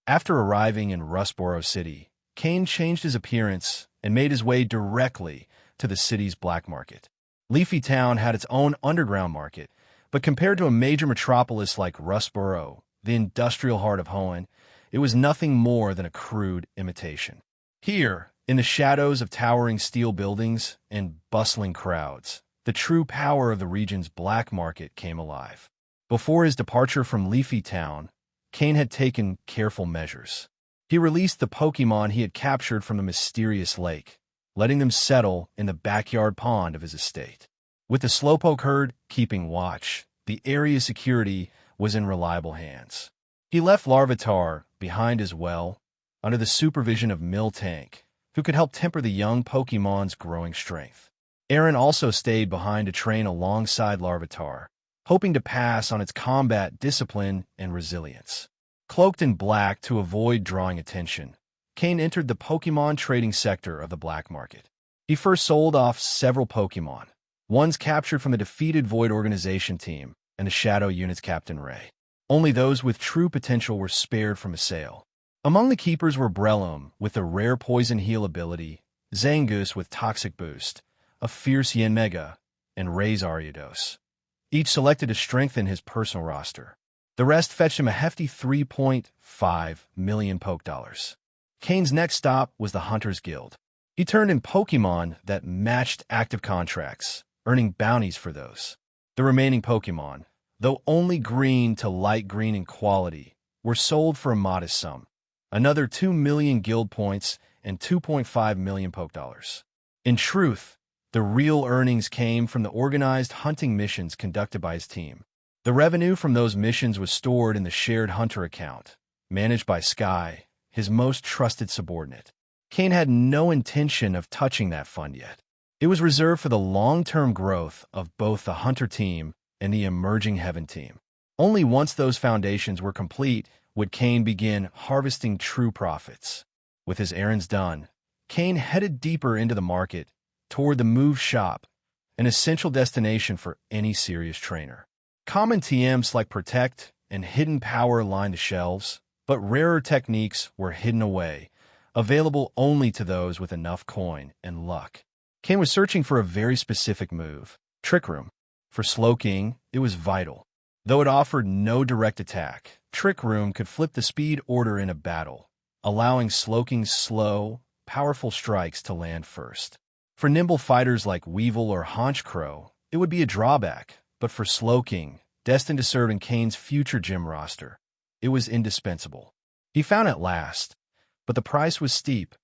After arriving in Rusboro City, Cain changed his appearance and made his way directly to the city's black market. Leafy Town had its own underground market, but compared to a major metropolis like Rusboro, the industrial heart of Hoenn, it was nothing more than a crude imitation. Here, in the shadows of towering steel buildings and bustling crowds, the true power of the region's black market came alive. Before his departure from Leafy Town, Cain had taken careful measures. He released the Pokémon he had captured from the mysterious lake, letting them settle in the backyard pond of his estate. With the Slowpoke herd keeping watch, the area's security was in reliable hands. He left Larvitar behind as well, under the supervision of Miltank, who could help temper the young Pokémon's growing strength. Aaron also stayed behind to train alongside Larvitar, hoping to pass on its combat discipline and resilience. Cloaked in black to avoid drawing attention, Cain entered the Pokémon trading sector of the black market. He first sold off several Pokémon, ones captured from the defeated Void Organization team and the Shadow Unit's Captain Ray. Only those with true potential were spared from a sale. Among the keepers were Breloom with a rare poison heal ability, Zangoose with toxic boost, a fierce Yanmega, and Ray's Ariados. Each selected to strengthen his personal roster. The rest fetched him a hefty 3.5 million Poke Dollars. Cain's next stop was the Hunters Guild. He turned in Pokémon that matched active contracts, earning bounties for those. The remaining Pokémon, though only green to light green in quality, were sold for a modest sum. Another 2 million guild points and 2.5 million Poke Dollars. In truth, the real earnings came from the organized hunting missions conducted by his team. The revenue from those missions was stored in the shared hunter account, managed by Sky, his most trusted subordinate. Cain had no intention of touching that fund yet. It was reserved for the long-term growth of both the hunter team and the emerging heaven team. Only once those foundations were complete would Cain begin harvesting true profits. With his errands done, Cain headed deeper into the market, toward the Move Shop, an essential destination for any serious trainer. Common TMs like Protect and Hidden Power lined the shelves, but rarer techniques were hidden away, available only to those with enough coin and luck. Cain was searching for a very specific move, Trick Room. For Slowking, it was vital. Though it offered no direct attack, Trick Room could flip the speed order in a battle, allowing Slowking's slow, powerful strikes to land first. For nimble fighters like Weevil or Honchcrow, it would be a drawback, but for Slowking, destined to serve in Cain's future gym roster, it was indispensable. He found it at last, but the price was steep.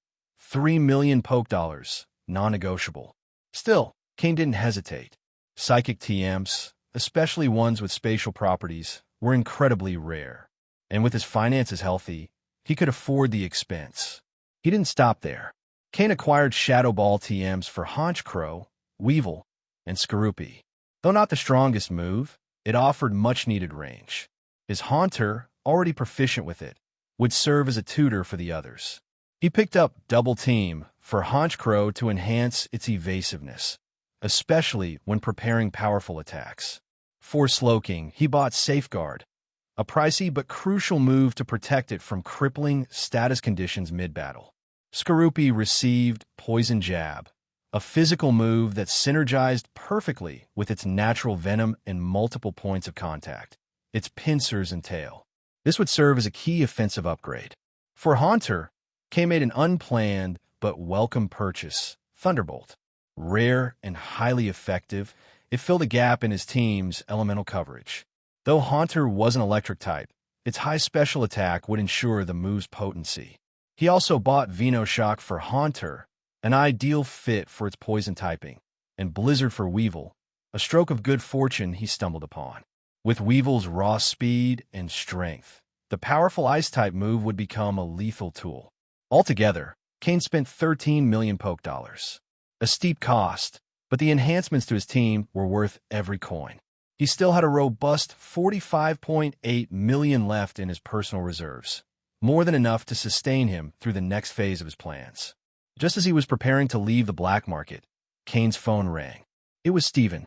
3 million Poke Dollars, non-negotiable. Still, Cain didn't hesitate. Psychic TMs, especially ones with spatial properties, were incredibly rare. And with his finances healthy, he could afford the expense. He didn't stop there. Cain acquired Shadow Ball TMs for Honchcrow, Weevil, and Skorupi. Though not the strongest move, it offered much-needed range. His Haunter, already proficient with it, would serve as a tutor for the others. He picked up Double Team for Honchcrow to enhance its evasiveness, especially when preparing powerful attacks. For Slowking, he bought Safeguard, a pricey but crucial move to protect it from crippling status conditions mid-battle. Skorupi received Poison Jab, a physical move that synergized perfectly with its natural venom and multiple points of contact, its pincers and tail. This would serve as a key offensive upgrade. For Haunter, Cain made an unplanned but welcome purchase, Thunderbolt. Rare and highly effective, it filled a gap in his team's elemental coverage. Though Haunter was an electric type, its high special attack would ensure the move's potency. He also bought Venoshock for Haunter, an ideal fit for its poison typing, and Blizzard for Weevil, a stroke of good fortune he stumbled upon. With Weevil's raw speed and strength, the powerful Ice-type move would become a lethal tool. Altogether, Cain spent 13 million Poke Dollars. A steep cost, but the enhancements to his team were worth every coin. He still had a robust 45.8 million left in his personal reserves, more than enough to sustain him through the next phase of his plans. Just as he was preparing to leave the black market, Cain's phone rang. It was Steven.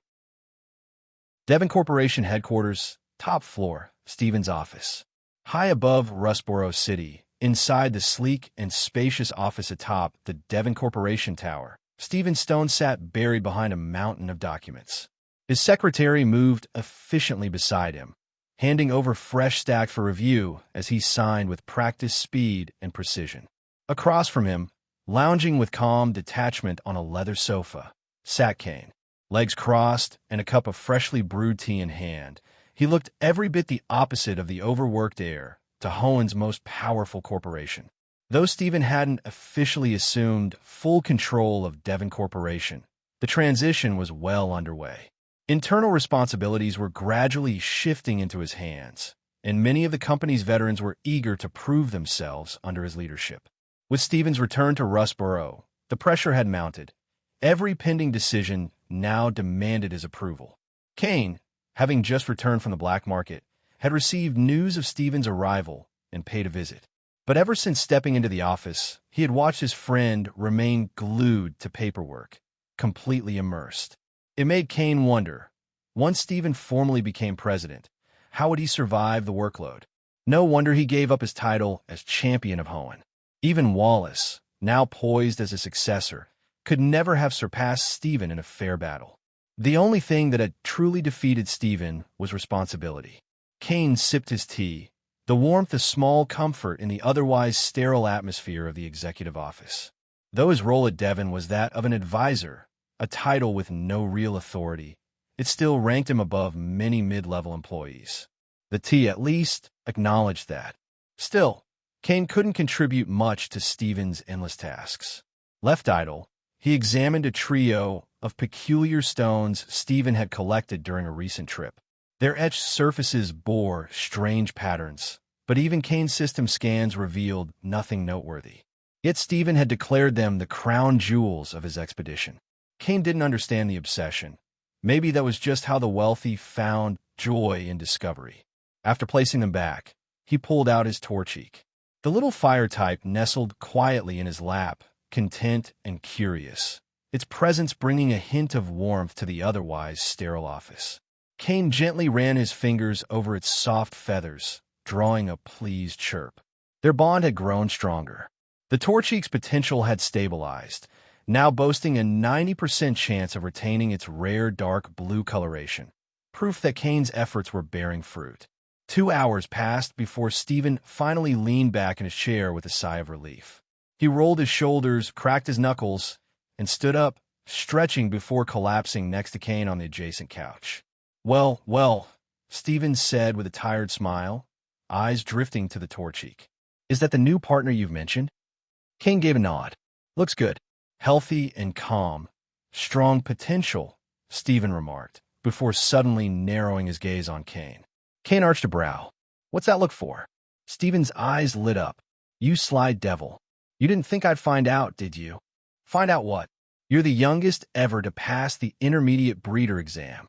Devon Corporation headquarters, top floor, Steven's office. High above Rusboro City, Inside the sleek and spacious office atop the Devon Corporation Tower, Stephen Stone sat buried behind a mountain of documents. His secretary moved efficiently beside him, handing over fresh stacks for review as he signed with practiced speed and precision. Across from him, lounging with calm detachment on a leather sofa, sat Cain, legs crossed and a cup of freshly brewed tea in hand. He looked every bit the opposite of the overworked heir to Hohen's most powerful corporation. Though Stephen hadn't officially assumed full control of Devon Corporation, the transition was well underway. Internal responsibilities were gradually shifting into his hands, and many of the company's veterans were eager to prove themselves under his leadership. With Stephen's return to Rusboro, the pressure had mounted. Every pending decision now demanded his approval. Cain, having just returned from the black market, had received news of Stephen's arrival and paid a visit. But ever since stepping into the office, he had watched his friend remain glued to paperwork, completely immersed. It made Cain wonder, once Stephen formally became president, how would he survive the workload? No wonder he gave up his title as champion of Hohen. Even Wallace, now poised as a successor, could never have surpassed Stephen in a fair battle. The only thing that had truly defeated Stephen was responsibility. Cain sipped his tea, the warmth a small comfort in the otherwise sterile atmosphere of the executive office. Though his role at Devon was that of an advisor, a title with no real authority, it still ranked him above many mid-level employees. The tea, at least, acknowledged that. Still, Cain couldn't contribute much to Stephen's endless tasks. Left idle, he examined a trio of peculiar stones Stephen had collected during a recent trip. Their etched surfaces bore strange patterns, but even Cain's system scans revealed nothing noteworthy. Yet Stephen had declared them the crown jewels of his expedition. Cain didn't understand the obsession. Maybe that was just how the wealthy found joy in discovery. After placing them back, he pulled out his torcheek. The little fire type nestled quietly in his lap, content and curious, its presence bringing a hint of warmth to the otherwise sterile office. Cain gently ran his fingers over its soft feathers, drawing a pleased chirp. Their bond had grown stronger. The torcheek's potential had stabilized, now boasting a 90% chance of retaining its rare dark blue coloration, proof that Cain's efforts were bearing fruit. 2 hours passed before Stephen finally leaned back in his chair with a sigh of relief. He rolled his shoulders, cracked his knuckles, and stood up, stretching before collapsing next to Cain on the adjacent couch. Well, Stephen said with a tired smile, eyes drifting to the torcheek. Is that the new partner you've mentioned? Cain gave a nod. Looks good. Healthy and calm. Strong potential, Stephen remarked, before suddenly narrowing his gaze on Cain. Cain arched a brow. What's that look for? Stephen's eyes lit up. You sly devil. You didn't think I'd find out, did you? Find out what? You're the youngest ever to pass the intermediate breeder exam.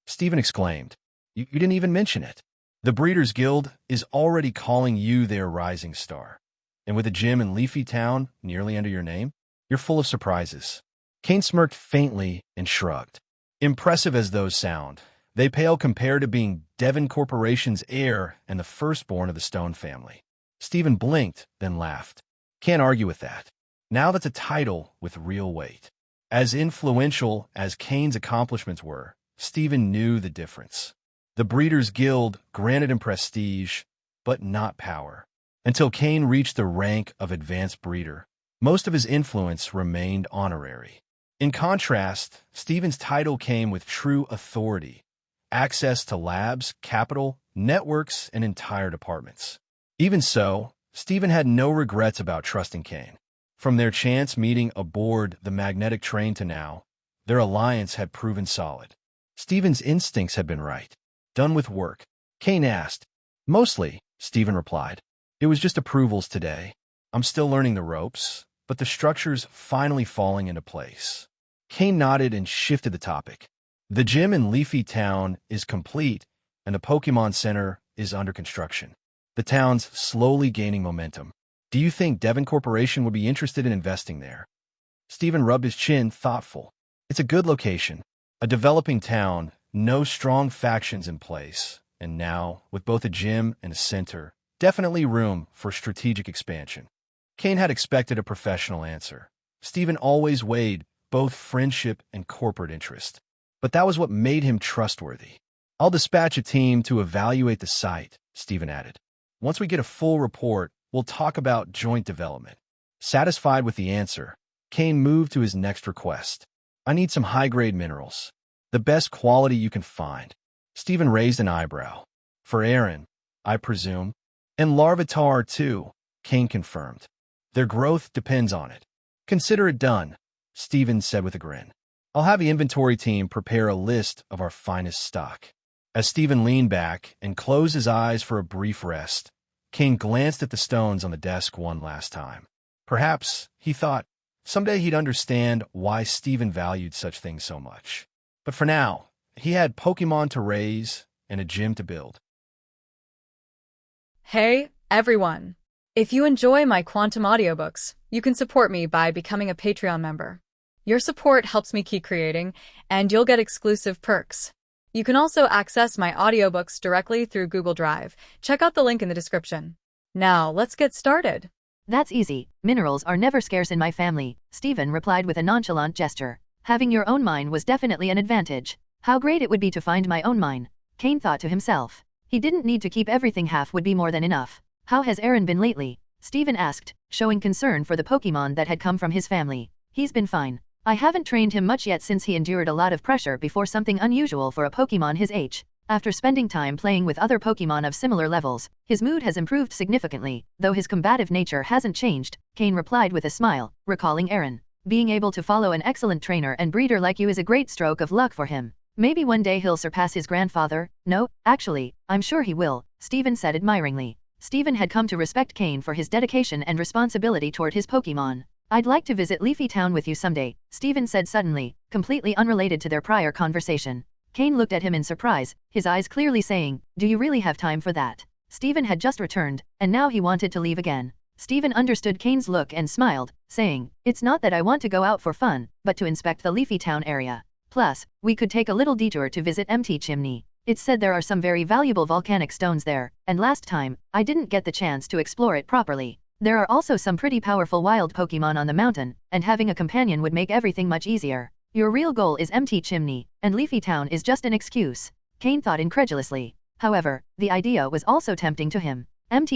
Stephen exclaimed. You didn't even mention it. The Breeders' Guild is already calling you their rising star. And with a gym in Leafy Town nearly under your name, you're full of surprises. Cain smirked faintly and shrugged. Impressive as those sound, they pale compared to being Devon Corporation's heir and the firstborn of the Stone family. Stephen blinked, then laughed. Can't argue with that. Now that's a title with real weight. As influential as Cain's accomplishments were, Stephen knew the difference. The Breeders' Guild granted him prestige, but not power. Until Cain reached the rank of advanced breeder, most of his influence remained honorary. In contrast, Stephen's title came with true authority, access to labs, capital, networks, and entire departments. Even so, Stephen had no regrets about trusting Cain. From their chance meeting aboard the magnetic train to now, their alliance had proven solid. Stephen's instincts had been right. Done with work? Cain asked. Mostly, Stephen replied. It was just approvals today. I'm still learning the ropes, but the structure's finally falling into place. Cain nodded and shifted the topic. The gym in Leafy Town is complete, and the Pokémon Center is under construction. The town's slowly gaining momentum. Do you think Devon Corporation would be interested in investing there? Stephen rubbed his chin, thoughtful. It's a good location. A developing town, no strong factions in place, and now, with both a gym and a center, Definitely room for strategic expansion. Cain had expected a professional answer. Stephen always weighed both friendship and corporate interest. But that was what made him trustworthy. I'll dispatch a team to evaluate the site, Stephen added. Once we get a full report, we'll talk about joint development. Satisfied with the answer, Cain moved to his next request. I need some high-grade minerals. The best quality you can find. Stephen raised an eyebrow. For Aaron, I presume. And Larvitar, too, Cain confirmed. Their growth depends on it. Consider it done, Stephen said with a grin. I'll have the inventory team prepare a list of our finest stock. As Stephen leaned back and closed his eyes for a brief rest, Cain glanced at the stones on the desk one last time. Perhaps, he thought, someday he'd understand why Stephen valued such things so much. But for now, he had Pokémon to raise and a gym to build. Hey, everyone! If you enjoy my quantum audiobooks, you can support me by becoming a Patreon member. Your support helps me keep creating, and you'll get exclusive perks. You can also access my audiobooks directly through Google Drive. Check out the link in the description. Now, let's get started. That's easy. Minerals are never scarce in my family, Stephen replied with a nonchalant gesture. Having your own mine was definitely an advantage. How great it would be to find my own mine, Cain thought to himself. He didn't need to keep everything, half would be more than enough. How has Aaron been lately? Stephen asked, showing concern for the Pokémon that had come from his family. He's been fine. I haven't trained him much yet since he endured a lot of pressure before something unusual for a Pokémon his age. After spending time playing with other Pokémon of similar levels, his mood has improved significantly, though his combative nature hasn't changed, Cain replied with a smile, recalling Aaron. Being able to follow an excellent trainer and breeder like you is a great stroke of luck for him. Maybe one day he'll surpass his grandfather. No, actually, I'm sure he will, Stephen said admiringly. Stephen had come to respect Cain for his dedication and responsibility toward his Pokémon. I'd like to visit Leafy Town with you someday, Stephen said suddenly, completely unrelated to their prior conversation. Cain looked at him in surprise, his eyes clearly saying, do you really have time for that? Stephen had just returned, and now he wanted to leave again. Stephen understood Cain's look and smiled, saying, it's not that I want to go out for fun, but to inspect the Leafy Town area. Plus, we could take a little detour to visit Chimney. It's said there are some very valuable volcanic stones there, and last time, I didn't get the chance to explore it properly. There are also some pretty powerful wild Pokémon on the mountain, and having a companion would make everything much easier. Your real goal is Chimney, and Leafy Town is just an excuse, Cain thought incredulously. However, the idea was also tempting to him.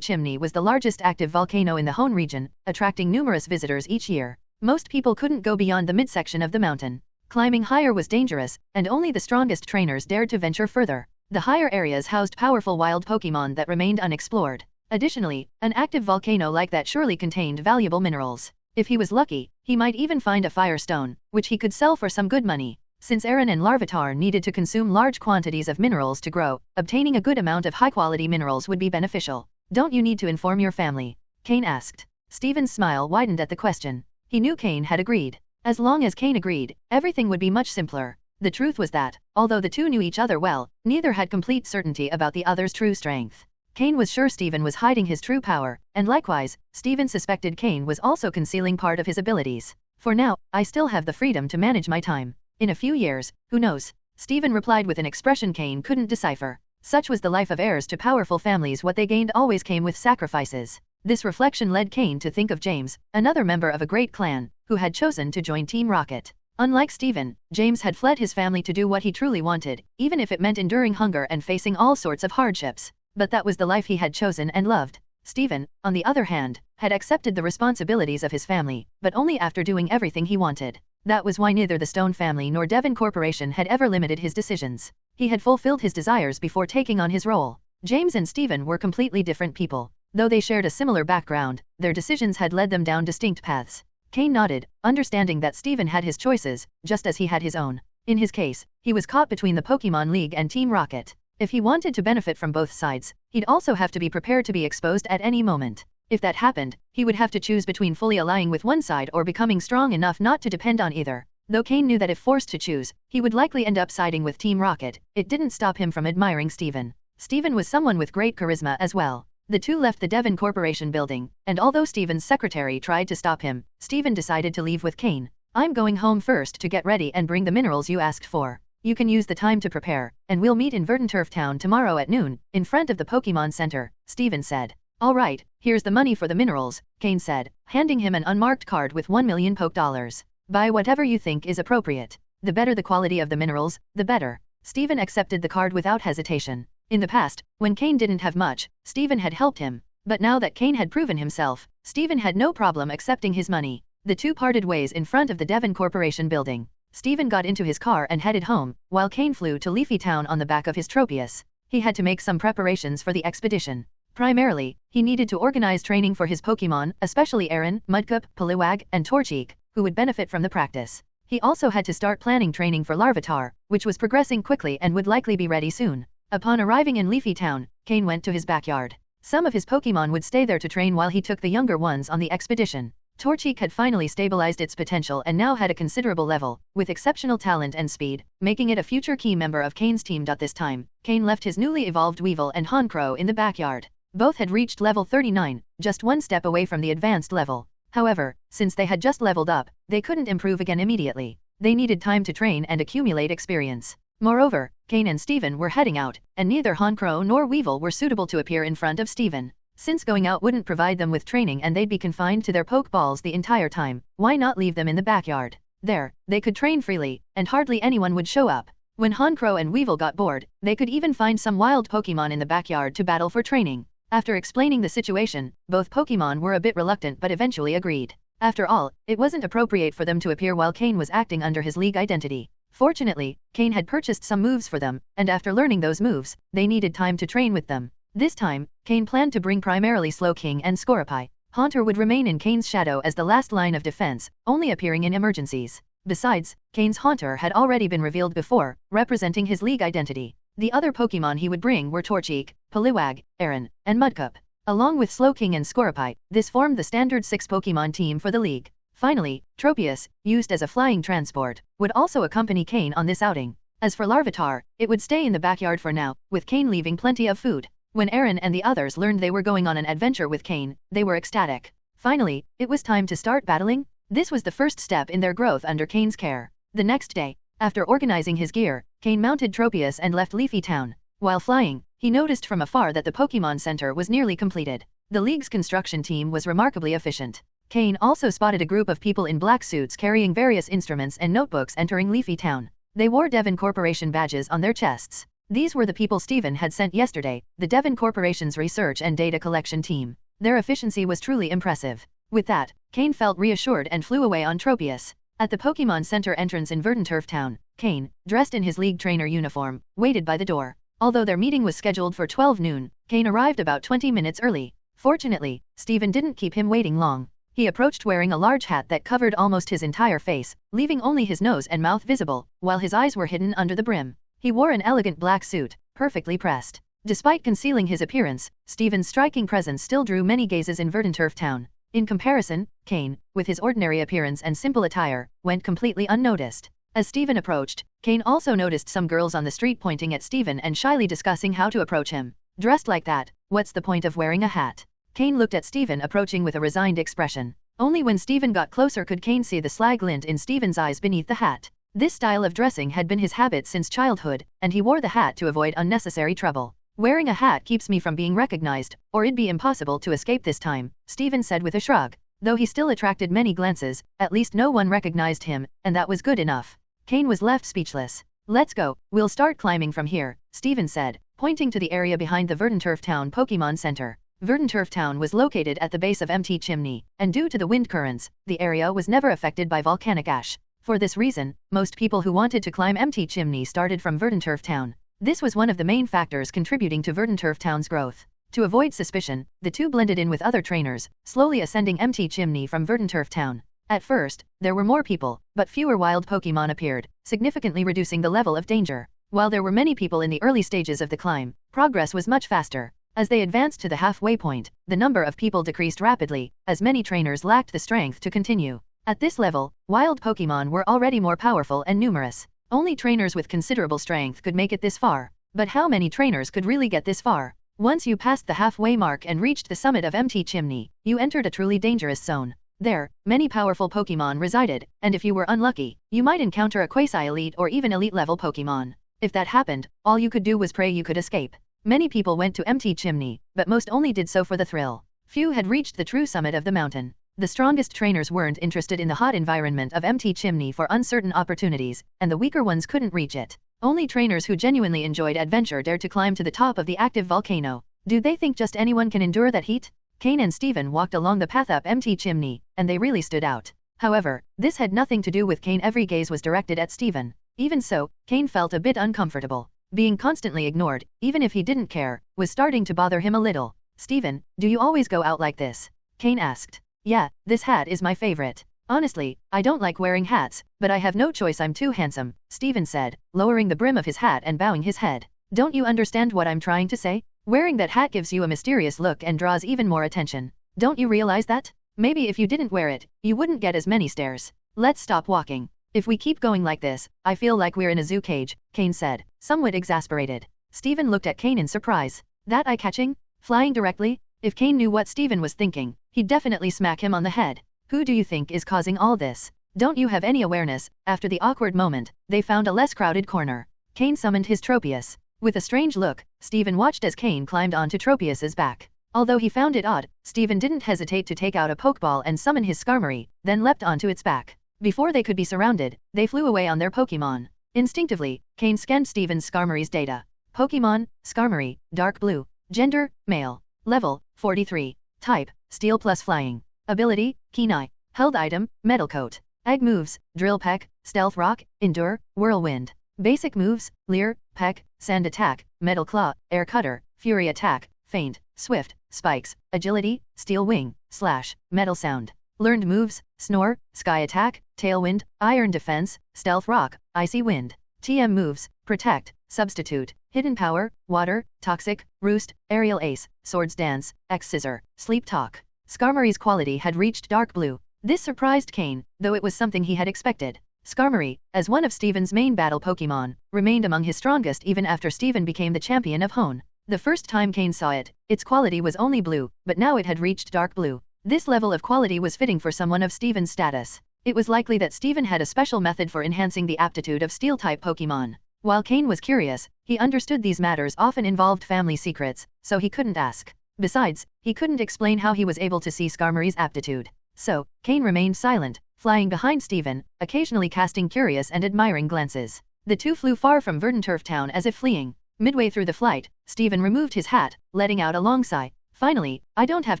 Chimney was the largest active volcano in the Hone region, attracting numerous visitors each year. Most people couldn't go beyond the midsection of the mountain. Climbing higher was dangerous, and only the strongest trainers dared to venture further. The higher areas housed powerful wild Pokémon that remained unexplored. Additionally, an active volcano like that surely contained valuable minerals. If he was lucky, he might even find a fire stone, which he could sell for some good money. Since Aaron and Larvitar needed to consume large quantities of minerals to grow, obtaining a good amount of high-quality minerals would be beneficial. Don't you need to inform your family? Cain asked. Stephen's smile widened at the question. He knew Cain had agreed. As long as Cain agreed, everything would be much simpler. The truth was that, although the two knew each other well, neither had complete certainty about the other's true strength. Cain was sure Stephen was hiding his true power, and likewise, Stephen suspected Cain was also concealing part of his abilities. For now, I still have the freedom to manage my time. In a few years, who knows? Stephen replied with an expression Cain couldn't decipher. Such was the life of heirs to powerful families. What they gained always came with sacrifices. This reflection led Cain to think of James, another member of a great clan, who had chosen to join Team Rocket. Unlike Stephen, James had fled his family to do what he truly wanted, even if it meant enduring hunger and facing all sorts of hardships. But that was the life he had chosen and loved. Stephen, on the other hand, had accepted the responsibilities of his family, but only after doing everything he wanted. That was why neither the Stone family nor Devon Corporation had ever limited his decisions. He had fulfilled his desires before taking on his role. James and Stephen were completely different people. Though they shared a similar background, their decisions had led them down distinct paths. Cain nodded, understanding that Stephen had his choices, just as he had his own. In his case, he was caught between the Pokémon League and Team Rocket. If he wanted to benefit from both sides, he'd also have to be prepared to be exposed at any moment. If that happened, he would have to choose between fully allying with one side or becoming strong enough not to depend on either. Though Cain knew that if forced to choose, he would likely end up siding with Team Rocket, it didn't stop him from admiring Stephen. Stephen was someone with great charisma as well. The two left the Devon Corporation building, and although Stephen's secretary tried to stop him, Stephen decided to leave with Cain. I'm going home first to get ready and bring the minerals you asked for. You can use the time to prepare, and we'll meet in Verdant Town tomorrow at noon, in front of the Pokémon Center, Stephen said. All right, here's the money for the minerals, Cain said, handing him an unmarked card with 1 million poke dollars. Buy whatever you think is appropriate. The better the quality of the minerals, the better. Stephen accepted the card without hesitation. In the past, when Cain didn't have much, Stephen had helped him. But now that Cain had proven himself, Stephen had no problem accepting his money. The two parted ways in front of the Devon Corporation building. Stephen got into his car and headed home, while Cain flew to Leafy Town on the back of his Tropius. He had to make some preparations for the expedition. Primarily, he needed to organize training for his Pokémon, especially Aaron, Mudkip, Poliwag, and Torchic, who would benefit from the practice. He also had to start planning training for Larvitar, which was progressing quickly and would likely be ready soon. Upon arriving in Leafy Town, Cain went to his backyard. Some of his Pokémon would stay there to train while he took the younger ones on the expedition. Torchic had finally stabilized its potential and now had a considerable level, with exceptional talent and speed, making it a future key member of Cain's team. This time, Cain left his newly evolved Weevil and Honchkrow in the backyard. Both had reached level 39, just one step away from the advanced level. However, since they had just leveled up, they couldn't improve again immediately. They needed time to train and accumulate experience. Moreover, Cain and Stephen were heading out, and neither Honchkrow nor Weevil were suitable to appear in front of Stephen. Since going out wouldn't provide them with training and they'd be confined to their Pokeballs the entire time, why not leave them in the backyard? There, they could train freely, and hardly anyone would show up. When Honchkrow and Weevil got bored, they could even find some wild Pokemon in the backyard to battle for training. After explaining the situation, both Pokemon were a bit reluctant but eventually agreed. After all, it wasn't appropriate for them to appear while Cain was acting under his league identity. Fortunately, Cain had purchased some moves for them, and after learning those moves, they needed time to train with them. This time, Cain planned to bring primarily Slowking and Scoropy. Haunter would remain in Cain's shadow as the last line of defense, only appearing in emergencies. Besides, Cain's Haunter had already been revealed before, representing his league identity. The other Pokemon he would bring were Torchic, Poliwag, Aaron, and Mudkip. Along with Slowking and Scoropy, this formed the standard 6 Pokemon team for the league. Finally, Tropius, used as a flying transport, would also accompany Cain on this outing. As for Larvitar, it would stay in the backyard for now, with Cain leaving plenty of food. When Aaron and the others learned they were going on an adventure with Cain, they were ecstatic. Finally, it was time to start battling. This was the first step in their growth under Cain's care. The next day, after organizing his gear, Cain mounted Tropius and left Leafy Town. While flying, he noticed from afar that the Pokemon Center was nearly completed. The league's construction team was remarkably efficient. Cain also spotted a group of people in black suits carrying various instruments and notebooks entering Leafy Town. They wore Devon Corporation badges on their chests. These were the people Stephen had sent yesterday, the Devon Corporation's research and data collection team. Their efficiency was truly impressive. With that, Cain felt reassured and flew away on Tropius. At the Pokemon Center entrance in Verdant Town, Cain, dressed in his league trainer uniform, waited by the door. Although their meeting was scheduled for 12 noon, Cain arrived about 20 minutes early. Fortunately, Stephen didn't keep him waiting long. He approached wearing a large hat that covered almost his entire face, leaving only his nose and mouth visible, while his eyes were hidden under the brim. He wore an elegant black suit, perfectly pressed. Despite concealing his appearance, Stephen's striking presence still drew many gazes in Verdant Town. In comparison, Cain, with his ordinary appearance and simple attire, went completely unnoticed. As Stephen approached, Cain also noticed some girls on the street pointing at Stephen and shyly discussing how to approach him. Dressed like that, what's the point of wearing a hat? Cain looked at Stephen approaching with a resigned expression. Only when Stephen got closer could Cain see the sly glint in Stephen's eyes beneath the hat. This style of dressing had been his habit since childhood, and he wore the hat to avoid unnecessary trouble. Wearing a hat keeps me from being recognized, or it'd be impossible to escape this time, Stephen said with a shrug. Though he still attracted many glances, at least no one recognized him, and that was good enough. Cain was left speechless. Let's go, we'll start climbing from here, Stephen said, pointing to the area behind the Verdant Town Pokemon Center. Verdant Town was located at the base of Mt. Chimney, and due to the wind currents, the area was never affected by volcanic ash. For this reason, most people who wanted to climb Mt. Chimney started from Verdant Town. This was one of the main factors contributing to Verdant Town's growth. To avoid suspicion, the two blended in with other trainers, slowly ascending Mt. Chimney from Verdant Town. At first, there were more people, but fewer wild Pokemon appeared, significantly reducing the level of danger. While there were many people in the early stages of the climb, progress was much faster. As they advanced to the halfway point, the number of people decreased rapidly, as many trainers lacked the strength to continue. At this level, wild Pokemon were already more powerful and numerous. Only trainers with considerable strength could make it this far. But how many trainers could really get this far? Once you passed the halfway mark and reached the summit of Mt. Chimney, you entered a truly dangerous zone. There, many powerful Pokemon resided, and if you were unlucky, you might encounter a quasi-elite or even elite-level Pokemon. If that happened, all you could do was pray you could escape. Many people went to empty Chimney, but most only did so for the thrill. Few had reached the true summit of the mountain. The strongest trainers weren't interested in the hot environment of empty Chimney for uncertain opportunities, and the weaker ones couldn't reach it. Only trainers who genuinely enjoyed adventure dared to climb to the top of the active volcano. Do they think just anyone can endure that heat? Cain and Steven walked along the path up empty Chimney, and they really stood out. However, this had nothing to do with Cain. Every gaze was directed at Steven. Even so, Cain felt a bit uncomfortable. Being constantly ignored, even if he didn't care, was starting to bother him a little. Steven, do you always go out like this? Cain asked. Yeah, this hat is my favorite. Honestly, I don't like wearing hats, but I have no choice. I'm too handsome, Steven said, lowering the brim of his hat and bowing his head. Don't you understand what I'm trying to say? Wearing that hat gives you a mysterious look and draws even more attention. Don't you realize that? Maybe if you didn't wear it, you wouldn't get as many stares. Let's stop walking. If we keep going like this, I feel like we're in a zoo cage, Cain said, somewhat exasperated. Steven looked at Cain in surprise. That eye-catching? Flying directly? If Cain knew what Steven was thinking, he'd definitely smack him on the head. Who do you think is causing all this? Don't you have any awareness? After the awkward moment, they found a less crowded corner. Cain summoned his Tropius. With a strange look, Steven watched as Cain climbed onto Tropius's back. Although he found it odd, Steven didn't hesitate to take out a Pokeball and summon his Skarmory, then leapt onto its back. Before they could be surrounded, they flew away on their Pokemon. Instinctively, Cain scanned Steven's Skarmory's data. Pokemon, Skarmory, Dark Blue. Gender, Male. Level, 43. Type, Steel plus Flying. Ability, Keen Eye. Held item, Metal Coat. Egg moves, Drill Peck, Stealth Rock, Endure, Whirlwind. Basic moves, Leer, Peck, Sand Attack, Metal Claw, Air Cutter, Fury Attack, Feint, Swift, Spikes, Agility, Steel Wing, Slash, Metal Sound. Learned moves, Snore, Sky Attack, Tailwind, Iron Defense, Stealth Rock, Icy Wind. TM moves, Protect, Substitute, Hidden Power, Water, Toxic, Roost, Aerial Ace, Swords Dance, X-Scissor, Sleep Talk. Skarmory's quality had reached Dark Blue. This surprised Cain, though it was something he had expected. Skarmory, as one of Steven's main battle Pokemon, remained among his strongest even after Steven became the champion of Hone. The first time Cain saw it, its quality was only blue, but now it had reached Dark Blue. This level of quality was fitting for someone of Steven's status. It was likely that Steven had a special method for enhancing the aptitude of Steel-type Pokemon. While Cain was curious, he understood these matters often involved family secrets, so he couldn't ask. Besides, he couldn't explain how he was able to see Skarmory's aptitude. So, Cain remained silent, flying behind Steven, occasionally casting curious and admiring glances. The two flew far from Verdant Turf Town as if fleeing. Midway through the flight, Steven removed his hat, letting out a long sigh. Finally, I don't have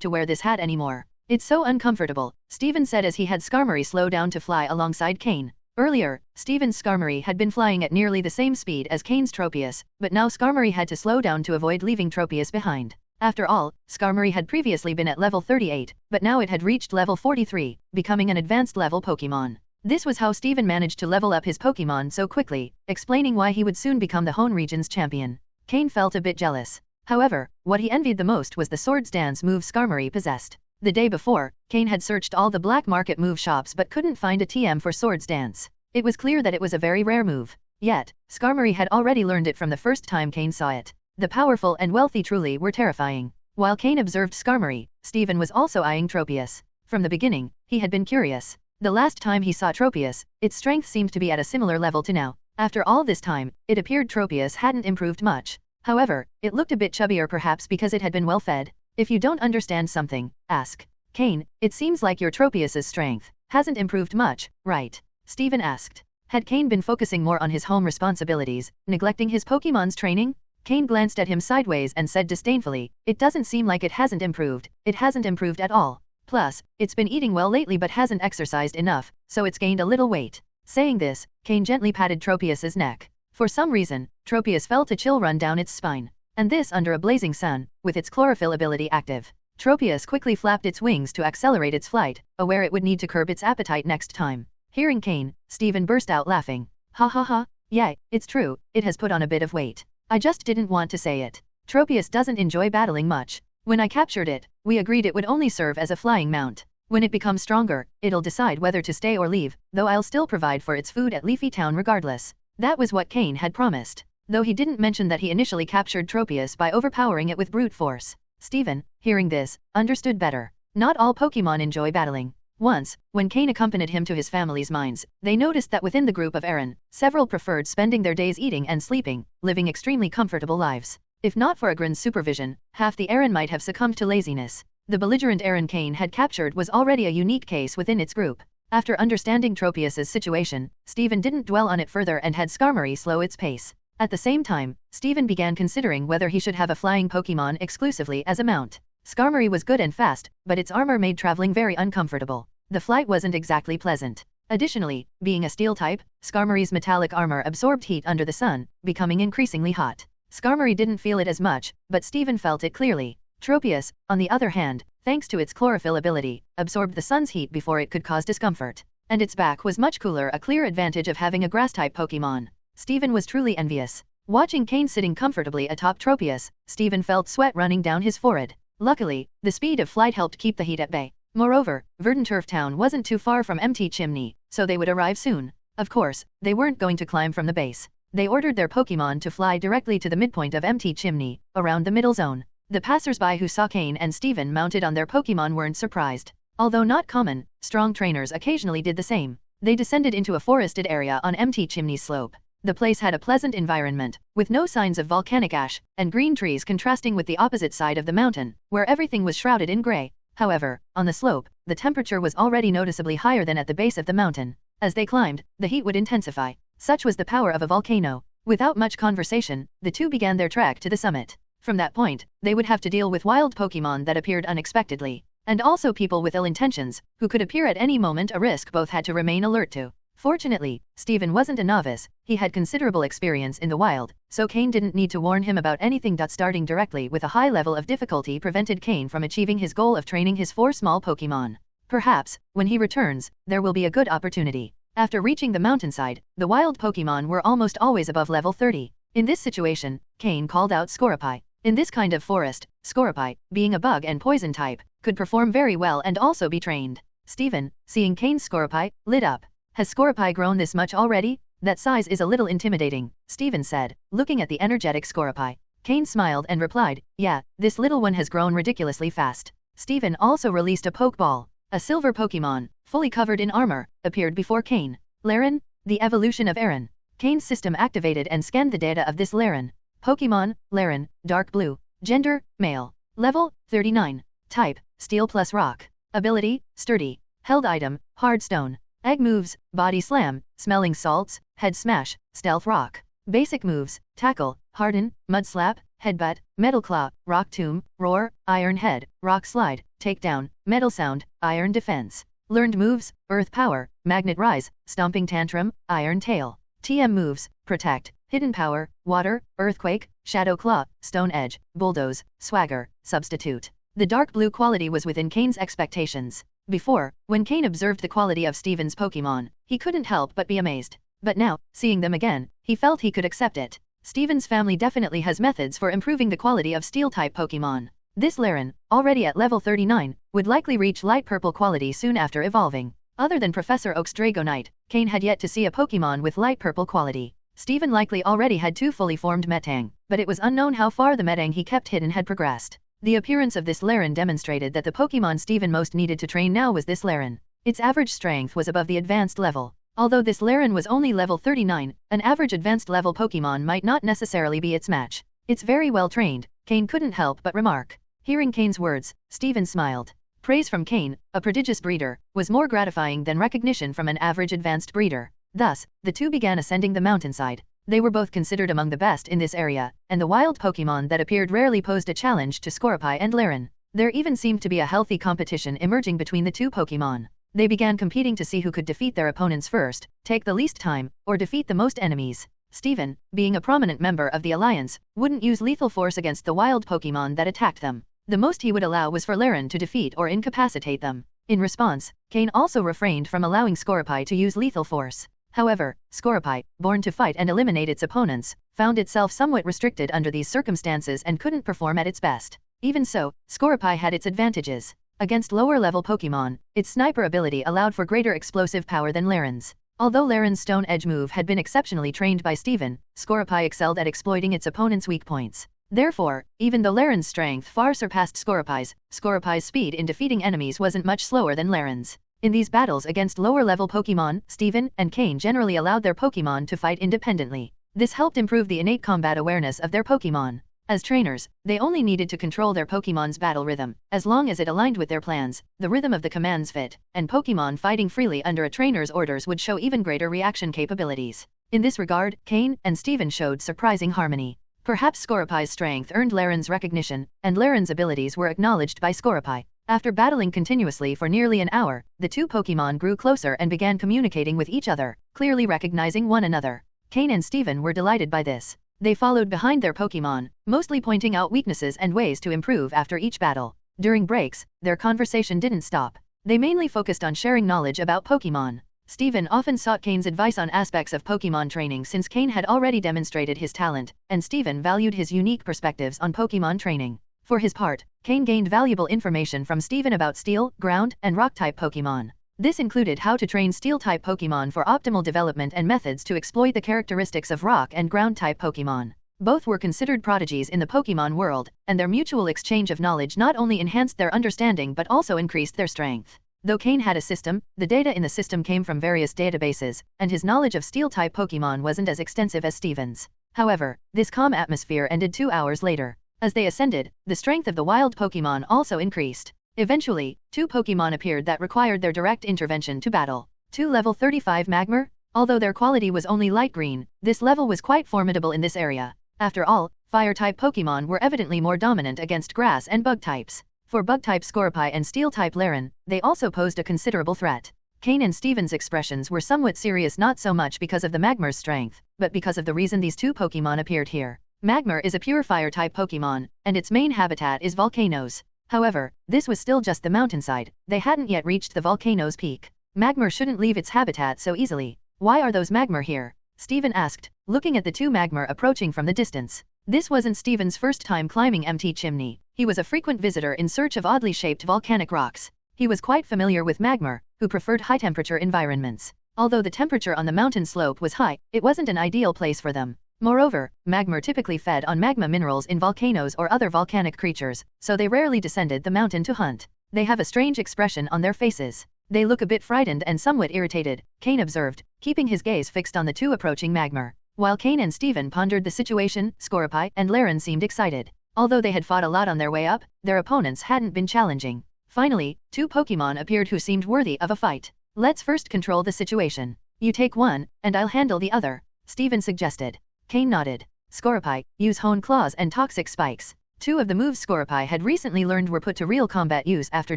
to wear this hat anymore. It's so uncomfortable, Steven said as he had Skarmory slow down to fly alongside Cain. Earlier, Steven's Skarmory had been flying at nearly the same speed as Cain's Tropius, but now Skarmory had to slow down to avoid leaving Tropius behind. After all, Skarmory had previously been at level 38, but now it had reached level 43, becoming an advanced level Pokemon. This was how Steven managed to level up his Pokemon so quickly, explaining why he would soon become the Hone region's champion. Cain felt a bit jealous. However, what he envied the most was the Swords Dance move Skarmory possessed. The day before, Cain had searched all the black market move shops but couldn't find a TM for Swords Dance. It was clear that it was a very rare move. Yet, Skarmory had already learned it from the first time Cain saw it. The powerful and wealthy truly were terrifying. While Cain observed Skarmory, Steven was also eyeing Tropius. From the beginning, he had been curious. The last time he saw Tropius, its strength seemed to be at a similar level to now. After all this time, it appeared Tropius hadn't improved much. However, it looked a bit chubbier perhaps because it had been well fed. If you don't understand something, ask. Cain, it seems like your Tropius's strength hasn't improved much, right? Steven asked. Had Cain been focusing more on his home responsibilities, neglecting his Pokemon's training? Cain glanced at him sideways and said disdainfully, it doesn't seem like it hasn't improved. It hasn't improved at all. Plus, it's been eating well lately but hasn't exercised enough, so it's gained a little weight. Saying this, Cain gently patted Tropius's neck. For some reason, Tropius felt a chill run down its spine. And this under a blazing sun, with its chlorophyll ability active. Tropius quickly flapped its wings to accelerate its flight, aware it would need to curb its appetite next time. Hearing Cain, Steven burst out laughing. Ha ha ha, yeah, it's true, it has put on a bit of weight. I just didn't want to say it. Tropius doesn't enjoy battling much. When I captured it, we agreed it would only serve as a flying mount. When it becomes stronger, it'll decide whether to stay or leave, though I'll still provide for its food at Leafy Town regardless. That was what Cain had promised. Though he didn't mention that he initially captured Tropius by overpowering it with brute force. Steven, hearing this, understood better. Not all Pokemon enjoy battling. Once, when Cain accompanied him to his family's mines, they noticed that within the group of Aaron, several preferred spending their days eating and sleeping, living extremely comfortable lives. If not for Agron's supervision, half the Aaron might have succumbed to laziness. The belligerent Aaron Cain had captured was already a unique case within its group. After understanding Tropius's situation, Stephen didn't dwell on it further and had Skarmory slow its pace. At the same time, Stephen began considering whether he should have a flying Pokémon exclusively as a mount. Skarmory was good and fast, but its armor made traveling very uncomfortable. The flight wasn't exactly pleasant. Additionally, being a steel type, Skarmory's metallic armor absorbed heat under the sun, becoming increasingly hot. Skarmory didn't feel it as much, but Stephen felt it clearly. Tropius, on the other hand, thanks to its chlorophyll ability, absorbed the sun's heat before it could cause discomfort. And its back was much cooler, a clear advantage of having a grass-type Pokémon. Stephen was truly envious. Watching Cain sitting comfortably atop Tropius, Stephen felt sweat running down his forehead. Luckily, the speed of flight helped keep the heat at bay. Moreover, Verdant Turf Town wasn't too far from empty Chimney, so they would arrive soon. Of course, they weren't going to climb from the base. They ordered their Pokémon to fly directly to the midpoint of empty Chimney, around the middle zone. The passersby who saw Cain and Stephen mounted on their Pokémon weren't surprised. Although not common, strong trainers occasionally did the same. They descended into a forested area on empty Chimney's slope. The place had a pleasant environment, with no signs of volcanic ash, and green trees contrasting with the opposite side of the mountain, where everything was shrouded in gray. However, on the slope, the temperature was already noticeably higher than at the base of the mountain. As they climbed, the heat would intensify. Such was the power of a volcano. Without much conversation, the two began their trek to the summit. From that point, they would have to deal with wild Pokémon that appeared unexpectedly, and also people with ill intentions, who could appear at any moment, a risk both had to remain alert to. Fortunately, Stephen wasn't a novice, he had considerable experience in the wild, so Cain didn't need to warn him about anything. Starting directly with a high level of difficulty prevented Cain from achieving his goal of training his 4 small Pokémon. Perhaps, when he returns, there will be a good opportunity. After reaching the mountainside, the wild Pokémon were almost always above level 30. In this situation, Cain called out Scoropy. In this kind of forest, Scoropy, being a bug and poison type, could perform very well and also be trained. Stephen, seeing Cain's Scoropy, lit up. Has Scoropy grown this much already? That size is a little intimidating, Stephen said, looking at the energetic Scoropy. Cain smiled and replied, yeah, this little one has grown ridiculously fast. Stephen also released a Pokeball. A silver Pokémon, fully covered in armor, appeared before Cain. Laren, the evolution of Aaron. Cain's system activated and scanned the data of this Laren. Pokémon, Laren, dark blue. Gender, male. Level, 39. Type, steel plus rock. Ability, sturdy. Held item, hard stone. Egg moves, body slam, smelling salts, head smash, stealth rock. Basic moves, tackle, harden, mud slap, headbutt, metal claw, rock tomb, roar, iron head, rock slide, takedown, metal sound, iron defense. Learned moves, earth power, magnet rise, stomping tantrum, iron tail. TM moves, protect, hidden power, water, earthquake, shadow claw, stone edge, bulldoze, swagger, substitute. The dark blue quality was within Cain's expectations. Before, when Cain observed the quality of Stephen's Pokémon, he couldn't help but be amazed. But now, seeing them again, he felt he could accept it. Stephen's family definitely has methods for improving the quality of steel-type Pokémon. This Laren, already at level 39, would likely reach light purple quality soon after evolving. Other than Professor Oak's Dragonite, Cain had yet to see a Pokémon with light purple quality. Stephen likely already had 2 fully formed Metang, but it was unknown how far the Metang he kept hidden had progressed. The appearance of this Laren demonstrated that the Pokémon Stephen most needed to train now was this Laren. Its average strength was above the advanced level. Although this Laren was only level 39, an average advanced level Pokémon might not necessarily be its match. It's very well trained, Cain couldn't help but remark. Hearing Cain's words, Stephen smiled. Praise from Cain, a prodigious breeder, was more gratifying than recognition from an average advanced breeder. Thus, the two began ascending the mountainside. They were both considered among the best in this area, and the wild Pokémon that appeared rarely posed a challenge to Scoropy and Laren. There even seemed to be a healthy competition emerging between the two Pokémon. They began competing to see who could defeat their opponents first, take the least time, or defeat the most enemies. Stephen, being a prominent member of the Alliance, wouldn't use lethal force against the wild Pokémon that attacked them. The most he would allow was for Laren to defeat or incapacitate them. In response, Cain also refrained from allowing Scoropy to use lethal force. However, Scoropy, born to fight and eliminate its opponents, found itself somewhat restricted under these circumstances and couldn't perform at its best. Even so, Scoropy had its advantages. Against lower-level Pokémon, its sniper ability allowed for greater explosive power than Laren's. Although Laren's Stone Edge move had been exceptionally trained by Stephen, Scoropy excelled at exploiting its opponent's weak points. Therefore, even though Laren's strength far surpassed Scoropy's speed in defeating enemies wasn't much slower than Laren's. In these battles against lower-level Pokémon, Stephen and Cain generally allowed their Pokémon to fight independently. This helped improve the innate combat awareness of their Pokémon. As trainers, they only needed to control their Pokemon's battle rhythm, as long as it aligned with their plans, the rhythm of the commands fit, and Pokemon fighting freely under a trainer's orders would show even greater reaction capabilities. In this regard, Cain and Steven showed surprising harmony. Perhaps Scorpy's strength earned Laren's recognition, and Laren's abilities were acknowledged by Scorpy. After battling continuously for nearly an hour, the two Pokemon grew closer and began communicating with each other, clearly recognizing one another. Cain and Steven were delighted by this. They followed behind their Pokemon, mostly pointing out weaknesses and ways to improve after each battle. During breaks, their conversation didn't stop. They mainly focused on sharing knowledge about Pokemon. Steven often sought Cain's advice on aspects of Pokemon training since Cain had already demonstrated his talent, and Steven valued his unique perspectives on Pokemon training. For his part, Cain gained valuable information from Steven about Steel, Ground, and Rock-type Pokemon. This included how to train Steel-type Pokemon for optimal development and methods to exploit the characteristics of Rock and Ground-type Pokemon. Both were considered prodigies in the Pokémon world, and their mutual exchange of knowledge not only enhanced their understanding but also increased their strength. Though Cain had a system, the data in the system came from various databases, and his knowledge of Steel-type Pokemon wasn't as extensive as Steven's. However, this calm atmosphere ended 2 hours later. As they ascended, the strength of the wild Pokemon also increased. Eventually, 2 Pokemon appeared that required their direct intervention to battle. 2 level 35 Magmar? Although their quality was only light green, this level was quite formidable in this area. After all, Fire-type Pokemon were evidently more dominant against Grass and Bug types. For Bug-type Scorpy and Steel-type Laren, they also posed a considerable threat. Cain and Steven's expressions were somewhat serious, not so much because of the Magmar's strength, but because of the reason these 2 Pokemon appeared here. Magmar is a pure fire-type Pokemon, and its main habitat is volcanoes. However, this was still just the mountainside. They hadn't yet reached the volcano's peak. Magmar shouldn't leave its habitat so easily. Why are those Magmar here? Steven asked, looking at the 2 Magmar approaching from the distance. This wasn't Steven's first time climbing Mt. Chimney. He was a frequent visitor in search of oddly shaped volcanic rocks. He was quite familiar with Magmar, who preferred high-temperature environments. Although the temperature on the mountain slope was high, it wasn't an ideal place for them. Moreover, Magmar typically fed on magma minerals in volcanoes or other volcanic creatures, so they rarely descended the mountain to hunt. They have a strange expression on their faces. They look a bit frightened and somewhat irritated, Cain observed, keeping his gaze fixed on the 2 approaching Magmar. While Cain and Steven pondered the situation, Scorpy and Laren seemed excited. Although they had fought a lot on their way up, their opponents hadn't been challenging. Finally, 2 Pokemon appeared who seemed worthy of a fight. Let's first control the situation. You take one, and I'll handle the other, Steven suggested. Cain nodded. Scorpy, use Hone Claws and Toxic Spikes. 2 of the moves Scorpy had recently learned were put to real combat use after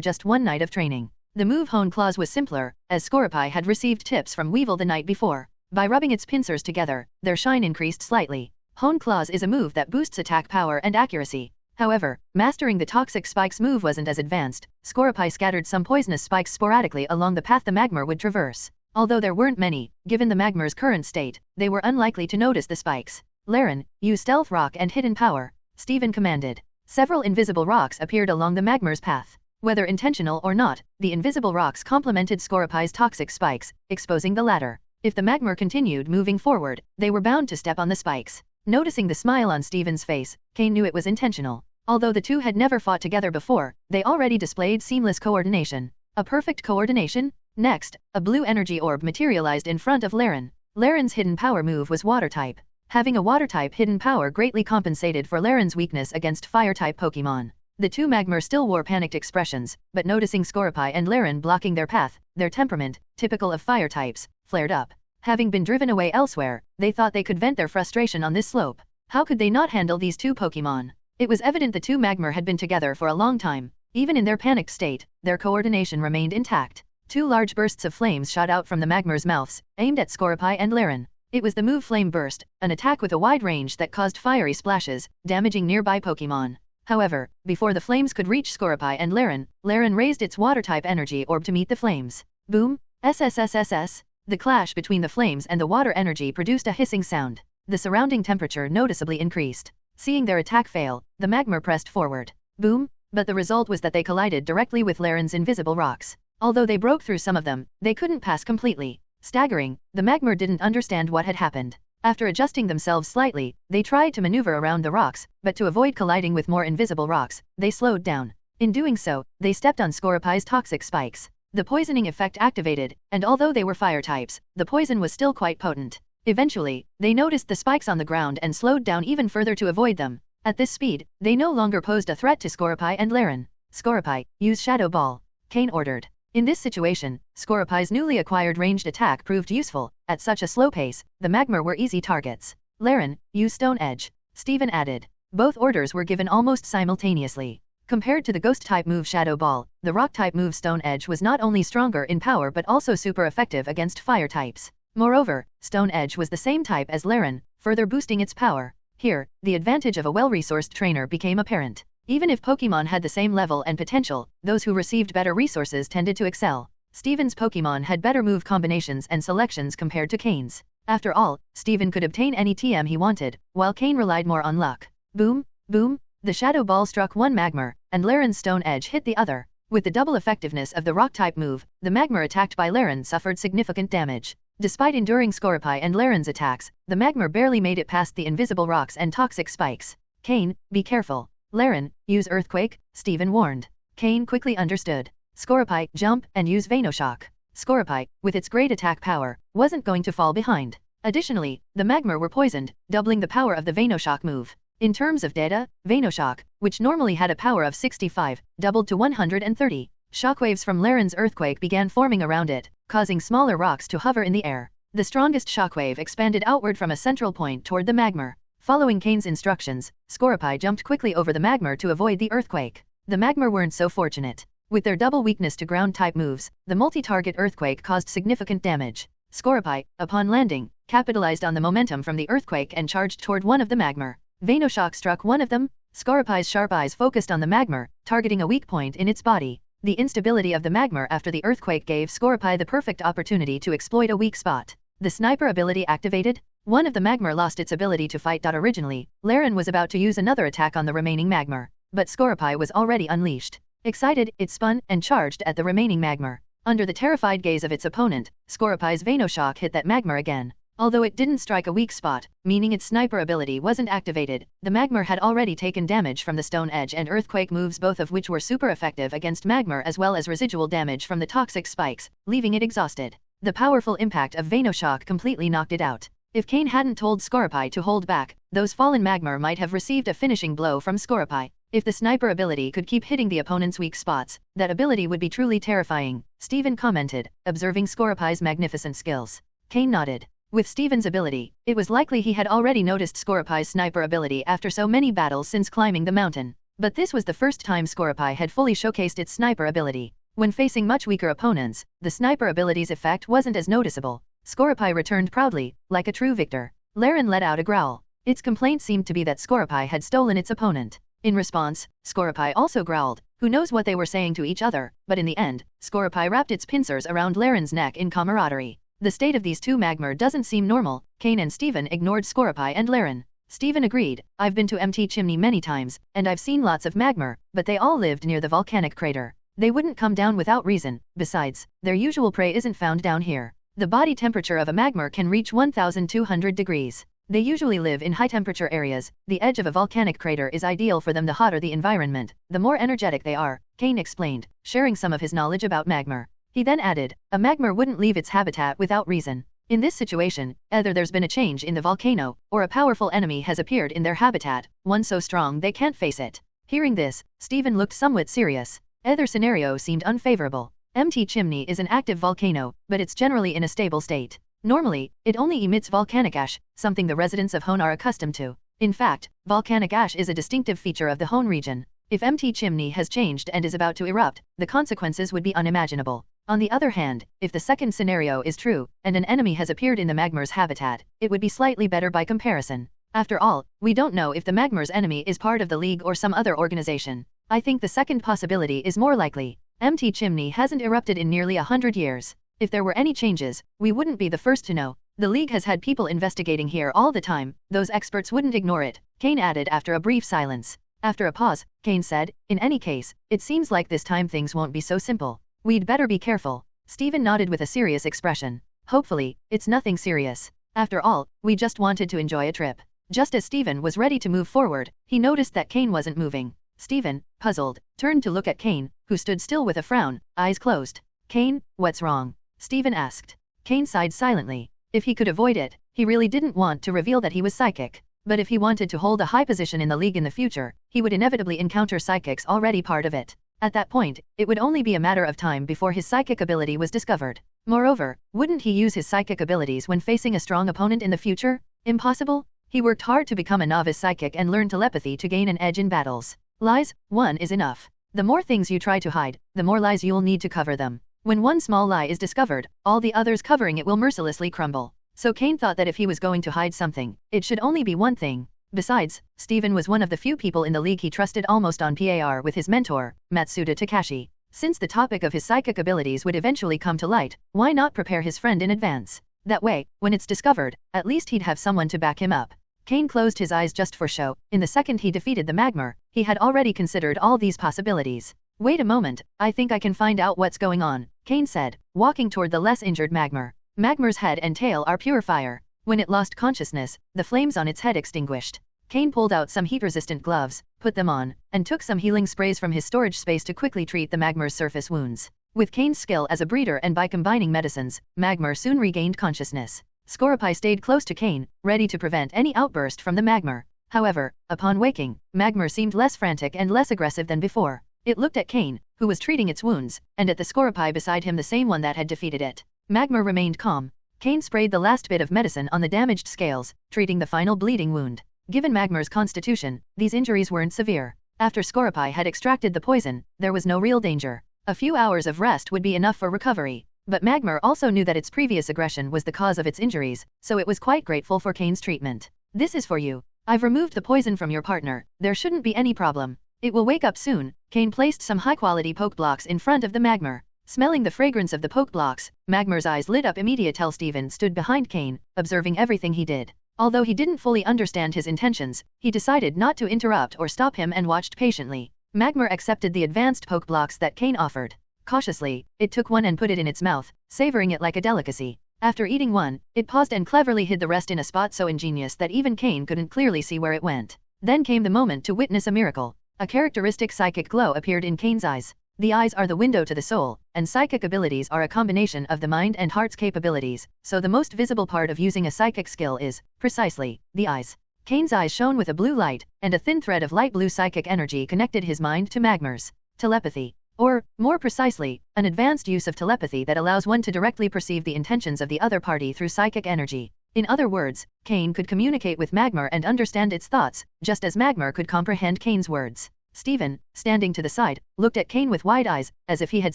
just 1 night of training. The move Hone Claws was simpler, as Scorpy had received tips from Weevil the night before. By rubbing its pincers together, their shine increased slightly. Hone Claws is a move that boosts attack power and accuracy. However, mastering the Toxic Spikes move wasn't as advanced. Scorpy scattered some poisonous spikes sporadically along the path the Magmar would traverse. Although there weren't many, given the Magmar's current state, they were unlikely to notice the spikes. Laren, use Stealth Rock and Hidden Power, Steven commanded. Several invisible rocks appeared along the Magmar's path. Whether intentional or not, the invisible rocks complemented Scorpy's toxic spikes, exposing the latter. If the Magmar continued moving forward, they were bound to step on the spikes. Noticing the smile on Steven's face, Cain knew it was intentional. Although the 2 had never fought together before, they already displayed seamless coordination. A perfect coordination? Next, a blue energy orb materialized in front of Laren. Laren's hidden power move was water-type. Having a water-type hidden power greatly compensated for Laren's weakness against fire-type Pokemon. The 2 Magmar still wore panicked expressions, but noticing Scorpy and Laren blocking their path, their temperament, typical of fire types, flared up. Having been driven away elsewhere, they thought they could vent their frustration on this slope. How could they not handle these 2 Pokemon? It was evident the 2 Magmar had been together for a long time. Even in their panicked state, their coordination remained intact. 2 large bursts of flames shot out from the Magmar's mouths, aimed at Scorpy and Laren. It was the move Flame Burst, an attack with a wide range that caused fiery splashes, damaging nearby Pokemon. However, before the flames could reach Scorpy and Laren raised its water-type energy orb to meet the flames. Boom! SSSSS! The clash between the flames and the water energy produced a hissing sound. The surrounding temperature noticeably increased. Seeing their attack fail, the Magmar pressed forward. Boom! But the result was that they collided directly with Laren's invisible rocks. Although they broke through some of them, they couldn't pass completely. Staggering, the Magmar didn't understand what had happened. After adjusting themselves slightly, they tried to maneuver around the rocks, but to avoid colliding with more invisible rocks, they slowed down. In doing so, they stepped on Scorpy's toxic spikes. The poisoning effect activated, and although they were fire types, the poison was still quite potent. Eventually, they noticed the spikes on the ground and slowed down even further to avoid them. At this speed, they no longer posed a threat to Scoropy and Laren. Scoropy, use Shadow Ball, Cain ordered. In this situation, Scoropy's newly acquired ranged attack proved useful. At such a slow pace, the Magma were easy targets. Laren, use Stone Edge, Steven added. Both orders were given almost simultaneously. Compared to the Ghost-type move Shadow Ball, the Rock-type move Stone Edge was not only stronger in power but also super effective against fire types. Moreover, Stone Edge was the same type as Laren, further boosting its power. Here, the advantage of a well-resourced trainer became apparent. Even if Pokémon had the same level and potential, those who received better resources tended to excel. Steven's Pokémon had better move combinations and selections compared to Cain's. After all, Steven could obtain any TM he wanted, while Cain relied more on luck. Boom, boom, the Shadow Ball struck one Magma, and Laren's Stone Edge hit the other. With the double effectiveness of the Rock-type move, the Magma attacked by Laren suffered significant damage. Despite enduring Scoropy and Laren's attacks, the Magma barely made it past the invisible rocks and toxic spikes. Cain, be careful. Laren, use Earthquake, Steven warned. Cain quickly understood. Scoropy, jump and use Venoshock. Scoropy, with its great attack power, wasn't going to fall behind. Additionally, the Magma were poisoned, doubling the power of the Venoshock move. In terms of data, Venoshock, which normally had a power of 65, doubled to 130. Shockwaves from Laren's Earthquake began forming around it, causing smaller rocks to hover in the air. The strongest shockwave expanded outward from a central point toward the Magma. Following Cain's instructions, Scoropy jumped quickly over the Magma to avoid the Earthquake. The Magma weren't so fortunate. With their double weakness to ground-type moves, the multi-target Earthquake caused significant damage. Scoropy, upon landing, capitalized on the momentum from the Earthquake and charged toward one of the Magma. Venoshock struck one of them. Scoropy's sharp eyes focused on the Magma, targeting a weak point in its body. The instability of the Magma after the Earthquake gave Scoropy the perfect opportunity to exploit a weak spot. The sniper ability activated. One of the Magma lost its ability to fight. Originally, Laren was about to use another attack on the remaining Magma, but Scoropy was already unleashed. Excited, it spun and charged at the remaining Magma. Under the terrified gaze of its opponent, Scoropy's Venoshock hit that Magma again. Although it didn't strike a weak spot, meaning its sniper ability wasn't activated, the Magma had already taken damage from the Stone Edge and Earthquake moves, both of which were super effective against Magma, as well as residual damage from the toxic spikes, leaving it exhausted. The powerful impact of Venoshock completely knocked it out. If Cain hadn't told Scoropy to hold back, those fallen Magma might have received a finishing blow from Scoropy. If the sniper ability could keep hitting the opponent's weak spots, that ability would be truly terrifying, Steven commented, observing Scoropy's magnificent skills. Cain nodded. With Steven's ability, it was likely he had already noticed Scoropy's sniper ability after so many battles since climbing the mountain. But this was the first time Scoropy had fully showcased its sniper ability. When facing much weaker opponents, the sniper ability's effect wasn't as noticeable. Scoropy returned proudly, like a true victor. Laren let out a growl. Its complaint seemed to be that Scoropy had stolen its opponent. In response, Scoropy also growled. Who knows what they were saying to each other, but in the end, Scoropy wrapped its pincers around Laren's neck in camaraderie. The state of these two Magma doesn't seem normal. Cain and Steven ignored Scoropy and Laren. Steven agreed. I've been to MT Chimney many times, and I've seen lots of Magma, but they all lived near the volcanic crater. They wouldn't come down without reason. Besides, their usual prey isn't found down here. The body temperature of a Magma can reach 1,200 degrees. They usually live in high-temperature areas. The edge of a volcanic crater is ideal for them. The hotter the environment, the more energetic they are, Cain explained, sharing some of his knowledge about Magma. He then added, a Magma wouldn't leave its habitat without reason. In this situation, either there's been a change in the volcano, or a powerful enemy has appeared in their habitat, one so strong they can't face it. Hearing this, Steven looked somewhat serious. Either scenario seemed unfavorable. MT Chimney is an active volcano, but it's generally in a stable state. Normally, it only emits volcanic ash, something the residents of Hone are accustomed to. In fact, volcanic ash is a distinctive feature of the Hone region. If MT Chimney has changed and is about to erupt, the consequences would be unimaginable. On the other hand, if the second scenario is true, and an enemy has appeared in the Magma's habitat, it would be slightly better by comparison. After all, we don't know if the Magma's enemy is part of the League or some other organization. I think the second possibility is more likely. MT Chimney hasn't erupted in nearly 100 years. If there were any changes, we wouldn't be the first to know. The League has had people investigating here all the time. Those experts wouldn't ignore it, Cain added after a brief silence. After a pause, Cain said, in any case, it seems like this time things won't be so simple. We'd better be careful. Steven nodded with a serious expression. Hopefully, it's nothing serious. After all, we just wanted to enjoy a trip. Just as Steven was ready to move forward, he noticed that Cain wasn't moving. Steven, puzzled, turned to look at Cain, who stood still with a frown, eyes closed. Cain, what's wrong? Steven asked. Cain sighed silently. If he could avoid it, he really didn't want to reveal that he was psychic. But if he wanted to hold a high position in the league in the future, he would inevitably encounter psychics already part of it. At that point, it would only be a matter of time before his psychic ability was discovered. Moreover, wouldn't he use his psychic abilities when facing a strong opponent in the future? Impossible? He worked hard to become a novice psychic and learn telepathy to gain an edge in battles. Lies, one is enough. The more things you try to hide, the more lies you'll need to cover them. When one small lie is discovered, all the others covering it will mercilessly crumble. So Cain thought that if he was going to hide something, it should only be one thing. Besides, Steven was one of the few people in the league he trusted almost on par with his mentor, Matsuda Takashi. Since the topic of his psychic abilities would eventually come to light, why not prepare his friend in advance? That way, when it's discovered, at least he'd have someone to back him up. Cain closed his eyes just for show. In the second he defeated the Magma, he had already considered all these possibilities. Wait a moment, I think I can find out what's going on, Cain said, walking toward the less injured Magma. Magma's head and tail are pure fire. When it lost consciousness, the flames on its head extinguished. Cain pulled out some heat-resistant gloves, put them on, and took some healing sprays from his storage space to quickly treat the Magma's surface wounds. With Cain's skill as a breeder and by combining medicines, Magma soon regained consciousness. Scorapi stayed close to Cain, ready to prevent any outburst from the Magma. However, upon waking, Magma seemed less frantic and less aggressive than before. It looked at Cain, who was treating its wounds, and at the Scorapi beside him, the same one that had defeated it. Magma remained calm. Cain sprayed the last bit of medicine on the damaged scales, treating the final bleeding wound. Given Magma's constitution, these injuries weren't severe. After Scorapi had extracted the poison, there was no real danger. A few hours of rest would be enough for recovery. But Magma also knew that its previous aggression was the cause of its injuries, so it was quite grateful for Cain's treatment. This is for you. I've removed the poison from your partner. There shouldn't be any problem. It will wake up soon. Cain placed some high-quality poke blocks in front of the Magma. Smelling the fragrance of the poke blocks, Magma's eyes lit up immediately. Steven stood behind Cain, observing everything he did. Although he didn't fully understand his intentions, he decided not to interrupt or stop him and watched patiently. Magma accepted the advanced poke blocks that Cain offered. Cautiously, it took one and put it in its mouth, savoring it like a delicacy. After eating one, it paused and cleverly hid the rest in a spot so ingenious that even Cain couldn't clearly see where it went. Then came the moment to witness a miracle. A characteristic psychic glow appeared in Cain's eyes. The eyes are the window to the soul, and psychic abilities are a combination of the mind and heart's capabilities, so the most visible part of using a psychic skill is, precisely, the eyes. Cain's eyes shone with a blue light, and a thin thread of light blue psychic energy connected his mind to Magma's. Telepathy. Or, more precisely, an advanced use of telepathy that allows one to directly perceive the intentions of the other party through psychic energy. In other words, Cain could communicate with Magma and understand its thoughts, just as Magma could comprehend Cain's words. Steven, standing to the side, looked at Cain with wide eyes, as if he had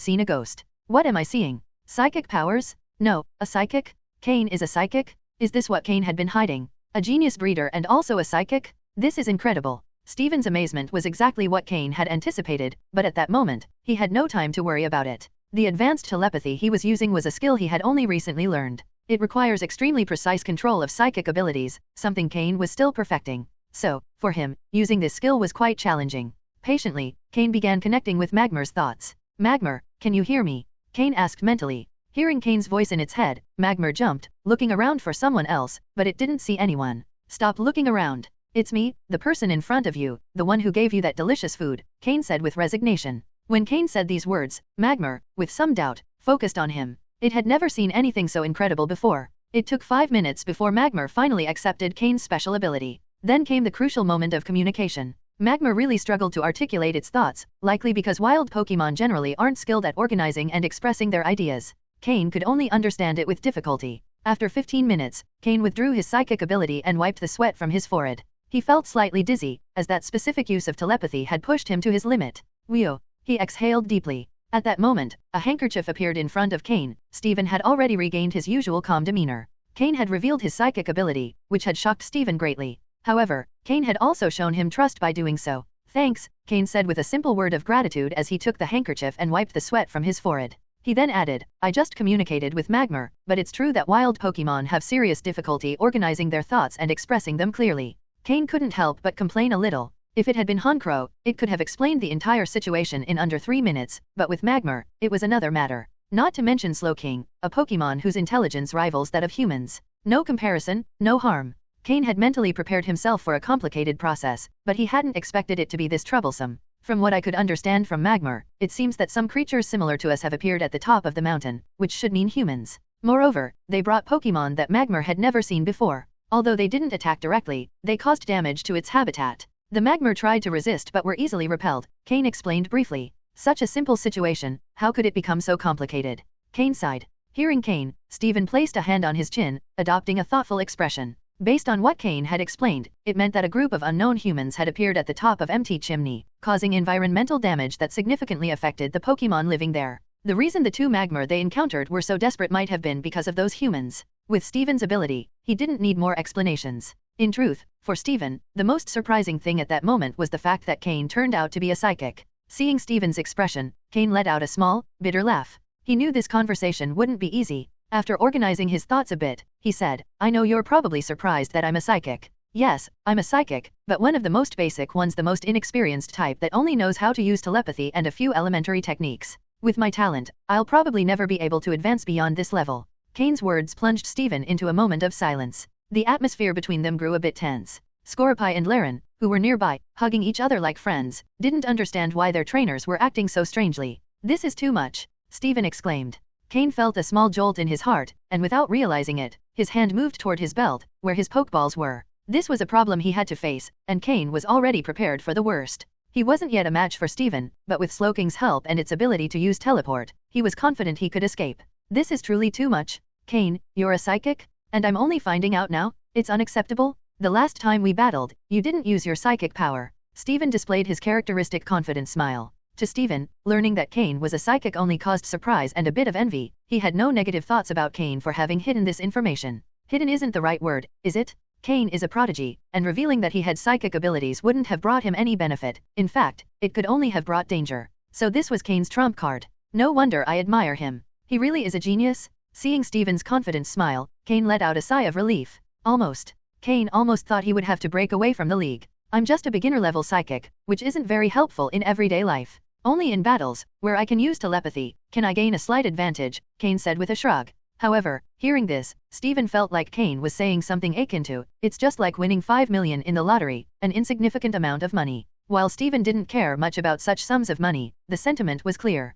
seen a ghost. What am I seeing? Psychic powers? No, a psychic? Cain is a psychic? Is this what Cain had been hiding? A genius breeder and also a psychic? This is incredible. Steven's amazement was exactly what Cain had anticipated, but at that moment, he had no time to worry about it. The advanced telepathy he was using was a skill he had only recently learned. It requires extremely precise control of psychic abilities, something Cain was still perfecting. So, for him, using this skill was quite challenging. Patiently, Cain began connecting with Magma's thoughts. Magma, can you hear me? Cain asked mentally. Hearing Cain's voice in its head, Magma jumped, looking around for someone else, but it didn't see anyone. Stop looking around. It's me, the person in front of you, the one who gave you that delicious food, Cain said with resignation. When Cain said these words, Magma, with some doubt, focused on him. It had never seen anything so incredible before. It took 5 minutes before Magma finally accepted Cain's special ability. Then came the crucial moment of communication. Magma really struggled to articulate its thoughts, likely because wild Pokemon generally aren't skilled at organizing and expressing their ideas. Cain could only understand it with difficulty. After 15 minutes, Cain withdrew his psychic ability and wiped the sweat from his forehead. He felt slightly dizzy, as that specific use of telepathy had pushed him to his limit. Whew! He exhaled deeply. At that moment, a handkerchief appeared in front of Cain. Steven had already regained his usual calm demeanor. Cain had revealed his psychic ability, which had shocked Steven greatly. However, Cain had also shown him trust by doing so. Thanks, Cain said with a simple word of gratitude as he took the handkerchief and wiped the sweat from his forehead. He then added, I just communicated with Magma, but it's true that wild Pokemon have serious difficulty organizing their thoughts and expressing them clearly. Cain couldn't help but complain a little. If it had been Honchkrow, it could have explained the entire situation in under 3 minutes, but with Magma, it was another matter. Not to mention Slowking, a Pokemon whose intelligence rivals that of humans. No comparison, no harm. Cain had mentally prepared himself for a complicated process, but he hadn't expected it to be this troublesome. From what I could understand from Magma, it seems that some creatures similar to us have appeared at the top of the mountain, which should mean humans. Moreover, they brought Pokemon that Magma had never seen before. Although they didn't attack directly, they caused damage to its habitat. The Magma tried to resist but were easily repelled, Cain explained briefly. Such a simple situation, how could it become so complicated? Cain sighed. Hearing Cain, Stephen placed a hand on his chin, adopting a thoughtful expression. Based on what Cain had explained, it meant that a group of unknown humans had appeared at the top of empty Chimney, causing environmental damage that significantly affected the Pokémon living there. The reason the two Magma they encountered were so desperate might have been because of those humans. With Stephen's ability, he didn't need more explanations. In truth, for Stephen, the most surprising thing at that moment was the fact that Cain turned out to be a psychic. Seeing Stephen's expression, Cain let out a small, bitter laugh. He knew this conversation wouldn't be easy. After organizing his thoughts a bit, he said, I know you're probably surprised that I'm a psychic. Yes, I'm a psychic, but one of the most basic ones, the most inexperienced type that only knows how to use telepathy and a few elementary techniques. With my talent, I'll probably never be able to advance beyond this level. Cain's words plunged Stephen into a moment of silence. The atmosphere between them grew a bit tense. Scorepi and Laren, who were nearby, hugging each other like friends, didn't understand why their trainers were acting so strangely. This is too much, Stephen exclaimed. Cain felt a small jolt in his heart, and without realizing it, his hand moved toward his belt, where his Pokeballs were. This was a problem he had to face, and Cain was already prepared for the worst. He wasn't yet a match for Stephen, but with Slowking's help and its ability to use teleport, he was confident he could escape. This is truly too much. Cain, you're a psychic? And I'm only finding out now? It's unacceptable. The last time we battled, you didn't use your psychic power. Stephen displayed his characteristic confident smile. To Stephen, learning that Cain was a psychic only caused surprise and a bit of envy. He had no negative thoughts about Cain for having hidden this information. Hidden isn't the right word, is it? Cain is a prodigy, and revealing that he had psychic abilities wouldn't have brought him any benefit. In fact, it could only have brought danger. So this was Cain's trump card. No wonder I admire him. He really is a genius. Seeing Stephen's confident smile, Cain let out a sigh of relief. Almost. Cain almost thought he would have to break away from the league. I'm just a beginner-level psychic, which isn't very helpful in everyday life. Only in battles, where I can use telepathy, can I gain a slight advantage, Cain said with a shrug. However, hearing this, Stephen felt like Cain was saying something akin to, it's just like winning 5 million in the lottery, an insignificant amount of money. While Stephen didn't care much about such sums of money, the sentiment was clear.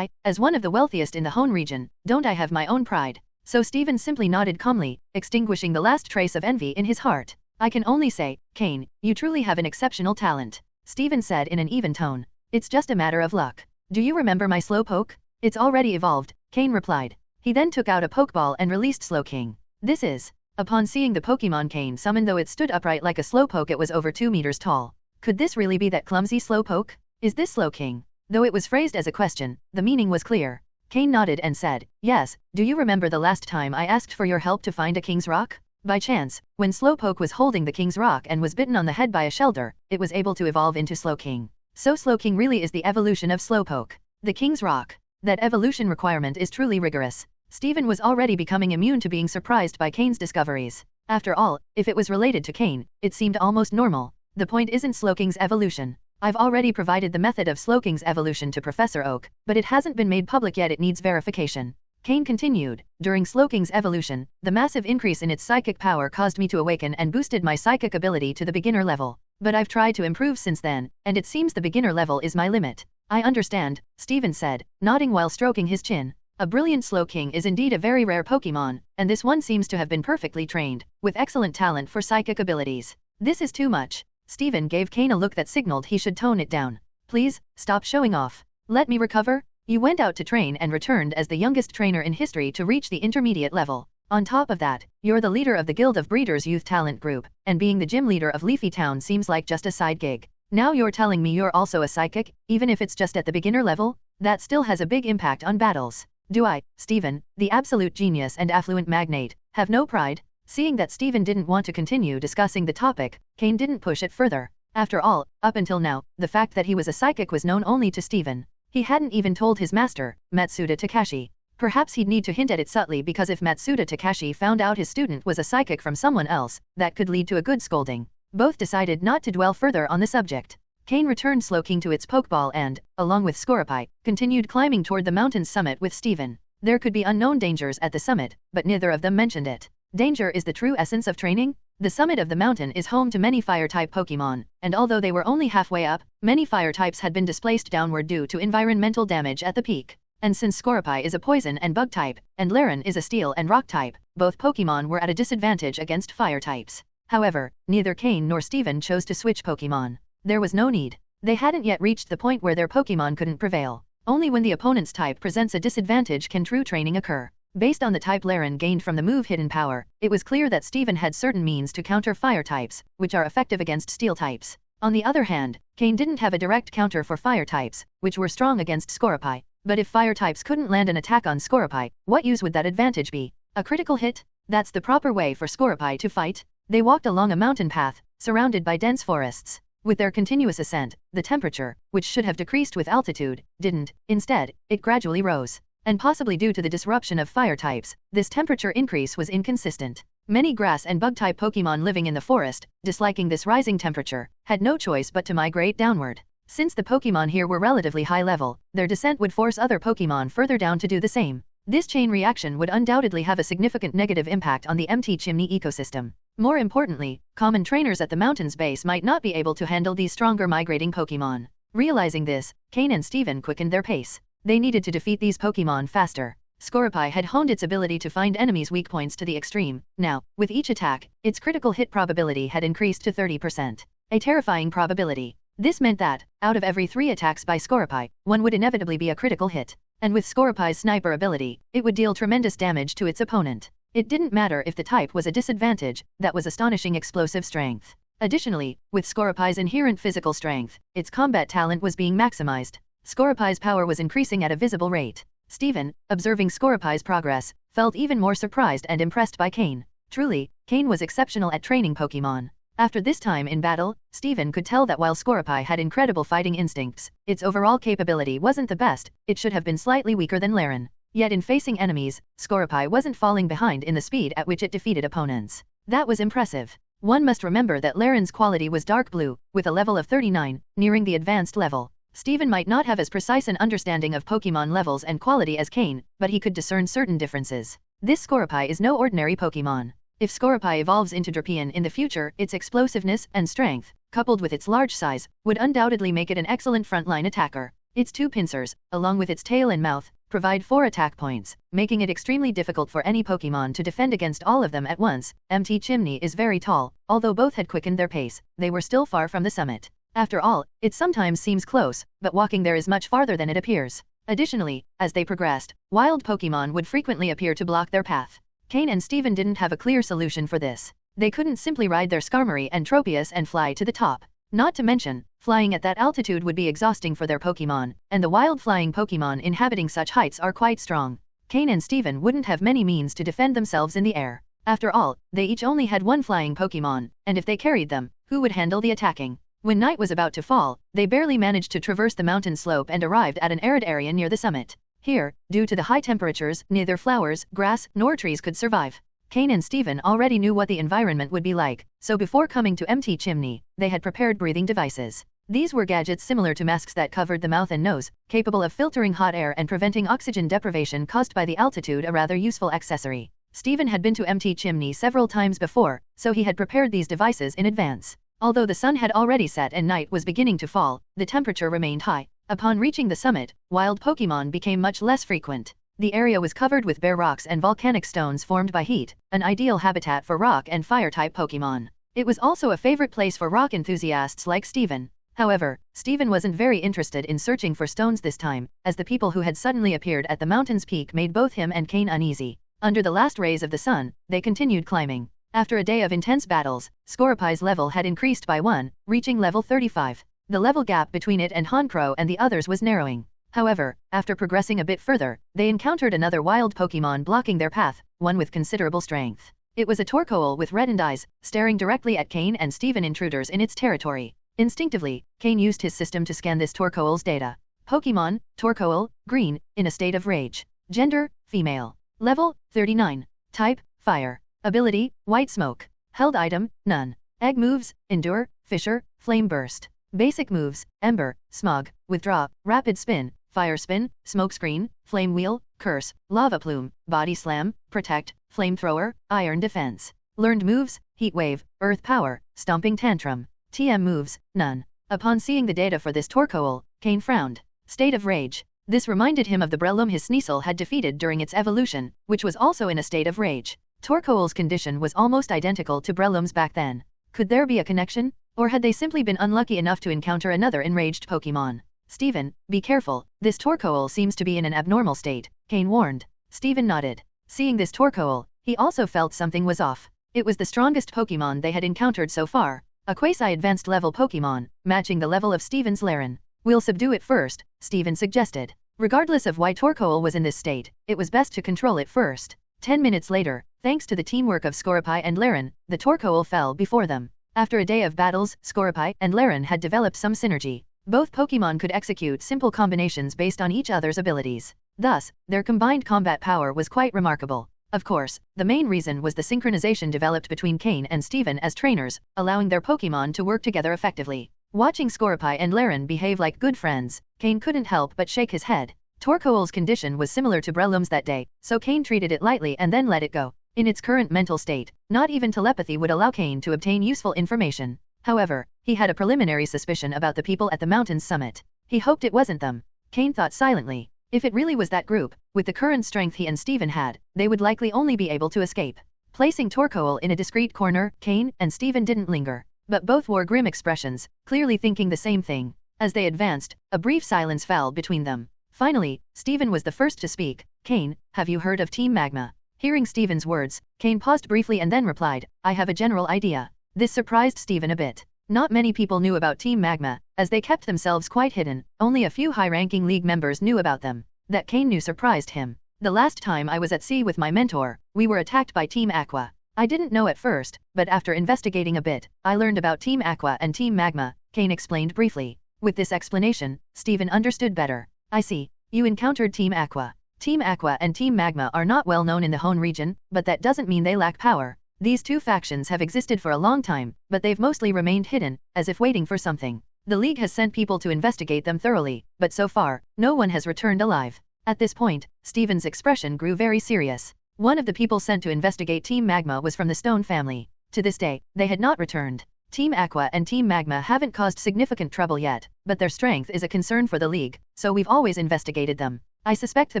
As one of the wealthiest in the Hone region, don't I have my own pride? So Stephen simply nodded calmly, extinguishing the last trace of envy in his heart. I can only say, Cain, you truly have an exceptional talent, Stephen said in an even tone. It's just a matter of luck. Do you remember my Slowpoke? It's already evolved, Cain replied. He then took out a Pokeball and released Slowking. This is. Upon seeing the Pokemon Cain summoned, though it stood upright like a Slowpoke, it was over 2 meters tall. Could this really be that clumsy Slowpoke? Is this Slowking? Though it was phrased as a question, the meaning was clear. Cain nodded and said, yes, do you remember the last time I asked for your help to find a King's Rock? By chance, when Slowpoke was holding the King's Rock and was bitten on the head by a Shelder, it was able to evolve into Slowking. So Slowking really is the evolution of Slowpoke. The King's Rock. That evolution requirement is truly rigorous. Stephen was already becoming immune to being surprised by Cain's discoveries. After all, if it was related to Cain, it seemed almost normal. The point isn't Slowking's evolution. I've already provided the method of Slowking's evolution to Professor Oak, but it hasn't been made public yet. It needs verification. Cain continued, during Slowking's evolution, the massive increase in its psychic power caused me to awaken and boosted my psychic ability to the beginner level. But I've tried to improve since then, and it seems the beginner level is my limit. I understand, Stephen said, nodding while stroking his chin. A brilliant Slowking is indeed a very rare Pokemon, and this one seems to have been perfectly trained, with excellent talent for psychic abilities. This is too much. Stephen gave Cain a look that signaled he should tone it down. Please, stop showing off. Let me recover. You went out to train and returned as the youngest trainer in history to reach the intermediate level. On top of that, you're the leader of the Guild of Breeders Youth Talent Group, and being the gym leader of Leafy Town seems like just a side gig. Now you're telling me you're also a psychic, even if it's just at the beginner level? That still has a big impact on battles. Do I, Stephen, the absolute genius and affluent magnate, have no pride? Seeing that Stephen didn't want to continue discussing the topic, Cain didn't push it further. After all, up until now, the fact that he was a psychic was known only to Stephen. He hadn't even told his master, Matsuda Takashi. Perhaps he'd need to hint at it subtly, because if Matsuda Takashi found out his student was a psychic from someone else, that could lead to a good scolding. Both decided not to dwell further on the subject. Cain returned Slowking to its Pokeball and, along with Scorepi, continued climbing toward the mountain's summit with Stephen. There could be unknown dangers at the summit, but neither of them mentioned it. Danger is the true essence of training. The summit of the mountain is home to many Fire-type Pokemon, and although they were only halfway up, many Fire types had been displaced downward due to environmental damage at the peak. And since Scorepi is a Poison and Bug type, and Laren is a Steel and Rock type, both Pokémon were at a disadvantage against fire types. However, neither Cain nor Steven chose to switch Pokémon. There was no need. They hadn't yet reached the point where their Pokémon couldn't prevail. Only when the opponent's type presents a disadvantage can true training occur. Based on the type Laren gained from the move Hidden Power, it was clear that Steven had certain means to counter fire types, which are effective against steel types. On the other hand, Cain didn't have a direct counter for fire types, which were strong against Scoropy. But if fire types couldn't land an attack on Scoropy, what use would that advantage be? A critical hit? That's the proper way for Scoropy to fight. They walked along a mountain path, surrounded by dense forests. With their continuous ascent, the temperature, which should have decreased with altitude, didn't. Instead, it gradually rose. And possibly due to the disruption of fire types, this temperature increase was inconsistent. Many grass and bug-type Pokémon living in the forest, disliking this rising temperature, had no choice but to migrate downward. Since the Pokémon here were relatively high level, their descent would force other Pokémon further down to do the same. This chain reaction would undoubtedly have a significant negative impact on the empty Chimney ecosystem. More importantly, common trainers at the mountain's base might not be able to handle these stronger migrating Pokémon. Realizing this, Cain and Steven quickened their pace. They needed to defeat these Pokémon faster. Scoropy had honed its ability to find enemies' weak points to the extreme. Now, with each attack, its critical hit probability had increased to 30%. A terrifying probability. This meant that, out of every 3 attacks by Scoropy, one would inevitably be a critical hit. And with Scoropy's sniper ability, it would deal tremendous damage to its opponent. It didn't matter if the type was a disadvantage, that was astonishing explosive strength. Additionally, with Scoropy's inherent physical strength, its combat talent was being maximized. Scoropy's power was increasing at a visible rate. Steven, observing Scoropy's progress, felt even more surprised and impressed by Cain. Truly, Cain was exceptional at training Pokémon. After this time in battle, Steven could tell that while Scoropy had incredible fighting instincts, its overall capability wasn't the best. It should have been slightly weaker than Laren. Yet in facing enemies, Scoropy wasn't falling behind in the speed at which it defeated opponents. That was impressive. One must remember that Laren's quality was dark blue, with a level of 39, nearing the advanced level. Steven might not have as precise an understanding of Pokémon levels and quality as Cain, but he could discern certain differences. This Scoropy is no ordinary Pokémon. If Scoropy evolves into Drapion in the future, its explosiveness and strength, coupled with its large size, would undoubtedly make it an excellent frontline attacker. Its 2 pincers, along with its tail and mouth, provide 4 attack points, making it extremely difficult for any Pokémon to defend against all of them at once. Empty Chimney is very tall. Although both had quickened their pace, they were still far from the summit. After all, it sometimes seems close, but walking there is much farther than it appears. Additionally, as they progressed, wild Pokémon would frequently appear to block their path. Cain and Steven didn't have a clear solution for this. They couldn't simply ride their Skarmory and Tropius and fly to the top. Not to mention, flying at that altitude would be exhausting for their Pokémon, and the wild flying Pokémon inhabiting such heights are quite strong. Cain and Steven wouldn't have many means to defend themselves in the air. After all, they each only had 1 flying Pokémon, and if they carried them, who would handle the attacking? When night was about to fall, they barely managed to traverse the mountain slope and arrived at an arid area near the summit. Here, due to the high temperatures, neither flowers, grass, nor trees could survive. Cain and Steven already knew what the environment would be like, so before coming to empty Chimney, they had prepared breathing devices. These were gadgets similar to masks that covered the mouth and nose, capable of filtering hot air and preventing oxygen deprivation caused by the altitude, a rather useful accessory. Steven had been to empty Chimney several times before, so he had prepared these devices in advance. Although the sun had already set and night was beginning to fall, the temperature remained high. Upon reaching the summit, wild Pokémon became much less frequent. The area was covered with bare rocks and volcanic stones formed by heat, an ideal habitat for rock and fire-type Pokémon. It was also a favorite place for rock enthusiasts like Steven. However, Steven wasn't very interested in searching for stones this time, as the people who had suddenly appeared at the mountain's peak made both him and Cain uneasy. Under the last rays of the sun, they continued climbing. After a day of intense battles, Scoropy's level had increased by 1, reaching level 35. The level gap between it and Honchkrow and the others was narrowing. However, after progressing a bit further, they encountered another wild Pokémon blocking their path, one with considerable strength. It was a Torkoal with reddened eyes, staring directly at Cain and Steven, intruders in its territory. Instinctively, Cain used his system to scan this Torkoal's data. Pokémon, Torkoal, green, in a state of rage. Gender, female. Level, 39. Type, fire. Ability, white smoke. Held item, none. Egg moves, endure, fissure, flame burst. Basic moves, ember, smog, withdraw, rapid spin, fire spin, smoke screen, flame wheel, curse, lava plume, body slam, protect, flamethrower, iron defense. Learned moves, heat wave, earth power, stomping tantrum. TM moves, none. Upon seeing the data for this Torkoal, Cain frowned. State of rage. This reminded him of the Breloom his Sneasel had defeated during its evolution, which was also in a state of rage. Torkoal's condition was almost identical to Breloom's back then. Could there be a connection? Or had they simply been unlucky enough to encounter another enraged Pokémon? Steven, be careful, this Torkoal seems to be in an abnormal state, Cain warned. Steven nodded. Seeing this Torkoal, he also felt something was off. It was the strongest Pokémon they had encountered so far, a quasi-advanced level Pokémon, matching the level of Steven's Laren. We'll subdue it first, Steven suggested. Regardless of why Torkoal was in this state, it was best to control it first. 10 minutes later, thanks to the teamwork of Scorepi and Laren, the Torkoal fell before them. After a day of battles, Scorepi and Laren had developed some synergy. Both Pokémon could execute simple combinations based on each other's abilities. Thus, their combined combat power was quite remarkable. Of course, the main reason was the synchronization developed between Cain and Steven as trainers, allowing their Pokémon to work together effectively. Watching Scorepi and Laren behave like good friends, Cain couldn't help but shake his head. Torkoal's condition was similar to Breloom's that day, so Cain treated it lightly and then let it go. In its current mental state, not even telepathy would allow Cain to obtain useful information. However, he had a preliminary suspicion about the people at the mountain's summit. He hoped it wasn't them. Cain thought silently. If it really was that group, with the current strength he and Steven had, they would likely only be able to escape. Placing Torkoal in a discreet corner, Cain and Steven didn't linger, but both wore grim expressions, clearly thinking the same thing. As they advanced, a brief silence fell between them. Finally, Steven was the first to speak. Cain, have you heard of Team Magma? Hearing Steven's words, Cain paused briefly and then replied, I have a general idea. This surprised Steven a bit. Not many people knew about Team Magma, as they kept themselves quite hidden. Only a few high-ranking league members knew about them. That Cain knew surprised him. The last time I was at sea with my mentor, we were attacked by Team Aqua. I didn't know at first, but after investigating a bit, I learned about Team Aqua and Team Magma, Cain explained briefly. With this explanation, Steven understood better. I see. You encountered Team Aqua. Team Aqua and Team Magma are not well known in the Hone region, but that doesn't mean they lack power. These two factions have existed for a long time, but they've mostly remained hidden, as if waiting for something. The League has sent people to investigate them thoroughly, but so far, no one has returned alive. At this point, Steven's expression grew very serious. One of the people sent to investigate Team Magma was from the Stone family. To this day, they had not returned. Team Aqua and Team Magma haven't caused significant trouble yet, but their strength is a concern for the League, so we've always investigated them. I suspect the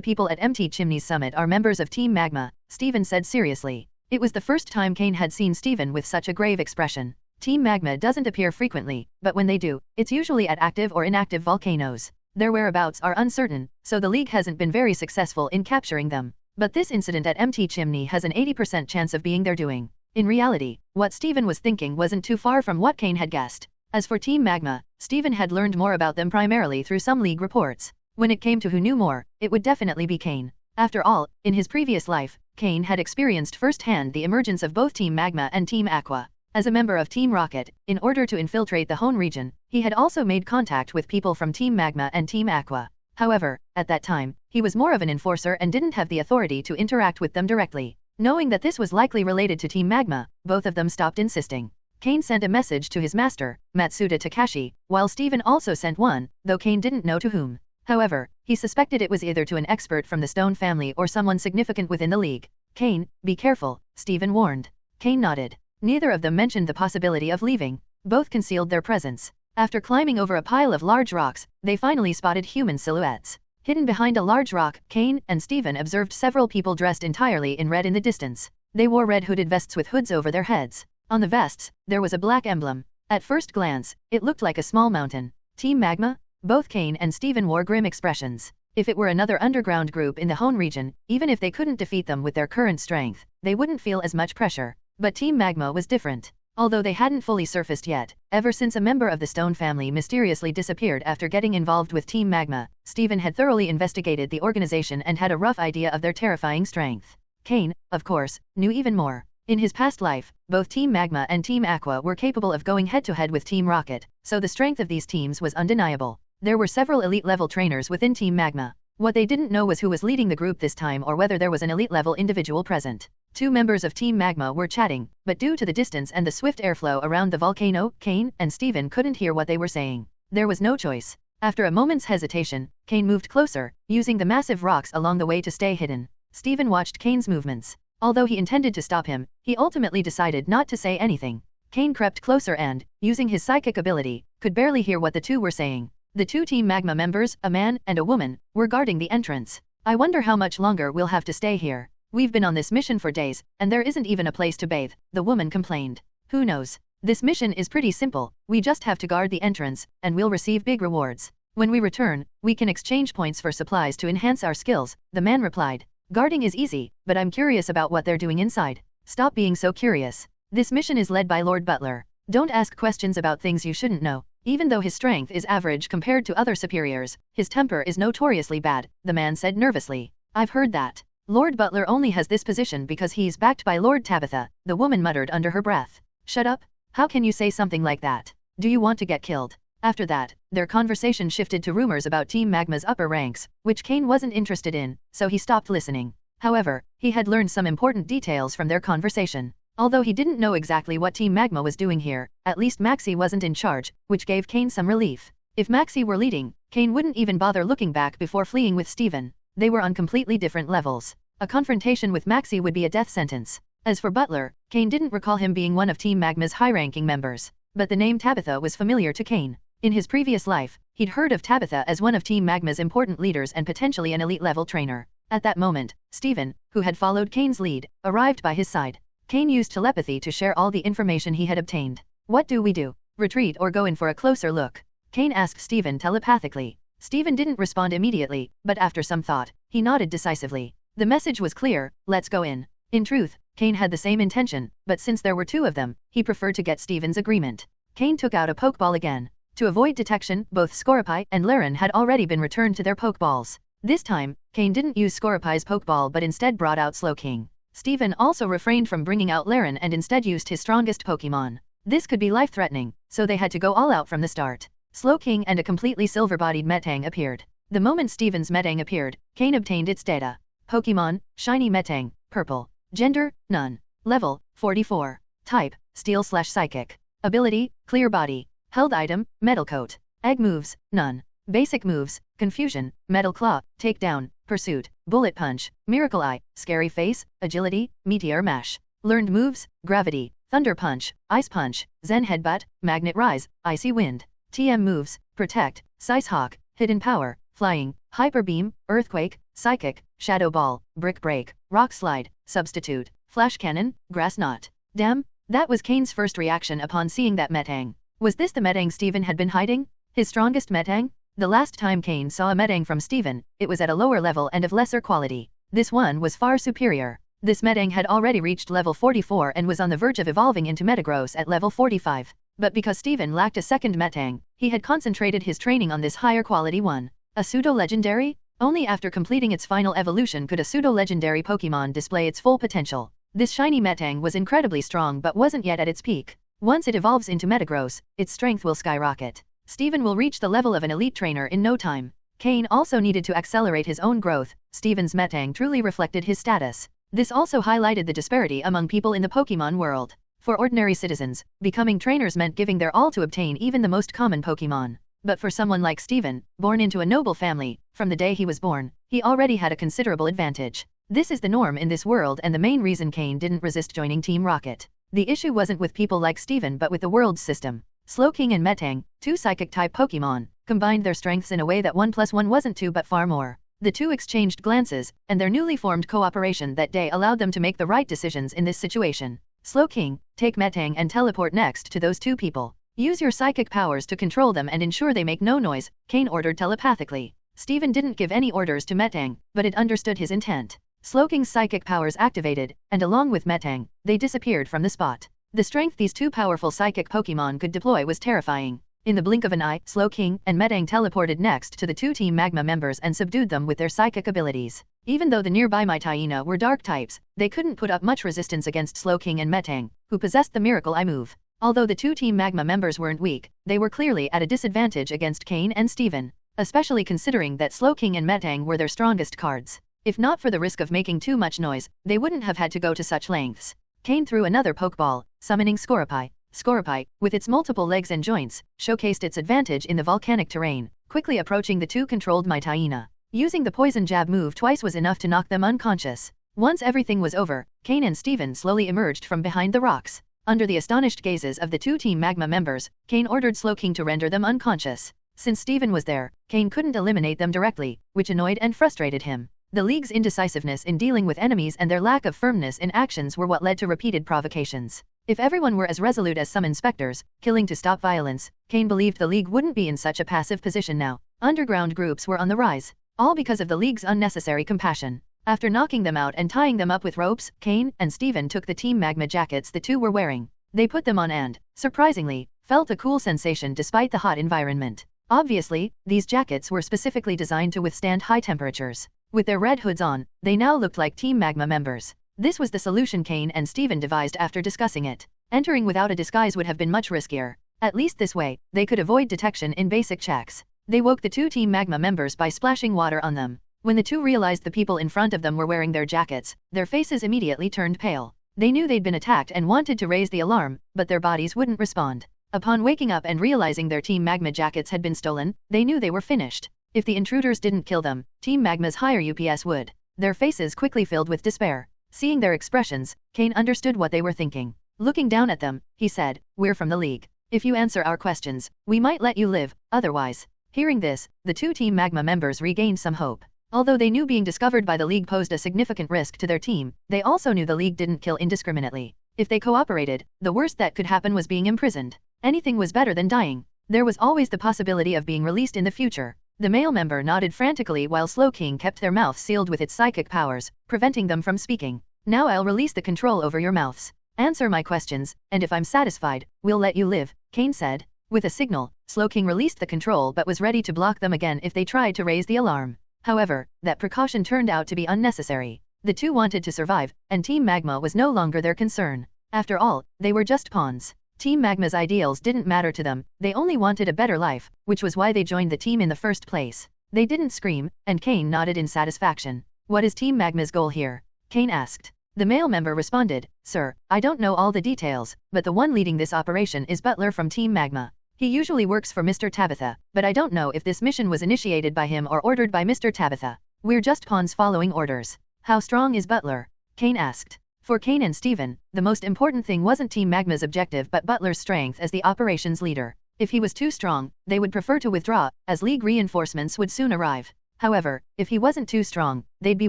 people at Mt. Chimney's summit are members of Team Magma, Steven said seriously. It was the first time Cain had seen Steven with such a grave expression. Team Magma doesn't appear frequently, but when they do, it's usually at active or inactive volcanoes. Their whereabouts are uncertain, so the League hasn't been very successful in capturing them. But this incident at Mt. Chimney has an 80% chance of being their doing. In reality, what Steven was thinking wasn't too far from what Cain had guessed. As for Team Magma, Steven had learned more about them primarily through some League reports. When it came to who knew more, it would definitely be Cain. After all, in his previous life, Cain had experienced firsthand the emergence of both Team Magma and Team Aqua. As a member of Team Rocket, in order to infiltrate the Hone region, he had also made contact with people from Team Magma and Team Aqua. However, at that time, he was more of an enforcer and didn't have the authority to interact with them directly. Knowing that this was likely related to Team Magma, both of them stopped insisting. Cain sent a message to his master, Matsuda Takashi, while Steven also sent one, though Cain didn't know to whom. However, he suspected it was either to an expert from the Stone family or someone significant within the League. Cain, be careful, Steven warned. Cain nodded. Neither of them mentioned the possibility of leaving. Both concealed their presence. After climbing over a pile of large rocks, they finally spotted human silhouettes. Hidden behind a large rock, Cain and Steven observed several people dressed entirely in red in the distance. They wore red hooded vests with hoods over their heads. On the vests, there was a black emblem. At first glance, it looked like a small mountain. Team Magma? Both Cain and Steven wore grim expressions. If it were another underground group in the Hone region, even if they couldn't defeat them with their current strength, they wouldn't feel as much pressure. But Team Magma was different. Although they hadn't fully surfaced yet, ever since a member of the Stone family mysteriously disappeared after getting involved with Team Magma, Steven had thoroughly investigated the organization and had a rough idea of their terrifying strength. Cain, of course, knew even more. In his past life, both Team Magma and Team Aqua were capable of going head-to-head with Team Rocket, so the strength of these teams was undeniable. There were several elite-level trainers within Team Magma. What they didn't know was who was leading the group this time or whether there was an elite-level individual present. Two members of Team Magma were chatting, but due to the distance and the swift airflow around the volcano, Cain and Steven couldn't hear what they were saying. There was no choice. After a moment's hesitation, Cain moved closer, using the massive rocks along the way to stay hidden. Steven watched Cain's movements. Although he intended to stop him, he ultimately decided not to say anything. Cain crept closer and, using his psychic ability, could barely hear what the two were saying. The two Team Magma members, a man and a woman, were guarding the entrance. I wonder how much longer we'll have to stay here. We've been on this mission for days, and there isn't even a place to bathe, the woman complained. Who knows? This mission is pretty simple, we just have to guard the entrance, and we'll receive big rewards. When we return, we can exchange points for supplies to enhance our skills, the man replied. Guarding is easy, but I'm curious about what they're doing inside. Stop being so curious. This mission is led by Lord Butler. Don't ask questions about things you shouldn't know. Even though his strength is average compared to other superiors, his temper is notoriously bad, the man said nervously. I've heard that. Lord Butler only has this position because he's backed by Lord Tabitha, the woman muttered under her breath. Shut up. How can you say something like that? Do you want to get killed? After that, their conversation shifted to rumors about Team Magma's upper ranks, which Cain wasn't interested in, so he stopped listening. However, he had learned some important details from their conversation. Although he didn't know exactly what Team Magma was doing here, at least Maxie wasn't in charge, which gave Cain some relief. If Maxie were leading, Cain wouldn't even bother looking back before fleeing with Steven. They were on completely different levels. A confrontation with Maxie would be a death sentence. As for Butler, Cain didn't recall him being one of Team Magma's high-ranking members. But the name Tabitha was familiar to Cain. In his previous life, he'd heard of Tabitha as one of Team Magma's important leaders and potentially an elite-level trainer. At that moment, Steven, who had followed Cain's lead, arrived by his side. Cain used telepathy to share all the information he had obtained. What do we do? Retreat or go in for a closer look? Cain asked Steven telepathically. Steven didn't respond immediately, but after some thought, he nodded decisively. The message was clear, let's go in. In truth, Cain had the same intention, but since there were two of them, he preferred to get Steven's agreement. Cain took out a Pokeball again. To avoid detection, both Scorpii and Laren had already been returned to their Pokeballs. This time, Cain didn't use Scorpi's Pokeball but instead brought out Slowking. Steven also refrained from bringing out Laren and instead used his strongest Pokemon. This could be life-threatening, so they had to go all out from the start. Slowking and a completely silver-bodied Metang appeared. The moment Steven's Metang appeared, Cain obtained its data. Pokemon, Shiny Metang, Purple. Gender, none. Level, 44. Type, Steel/Psychic. Ability, Clear Body. Held item, Metal Coat. Egg moves, none. Basic moves, Confusion, Metal Claw, Takedown, Pursuit, Bullet Punch, Miracle Eye, Scary Face, Agility, Meteor Mash. Learned moves, Gravity, Thunder Punch, Ice Punch, Zen Headbutt, Magnet Rise, Icy Wind. TM moves, Protect, Size Hawk, Hidden Power, Flying, Hyper Beam, Earthquake, Psychic, Shadow Ball, Brick Break, Rock Slide, Substitute, Flash Cannon, Grass Knot. Damn, that was Cain's first reaction upon seeing that Metang. Was this the Metang Steven had been hiding? His strongest Metang? The last time Cain saw a Metang from Steven, it was at a lower level and of lesser quality. This one was far superior. This Metang had already reached level 44 and was on the verge of evolving into Metagross at level 45. But because Steven lacked a second Metang, he had concentrated his training on this higher quality one. A pseudo-legendary? Only after completing its final evolution could a pseudo-legendary Pokemon display its full potential. This shiny Metang was incredibly strong but wasn't yet at its peak. Once it evolves into Metagross, its strength will skyrocket. Steven will reach the level of an elite trainer in no time. Cain also needed to accelerate his own growth. Steven's Metang truly reflected his status. This also highlighted the disparity among people in the Pokémon world. For ordinary citizens, becoming trainers meant giving their all to obtain even the most common Pokémon. But for someone like Steven, born into a noble family, from the day he was born, he already had a considerable advantage. This is the norm in this world and the main reason Cain didn't resist joining Team Rocket. The issue wasn't with people like Steven but with the world's system. Slowking and Metang, two psychic-type Pokémon, combined their strengths in a way that 1 + 1 wasn't 2 but far more. The two exchanged glances, and their newly formed cooperation that day allowed them to make the right decisions in this situation. Slowking, take Metang and teleport next to those two people. Use your psychic powers to control them and ensure they make no noise, Cain ordered telepathically. Steven didn't give any orders to Metang, but it understood his intent. Slowking's psychic powers activated, and along with Metang, they disappeared from the spot. The strength these two powerful psychic Pokemon could deploy was terrifying. In the blink of an eye, Slowking and Metang teleported next to the two Team Magma members and subdued them with their psychic abilities. Even though the nearby Mythical were dark types, they couldn't put up much resistance against Slowking and Metang, who possessed the Miracle Eye move. Although the two Team Magma members weren't weak, they were clearly at a disadvantage against Cain and Steven, especially considering that Slowking and Metang were their strongest cards. If not for the risk of making too much noise, they wouldn't have had to go to such lengths. Cain threw another Pokeball, summoning Scorpii. Scorpii, with its multiple legs and joints, showcased its advantage in the volcanic terrain, quickly approaching the two controlled Mythical. Using the Poison Jab move twice was enough to knock them unconscious. Once everything was over, Cain and Steven slowly emerged from behind the rocks. Under the astonished gazes of the two Team Magma members, Cain ordered Slowking to render them unconscious. Since Steven was there, Cain couldn't eliminate them directly, which annoyed and frustrated him. The League's indecisiveness in dealing with enemies and their lack of firmness in actions were what led to repeated provocations. If everyone were as resolute as some inspectors, killing to stop violence, Cain believed the League wouldn't be in such a passive position now. Underground groups were on the rise, all because of the League's unnecessary compassion. After knocking them out and tying them up with ropes, Cain and Steven took the Team Magma jackets the two were wearing. They put them on and, surprisingly, felt a cool sensation despite the hot environment. Obviously, these jackets were specifically designed to withstand high temperatures. With their red hoods on, they now looked like Team Magma members. This was the solution Cain and Steven devised after discussing it. Entering without a disguise would have been much riskier. At least this way, they could avoid detection in basic checks. They woke the two Team Magma members by splashing water on them. When the two realized the people in front of them were wearing their jackets, their faces immediately turned pale. They knew they'd been attacked and wanted to raise the alarm, but their bodies wouldn't respond. Upon waking up and realizing their Team Magma jackets had been stolen, they knew they were finished. If the intruders didn't kill them, Team Magma's higher UPS would. Their faces quickly filled with despair. Seeing their expressions, Cain understood what they were thinking. Looking down at them, he said, "We're from the League. If you answer our questions, we might let you live, otherwise." Hearing this, the two Team Magma members regained some hope. Although they knew being discovered by the League posed a significant risk to their team, they also knew the League didn't kill indiscriminately. If they cooperated, the worst that could happen was being imprisoned. Anything was better than dying. There was always the possibility of being released in the future. The male member nodded frantically while Slow King kept their mouths sealed with its psychic powers, preventing them from speaking. "Now I'll release the control over your mouths. Answer my questions, and if I'm satisfied, we'll let you live," Cain said. With a signal, Slow King released the control but was ready to block them again if they tried to raise the alarm. However, that precaution turned out to be unnecessary. The two wanted to survive, and Team Magma was no longer their concern. After all, they were just pawns. Team Magma's ideals didn't matter to them, they only wanted a better life, which was why they joined the team in the first place. They didn't scream, and Cain nodded in satisfaction. "What is Team Magma's goal here?" Cain asked. The male member responded, "Sir, I don't know all the details, but the one leading this operation is Butler from Team Magma. He usually works for Mr. Tabitha, but I don't know if this mission was initiated by him or ordered by Mr. Tabitha. We're just pawns following orders." "How strong is Butler?" Cain asked. For Cain and Steven, the most important thing wasn't Team Magma's objective but Butler's strength as the operations leader. If he was too strong, they would prefer to withdraw, as League reinforcements would soon arrive. However, if he wasn't too strong, they'd be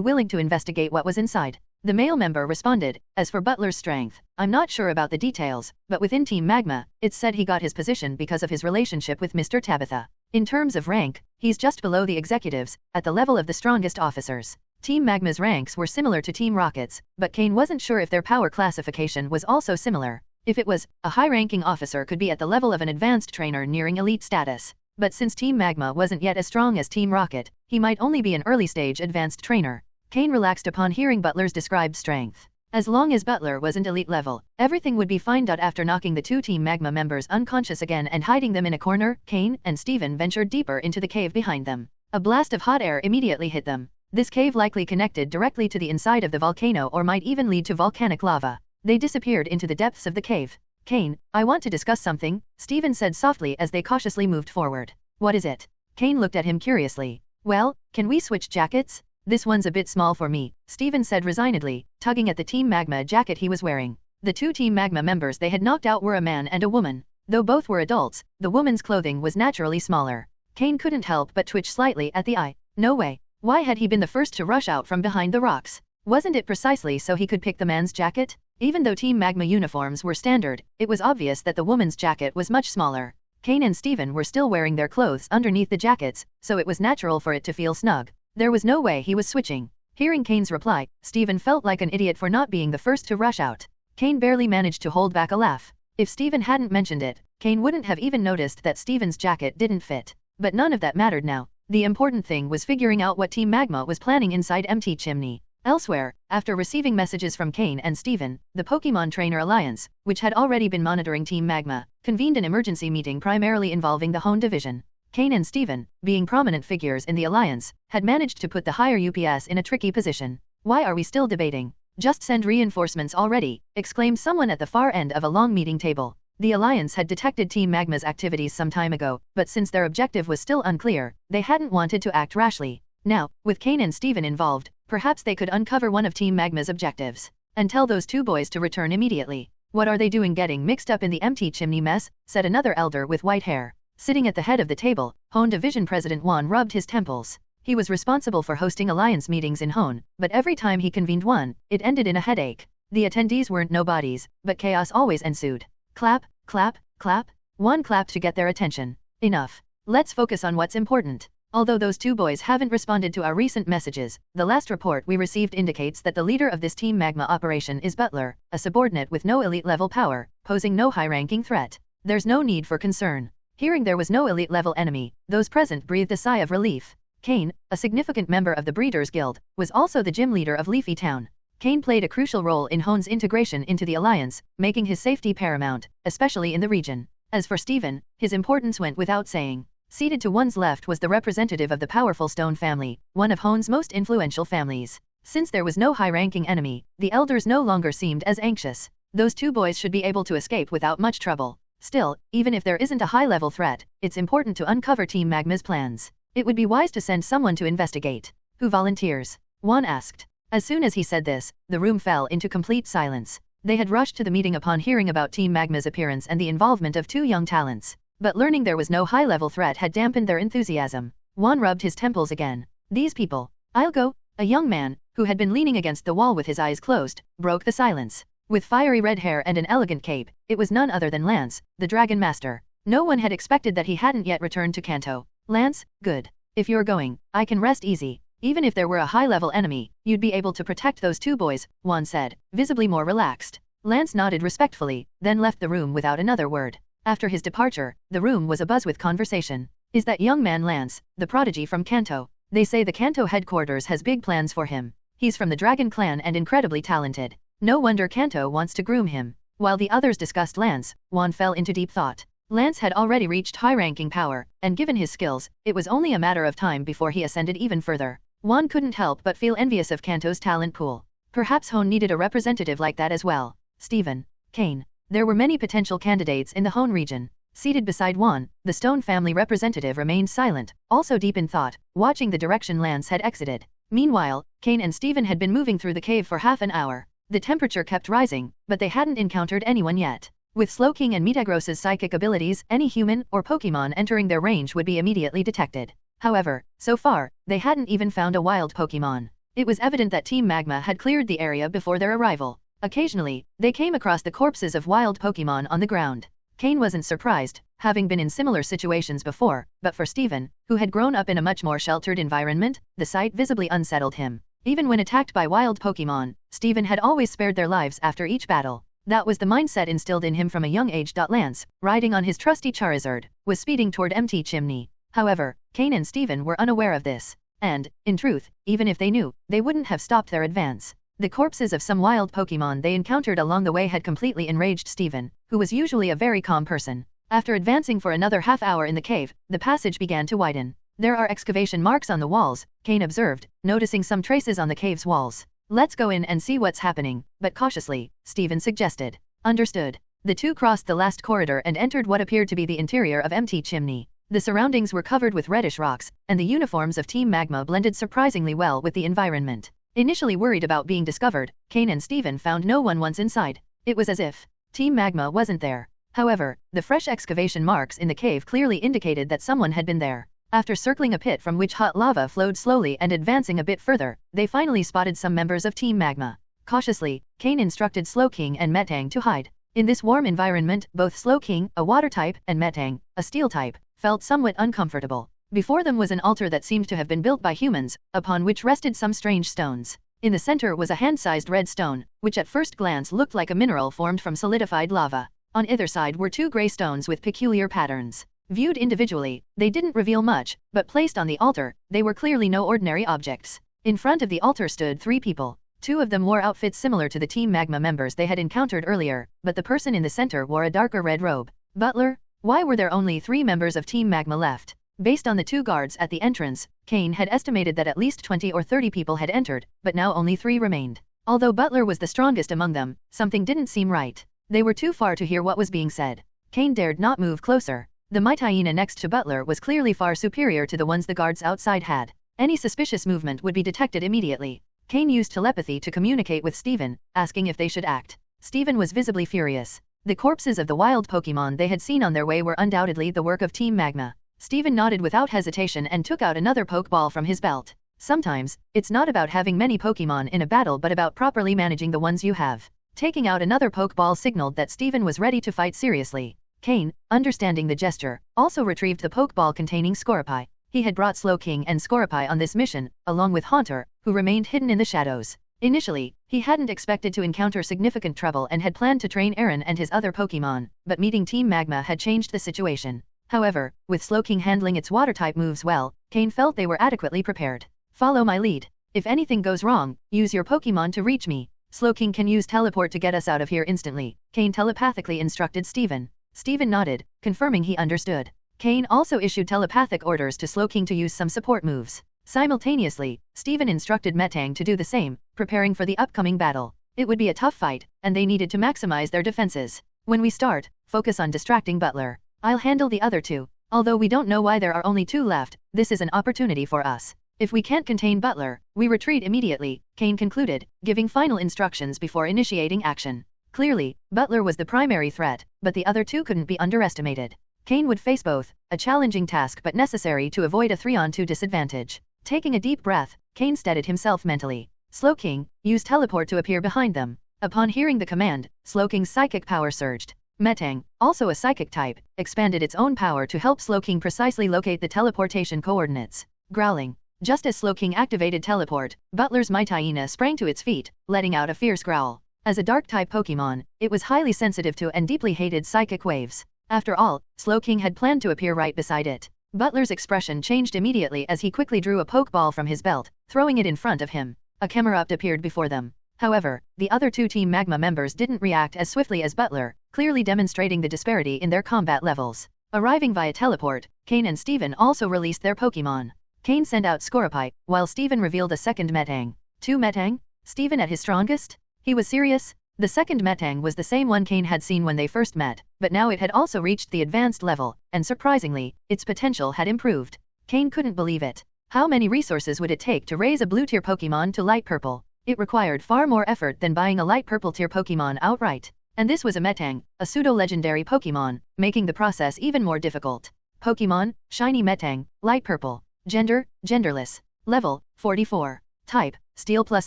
willing to investigate what was inside. The male member responded, "As for Butler's strength, I'm not sure about the details, but within Team Magma, it's said he got his position because of his relationship with Mr. Tabitha. In terms of rank, he's just below the executives, at the level of the strongest officers." Team Magma's ranks were similar to Team Rocket's, but Cain wasn't sure if their power classification was also similar. If it was, a high-ranking officer could be at the level of an advanced trainer nearing elite status. But since Team Magma wasn't yet as strong as Team Rocket, he might only be an early-stage advanced trainer. Cain relaxed upon hearing Butler's described strength. As long as Butler wasn't elite level, everything would be fine. After knocking the two Team Magma members unconscious again and hiding them in a corner, Cain and Steven ventured deeper into the cave behind them. A blast of hot air immediately hit them. This cave likely connected directly to the inside of the volcano or might even lead to volcanic lava. They disappeared into the depths of the cave. "Cain, I want to discuss something," Steven said softly as they cautiously moved forward. "What is it?" Cain looked at him curiously. "Well, can we switch jackets? This one's a bit small for me," Steven said resignedly, tugging at the Team Magma jacket he was wearing. The two Team Magma members they had knocked out were a man and a woman. Though both were adults, the woman's clothing was naturally smaller. Cain couldn't help but twitch slightly at the eye. No way. Why had he been the first to rush out from behind the rocks? Wasn't it precisely so he could pick the man's jacket? Even though Team Magma uniforms were standard, it was obvious that the woman's jacket was much smaller. Cain and Steven were still wearing their clothes underneath the jackets, so it was natural for it to feel snug. There was no way he was switching. Hearing Cain's reply, Steven felt like an idiot for not being the first to rush out. Cain barely managed to hold back a laugh. If Steven hadn't mentioned it, Cain wouldn't have even noticed that Steven's jacket didn't fit. But none of that mattered now. The important thing was figuring out what Team Magma was planning inside empty Chimney. Elsewhere, after receiving messages from Cain and Steven, the Pokémon Trainer Alliance, which had already been monitoring Team Magma, convened an emergency meeting primarily involving the Hone Division. Cain and Steven, being prominent figures in the Alliance, had managed to put the higher UPS in a tricky position. "Why are we still debating? Just send reinforcements already," exclaimed someone at the far end of a long meeting table. The Alliance had detected Team Magma's activities some time ago, but since their objective was still unclear, they hadn't wanted to act rashly. Now, with Cain and Steven involved, perhaps they could uncover one of Team Magma's objectives and tell those two boys to return immediately. "What are they doing getting mixed up in the empty Chimney mess?" said another elder with white hair. Sitting at the head of the table, Hone Division President Juan rubbed his temples. He was responsible for hosting alliance meetings in Hone, but every time he convened one, it ended in a headache. The attendees weren't nobodies, but chaos always ensued. Clap, clap, clap. One clap to get their attention. Enough. Let's focus on what's important. Although those two boys haven't responded to our recent messages, the last report we received indicates that the leader of this Team Magma operation is Butler, a subordinate with no elite-level power, posing no high-ranking threat. There's no need for concern. Hearing there was no elite-level enemy, those present breathed a sigh of relief. Cain, a significant member of the Breeders' Guild, was also the gym leader of Leafy Town. Cain played a crucial role in Hone's integration into the Alliance, making his safety paramount, especially in the region. As for Stephen, his importance went without saying. Seated to one's left was the representative of the powerful Stone family, one of Hone's most influential families. Since there was no high-ranking enemy, the elders no longer seemed as anxious. Those two boys should be able to escape without much trouble. Still, even if there isn't a high-level threat, it's important to uncover Team Magma's plans. It would be wise to send someone to investigate. Who volunteers? Juan asked. As soon as he said this, the room fell into complete silence. They had rushed to the meeting upon hearing about Team Magma's appearance and the involvement of two young talents. But learning there was no high-level threat had dampened their enthusiasm. Juan rubbed his temples again. These people. I'll go. A young man, who had been leaning against the wall with his eyes closed, broke the silence. With fiery red hair and an elegant cape, it was none other than Lance, the Dragon Master. No one had expected that he hadn't yet returned to Kanto. Lance, good. If you're going, I can rest easy. Even if there were a high-level enemy, you'd be able to protect those two boys, Juan said, visibly more relaxed. Lance nodded respectfully, then left the room without another word. After his departure, the room was abuzz with conversation. Is that young man Lance, the prodigy from Kanto? They say the Kanto headquarters has big plans for him. He's from the Dragon clan and incredibly talented. No wonder Kanto wants to groom him. While the others discussed Lance, Juan fell into deep thought. Lance had already reached high-ranking power, and given his skills, it was only a matter of time before he ascended even further. Juan couldn't help but feel envious of Kanto's talent pool. Perhaps Hone needed a representative like that as well. Stephen. Cain. There were many potential candidates in the Hone region. Seated beside Juan, the Stone family representative remained silent, also deep in thought, watching the direction Lance had exited. Meanwhile, Cain and Stephen had been moving through the cave for half an hour. The temperature kept rising, but they hadn't encountered anyone yet. With Slowking and Metagross's psychic abilities, any human or Pokémon entering their range would be immediately detected. However, so far, they hadn't even found a wild Pokémon. It was evident that Team Magma had cleared the area before their arrival. Occasionally, they came across the corpses of wild Pokémon on the ground. Cain wasn't surprised, having been in similar situations before, but for Stephen, who had grown up in a much more sheltered environment, the sight visibly unsettled him. Even when attacked by wild Pokémon, Stephen had always spared their lives after each battle. That was the mindset instilled in him from a young age. Lance, riding on his trusty Charizard, was speeding toward empty Chimney. However, Cain and Stephen were unaware of this. And, in truth, even if they knew, they wouldn't have stopped their advance. The corpses of some wild Pokémon they encountered along the way had completely enraged Stephen, who was usually a very calm person. After advancing for another half hour in the cave, the passage began to widen. There are excavation marks on the walls, Cain observed, noticing some traces on the cave's walls. Let's go in and see what's happening, but cautiously, Stephen suggested. Understood. The two crossed the last corridor and entered what appeared to be the interior of empty Chimney. The surroundings were covered with reddish rocks, and the uniforms of Team Magma blended surprisingly well with the environment. Initially worried about being discovered, Cain and Stephen found no one once inside. It was as if Team Magma wasn't there. However, the fresh excavation marks in the cave clearly indicated that someone had been there. After circling a pit from which hot lava flowed slowly and advancing a bit further, they finally spotted some members of Team Magma. Cautiously, Cain instructed Slowking and Metang to hide. In this warm environment, both Slowking, a water type, and Metang, a steel type, felt somewhat uncomfortable. Before them was an altar that seemed to have been built by humans, upon which rested some strange stones. In the center was a hand-sized red stone, which at first glance looked like a mineral formed from solidified lava. On either side were two gray stones with peculiar patterns. Viewed individually, they didn't reveal much, but placed on the altar, they were clearly no ordinary objects. In front of the altar stood three people. Two of them wore outfits similar to the Team Magma members they had encountered earlier, but the person in the center wore a darker red robe. Butler? Why were there only 3 members of Team Magma left? Based on the 2 guards at the entrance, Cain had estimated that at least 20 or 30 people had entered, but now only 3 remained. Although Butler was the strongest among them, something didn't seem right. They were too far to hear what was being said. Cain dared not move closer. The Mythical next to Butler was clearly far superior to the ones the guards outside had. Any suspicious movement would be detected immediately. Cain used telepathy to communicate with Stephen, asking if they should act. Stephen was visibly furious. The corpses of the wild Pokémon they had seen on their way were undoubtedly the work of Team Magma. Steven nodded without hesitation and took out another Pokeball from his belt. Sometimes, it's not about having many Pokemon in a battle but about properly managing the ones you have. Taking out another Pokeball signaled that Steven was ready to fight seriously. Cain, understanding the gesture, also retrieved the Pokeball containing Scorpy. He had brought Slowking and Scorpy on this mission, along with Haunter, who remained hidden in the shadows. Initially, he hadn't expected to encounter significant trouble and had planned to train Aaron and his other Pokemon, but meeting Team Magma had changed the situation. However, with Slowking handling its water-type moves well, Cain felt they were adequately prepared. Follow my lead. If anything goes wrong, use your Pokemon to reach me. Slowking can use teleport to get us out of here instantly, Cain telepathically instructed Steven. Steven nodded, confirming he understood. Cain also issued telepathic orders to Slowking to use some support moves. Simultaneously, Steven instructed Metang to do the same, preparing for the upcoming battle. It would be a tough fight, and they needed to maximize their defenses. When we start, focus on distracting Butler. I'll handle the other two. Although we don't know why there are only two left, this is an opportunity for us. If we can't contain Butler, we retreat immediately, Cain concluded, giving final instructions before initiating action. Clearly, Butler was the primary threat, but the other two couldn't be underestimated. Cain would face both, a challenging task but necessary to avoid a 3-on-2 disadvantage. Taking a deep breath, Cain steadied himself mentally. Slowking, use teleport to appear behind them. Upon hearing the command, Slowking's psychic power surged. Metang, also a psychic type, expanded its own power to help Slowking precisely locate the teleportation coordinates. Growling. Just as Slowking activated teleport, Butler's Mythyena sprang to its feet, letting out a fierce growl. As a dark-type Pokemon, it was highly sensitive to and deeply hated psychic waves. After all, Slowking had planned to appear right beside it. Butler's expression changed immediately as he quickly drew a Pokeball from his belt, throwing it in front of him. A Camerupt appeared before them. However, the other two Team Magma members didn't react as swiftly as Butler, clearly demonstrating the disparity in their combat levels. Arriving via teleport, Cain and Steven also released their Pokemon. Cain sent out Scorpy, while Steven revealed a second Metang. 2 Metang? Steven at his strongest? He was serious? The second Metang was the same one Cain had seen when they first met, but now it had also reached the advanced level, and surprisingly, its potential had improved. Cain couldn't believe it. How many resources would it take to raise a blue-tier Pokemon to light purple? It required far more effort than buying a light purple-tier Pokemon outright. And this was a Metang, a pseudo-legendary Pokemon, making the process even more difficult. Pokemon, Shiny Metang, Light Purple. Gender, genderless. Level, 44. Type, Steel plus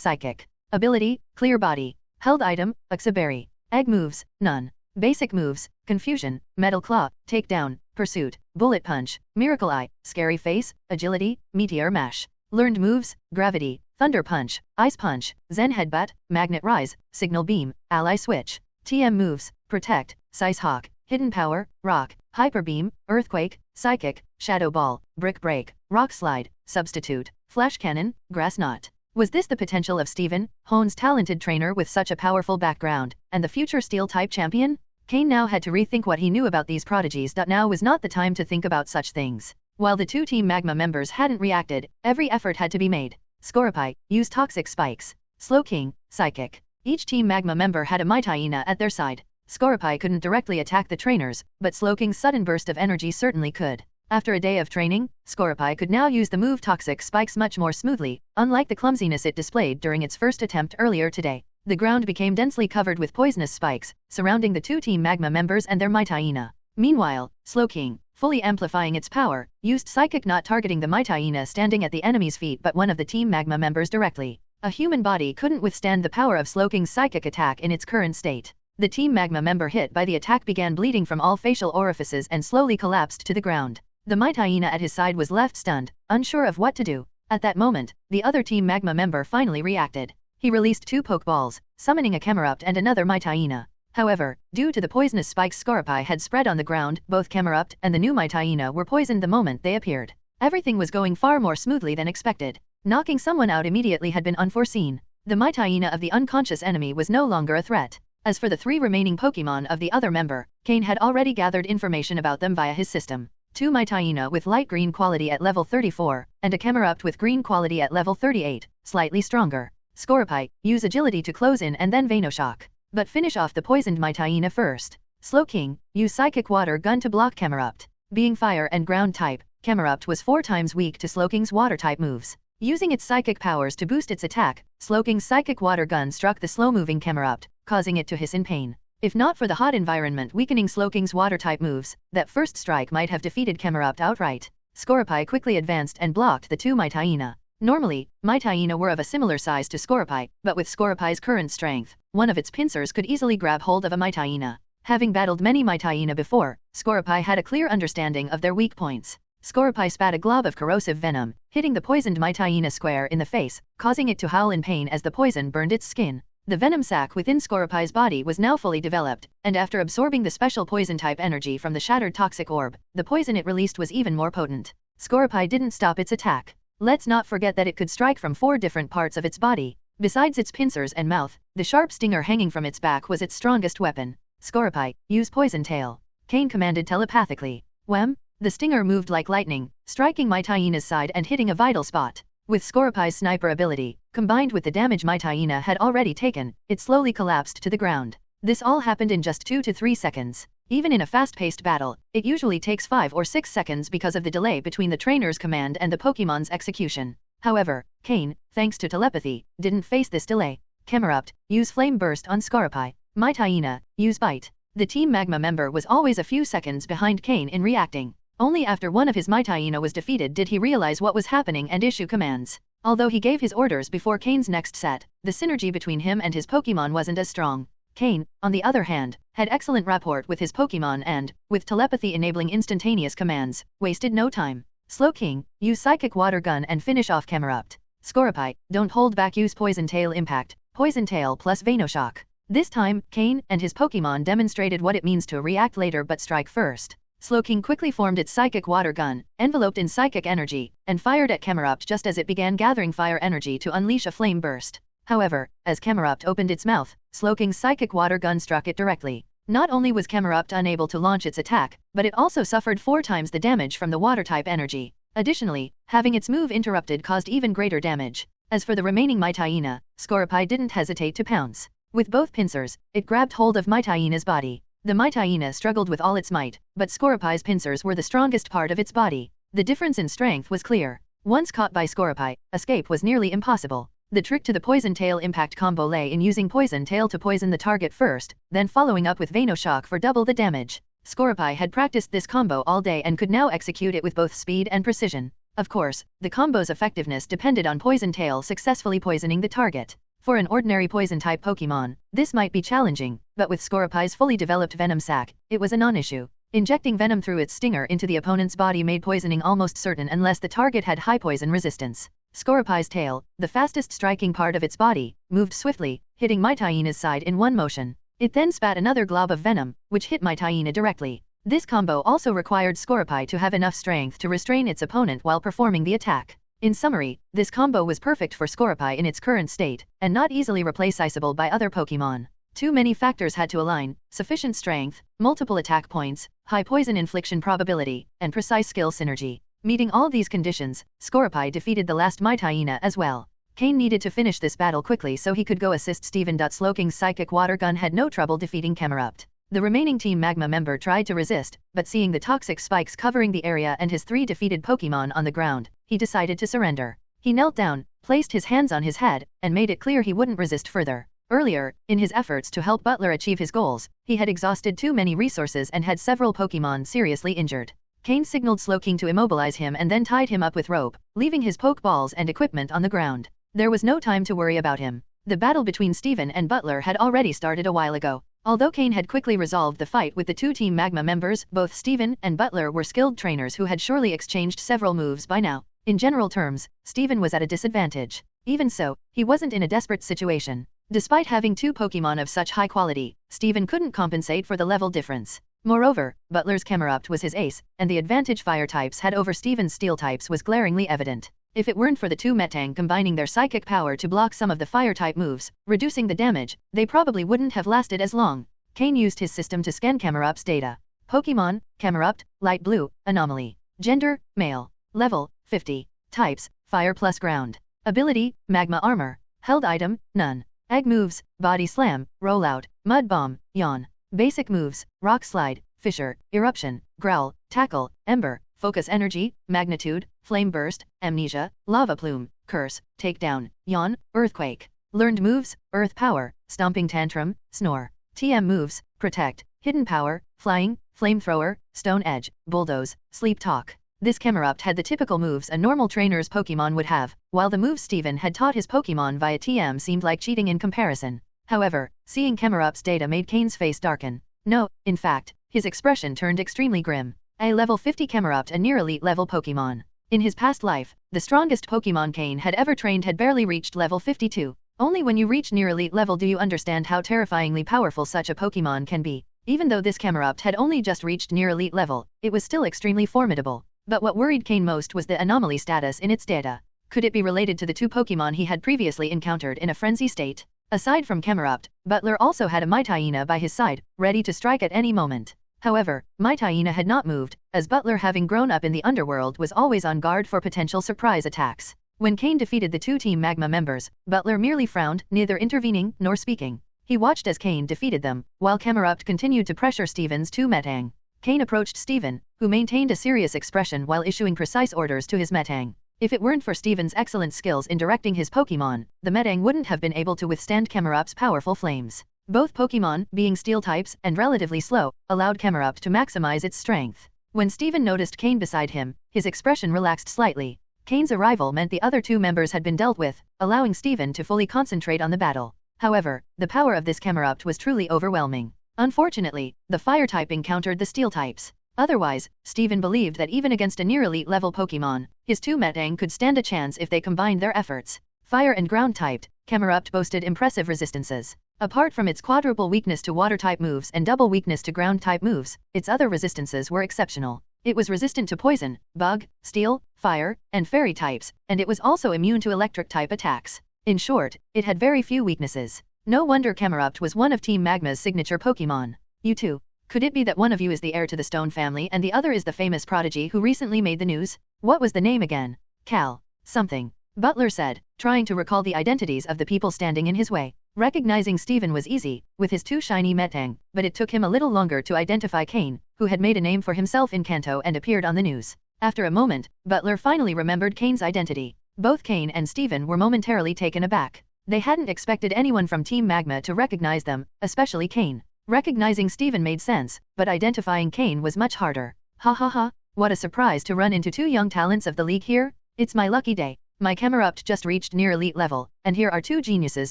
Psychic. Ability, Clear Body. Held item, Uxaberry. Egg moves, none. Basic moves, Confusion, Metal Claw, Takedown, Pursuit, Bullet Punch, Miracle Eye, Scary Face, Agility, Meteor Mash. Learned moves, Gravity, Thunder Punch, Ice Punch, Zen Headbutt, Magnet Rise, Signal Beam, Ally Switch. TM moves, Protect, Size Hawk, Hidden Power, Rock, Hyper Beam, Earthquake, Psychic, Shadow Ball, Brick Break, Rock Slide, Substitute, Flash Cannon, Grass Knot. Was this the potential of Steven, Hoen's talented trainer with such a powerful background, and the future Steel-type champion? Cain now had to rethink what he knew about these prodigies. Now was not the time to think about such things. While the two Team Magma members hadn't reacted, every effort had to be made. Scorpy, use Toxic Spikes. Slowking, Psychic. Each Team Magma member had a Mythyena at their side. Scorpy couldn't directly attack the trainers, but Slowking's sudden burst of energy certainly could. After a day of training, Scorpy could now use the move Toxic Spikes much more smoothly, unlike the clumsiness it displayed during its first attempt earlier today. The ground became densely covered with poisonous spikes, surrounding the two Team Magma members and their Mythyena. Meanwhile, Slowking, fully amplifying its power, used Psychic, not targeting the Mythyena standing at the enemy's feet but one of the Team Magma members directly. A human body couldn't withstand the power of Slowking's psychic attack in its current state. The Team Magma member hit by the attack began bleeding from all facial orifices and slowly collapsed to the ground. The Mythyena at his side was left stunned, unsure of what to do. At that moment, the other Team Magma member finally reacted. He released 2 Pokeballs, summoning a Camerupt and another Mythyena. However, due to the poisonous spikes Scorpy had spread on the ground, both Camerupt and the new Mythyena were poisoned the moment they appeared. Everything was going far more smoothly than expected. Knocking someone out immediately had been unforeseen. The Mythyena of the unconscious enemy was no longer a threat. As for the 3 remaining Pokemon of the other member, Cain had already gathered information about them via his system. 2 Mythyena with light green quality at level 34, and a Camerupt with green quality at level 38, slightly stronger. Scorpy, use Agility to close in and then Venoshock. But finish off the poisoned Mythyena first. Slowking, use Psychic Water Gun to block Camerupt. Being fire and ground type, Camerupt was 4 times weak to Slowking's water type moves. Using its psychic powers to boost its attack, Slowking's Psychic Water Gun struck the slow-moving Camerupt, causing it to hiss in pain. If not for the hot environment weakening Slowking's water-type moves, that first strike might have defeated Camerupt outright. Scoropy quickly advanced and blocked the two Mythyena. Normally, Mythyena were of a similar size to Scoropy, but with Scoropy's current strength, one of its pincers could easily grab hold of a Mythyena. Having battled many Mythyena before, Scoropy had a clear understanding of their weak points. Scoropy spat a glob of corrosive venom, hitting the poisoned Mythyena square in the face, causing it to howl in pain as the poison burned its skin. The venom sac within Scoropy's body was now fully developed, and after absorbing the special poison-type energy from the shattered toxic orb, the poison it released was even more potent. Scoropy didn't stop its attack. Let's not forget that it could strike from 4 different parts of its body. Besides its pincers and mouth, the sharp stinger hanging from its back was its strongest weapon. Scoropy, use Poison Tail. Cain commanded telepathically. Wham! The stinger moved like lightning, striking Mythyena's side and hitting a vital spot. With Scoropy's sniper ability, combined with the damage Mythyena had already taken, it slowly collapsed to the ground. This all happened in just 2 to 3 seconds. Even in a fast-paced battle, it usually takes 5 or 6 seconds because of the delay between the trainer's command and the Pokémon's execution. However, Cain, thanks to telepathy, didn't face this delay. Camerupt, use Flame Burst on Scoropy. Mythyena, use Bite. The Team Magma member was always a few seconds behind Cain in reacting. Only after one of his Mythyena was defeated did he realize what was happening and issue commands. Although he gave his orders before Cain's next set, the synergy between him and his Pokémon wasn't as strong. Cain, on the other hand, had excellent rapport with his Pokémon and, with telepathy enabling instantaneous commands, wasted no time. Slowking, use Psychic Water Gun and finish off Camerupt. Scoropy, don't hold back, use Poison Tail Impact, Poison Tail plus Venoshock. This time, Cain and his Pokémon demonstrated what it means to react later but strike first. Slowking quickly formed its Psychic Water Gun, enveloped in psychic energy, and fired at Camerupt just as it began gathering fire energy to unleash a flame burst. However, as Camerupt opened its mouth, Slowking's Psychic Water Gun struck it directly. Not only was Camerupt unable to launch its attack, but it also suffered 4 times the damage from the water-type energy. Additionally, having its move interrupted caused even greater damage. As for the remaining Mythyena, Scoropy didn't hesitate to pounce. With both pincers, it grabbed hold of Mythyena's body. The Mythyena struggled with all its might, but Scoropy's pincers were the strongest part of its body. The difference in strength was clear. Once caught by Scoropy, escape was nearly impossible. The trick to the Poison Tail Impact combo lay in using Poison Tail to poison the target first, then following up with Venoshock for double the damage. Scoropy had practiced this combo all day and could now execute it with both speed and precision. Of course, the combo's effectiveness depended on Poison Tail successfully poisoning the target. For an ordinary Poison-type Pokémon, this might be challenging, but with Scoropy's fully developed Venom Sac, it was a non-issue. Injecting venom through its stinger into the opponent's body made poisoning almost certain unless the target had high poison resistance. Scoropy's tail, the fastest striking part of its body, moved swiftly, hitting Mythyena's side in one motion. It then spat another glob of venom, which hit Mythyena directly. This combo also required Scoropy to have enough strength to restrain its opponent while performing the attack. In summary, this combo was perfect for Scoropy in its current state, and not easily replaceable by other Pokémon. Too many factors had to align: sufficient strength, multiple attack points, high poison infliction probability, and precise skill synergy. Meeting all these conditions, Scoropy defeated the last Mythyena as well. Cain needed to finish this battle quickly so he could go assist Steven. Slowking's Psychic Water Gun had no trouble defeating Camerupt. The remaining Team Magma member tried to resist, but seeing the toxic spikes covering the area and his 3 defeated Pokémon on the ground, he decided to surrender. He knelt down, placed his hands on his head, and made it clear he wouldn't resist further. Earlier, in his efforts to help Butler achieve his goals, he had exhausted too many resources and had several Pokémon seriously injured. Cain signaled Slowking to immobilize him and then tied him up with rope, leaving his Pokeballs and equipment on the ground. There was no time to worry about him. The battle between Steven and Butler had already started a while ago. Although Cain had quickly resolved the fight with the 2 Team Magma members, both Steven and Butler were skilled trainers who had surely exchanged several moves by now. In general terms, Steven was at a disadvantage. Even so, he wasn't in a desperate situation. Despite having 2 Pokémon of such high quality, Steven couldn't compensate for the level difference. Moreover, Butler's Camerupt was his ace, and the advantage fire types had over Steven's steel types was glaringly evident. If it weren't for the 2 Metang combining their psychic power to block some of the fire-type moves, reducing the damage, they probably wouldn't have lasted as long. Cain used his system to scan Camerupt's data. Pokémon, Camerupt, light blue, anomaly. Gender, male. Level, 50. Types, fire plus ground. Ability, magma armor. Held item, none. Egg moves, body slam, rollout, mud bomb, yawn. Basic moves, rock slide, fissure, eruption, growl, tackle, ember, focus energy, magnitude, flame burst, amnesia, lava plume, curse, takedown, yawn, earthquake. Learned moves, earth power, stomping tantrum, snore. TM moves: Protect, Hidden Power, Flying, Flamethrower, Stone Edge, Bulldoze, Sleep Talk. This Camerupt had the typical moves a normal trainer's Pokémon would have, while the moves Steven had taught his Pokémon via TM seemed like cheating in comparison. However, seeing Camerupt's data made Cain's face darken. No, in fact, his expression turned extremely grim. A level 50 Camerupt, a near elite level Pokémon. In his past life, the strongest Pokémon Cain had ever trained had barely reached level 52. Only when you reach near elite level do you understand how terrifyingly powerful such a Pokémon can be. Even though this Camerupt had only just reached near elite level, it was still extremely formidable. But what worried Cain most was the anomaly status in its data. Could it be related to the two Pokémon he had previously encountered in a frenzy state? Aside from Camerupt, Butler also had a Mythical by his side, ready to strike at any moment. However, Mythical had not moved, as Butler, having grown up in the underworld, was always on guard for potential surprise attacks. When Cain defeated the two Team Magma members, Butler merely frowned, neither intervening nor speaking. He watched as Cain defeated them, while Camerupt continued to pressure Steven's two Metang. Cain approached Steven, who maintained a serious expression while issuing precise orders to his Metang. If it weren't for Steven's excellent skills in directing his Pokémon, the Metang wouldn't have been able to withstand Camerupt's powerful flames. Both Pokémon, being steel types and relatively slow, allowed Camerupt to maximize its strength. When Steven noticed Cain beside him, his expression relaxed slightly. Cain's arrival meant the other two members had been dealt with, allowing Steven to fully concentrate on the battle. However, the power of this Camerupt was truly overwhelming. Unfortunately, the fire type encountered the steel types. Otherwise, Steven believed that even against a near-elite level Pokémon, his two Metang could stand a chance if they combined their efforts. Fire and ground-typed, Camerupt boasted impressive resistances. Apart from its quadruple weakness to water-type moves and double weakness to ground-type moves, its other resistances were exceptional. It was resistant to poison, bug, steel, fire, and fairy types, and it was also immune to electric-type attacks. In short, it had very few weaknesses. No wonder Camerupt was one of Team Magma's signature Pokémon. You two. Could it be that one of you is the heir to the Stone family and the other is the famous prodigy who recently made the news? What was the name again? Cal. Something. Butler said, trying to recall the identities of the people standing in his way. Recognizing Steven was easy, with his two shiny Metang, but it took him a little longer to identify Cain, who had made a name for himself in Kanto and appeared on the news. After a moment, Butler finally remembered Cain's identity. Both Cain and Steven were momentarily taken aback. They hadn't expected anyone from Team Magma to recognize them, especially Cain. Recognizing Steven made sense, but identifying Cain was much harder. Ha ha ha, what a surprise to run into two young talents of the league here. It's my lucky day. My Camerupt just reached near elite level, and here are two geniuses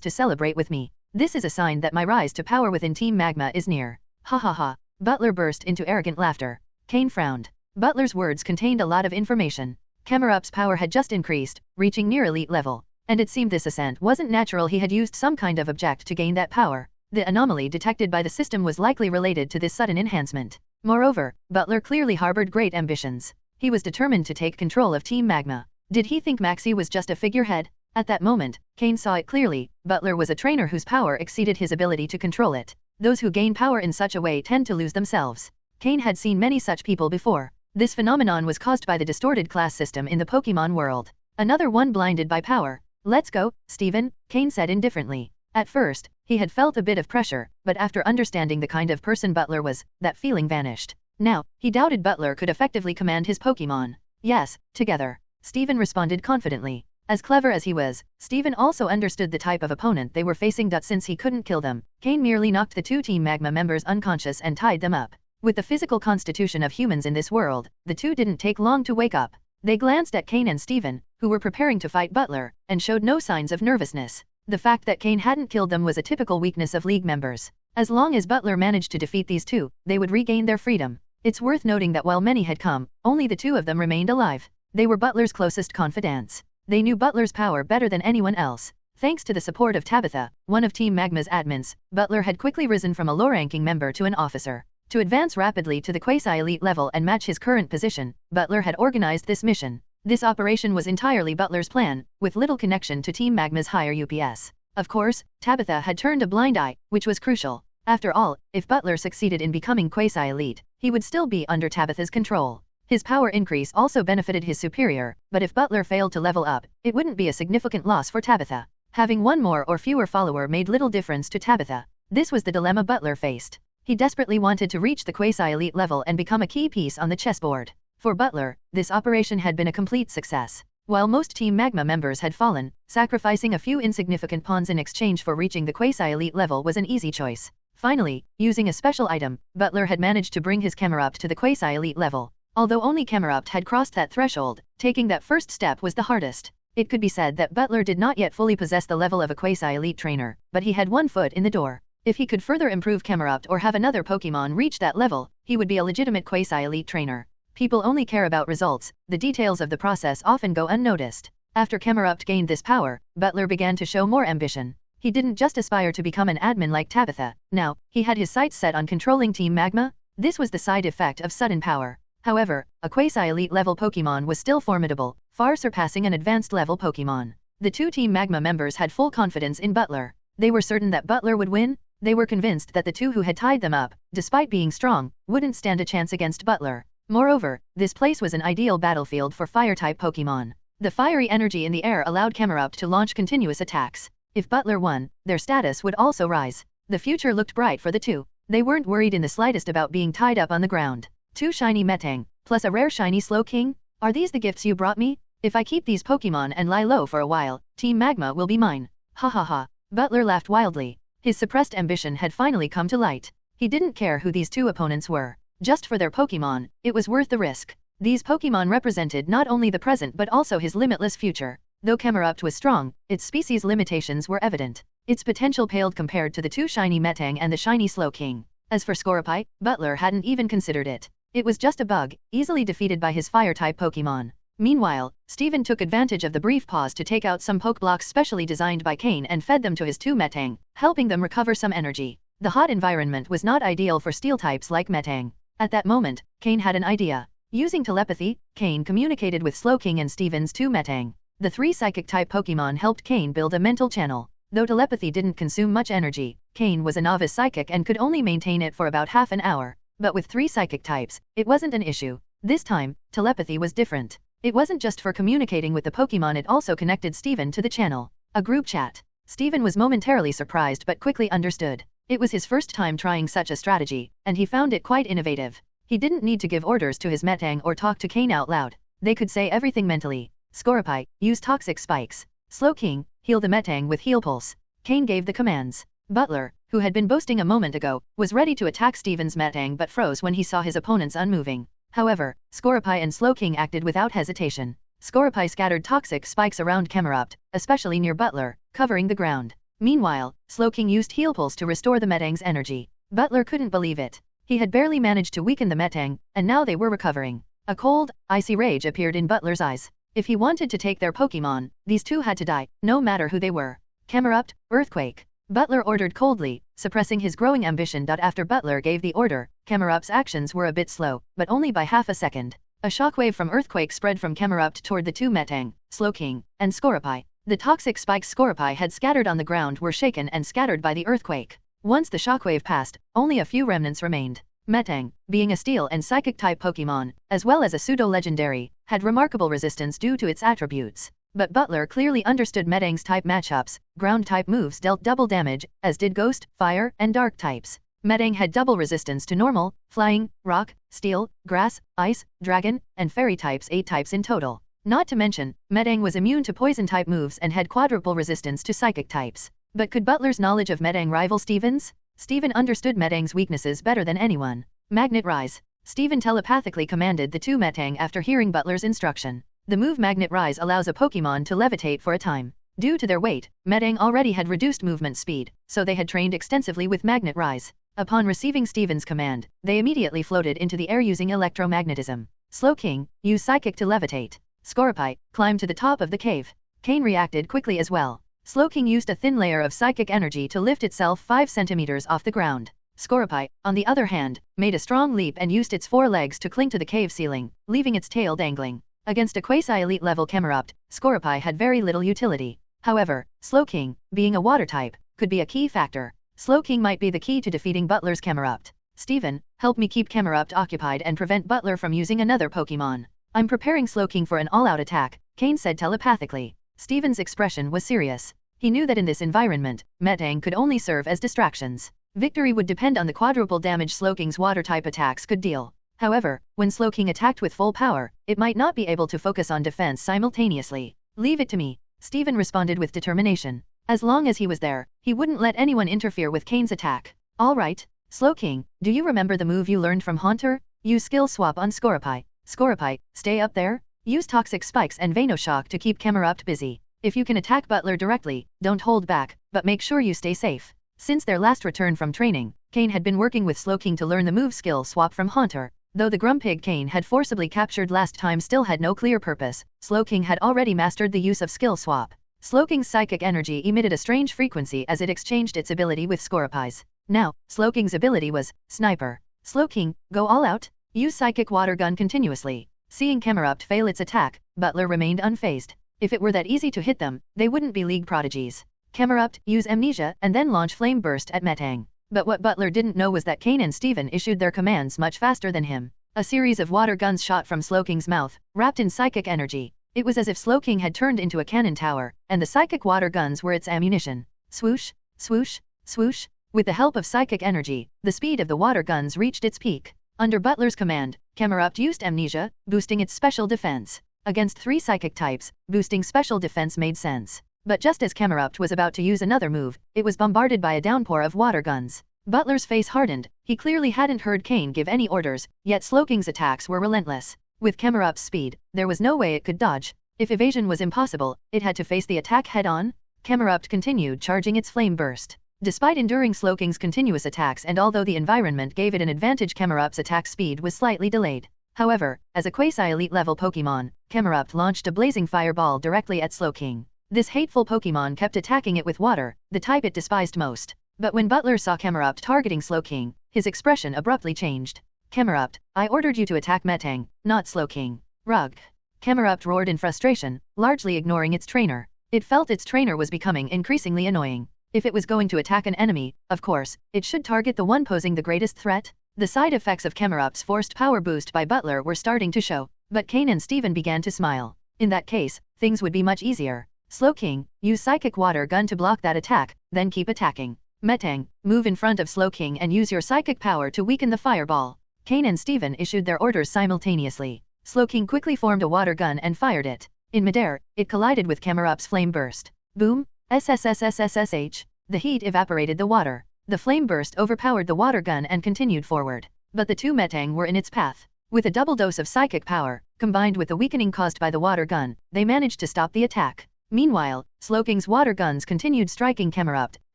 to celebrate with me. This is a sign that my rise to power within Team Magma is near. Ha ha ha. Butler burst into arrogant laughter. Cain frowned. Butler's words contained a lot of information. Camerupt's power had just increased, reaching near elite level. And it seemed this ascent wasn't natural. He had used some kind of object to gain that power. The anomaly detected by the system was likely related to this sudden enhancement. Moreover, Butler clearly harbored great ambitions. He was determined to take control of Team Magma. Did he think Maxie was just a figurehead? At that moment, Cain saw it clearly. Butler was a trainer whose power exceeded his ability to control it. Those who gain power in such a way tend to lose themselves. Cain had seen many such people before. This phenomenon was caused by the distorted class system in the Pokémon world. Another one blinded by power. Let's go, Steven, Cain said indifferently. At first, he had felt a bit of pressure, but after understanding the kind of person Butler was, that feeling vanished. Now, he doubted Butler could effectively command his Pokémon. Yes, together. Steven responded confidently. As clever as he was, Steven also understood the type of opponent they were facing. Since he couldn't kill them, Cain merely knocked the two Team Magma members unconscious and tied them up. With the physical constitution of humans in this world, the two didn't take long to wake up. They glanced at Cain and Steven, who were preparing to fight Butler, and showed no signs of nervousness. The fact that Cain hadn't killed them was a typical weakness of League members. As long as Butler managed to defeat these two, they would regain their freedom. It's worth noting that while many had come, only the two of them remained alive. They were Butler's closest confidants. They knew Butler's power better than anyone else. Thanks to the support of Tabitha, one of Team Magma's admins, Butler had quickly risen from a low-ranking member to an officer. To advance rapidly to the quasi-elite level and match his current position, Butler had organized this mission. This operation was entirely Butler's plan, with little connection to Team Magma's higher UPS. Of course, Tabitha had turned a blind eye, which was crucial. After all, if Butler succeeded in becoming quasi-elite, he would still be under Tabitha's control. His power increase also benefited his superior, but if Butler failed to level up, it wouldn't be a significant loss for Tabitha. Having one more or fewer follower made little difference to Tabitha. This was the dilemma Butler faced. He desperately wanted to reach the quasi-elite level and become a key piece on the chessboard. For Butler, this operation had been a complete success. While most Team Magma members had fallen, sacrificing a few insignificant pawns in exchange for reaching the quasi-elite level was an easy choice. Finally, using a special item, Butler had managed to bring his Camerupt to the quasi-elite level. Although only Camerupt had crossed that threshold, taking that first step was the hardest. It could be said that Butler did not yet fully possess the level of a quasi-elite trainer, but he had one foot in the door. If he could further improve Camerupt or have another Pokemon reach that level, he would be a legitimate quasi-elite trainer. People only care about results, the details of the process often go unnoticed. After Camerupt gained this power, Butler began to show more ambition. He didn't just aspire to become an admin like Tabitha, now, he had his sights set on controlling Team Magma. This was the side effect of sudden power. However, a quasi-elite level Pokemon was still formidable, far surpassing an advanced level Pokemon. The two Team Magma members had full confidence in Butler. They were certain that Butler would win. They were convinced that the two who had tied them up, despite being strong, wouldn't stand a chance against Butler. Moreover, this place was an ideal battlefield for fire-type Pokemon. The fiery energy in the air allowed Camerupt to launch continuous attacks. If Butler won, their status would also rise. The future looked bright for the two. They weren't worried in the slightest about being tied up on the ground. 2 shiny Metang, plus a rare shiny Slowking? Are these the gifts you brought me? If I keep these Pokemon and lie low for a while, Team Magma will be mine. Ha ha ha. Butler laughed wildly. His suppressed ambition had finally come to light. He didn't care who these two opponents were. Just for their Pokemon, it was worth the risk. These Pokemon represented not only the present but also his limitless future. Though Camerupt was strong, its species limitations were evident. Its potential paled compared to the 2 shiny Metang and the shiny Slowking. As for Scorpy, Butler hadn't even considered it. It was just a bug, easily defeated by his fire-type Pokemon. Meanwhile, Steven took advantage of the brief pause to take out some Pokeblocks specially designed by Cain and fed them to his 2 Metang, helping them recover some energy. The hot environment was not ideal for steel types like Metang. At that moment, Cain had an idea. Using telepathy, Cain communicated with Slowking and Steven's 2 Metang. The 3 Psychic-type Pokemon helped Cain build a mental channel. Though telepathy didn't consume much energy, Cain was a novice Psychic and could only maintain it for about half an hour. But with 3 Psychic types, it wasn't an issue. This time, telepathy was different. It wasn't just for communicating with the Pokemon, it also connected Steven to the channel. A group chat. Steven was momentarily surprised but quickly understood. It was his first time trying such a strategy, and he found it quite innovative. He didn't need to give orders to his Metang or talk to Cain out loud. They could say everything mentally. Scorpy, use Toxic Spikes. Slowking, heal the Metang with Heal Pulse. Cain gave the commands. Butler, who had been boasting a moment ago, was ready to attack Steven's Metang but froze when he saw his opponents unmoving. However, Scorpy and Slowking acted without hesitation. Scorpy scattered Toxic Spikes around Camerupt, especially near Butler, covering the ground. Meanwhile, Slowking used Heal Pulse to restore the Metang's energy. Butler couldn't believe it. He had barely managed to weaken the Metang, and now they were recovering. A cold, icy rage appeared in Butler's eyes. If he wanted to take their Pokemon, these two had to die, no matter who they were. Camerupt, Earthquake. Butler ordered coldly, suppressing his growing ambition. After Butler gave the order, Camerupt's actions were a bit slow, but only by half a second. A shockwave from Earthquake spread from Camerupt toward the 2 Metang, Slowking, and Scorpy. The toxic spikes Scorpy had scattered on the ground were shaken and scattered by the earthquake. Once the shockwave passed, only a few remnants remained. Metang, being a steel and psychic-type Pokemon, as well as a pseudo-legendary, had remarkable resistance due to its attributes. But Butler clearly understood Metang's type matchups. Ground-type moves dealt double damage, as did Ghost, Fire, and Dark types. Metang had double resistance to Normal, Flying, Rock, Steel, Grass, Ice, Dragon, and Fairy types, 8 types in total. Not to mention, Metang was immune to Poison-type moves and had quadruple resistance to Psychic types. But could Butler's knowledge of Metang rival Steven's? Steven understood Metang's weaknesses better than anyone. Magnet Rise. Steven telepathically commanded the 2 Metang after hearing Butler's instruction. The move Magnet Rise allows a Pokemon to levitate for a time. Due to their weight, Metang already had reduced movement speed, so they had trained extensively with Magnet Rise. Upon receiving Steven's command, they immediately floated into the air using electromagnetism. Slowking, use Psychic to levitate. Scorpy, climbed to the top of the cave. Cain reacted quickly as well. Slowking used a thin layer of psychic energy to lift itself 5 centimeters off the ground. Scorpy, on the other hand, made a strong leap and used its 4 legs to cling to the cave ceiling, leaving its tail dangling. Against a quasi-elite level Camerupt, Scorpy had very little utility. However, Slowking, being a water type, could be a key factor. Slowking might be the key to defeating Butler's Camerupt. Steven, help me keep Camerupt occupied and prevent Butler from using another Pokemon. I'm preparing Slowking for an all-out attack, Cain said telepathically. Steven's expression was serious. He knew that in this environment, Metang could only serve as distractions. Victory would depend on the quadruple damage Slowking's water-type attacks could deal. However, when Slowking attacked with full power, it might not be able to focus on defense simultaneously. Leave it to me, Steven responded with determination. As long as he was there, he wouldn't let anyone interfere with Cain's attack. Alright, Slowking, do you remember the move you learned from Haunter? Use skill swap on Scoropy. Scoropy, stay up there. Use Toxic Spikes and Venoshock to keep Camerupt busy. If you can attack Butler directly, don't hold back, but make sure you stay safe. Since their last return from training, Cain had been working with Slowking to learn the move skill swap from Haunter. Though the Grumpig Cain had forcibly captured last time still had no clear purpose, Slowking had already mastered the use of skill swap. Slowking's psychic energy emitted a strange frequency as it exchanged its ability with Scoropy's. Now, Slowking's ability was Sniper. Slowking, go all out. Use Psychic Water Gun continuously. Seeing Camerupt fail its attack, Butler remained unfazed. If it were that easy to hit them, they wouldn't be league prodigies. Camerupt, use Amnesia, and then launch Flame Burst at Metang. But what Butler didn't know was that Cain and Steven issued their commands much faster than him. A series of water guns shot from Slowking's mouth, wrapped in psychic energy. It was as if Slowking had turned into a cannon tower, and the psychic water guns were its ammunition. Swoosh, swoosh, swoosh. With the help of psychic energy, the speed of the water guns reached its peak. Under Butler's command, Camerupt used Amnesia, boosting its special defense. Against 3 psychic types, boosting special defense made sense. But just as Camerupt was about to use another move, it was bombarded by a downpour of water guns. Butler's face hardened. He clearly hadn't heard Cain give any orders, yet Slowking's attacks were relentless. With Camerupt's speed, there was no way it could dodge. If evasion was impossible, it had to face the attack head-on. Camerupt continued charging its Flame Burst. Despite enduring Slowking's continuous attacks and although the environment gave it an advantage, Camerupt's attack speed was slightly delayed. However, as a quasi-elite level Pokémon, Camerupt launched a blazing fireball directly at Slowking. This hateful Pokémon kept attacking it with water, the type it despised most. But when Butler saw Camerupt targeting Slowking, his expression abruptly changed. Camerupt, I ordered you to attack Metang, not Slowking. Rug. Camerupt roared in frustration, largely ignoring its trainer. It felt its trainer was becoming increasingly annoying. If it was going to attack an enemy, of course, it should target the one posing the greatest threat. The side effects of Camerupt's forced power boost by Butler were starting to show, but Cain and Steven began to smile. In that case, things would be much easier. Slowking, use Psychic Water Gun to block that attack, then keep attacking. Metang, move in front of Slowking and use your psychic power to weaken the fireball. Cain and Steven issued their orders simultaneously. Slowking quickly formed a water gun and fired it. In midair, it collided with Camerupt's Flame Burst. Boom! SSSSSSH. The heat evaporated the water. The flame burst overpowered the water gun and continued forward. But the 2 Metang were in its path. With a double dose of psychic power, combined with the weakening caused by the water gun, they managed to stop the attack. Meanwhile, Slowking's water guns continued striking Camerupt,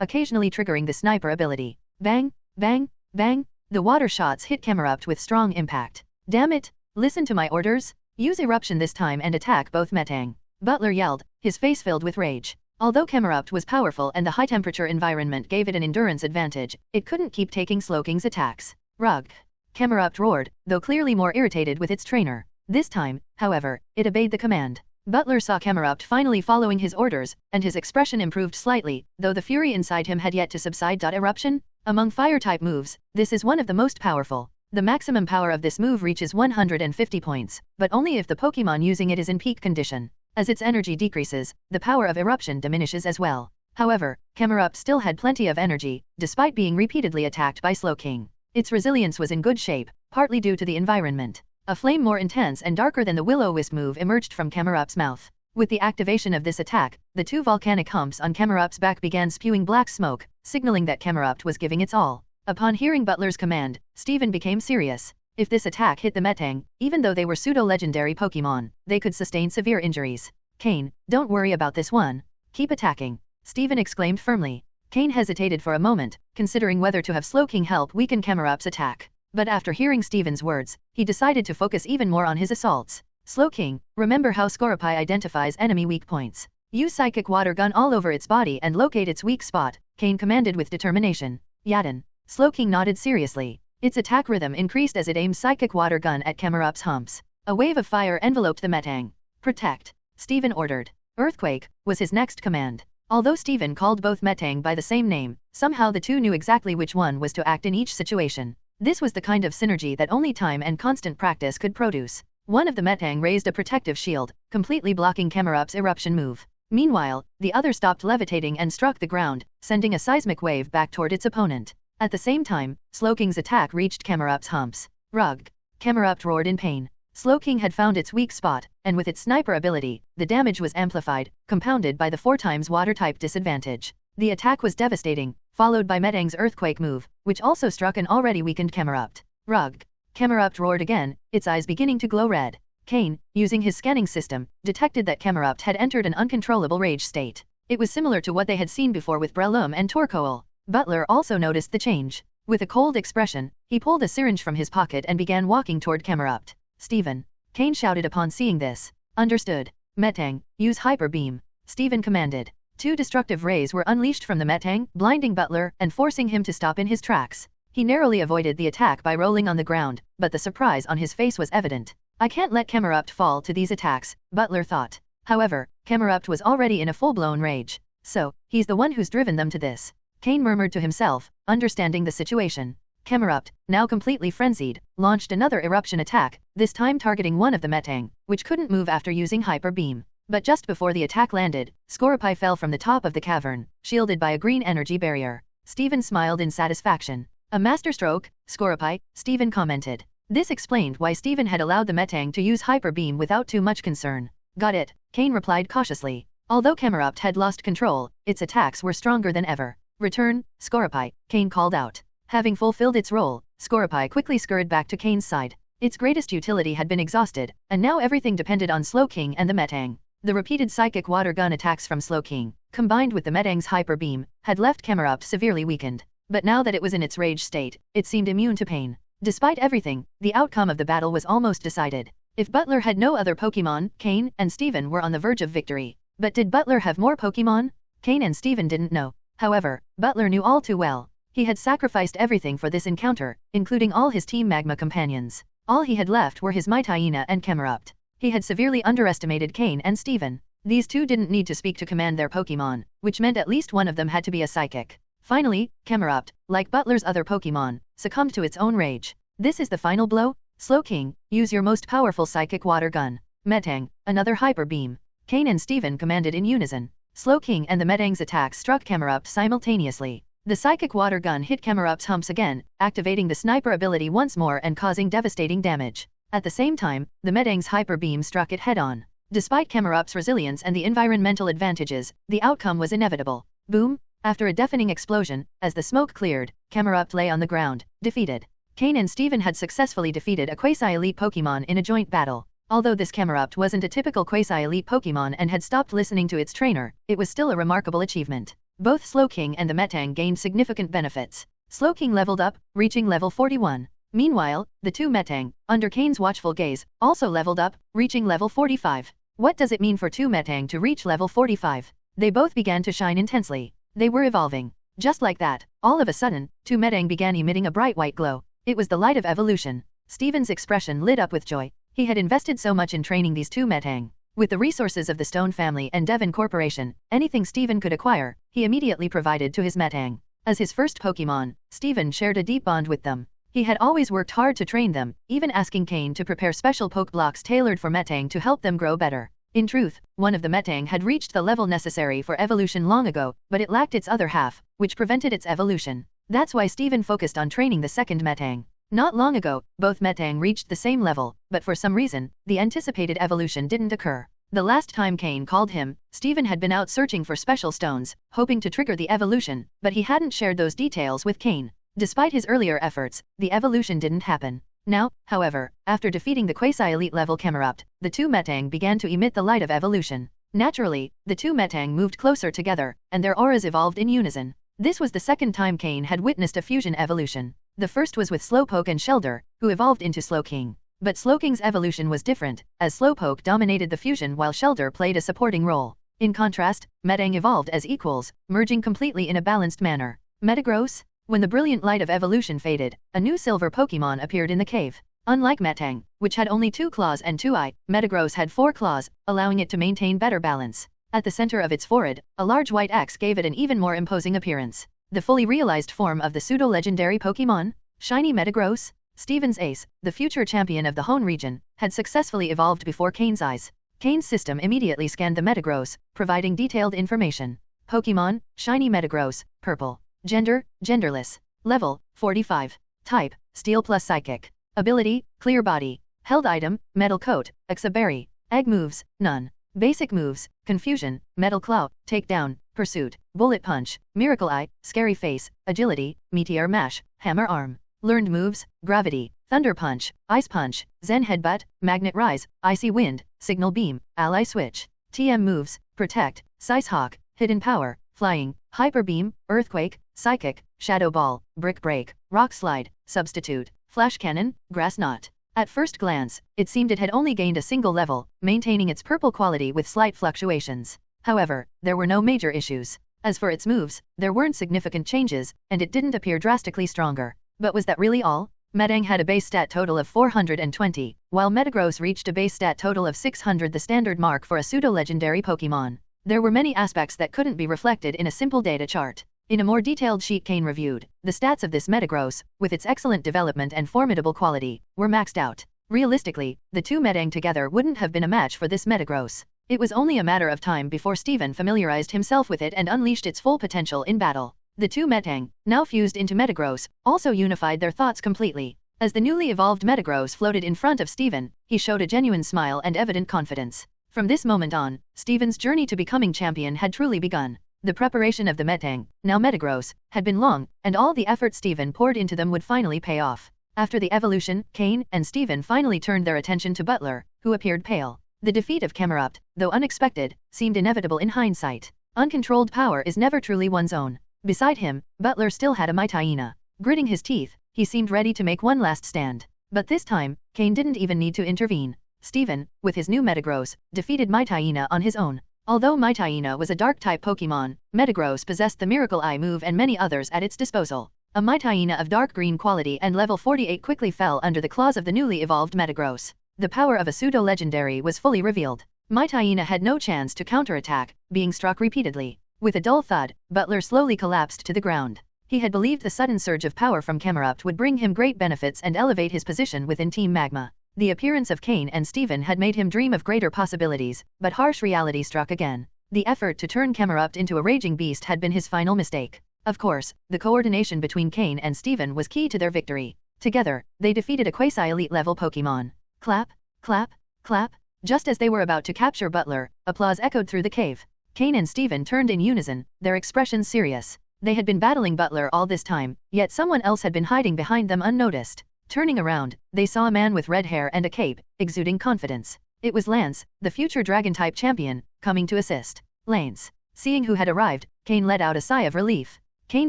occasionally triggering the sniper ability. Bang, bang, bang. The water shots hit Camerupt with strong impact. Damn it! Listen to my orders. Use Eruption this time and attack both Metang. Butler yelled, his face filled with rage. Although Camerupt was powerful and the high-temperature environment gave it an endurance advantage, it couldn't keep taking Slowking's attacks. Rug. Camerupt roared, though clearly more irritated with its trainer. This time, however, it obeyed the command. Butler saw Camerupt finally following his orders, and his expression improved slightly, though the fury inside him had yet to subside. Eruption? Among fire-type moves, this is one of the most powerful. The maximum power of this move reaches 150 points, but only if the Pokémon using it is in peak condition. As its energy decreases, the power of eruption diminishes as well. However, Camerupt still had plenty of energy, despite being repeatedly attacked by Slowking. Its resilience was in good shape, partly due to the environment. A flame more intense and darker than the Will-O-Wisp move emerged from Camerupt's mouth. With the activation of this attack, the 2 volcanic humps on Camerupt's back began spewing black smoke, signaling that Camerupt was giving its all. Upon hearing Butler's command, Steven became serious. If this attack hit the Metang, even though they were pseudo-legendary Pokémon, they could sustain severe injuries. Cain, don't worry about this one. Keep attacking. Steven exclaimed firmly. Cain hesitated for a moment, considering whether to have Slowking help weaken Camerupt's attack. But after hearing Steven's words, he decided to focus even more on his assaults. Slowking, remember how Scoropy identifies enemy weak points. Use Psychic Water Gun all over its body and locate its weak spot, Cain commanded with determination. Yadin. Slowking nodded seriously. Its attack rhythm increased as it aimed Psychic Water Gun at Camerupt's humps. A wave of fire enveloped the Metang. Protect. Steven ordered. Earthquake was his next command. Although Steven called both Metang by the same name, somehow the 2 knew exactly which one was to act in each situation. This was the kind of synergy that only time and constant practice could produce. One of the Metang raised a protective shield, completely blocking Camerupt's eruption move. Meanwhile, the other stopped levitating and struck the ground, sending a seismic wave back toward its opponent. At the same time, Slowking's attack reached Camerupt's humps. Rug. Camerupt roared in pain. Slowking had found its weak spot, and with its sniper ability, the damage was amplified, compounded by the 4 times water-type disadvantage. The attack was devastating, followed by Metang's earthquake move, which also struck an already weakened Camerupt. Rug. Camerupt roared again, its eyes beginning to glow red. Cain, using his scanning system, detected that Camerupt had entered an uncontrollable rage state. It was similar to what they had seen before with Breloom and Torkoal. Butler also noticed the change. With a cold expression, he pulled a syringe from his pocket and began walking toward Camerupt. Stephen. Cain shouted upon seeing this. Understood. Metang, use Hyper Beam. Stephen commanded. 2 destructive rays were unleashed from the Metang, blinding Butler and forcing him to stop in his tracks. He narrowly avoided the attack by rolling on the ground, but the surprise on his face was evident. I can't let Camerupt fall to these attacks, Butler thought. However, Camerupt was already in a full-blown rage. So, he's the one who's driven them to this. Cain murmured to himself, understanding the situation. Camerupt, now completely frenzied, launched another eruption attack, this time targeting one of the Metang, which couldn't move after using Hyper Beam. But just before the attack landed, Scoropy fell from the top of the cavern, shielded by a green energy barrier. Stephen smiled in satisfaction. A masterstroke, Scoropy, Stephen commented. This explained why Stephen had allowed the Metang to use Hyper Beam without too much concern. Got it, Cain replied cautiously. Although Camerupt had lost control, its attacks were stronger than ever. Return, Scoropy, Cain called out. Having fulfilled its role, Scoropy quickly scurried back to Cain's side. Its greatest utility had been exhausted, and now everything depended on Slowking and the Metang. The repeated psychic water gun attacks from Slowking, combined with the Metang's Hyper Beam, had left Camerupt severely weakened. But now that it was in its rage state, it seemed immune to pain. Despite everything, the outcome of the battle was almost decided. If Butler had no other Pokémon, Cain and Stephen were on the verge of victory. But did Butler have more Pokémon? Cain and Stephen didn't know. However, Butler knew all too well. He had sacrificed everything for this encounter, including all his Team Magma companions. All he had left were his Mythical and Camerupt. He had severely underestimated Cain and Stephen. These two didn't need to speak to command their Pokémon, which meant at least one of them had to be a psychic. Finally, Camerupt, like Butler's other Pokémon, succumbed to its own rage. This is the final blow? Slowking, use your most powerful psychic water gun. Metang, another Hyper Beam. Cain and Stephen commanded in unison. Slowking and the Metang's attacks struck Camerupt simultaneously. The psychic water gun hit Camerupt's humps again, activating the sniper ability once more and causing devastating damage. At the same time, the Metang's Hyper Beam struck it head-on. Despite Camerupt's resilience and the environmental advantages, the outcome was inevitable. Boom! After a deafening explosion, as the smoke cleared, Camerupt lay on the ground, defeated. Cain and Stephen had successfully defeated a quasi-elite Pokémon in a joint battle. Although this Camerupt wasn't a typical quasi-elite Pokémon and had stopped listening to its trainer, it was still a remarkable achievement. Both Slowking and the Metang gained significant benefits. Slowking leveled up, reaching level 41. Meanwhile, the two Metang, under Cain's watchful gaze, also leveled up, reaching level 45. What does it mean for two Metang to reach level 45? They both began to shine intensely. They were evolving. Just like that, all of a sudden, two Metang began emitting a bright white glow. It was the light of evolution. Stephen's expression lit up with joy. He had invested so much in training these two Metang. With the resources of the Stone family and Devon Corporation, anything Stephen could acquire, he immediately provided to his Metang. As his first Pokémon, Stephen shared a deep bond with them. He had always worked hard to train them, even asking Cain to prepare special Poke Blocks tailored for Metang to help them grow better. In truth, one of the Metang had reached the level necessary for evolution long ago, but it lacked its other half, which prevented its evolution. That's why Stephen focused on training the second Metang. Not long ago, both Metang reached the same level, but for some reason, the anticipated evolution didn't occur. The last time Cain called him, Stephen had been out searching for special stones, hoping to trigger the evolution, but he hadn't shared those details with Cain. Despite his earlier efforts, the evolution didn't happen. Now, however, after defeating the quasi-elite level Camerupt, the two Metang began to emit the light of evolution. Naturally, the two Metang moved closer together, and their auras evolved in unison. This was the second time Cain had witnessed a fusion evolution. The first was with Slowpoke and Shellder, who evolved into Slowking. But Slowking's evolution was different, as Slowpoke dominated the fusion while Shellder played a supporting role. In contrast, Metang evolved as equals, merging completely in a balanced manner. Metagross? When the brilliant light of evolution faded, a new silver Pokémon appeared in the cave. Unlike Metang, which had only 2 claws and 2 eyes, Metagross had 4 claws, allowing it to maintain better balance. At the center of its forehead, a large white X gave it an even more imposing appearance. The fully realized form of the pseudo-legendary Pokémon? Shiny Metagross? Stephen's ace, the future champion of the Hone region, had successfully evolved before Cain's eyes. Cain's system immediately scanned the Metagross, providing detailed information. Pokémon, Shiny Metagross, purple. Gender, genderless. Level, 45. Type, Steel plus Psychic. Ability, Clear Body. Held item, Metal Coat, Berry. Egg moves, none. Basic moves, Confusion, Metal Claw, Takedown, Pursuit. Bullet Punch, Miracle Eye, Scary Face, Agility, Meteor Mash, Hammer Arm. Learned moves, Gravity, Thunder Punch, Ice Punch, Zen Headbutt, Magnet Rise, Icy Wind, Signal Beam, Ally Switch. TM moves, Protect, Size Hawk, Hidden Power, Flying, Hyper Beam, Earthquake, Psychic, Shadow Ball, Brick Break, Rock Slide, Substitute, Flash Cannon, Grass Knot. At first glance, it seemed it had only gained a single level, maintaining its purple quality with slight fluctuations. However, there were no major issues. As for its moves, there weren't significant changes, and it didn't appear drastically stronger. But was that really all? Metang had a base stat total of 420, while Metagross reached a base stat total of 600, the standard mark for a pseudo-legendary Pokémon. There were many aspects that couldn't be reflected in a simple data chart. In a more detailed sheet Cain reviewed, the stats of this Metagross, with its excellent development and formidable quality, were maxed out. Realistically, the two Metang together wouldn't have been a match for this Metagross. It was only a matter of time before Steven familiarized himself with it and unleashed its full potential in battle. The two Metang, now fused into Metagross, also unified their thoughts completely. As the newly evolved Metagross floated in front of Steven, he showed a genuine smile and evident confidence. From this moment on, Steven's journey to becoming champion had truly begun. The preparation of the Metang, now Metagross, had been long, and all the effort Steven poured into them would finally pay off. After the evolution, Cain and Steven finally turned their attention to Butler, who appeared pale. The defeat of Camerupt, though unexpected, seemed inevitable in hindsight. Uncontrolled power is never truly one's own. Beside him, Butler still had a Mythical. Gritting his teeth, he seemed ready to make one last stand. But this time, Cain didn't even need to intervene. Steven, with his new Metagross, defeated Mythical on his own. Although Mythical was a Dark-type Pokémon, Metagross possessed the Miracle Eye move and many others at its disposal. A Mythical of dark green quality and level 48 quickly fell under the claws of the newly evolved Metagross. The power of a pseudo-legendary was fully revealed. Mythical had no chance to counterattack, being struck repeatedly. With a dull thud, Butler slowly collapsed to the ground. He had believed the sudden surge of power from Camerupt would bring him great benefits and elevate his position within Team Magma. The appearance of Cain and Steven had made him dream of greater possibilities, but harsh reality struck again. The effort to turn Camerupt into a raging beast had been his final mistake. Of course, the coordination between Cain and Steven was key to their victory. Together, they defeated a quasi-elite level Pokémon. Clap, clap, clap. Just as they were about to capture Butler, applause echoed through the cave. Cain and Steven turned in unison, their expressions serious. They had been battling Butler all this time, yet someone else had been hiding behind them unnoticed. Turning around, they saw a man with red hair and a cape, exuding confidence. It was Lance, the future Dragon-type champion, coming to assist. Lance. Seeing who had arrived, Cain let out a sigh of relief. Cain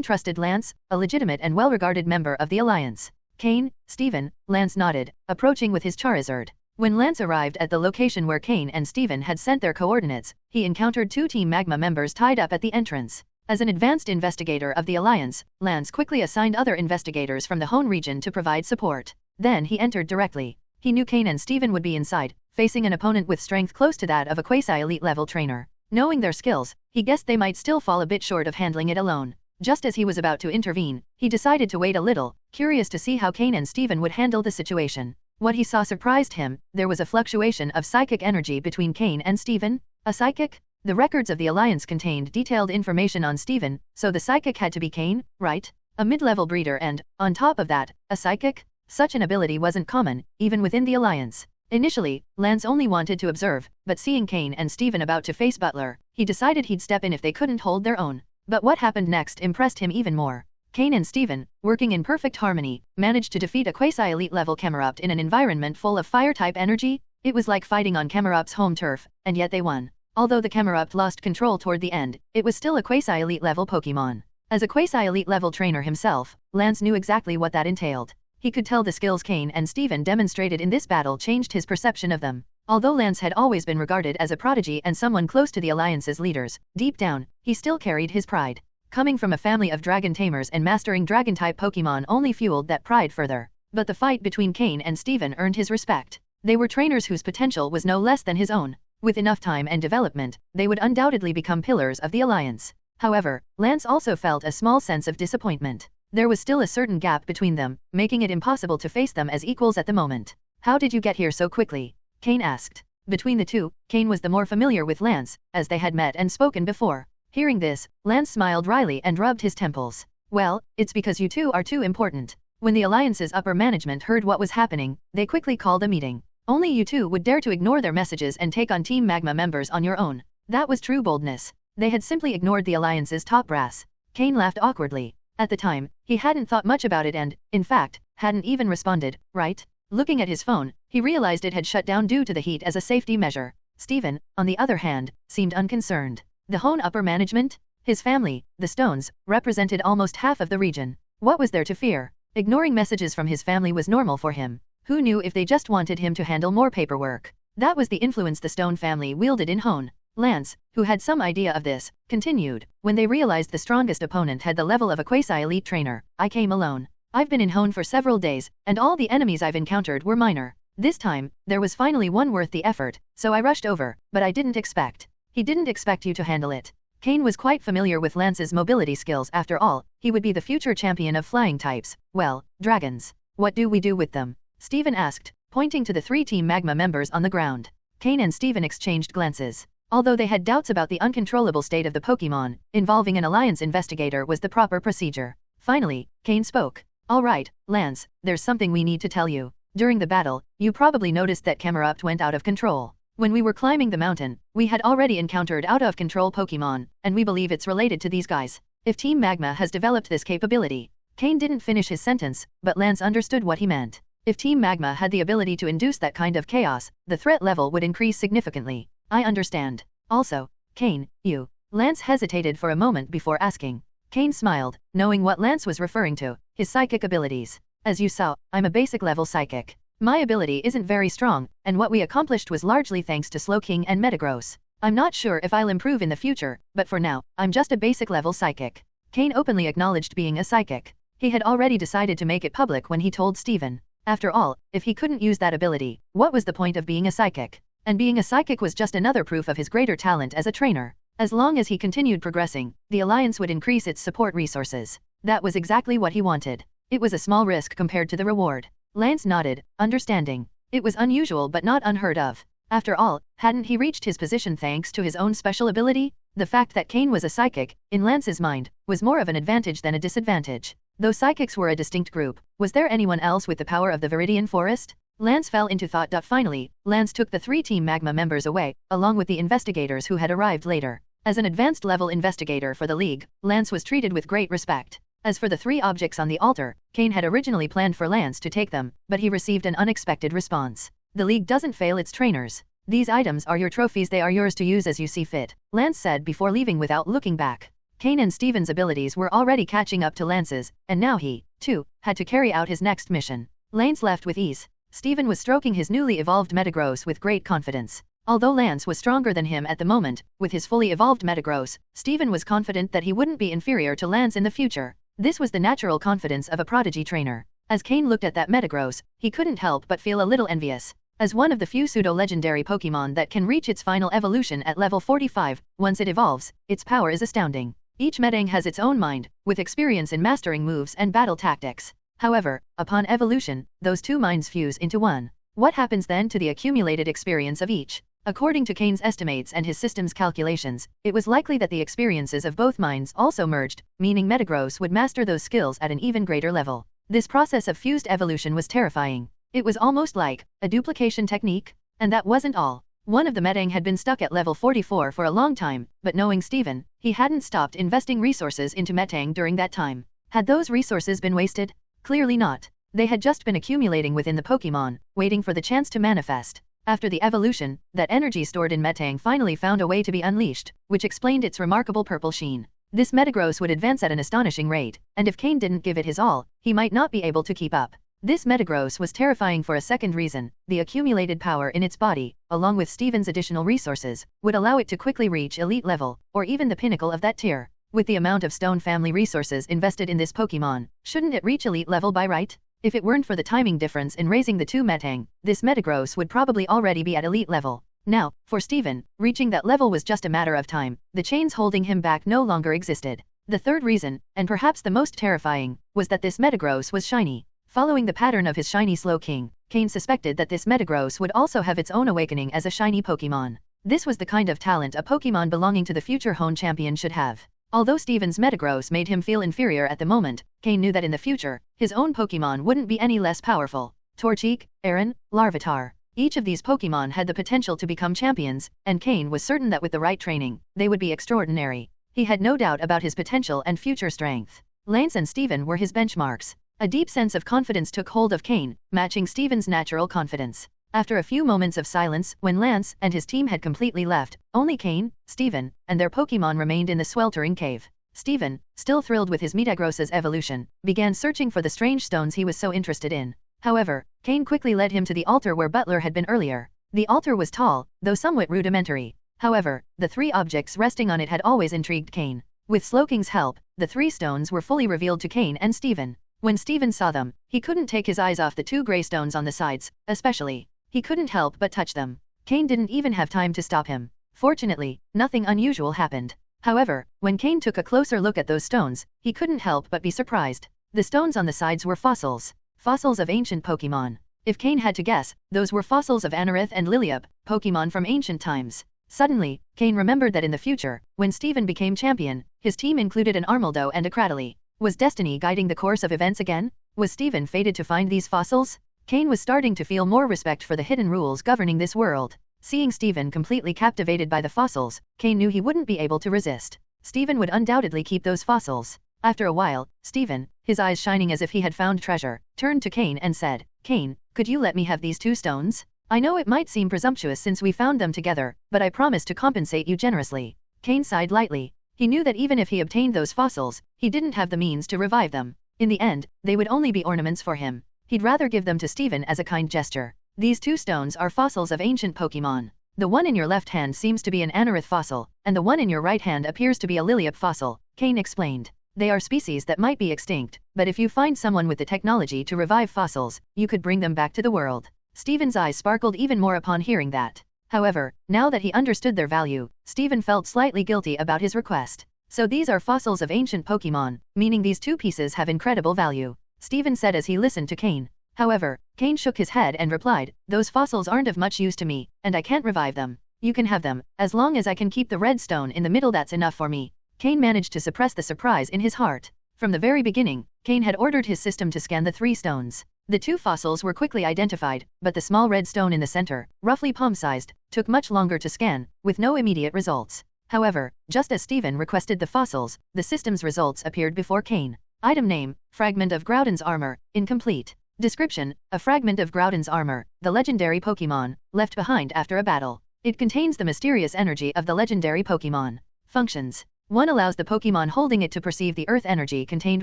trusted Lance, a legitimate and well-regarded member of the Alliance. Cain, Steven, Lance nodded, approaching with his Charizard. When Lance arrived at the location where Cain and Steven had sent their coordinates, he encountered two Team Magma members tied up at the entrance. As an advanced investigator of the Alliance, Lance quickly assigned other investigators from the Hone region to provide support. Then he entered directly. He knew Cain and Steven would be inside, facing an opponent with strength close to that of a quasi-elite level trainer. Knowing their skills, he guessed they might still fall a bit short of handling it alone. Just as he was about to intervene, he decided to wait a little, curious to see how Cain and Steven would handle the situation. What he saw surprised him. There was a fluctuation of psychic energy between Cain and Steven. A psychic? The records of the Alliance contained detailed information on Steven, so the psychic had to be Cain, right? A mid-level breeder and, on top of that, a psychic? Such an ability wasn't common, even within the Alliance. Initially, Lance only wanted to observe, but seeing Cain and Steven about to face Butler, he decided he'd step in if they couldn't hold their own. But what happened next impressed him even more. Cain and Steven, working in perfect harmony, managed to defeat a quasi-elite level Camerupt in an environment full of fire-type energy. It was like fighting on Camerupt's home turf, and yet they won. Although the Camerupt lost control toward the end, it was still a quasi-elite level Pokémon. As a quasi-elite level trainer himself, Lance knew exactly what that entailed. He could tell the skills Cain and Steven demonstrated in this battle changed his perception of them. Although Lance had always been regarded as a prodigy and someone close to the Alliance's leaders, deep down, he still carried his pride. Coming from a family of dragon tamers and mastering dragon-type Pokémon only fueled that pride further. But the fight between Cain and Steven earned his respect. They were trainers whose potential was no less than his own. With enough time and development, they would undoubtedly become pillars of the Alliance. However, Lance also felt a small sense of disappointment. There was still a certain gap between them, making it impossible to face them as equals at the moment. "How did you get here so quickly?" Cain asked. Between the two, Cain was the more familiar with Lance, as they had met and spoken before. Hearing this, Lance smiled wryly and rubbed his temples. "Well, it's because you two are too important." When the Alliance's upper management heard what was happening, they quickly called a meeting. Only you two would dare to ignore their messages and take on Team Magma members on your own. That was true boldness. They had simply ignored the Alliance's top brass. Cain laughed awkwardly. At the time, he hadn't thought much about it and, in fact, hadn't even responded, right? Looking at his phone, he realized it had shut down due to the heat as a safety measure. Stephen, on the other hand, seemed unconcerned. The Hone upper management? His family, the Stones, represented almost half of the region. What was there to fear? Ignoring messages from his family was normal for him. Who knew if they just wanted him to handle more paperwork? That was the influence the Stone family wielded in Hone. Lance, who had some idea of this, continued. When they realized the strongest opponent had the level of a quasi-elite trainer, I came alone. I've been in Hone for several days, and all the enemies I've encountered were minor. This time, there was finally one worth the effort, so I rushed over, but I didn't expect. He didn't expect you to handle it. Cain was quite familiar with Lance's mobility skills. After all, he would be the future champion of flying types. Well, dragons. What do we do with them? Stephen asked, pointing to the 3 Team Magma members on the ground. Cain and Stephen exchanged glances. Although they had doubts about the uncontrollable state of the Pokémon, involving an Alliance investigator was the proper procedure. Finally, Cain spoke. All right, Lance, there's something we need to tell you. During the battle, you probably noticed that Camerupt went out of control. When we were climbing the mountain, we had already encountered out-of-control Pokémon, and we believe it's related to these guys. If Team Magma has developed this capability. Cain didn't finish his sentence, but Lance understood what he meant. If Team Magma had the ability to induce that kind of chaos, the threat level would increase significantly. I understand. Also, Cain, you. Lance hesitated for a moment before asking. Cain smiled, knowing what Lance was referring to, his psychic abilities. As you saw, I'm a basic level psychic. My ability isn't very strong, and what we accomplished was largely thanks to Slowking and Metagross. I'm not sure if I'll improve in the future, but for now, I'm just a basic level psychic. Cain openly acknowledged being a psychic. He had already decided to make it public when he told Stephen. After all, if he couldn't use that ability, what was the point of being a psychic? And being a psychic was just another proof of his greater talent as a trainer. As long as he continued progressing, the Alliance would increase its support resources. That was exactly what he wanted. It was a small risk compared to the reward. Lance nodded, understanding. It was unusual but not unheard of. After all, hadn't he reached his position thanks to his own special ability? The fact that Cain was a psychic, in Lance's mind, was more of an advantage than a disadvantage. Though psychics were a distinct group, was there anyone else with the power of the Viridian Forest? Lance fell into thought. Finally, Lance took the 3 Team Magma members away, along with the investigators who had arrived later. As an advanced level investigator for the League, Lance was treated with great respect. As for the 3 objects on the altar, Cain had originally planned for Lance to take them, but he received an unexpected response. The League doesn't fail its trainers. These items are your trophies. They are yours to use as you see fit, Lance said before leaving without looking back. Cain and Stephen's abilities were already catching up to Lance's, and now he, too, had to carry out his next mission. Lance left with ease. Stephen was stroking his newly evolved Metagross with great confidence. Although Lance was stronger than him at the moment, with his fully evolved Metagross, Stephen was confident that he wouldn't be inferior to Lance in the future. This was the natural confidence of a prodigy trainer. As Cain looked at that Metagross, he couldn't help but feel a little envious. As one of the few pseudo-legendary Pokémon that can reach its final evolution at level 45, once it evolves, its power is astounding. Each Metang has its own mind, with experience in mastering moves and battle tactics. However, upon evolution, those 2 minds fuse into one. What happens then to the accumulated experience of each? According to Cain's estimates and his system's calculations, it was likely that the experiences of both minds also merged, meaning Metagross would master those skills at an even greater level. This process of fused evolution was terrifying. It was almost like a duplication technique. And that wasn't all. One of the Metang had been stuck at level 44 for a long time, but knowing Stephen, he hadn't stopped investing resources into Metang during that time. Had those resources been wasted? Clearly not. They had just been accumulating within the Pokémon, waiting for the chance to manifest. After the evolution, that energy stored in Metang finally found a way to be unleashed, which explained its remarkable purple sheen. This Metagross would advance at an astonishing rate, and if Cain didn't give it his all, he might not be able to keep up. This Metagross was terrifying for a second reason. The accumulated power in its body, along with Stephen's additional resources, would allow it to quickly reach elite level, or even the pinnacle of that tier. With the amount of Stone family resources invested in this Pokémon, shouldn't it reach elite level by right? If it weren't for the timing difference in raising the 2 Metang, this Metagross would probably already be at elite level. Now, for Stephen, reaching that level was just a matter of time. The chains holding him back no longer existed. The third reason, and perhaps the most terrifying, was that this Metagross was shiny. Following the pattern of his shiny Slowking, Cain suspected that this Metagross would also have its own awakening as a shiny Pokémon. This was the kind of talent a Pokémon belonging to the future Hone champion should have. Although Stephen's Metagross made him feel inferior at the moment, Cain knew that in the future, his own Pokémon wouldn't be any less powerful. Torchic, Aaron, Larvitar. Each of these Pokémon had the potential to become champions, and Cain was certain that with the right training, they would be extraordinary. He had no doubt about his potential and future strength. Lance and Steven were his benchmarks. A deep sense of confidence took hold of Cain, matching Steven's natural confidence. After a few moments of silence, when Lance and his team had completely left, only Cain, Steven, and their Pokémon remained in the sweltering cave. Steven, still thrilled with his Metagross's evolution, began searching for the strange stones he was so interested in. However, Cain quickly led him to the altar where Butler had been earlier. The altar was tall, though somewhat rudimentary. However, the three objects resting on it had always intrigued Cain. With Slowking's help, the three stones were fully revealed to Cain and Steven. When Steven saw them, he couldn't take his eyes off the two grey stones on the sides, especially. He couldn't help but touch them. Cain didn't even have time to stop him. Fortunately, nothing unusual happened. However, when Cain took a closer look at those stones, he couldn't help but be surprised. The stones on the sides were fossils. Fossils of ancient Pokémon. If Cain had to guess, those were fossils of Anorith and Liliup, Pokémon from ancient times. Suddenly, Cain remembered that in the future, when Steven became champion, his team included an Armaldo and a Cradily. Was destiny guiding the course of events again? Was Steven fated to find these fossils? Cain was starting to feel more respect for the hidden rules governing this world. Seeing Steven completely captivated by the fossils, Cain knew he wouldn't be able to resist. Steven would undoubtedly keep those fossils. After a while, Steven, his eyes shining as if he had found treasure, turned to Cain and said, "Cain, could you let me have these two stones? I know it might seem presumptuous since we found them together, but I promise to compensate you generously." Cain sighed lightly. He knew that even if he obtained those fossils, he didn't have the means to revive them. In the end, they would only be ornaments for him. He'd rather give them to Steven as a kind gesture. These two stones are fossils of ancient Pokémon. The one in your left hand seems to be an Anorith fossil, and the one in your right hand appears to be a Liliup fossil, Cain explained. They are species that might be extinct, but if you find someone with the technology to revive fossils, you could bring them back to the world. Steven's eyes sparkled even more upon hearing that. However, now that he understood their value, Steven felt slightly guilty about his request. So these are fossils of ancient Pokémon, meaning these two pieces have incredible value, Steven said as he listened to Cain. However, Cain shook his head and replied, "Those fossils aren't of much use to me, and I can't revive them. You can have them, as long as I can keep the red stone in the middle, that's enough for me." Cain managed to suppress the surprise in his heart. From the very beginning, Cain had ordered his system to scan the three stones. The two fossils were quickly identified, but the small red stone in the center, roughly palm-sized, took much longer to scan, with no immediate results. However, just as Steven requested the fossils, the system's results appeared before Cain. Item name, Fragment of Groudon's Armor, incomplete. Description, a fragment of Groudon's armor, the legendary Pokémon, left behind after a battle. It contains the mysterious energy of the legendary Pokémon. Functions. 1. Allows the Pokémon holding it to perceive the earth energy contained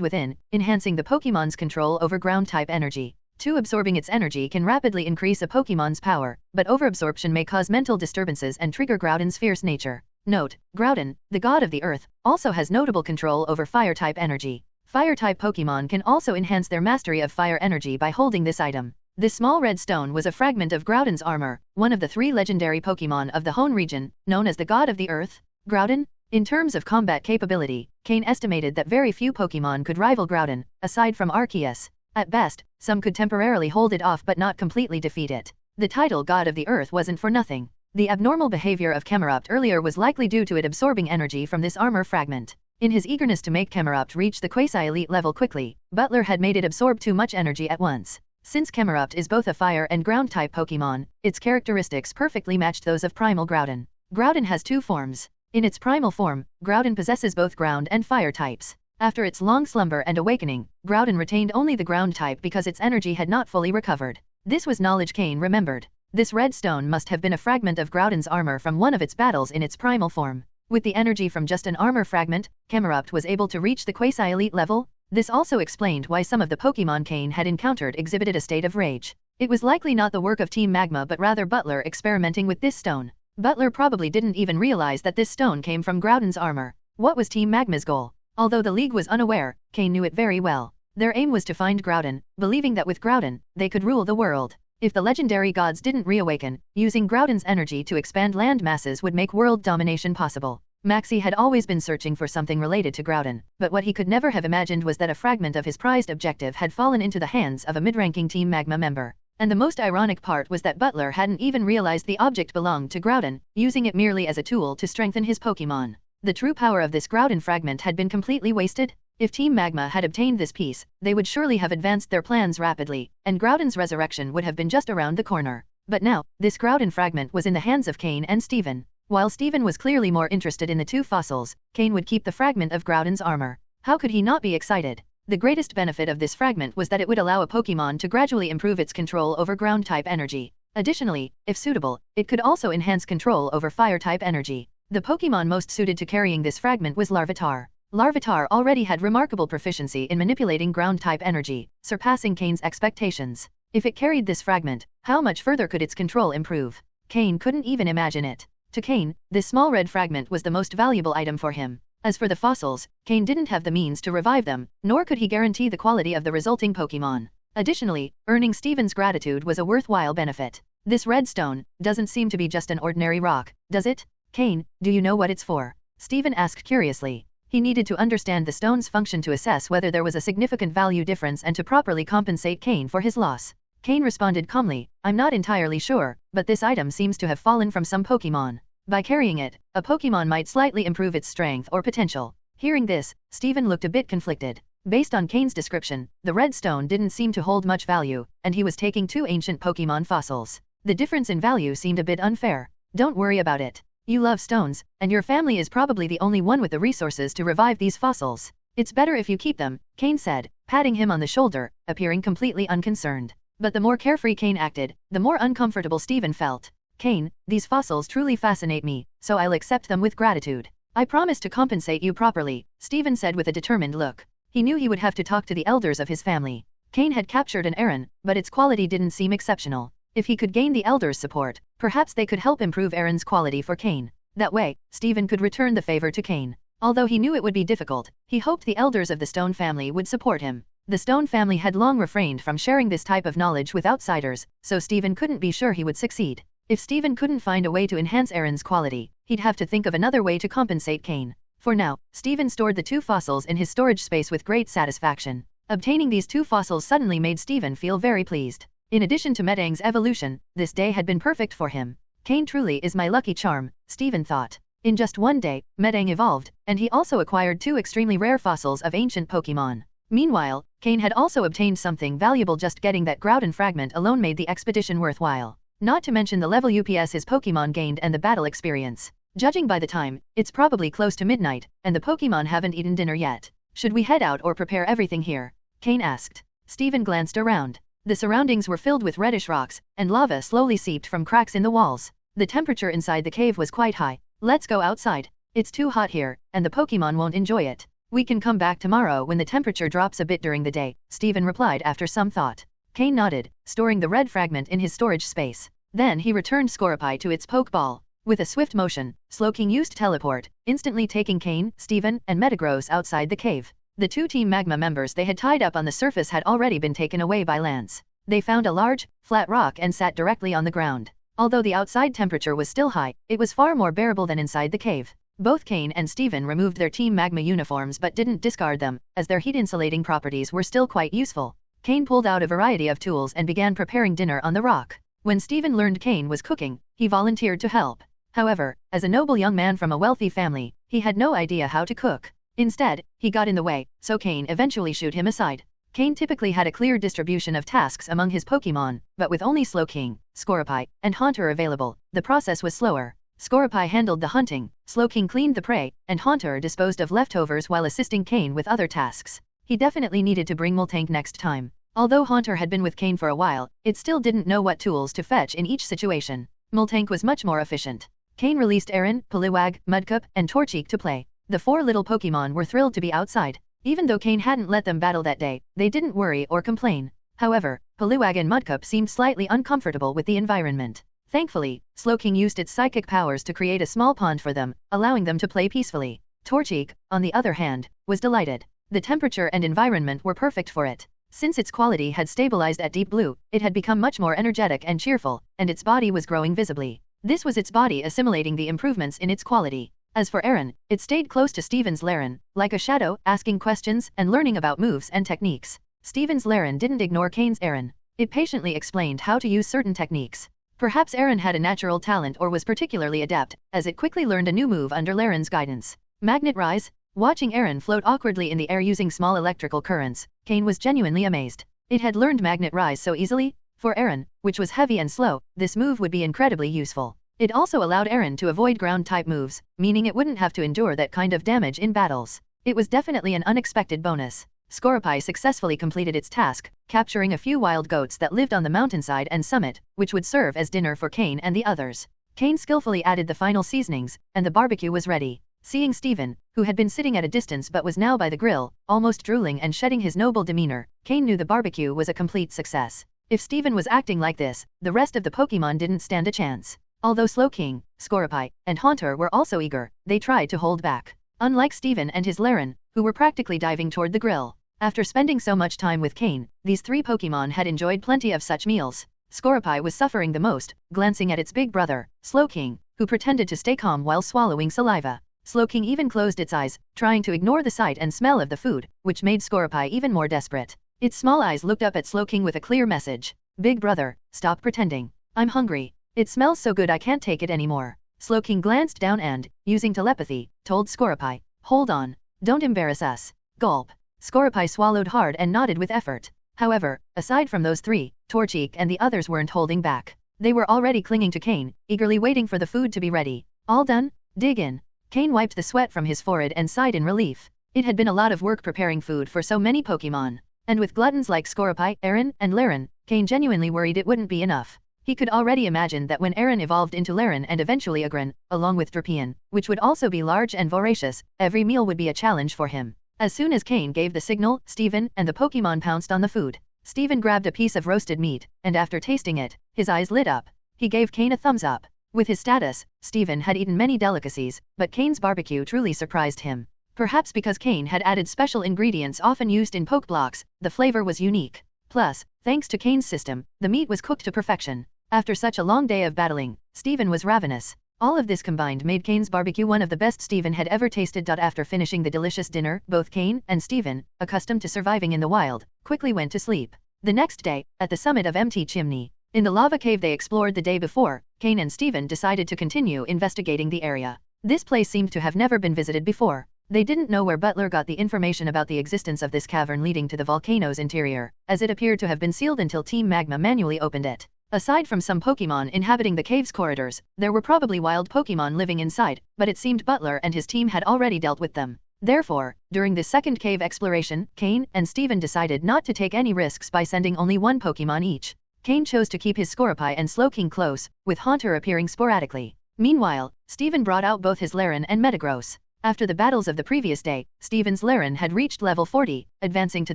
within, enhancing the Pokémon's control over ground-type energy. 2. Absorbing its energy can rapidly increase a Pokémon's power, but overabsorption may cause mental disturbances and trigger Groudon's fierce nature. Note, Groudon, the god of the earth, also has notable control over fire-type energy. Fire-type Pokémon can also enhance their mastery of fire energy by holding this item. This small red stone was a fragment of Groudon's armor, one of the 3 legendary Pokémon of the Hoenn region, known as the God of the Earth. Groudon? In terms of combat capability, Cain estimated that very few Pokémon could rival Groudon, aside from Arceus. At best, some could temporarily hold it off but not completely defeat it. The title God of the Earth wasn't for nothing. The abnormal behavior of Camerupt earlier was likely due to it absorbing energy from this armor fragment. In his eagerness to make Camerupt reach the quasi-elite level quickly, Butler had made it absorb too much energy at once. Since Camerupt is both a fire and ground-type Pokémon, its characteristics perfectly matched those of primal Groudon. Groudon has 2 forms. In its primal form, Groudon possesses both ground and fire types. After its long slumber and awakening, Groudon retained only the ground type because its energy had not fully recovered. This was knowledge Cain remembered. This red stone must have been a fragment of Groudon's armor from one of its battles in its primal form. With the energy from just an armor fragment, Camerupt was able to reach the quasi-elite level. This also explained why some of the Pokémon Cain had encountered exhibited a state of rage. It was likely not the work of Team Magma but rather Butler experimenting with this stone. Butler probably didn't even realize that this stone came from Groudon's armor. What was Team Magma's goal? Although the League was unaware, Cain knew it very well. Their aim was to find Groudon, believing that with Groudon, they could rule the world. If the legendary gods didn't reawaken, using Groudon's energy to expand land masses would make world domination possible. Maxie had always been searching for something related to Groudon, but what he could never have imagined was that a fragment of his prized objective had fallen into the hands of a mid-ranking Team Magma member. And the most ironic part was that Butler hadn't even realized the object belonged to Groudon, using it merely as a tool to strengthen his Pokémon. The true power of this Groudon fragment had been completely wasted. If Team Magma had obtained this piece, they would surely have advanced their plans rapidly, and Groudon's resurrection would have been just around the corner. But now, this Groudon fragment was in the hands of Cain and Steven. While Steven was clearly more interested in the two fossils, Cain would keep the fragment of Groudon's armor. How could he not be excited? The greatest benefit of this fragment was that it would allow a Pokémon to gradually improve its control over ground-type energy. Additionally, if suitable, it could also enhance control over fire-type energy. The Pokémon most suited to carrying this fragment was Larvitar. Larvitar already had remarkable proficiency in manipulating ground-type energy, surpassing Cain's expectations. If it carried this fragment, how much further could its control improve? Cain couldn't even imagine it. To Cain, this small red fragment was the most valuable item for him. As for the fossils, Cain didn't have the means to revive them, nor could he guarantee the quality of the resulting Pokémon. Additionally, earning Steven's gratitude was a worthwhile benefit. This red stone doesn't seem to be just an ordinary rock, does it? Cain, do you know what it's for? Steven asked curiously. He needed to understand the stone's function to assess whether there was a significant value difference and to properly compensate Cain for his loss. Cain responded calmly, I'm not entirely sure, but this item seems to have fallen from some Pokémon. By carrying it, a Pokémon might slightly improve its strength or potential. Hearing this, Steven looked a bit conflicted. Based on Cain's description, the red stone didn't seem to hold much value, and he was taking two ancient Pokémon fossils. The difference in value seemed a bit unfair. Don't worry about it. You love stones, and your family is probably the only one with the resources to revive these fossils. It's better if you keep them, Cain said, patting him on the shoulder, appearing completely unconcerned. But the more carefree Cain acted, the more uncomfortable Steven felt. Cain, these fossils truly fascinate me, so I'll accept them with gratitude. I promise to compensate you properly, Steven said with a determined look. He knew he would have to talk to the elders of his family. Cain had captured an Aron, but its quality didn't seem exceptional. If he could gain the elders' support, perhaps they could help improve Aron's quality for Cain. That way, Steven could return the favor to Cain. Although he knew it would be difficult, he hoped the elders of the Stone family would support him. The Stone family had long refrained from sharing this type of knowledge with outsiders, so Steven couldn't be sure he would succeed. If Steven couldn't find a way to enhance Aron's quality, he'd have to think of another way to compensate Cain. For now, Steven stored the two fossils in his storage space with great satisfaction. Obtaining these two fossils suddenly made Steven feel very pleased. In addition to Metang's evolution, this day had been perfect for him. Cain truly is my lucky charm, Steven thought. In just one day, Metang evolved, and he also acquired two extremely rare fossils of ancient Pokémon. Meanwhile, Cain had also obtained something valuable. Just getting that Groudon fragment alone made the expedition worthwhile. Not to mention the level UPS his Pokémon gained and the battle experience. Judging by the time, it's probably close to midnight, and the Pokémon haven't eaten dinner yet. Should we head out or prepare everything here? Cain asked. Steven glanced around. The surroundings were filled with reddish rocks, and lava slowly seeped from cracks in the walls. The temperature inside the cave was quite high. Let's go outside. It's too hot here, and the Pokémon won't enjoy it. We can come back tomorrow when the temperature drops a bit during the day, Steven replied after some thought. Cain nodded, storing the red fragment in his storage space. Then he returned Scorpii to its Pokeball. With a swift motion, Slowking used Teleport, instantly taking Cain, Steven, and Metagross outside the cave. The two Team Magma members they had tied up on the surface had already been taken away by Lance. They found a large, flat rock and sat directly on the ground. Although the outside temperature was still high, it was far more bearable than inside the cave. Both Cain and Steven removed their Team Magma uniforms but didn't discard them, as their heat-insulating properties were still quite useful. Cain pulled out a variety of tools and began preparing dinner on the rock. When Steven learned Cain was cooking, he volunteered to help. However, as a noble young man from a wealthy family, he had no idea how to cook. Instead, he got in the way, so Cain eventually shooed him aside. Cain typically had a clear distribution of tasks among his Pokémon, but with only Slowking, Scorpii, and Haunter available, the process was slower. Scorpii handled the hunting, Slowking cleaned the prey, and Haunter disposed of leftovers while assisting Cain with other tasks. He definitely needed to bring Multank next time. Although Haunter had been with Cain for a while, it still didn't know what tools to fetch in each situation. Multank was much more efficient. Cain released Aron, Poliwag, Mudkip, and Torchic to play. The four little Pokémon were thrilled to be outside. Even though Cain hadn't let them battle that day, they didn't worry or complain. However, Poliwag and Mudkip seemed slightly uncomfortable with the environment. Thankfully, Slowking used its psychic powers to create a small pond for them, allowing them to play peacefully. Torchic, on the other hand, was delighted. The temperature and environment were perfect for it. Since its quality had stabilized at deep blue, it had become much more energetic and cheerful, and its body was growing visibly. This was its body assimilating the improvements in its quality. As for Aron, it stayed close to Steven's Laren, like a shadow, asking questions and learning about moves and techniques. Steven's Laren didn't ignore Cain's Aron. It patiently explained how to use certain techniques. Perhaps Aron had a natural talent or was particularly adept, as it quickly learned a new move under Laren's guidance. Magnet Rise. Watching Aron float awkwardly in the air using small electrical currents, Cain was genuinely amazed. It had learned Magnet Rise so easily. For Aaron, which was heavy and slow, this move would be incredibly useful. It also allowed Aaron to avoid ground-type moves, meaning it wouldn't have to endure that kind of damage in battles. It was definitely an unexpected bonus. Scorepi successfully completed its task, capturing a few wild goats that lived on the mountainside and summit, which would serve as dinner for Cain and the others. Cain skillfully added the final seasonings, and the barbecue was ready. Seeing Stephen, who had been sitting at a distance but was now by the grill, almost drooling and shedding his noble demeanor, Cain knew the barbecue was a complete success. If Stephen was acting like this, the rest of the Pokémon didn't stand a chance. Although Slowking, Scorepi, and Haunter were also eager, they tried to hold back. Unlike Stephen and his Laren, who were practically diving toward the grill. After spending so much time with Cain, these three Pokémon had enjoyed plenty of such meals. Scorepi was suffering the most, glancing at its big brother, Slowking, who pretended to stay calm while swallowing saliva. Slowking even closed its eyes, trying to ignore the sight and smell of the food, which made Scorepi even more desperate. Its small eyes looked up at Slowking with a clear message. Big brother, stop pretending. I'm hungry. It smells so good I can't take it anymore. Slowking glanced down and, using telepathy, told Scorepi, hold on. Don't embarrass us. Gulp. Scorepi swallowed hard and nodded with effort. However, aside from those three, Torchic and the others weren't holding back. They were already clinging to Cain, eagerly waiting for the food to be ready. All done? Dig in. Cain wiped the sweat from his forehead and sighed in relief. It had been a lot of work preparing food for so many Pokémon. And with gluttons like Scorepi, Aaron, and Laren, Cain genuinely worried it wouldn't be enough. He could already imagine that when Aaron evolved into Laren and eventually Agron, along with Drapion, which would also be large and voracious, every meal would be a challenge for him. As soon as Cain gave the signal, Stephen and the Pokémon pounced on the food. Stephen grabbed a piece of roasted meat, and after tasting it, his eyes lit up. He gave Cain a thumbs up. With his status, Stephen had eaten many delicacies, but Cain's barbecue truly surprised him. Perhaps because Cain had added special ingredients often used in Pokeblocks, the flavor was unique. Plus, thanks to Cain's system, the meat was cooked to perfection. After such a long day of battling, Stephen was ravenous. All of this combined made Cain's barbecue one of the best Stephen had ever tasted. After finishing the delicious dinner, both Cain and Stephen, accustomed to surviving in the wild, quickly went to sleep. The next day, at the summit of Empty Chimney, in the lava cave they explored the day before, Cain and Stephen decided to continue investigating the area. This place seemed to have never been visited before. They didn't know where Butler got the information about the existence of this cavern leading to the volcano's interior, as it appeared to have been sealed until Team Magma manually opened it. Aside from some Pokémon inhabiting the cave's corridors, there were probably wild Pokémon living inside, but it seemed Butler and his team had already dealt with them. Therefore, during this second cave exploration, Cain and Stephen decided not to take any risks by sending only one Pokémon each. Cain chose to keep his Scorepi and Slowking close, with Haunter appearing sporadically. Meanwhile, Stephen brought out both his Laren and Metagross. After the battles of the previous day, Stephen's Laren had reached level 40, advancing to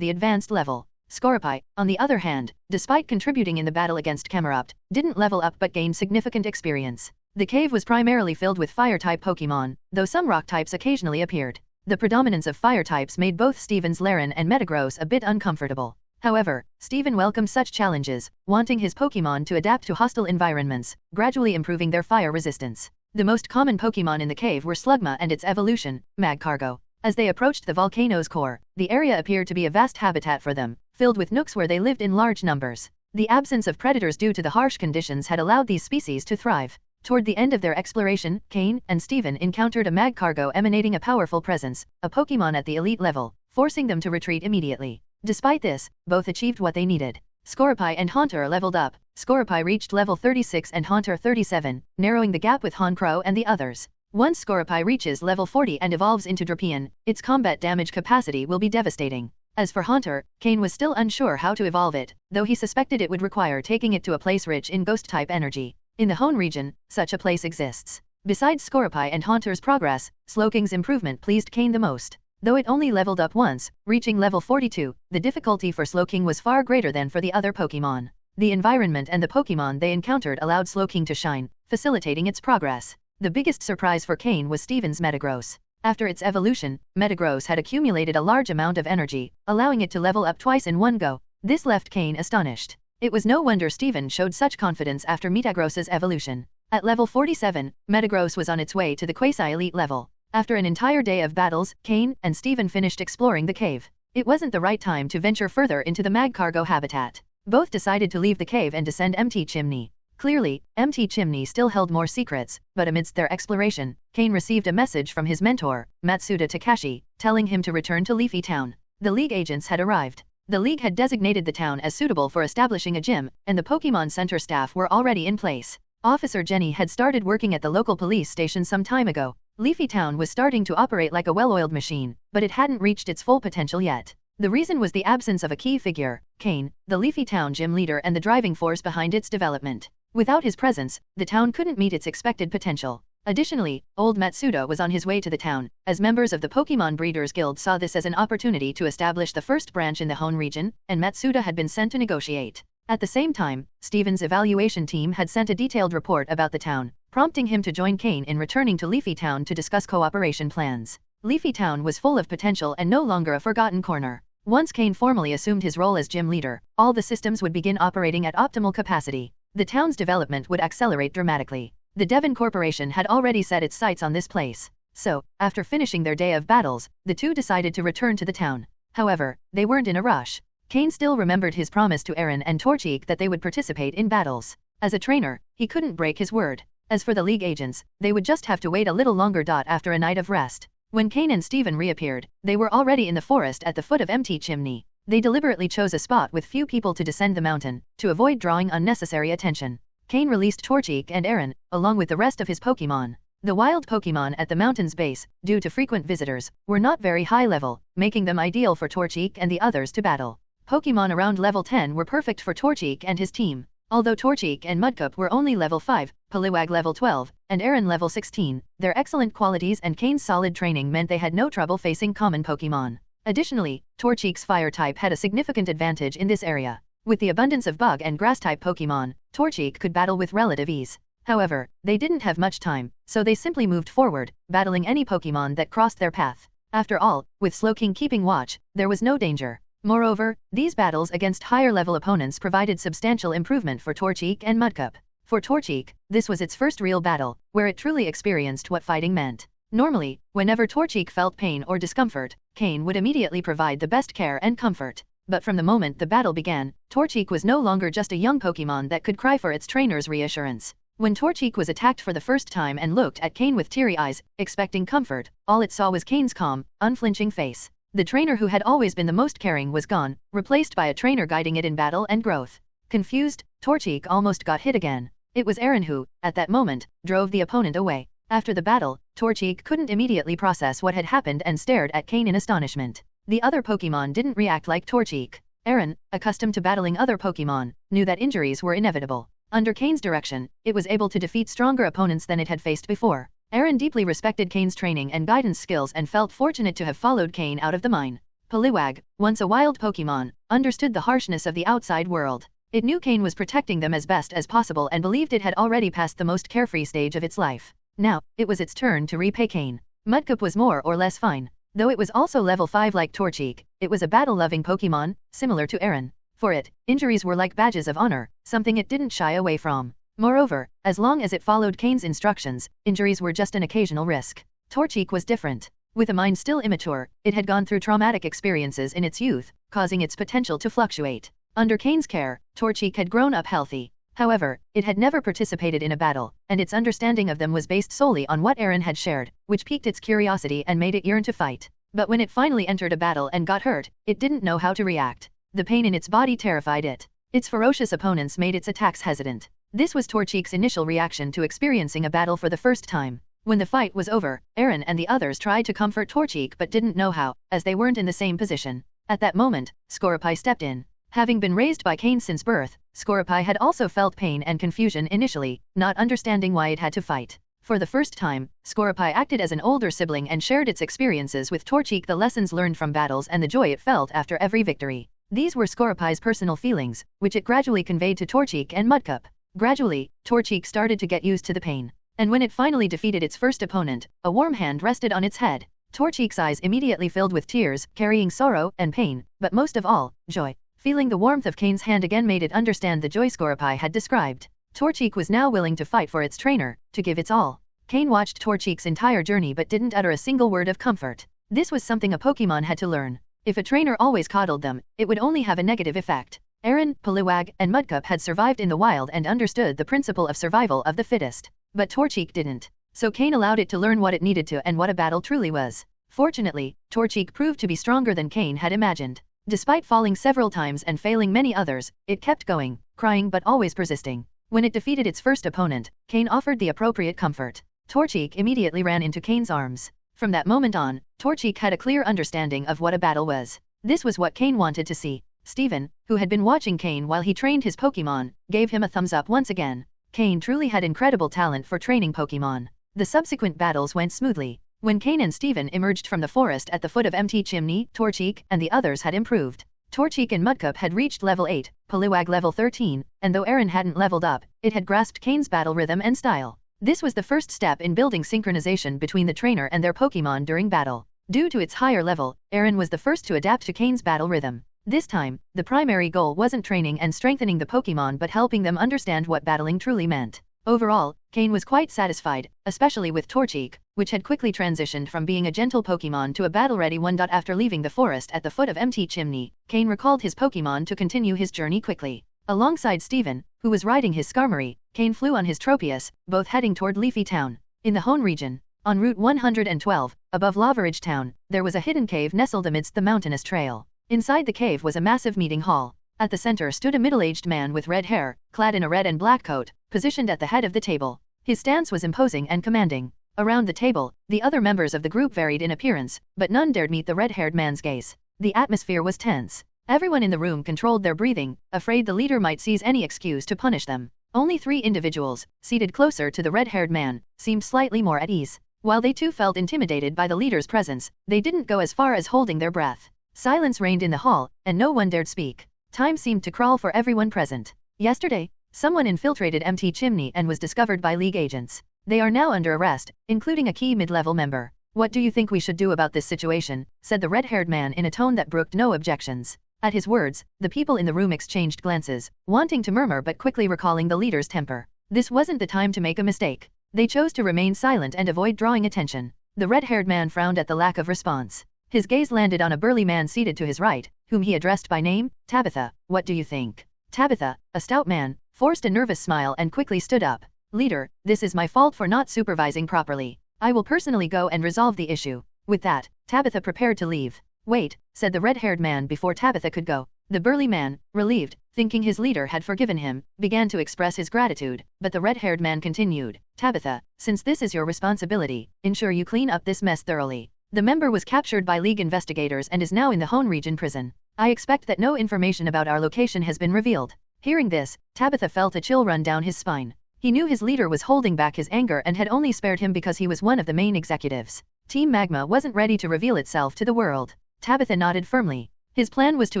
the advanced level. Scorepi, on the other hand, despite contributing in the battle against Camerupt, didn't level up but gained significant experience. The cave was primarily filled with fire-type Pokémon, though some rock types occasionally appeared. The predominance of fire types made both Stephen's Laren and Metagross a bit uncomfortable. However, Stephen welcomed such challenges, wanting his Pokémon to adapt to hostile environments, gradually improving their fire resistance. The most common Pokémon in the cave were Slugma and its evolution, Magcargo. As they approached the volcano's core, the area appeared to be a vast habitat for them, filled with nooks where they lived in large numbers. The absence of predators due to the harsh conditions had allowed these species to thrive. Toward the end of their exploration, Cain and Stephen encountered a Magcargo emanating a powerful presence, a Pokémon at the elite level, forcing them to retreat immediately. Despite this, both achieved what they needed. Scorepi and Haunter leveled up. Scorepi reached level 36 and Haunter 37, narrowing the gap with Honchkrow and the others. Once Scorepi reaches level 40 and evolves into Drapion, its combat damage capacity will be devastating. As for Haunter, Cain was still unsure how to evolve it, though he suspected it would require taking it to a place rich in ghost-type energy. In the Hone region, such a place exists. Besides Scorepi and Haunter's progress, Slowking's improvement pleased Cain the most. Though it only leveled up once, reaching level 42, the difficulty for Slowking was far greater than for the other Pokémon. The environment and the Pokémon they encountered allowed Slowking to shine, facilitating its progress. The biggest surprise for Cain was Stephen's Metagross. After its evolution, Metagross had accumulated a large amount of energy, allowing it to level up twice in one go. This left Cain astonished. It was no wonder Stephen showed such confidence after Metagross's evolution. At level 47, Metagross was on its way to the quasi-elite level. After an entire day of battles, Cain and Stephen finished exploring the cave. It wasn't the right time to venture further into the Magcargo habitat. Both decided to leave the cave and descend Empty Chimney. Clearly, Empty Chimney still held more secrets, but amidst their exploration, Cain received a message from his mentor, Matsuda Takashi, telling him to return to Leafy Town. The League agents had arrived. The League had designated the town as suitable for establishing a gym, and the Pokémon Center staff were already in place. Officer Jenny had started working at the local police station some time ago. Leafy Town was starting to operate like a well-oiled machine, but it hadn't reached its full potential yet. The reason was the absence of a key figure, Cain, the Leafy Town gym leader and the driving force behind its development. Without his presence, the town couldn't meet its expected potential. Additionally, old Matsuda was on his way to the town, as members of the Pokemon Breeders Guild saw this as an opportunity to establish the first branch in the Hone region, and Matsuda had been sent to negotiate. At the same time, Steven's evaluation team had sent a detailed report about the town, prompting him to join Cain in returning to Leafy Town to discuss cooperation plans. Leafy Town was full of potential and no longer a forgotten corner. Once Cain formally assumed his role as gym leader, all the systems would begin operating at optimal capacity. The town's development would accelerate dramatically. The Devon Corporation had already set its sights on this place. So, after finishing their day of battles, the two decided to return to the town. However, they weren't in a rush. Cain still remembered his promise to Aaron and Torchic that they would participate in battles. As a trainer, he couldn't break his word. As for the League agents, they would just have to wait a little longer. After a night of rest, when Cain and Steven reappeared, they were already in the forest at the foot of empty Chimney. They deliberately chose a spot with few people to descend the mountain, to avoid drawing unnecessary attention. Cain released Torchic and Aaron, along with the rest of his Pokemon. The wild Pokemon at the mountain's base, due to frequent visitors, were not very high level, making them ideal for Torchic and the others to battle. Pokemon around level 10 were perfect for Torchic and his team. Although Torchic and Mudcup were only level 5, Poliwag level 12, and Aaron level 16, their excellent qualities and Cain's solid training meant they had no trouble facing common Pokemon. Additionally, Torchic's fire type had a significant advantage in this area. With the abundance of bug and grass-type Pokemon, Torchic could battle with relative ease. However, they didn't have much time, so they simply moved forward, battling any Pokemon that crossed their path. After all, with Slowking keeping watch, there was no danger. Moreover, these battles against higher-level opponents provided substantial improvement for Torchic and Mudcup. For Torchic, this was its first real battle, where it truly experienced what fighting meant. Normally, whenever Torchic felt pain or discomfort, Cain would immediately provide the best care and comfort. But from the moment the battle began, Torchic was no longer just a young Pokemon that could cry for its trainer's reassurance. When Torchic was attacked for the first time and looked at Cain with teary eyes, expecting comfort, all it saw was Cain's calm, unflinching face. The trainer who had always been the most caring was gone, replaced by a trainer guiding it in battle and growth. Confused, Torchic almost got hit again. It was Aaron who, at that moment, drove the opponent away. After the battle, Torchic couldn't immediately process what had happened and stared at Cain in astonishment. The other Pokemon didn't react like Torchic. Aaron, accustomed to battling other Pokemon, knew that injuries were inevitable. Under Cain's direction, it was able to defeat stronger opponents than it had faced before. Aaron deeply respected Cain's training and guidance skills and felt fortunate to have followed Cain out of the mine. Poliwag, once a wild Pokemon, understood the harshness of the outside world. It knew Cain was protecting them as best as possible and believed it had already passed the most carefree stage of its life. Now, it was its turn to repay Cain. Mudcup was more or less fine. Though it was also level 5 like Torchic, it was a battle-loving Pokemon, similar to Aaron. For it, injuries were like badges of honor, something it didn't shy away from. Moreover, as long as it followed Cain's instructions, injuries were just an occasional risk. Torchic was different. With a mind still immature, it had gone through traumatic experiences in its youth, causing its potential to fluctuate. Under Cain's care, Torchic had grown up healthy. However, it had never participated in a battle, and its understanding of them was based solely on what Aaron had shared, which piqued its curiosity and made it yearn to fight. But when it finally entered a battle and got hurt, it didn't know how to react. The pain in its body terrified it. Its ferocious opponents made its attacks hesitant. This was Torchic's initial reaction to experiencing a battle for the first time. When the fight was over, Aaron and the others tried to comfort Torchic but didn't know how, as they weren't in the same position. At that moment, Scorepi stepped in. Having been raised by Cain since birth, Scorepi had also felt pain and confusion initially, not understanding why it had to fight. For the first time, Scorepi acted as an older sibling and shared its experiences with Torchic, the lessons learned from battles and the joy it felt after every victory. These were Scorepi's personal feelings, which it gradually conveyed to Torchic and Mudcup. Gradually, Torchic started to get used to the pain. And when it finally defeated its first opponent, a warm hand rested on its head. Torchic's eyes immediately filled with tears, carrying sorrow and pain, but most of all, joy. Feeling the warmth of Cain's hand again made it understand the joy Scorepi had described. Torchic was now willing to fight for its trainer, to give its all. Cain watched Torchic's entire journey but didn't utter a single word of comfort. This was something a Pokemon had to learn. If a trainer always coddled them, it would only have a negative effect. Aaron, Poliwag, and Mudcup had survived in the wild and understood the principle of survival of the fittest. But Torchic didn't. So Cain allowed it to learn what it needed to and what a battle truly was. Fortunately, Torchic proved to be stronger than Cain had imagined. Despite falling several times and failing many others, it kept going, crying but always persisting. When it defeated its first opponent, Cain offered the appropriate comfort. Torchic immediately ran into Cain's arms. From that moment on, Torchic had a clear understanding of what a battle was. This was what Cain wanted to see. Steven, who had been watching Cain while he trained his Pokémon, gave him a thumbs up once again. Cain truly had incredible talent for training Pokémon. The subsequent battles went smoothly. When Cain and Steven emerged from the forest at the foot of Mt. Chimney, Torchic and the others had improved. Torchic and Mudcup had reached level 8, Poliwag level 13, and though Aaron hadn't leveled up, it had grasped Cain's battle rhythm and style. This was the first step in building synchronization between the trainer and their Pokémon during battle. Due to its higher level, Aaron was the first to adapt to Cain's battle rhythm. This time, the primary goal wasn't training and strengthening the Pokémon but helping them understand what battling truly meant. Overall, Cain was quite satisfied, especially with Torchic, which had quickly transitioned from being a gentle Pokémon to a battle-ready one. After leaving the forest at the foot of Mt. Chimney, Cain recalled his Pokémon to continue his journey quickly. Alongside Steven, who was riding his Skarmory, Cain flew on his Tropius, both heading toward Leafy Town. In the Hone region, on Route 112, above Lavaridge Town, there was a hidden cave nestled amidst the mountainous trail. Inside the cave was a massive meeting hall. At the center stood a middle-aged man with red hair, clad in a red and black coat, positioned at the head of the table. His stance was imposing and commanding. Around the table, the other members of the group varied in appearance, but none dared meet the red-haired man's gaze. The atmosphere was tense. Everyone in the room controlled their breathing, afraid the leader might seize any excuse to punish them. Only 3 individuals, seated closer to the red-haired man, seemed slightly more at ease. While they too felt intimidated by the leader's presence, they didn't go as far as holding their breath. Silence reigned in the hall, and no one dared speak. Time seemed to crawl for everyone present. Yesterday, someone infiltrated Mt. Chimney and was discovered by League agents. They are now under arrest, including a key mid-level member. What do you think we should do about this situation? Said the red-haired man in a tone that brooked no objections. At his words, the people in the room exchanged glances, wanting to murmur but quickly recalling the leader's temper. This wasn't the time to make a mistake. They chose to remain silent and avoid drawing attention. The red-haired man frowned at the lack of response. His gaze landed on a burly man seated to his right, whom he addressed by name, Tabitha. What do you think? Tabitha, a stout man, forced a nervous smile and quickly stood up. Leader, this is my fault for not supervising properly. I will personally go and resolve the issue. With that, Tabitha prepared to leave. Wait, said the red-haired man before Tabitha could go. The burly man, relieved, thinking his leader had forgiven him, began to express his gratitude, but the red-haired man continued. Tabitha, since this is your responsibility, ensure you clean up this mess thoroughly. The member was captured by League investigators and is now in the Hone region prison. I expect that no information about our location has been revealed. Hearing this, Tabitha felt a chill run down his spine. He knew his leader was holding back his anger and had only spared him because he was one of the main executives. Team Magma wasn't ready to reveal itself to the world. Tabitha nodded firmly. His plan was to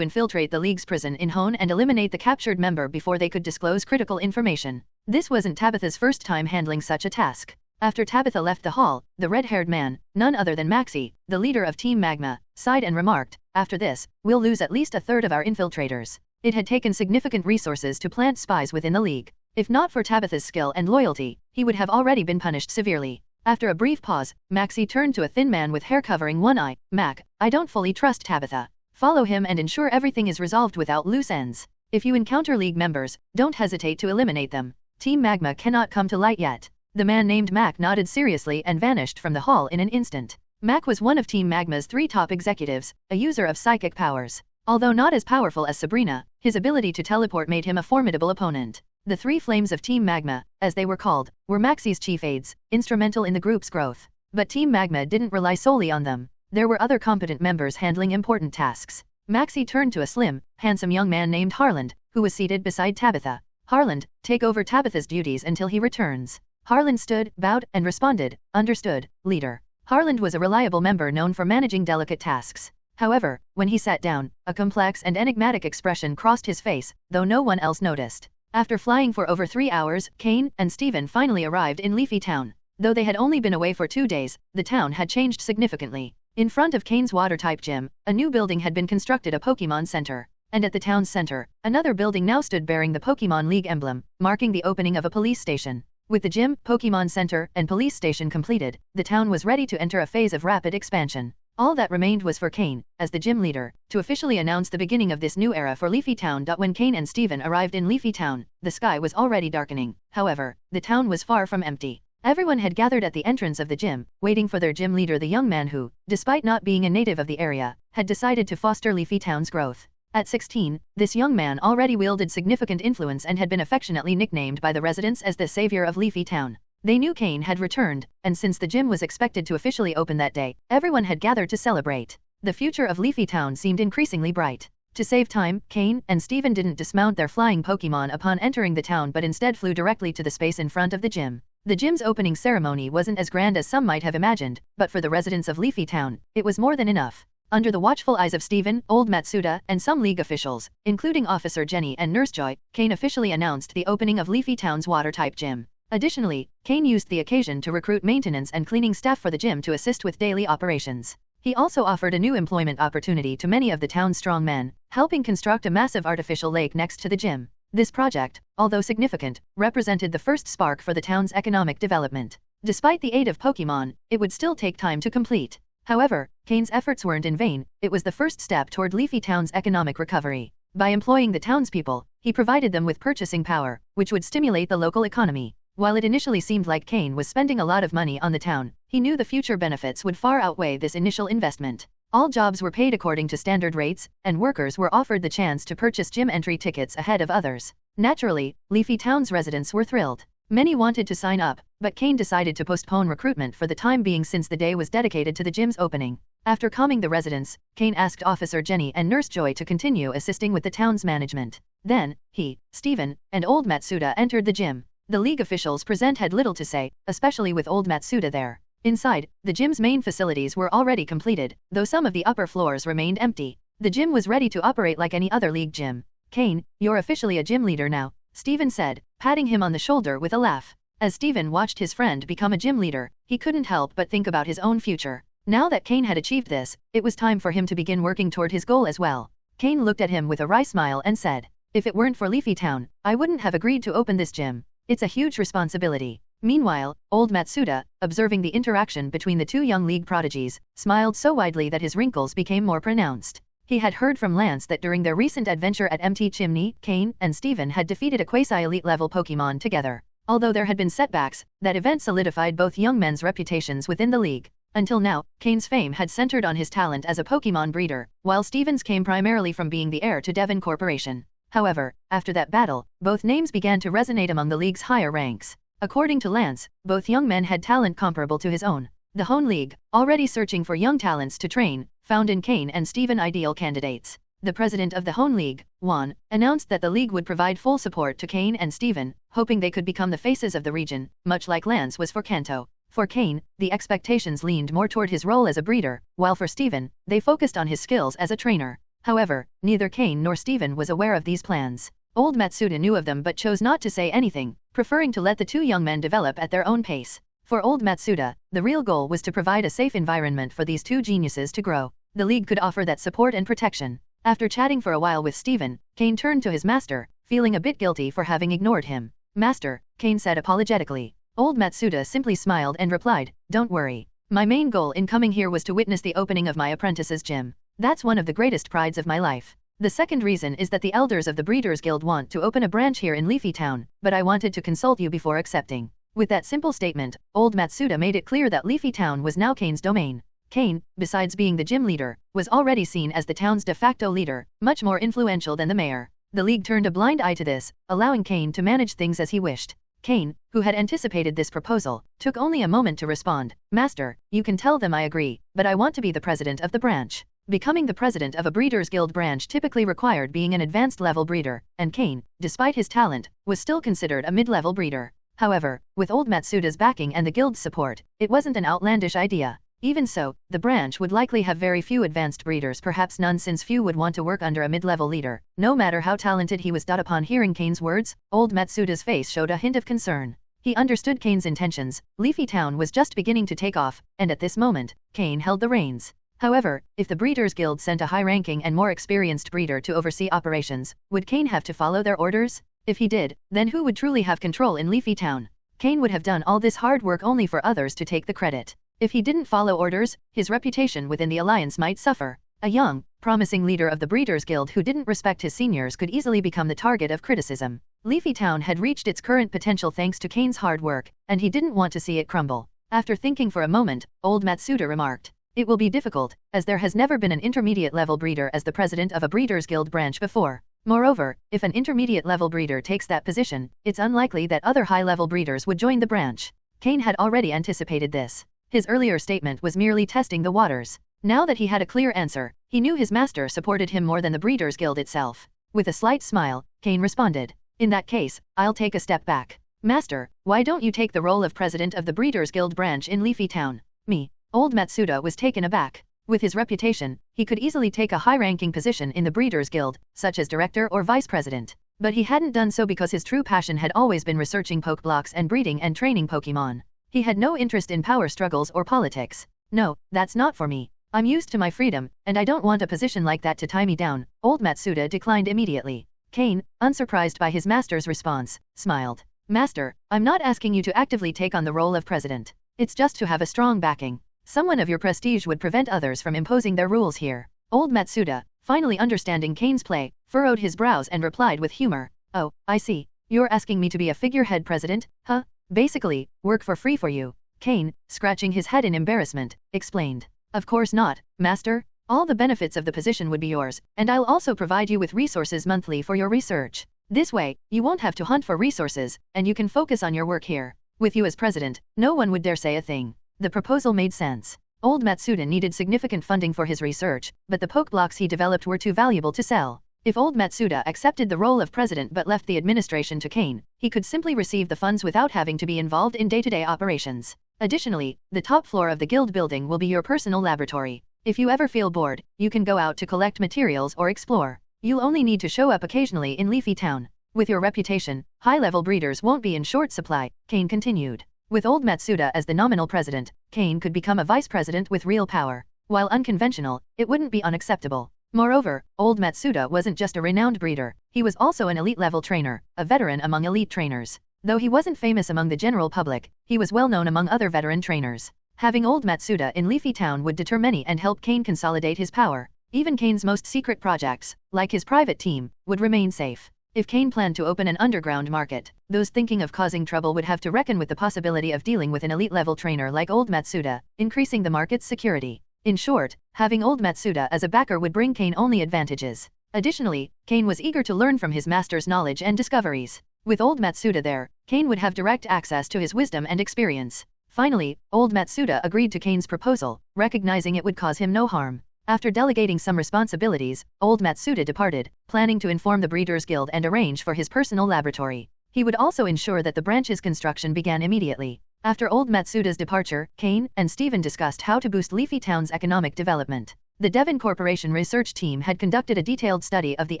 infiltrate the League's prison in Hone and eliminate the captured member before they could disclose critical information. This wasn't Tabitha's first time handling such a task. After Tabitha left the hall, the red-haired man, none other than Maxie, the leader of Team Magma, sighed and remarked, after this, we'll lose at least a third of our infiltrators. It had taken significant resources to plant spies within the League. If not for Tabitha's skill and loyalty, he would have already been punished severely. After a brief pause, Maxie turned to a thin man with hair covering one eye. Mac, I don't fully trust Tabitha. Follow him and ensure everything is resolved without loose ends. If you encounter League members, don't hesitate to eliminate them. Team Magma cannot come to light yet. The man named Mac nodded seriously and vanished from the hall in an instant. Mac was one of Team Magma's 3 top executives, a user of psychic powers. Although not as powerful as Sabrina, his ability to teleport made him a formidable opponent. The 3 flames of Team Magma, as they were called, were Maxie's chief aides, instrumental in the group's growth. But Team Magma didn't rely solely on them. There were other competent members handling important tasks. Maxie turned to a slim, handsome young man named Harland, who was seated beside Tabitha. Harland, take over Tabitha's duties until he returns. Harland stood, bowed, and responded, understood, leader. Harland was a reliable member known for managing delicate tasks. However, when he sat down, a complex and enigmatic expression crossed his face, though no one else noticed. After flying for over 3 hours, Cain and Steven finally arrived in Leafy Town. Though they had only been away for 2 days, the town had changed significantly. In front of Cain's water-type gym, a new building had been constructed, a Pokémon Center. And at the town's center, another building now stood bearing the Pokémon League emblem, marking the opening of a police station. With the gym, Pokémon Center, and police station completed, the town was ready to enter a phase of rapid expansion. All that remained was for Cain, as the gym leader, to officially announce the beginning of this new era for Leafy Town. When Cain and Steven arrived in Leafy Town, the sky was already darkening. However, the town was far from empty. Everyone had gathered at the entrance of the gym, waiting for their gym leader, the young man who, despite not being a native of the area, had decided to foster Leafy Town's growth. At 16, this young man already wielded significant influence and had been affectionately nicknamed by the residents as the savior of Leafy Town. They knew Cain had returned, and since the gym was expected to officially open that day, everyone had gathered to celebrate. The future of Leafy Town seemed increasingly bright. To save time, Cain and Steven didn't dismount their flying Pokémon upon entering the town but instead flew directly to the space in front of the gym. The gym's opening ceremony wasn't as grand as some might have imagined, but for the residents of Leafy Town, it was more than enough. Under the watchful eyes of Steven, old Matsuda, and some league officials, including Officer Jenny and Nurse Joy, Cain officially announced the opening of Leafy Town's water-type gym. Additionally, Cain used the occasion to recruit maintenance and cleaning staff for the gym to assist with daily operations. He also offered a new employment opportunity to many of the town's strong men, helping construct a massive artificial lake next to the gym. This project, although significant, represented the first spark for the town's economic development. Despite the aid of Pokémon, it would still take time to complete. However, Cain's efforts weren't in vain. It was the first step toward Leafy Town's economic recovery. By employing the townspeople, he provided them with purchasing power, which would stimulate the local economy. While it initially seemed like Cain was spending a lot of money on the town, he knew the future benefits would far outweigh this initial investment. All jobs were paid according to standard rates, and workers were offered the chance to purchase gym entry tickets ahead of others. Naturally, Leafy Town's residents were thrilled. Many wanted to sign up, but Cain decided to postpone recruitment for the time being since the day was dedicated to the gym's opening. After calming the residents, Cain asked Officer Jenny and Nurse Joy to continue assisting with the town's management. Then, he, Steven, and old Matsuda entered the gym. The league officials present had little to say, especially with old Matsuda there. Inside, the gym's main facilities were already completed, though some of the upper floors remained empty. The gym was ready to operate like any other league gym. Cain, you're officially a gym leader now, Steven said, patting him on the shoulder with a laugh. As Steven watched his friend become a gym leader, he couldn't help but think about his own future. Now that Cain had achieved this, it was time for him to begin working toward his goal as well. Cain looked at him with a wry smile and said, "If it weren't for Leafy Town, I wouldn't have agreed to open this gym. It's a huge responsibility." Meanwhile, old Matsuda, observing the interaction between the two young league prodigies, smiled so widely that his wrinkles became more pronounced. He had heard from Lance that during their recent adventure at MT Chimney, Cain and Steven had defeated a quasi-elite level Pokémon together. Although there had been setbacks, that event solidified both young men's reputations within the league. Until now, Cain's fame had centered on his talent as a Pokémon breeder, while Steven's came primarily from being the heir to Devon Corporation. However, after that battle, both names began to resonate among the league's higher ranks. According to Lance, both young men had talent comparable to his own. The Hone League, already searching for young talents to train, found in Cain and Steven ideal candidates. The president of the Hone League, Juan, announced that the league would provide full support to Cain and Steven, hoping they could become the faces of the region, much like Lance was for Kanto. For Cain, the expectations leaned more toward his role as a breeder, while for Steven, they focused on his skills as a trainer. However, neither Cain nor Steven was aware of these plans. Old Matsuda knew of them but chose not to say anything, preferring to let the two young men develop at their own pace. For old Matsuda, the real goal was to provide a safe environment for these two geniuses to grow. The league could offer that support and protection. After chatting for a while with Steven, Cain turned to his master, feeling a bit guilty for having ignored him. "Master," Cain said apologetically. Old Matsuda simply smiled and replied, "Don't worry. My main goal in coming here was to witness the opening of my apprentice's gym. That's one of the greatest prides of my life. The second reason is that the elders of the Breeders' Guild want to open a branch here in Leafy Town, but I wanted to consult you before accepting." With that simple statement, old Matsuda made it clear that Leafy Town was now Cain's domain. Cain, besides being the gym leader, was already seen as the town's de facto leader, much more influential than the mayor. The league turned a blind eye to this, allowing Cain to manage things as he wished. Cain, who had anticipated this proposal, took only a moment to respond, "Master, you can tell them I agree, but I want to be the president of the branch." Becoming the president of a Breeders' Guild branch typically required being an advanced level breeder, and Cain, despite his talent, was still considered a mid-level breeder. However, with old Matsuda's backing and the guild's support, it wasn't an outlandish idea. Even so, the branch would likely have very few advanced breeders, perhaps none, since few would want to work under a mid-level leader, no matter how talented he was. Upon hearing Cain's words, old Matsuda's face showed a hint of concern. He understood Cain's intentions. Leafy Town was just beginning to take off, and at this moment, Cain held the reins. However, if the Breeders' Guild sent a high-ranking and more experienced breeder to oversee operations, would Cain have to follow their orders? If he did, then who would truly have control in Leafy Town? Cain would have done all this hard work only for others to take the credit. If he didn't follow orders, his reputation within the alliance might suffer. A young, promising leader of the Breeders' Guild who didn't respect his seniors could easily become the target of criticism. Leafy Town had reached its current potential thanks to Cain's hard work, and he didn't want to see it crumble. After thinking for a moment, old Matsuda remarked, It will be difficult, as there has never been an intermediate-level breeder as the president of a Breeders' Guild branch before. Moreover, if an intermediate-level breeder takes that position, it's unlikely that other high-level breeders would join the branch. Cain had already anticipated this. His earlier statement was merely testing the waters. Now that he had a clear answer, he knew his master supported him more than the Breeders' Guild itself. With a slight smile, Cain responded, "In that case, I'll take a step back. Master, why don't you take the role of president of the Breeders' Guild branch in Leafy Town?" Me. Old Matsuda was taken aback. With his reputation, he could easily take a high-ranking position in the Breeders' Guild, such as director or vice president. But he hadn't done so because his true passion had always been researching Pokeblocks and breeding and training Pokemon. He had no interest in power struggles or politics. "No, that's not for me. I'm used to my freedom, and I don't want a position like that to tie me down." Old Matsuda declined immediately. Cain, unsurprised by his master's response, smiled. "Master, I'm not asking you to actively take on the role of president. It's just to have a strong backing. Someone of your prestige would prevent others from imposing their rules here." Old Matsuda, finally understanding Cain's play, furrowed his brows and replied with humor, "Oh, I see. You're asking me to be a figurehead president, huh? Basically, work for free for you." Cain, scratching his head in embarrassment, explained, "Of course not, Master. All the benefits of the position would be yours, and I'll also provide you with resources monthly for your research. This way, you won't have to hunt for resources, and you can focus on your work here. With you as president, no one would dare say a thing." The proposal made sense. Old Matsuda needed significant funding for his research, but the Pokeblocks he developed were too valuable to sell. If Old Matsuda accepted the role of president but left the administration to Cain, he could simply receive the funds without having to be involved in day-to-day operations. Additionally, the top floor of the guild building will be your personal laboratory. If you ever feel bored, you can go out to collect materials or explore. You'll only need to show up occasionally in Leafy Town. With your reputation, high-level breeders won't be in short supply," Cain continued. With Old Matsuda as the nominal president, Cain could become a vice president with real power. While unconventional, it wouldn't be unacceptable. Moreover, Old Matsuda wasn't just a renowned breeder, he was also an elite-level trainer, a veteran among elite trainers. Though he wasn't famous among the general public, he was well known among other veteran trainers. Having Old Matsuda in Leafy Town would deter many and help Cain consolidate his power. Even Cain's most secret projects, like his private team, would remain safe. If Cain planned to open an underground market, those thinking of causing trouble would have to reckon with the possibility of dealing with an elite-level trainer like Old Matsuda, increasing the market's security. In short, having Old Matsuda as a backer would bring Cain only advantages. Additionally, Cain was eager to learn from his master's knowledge and discoveries. With Old Matsuda there, Cain would have direct access to his wisdom and experience. Finally, Old Matsuda agreed to Cain's proposal, recognizing it would cause him no harm. After delegating some responsibilities, Old Matsuda departed, planning to inform the Breeders' Guild and arrange for his personal laboratory. He would also ensure that the branch's construction began immediately. After Old Matsuda's departure, Cain and Steven discussed how to boost Leafy Town's economic development. The Devon Corporation research team had conducted a detailed study of the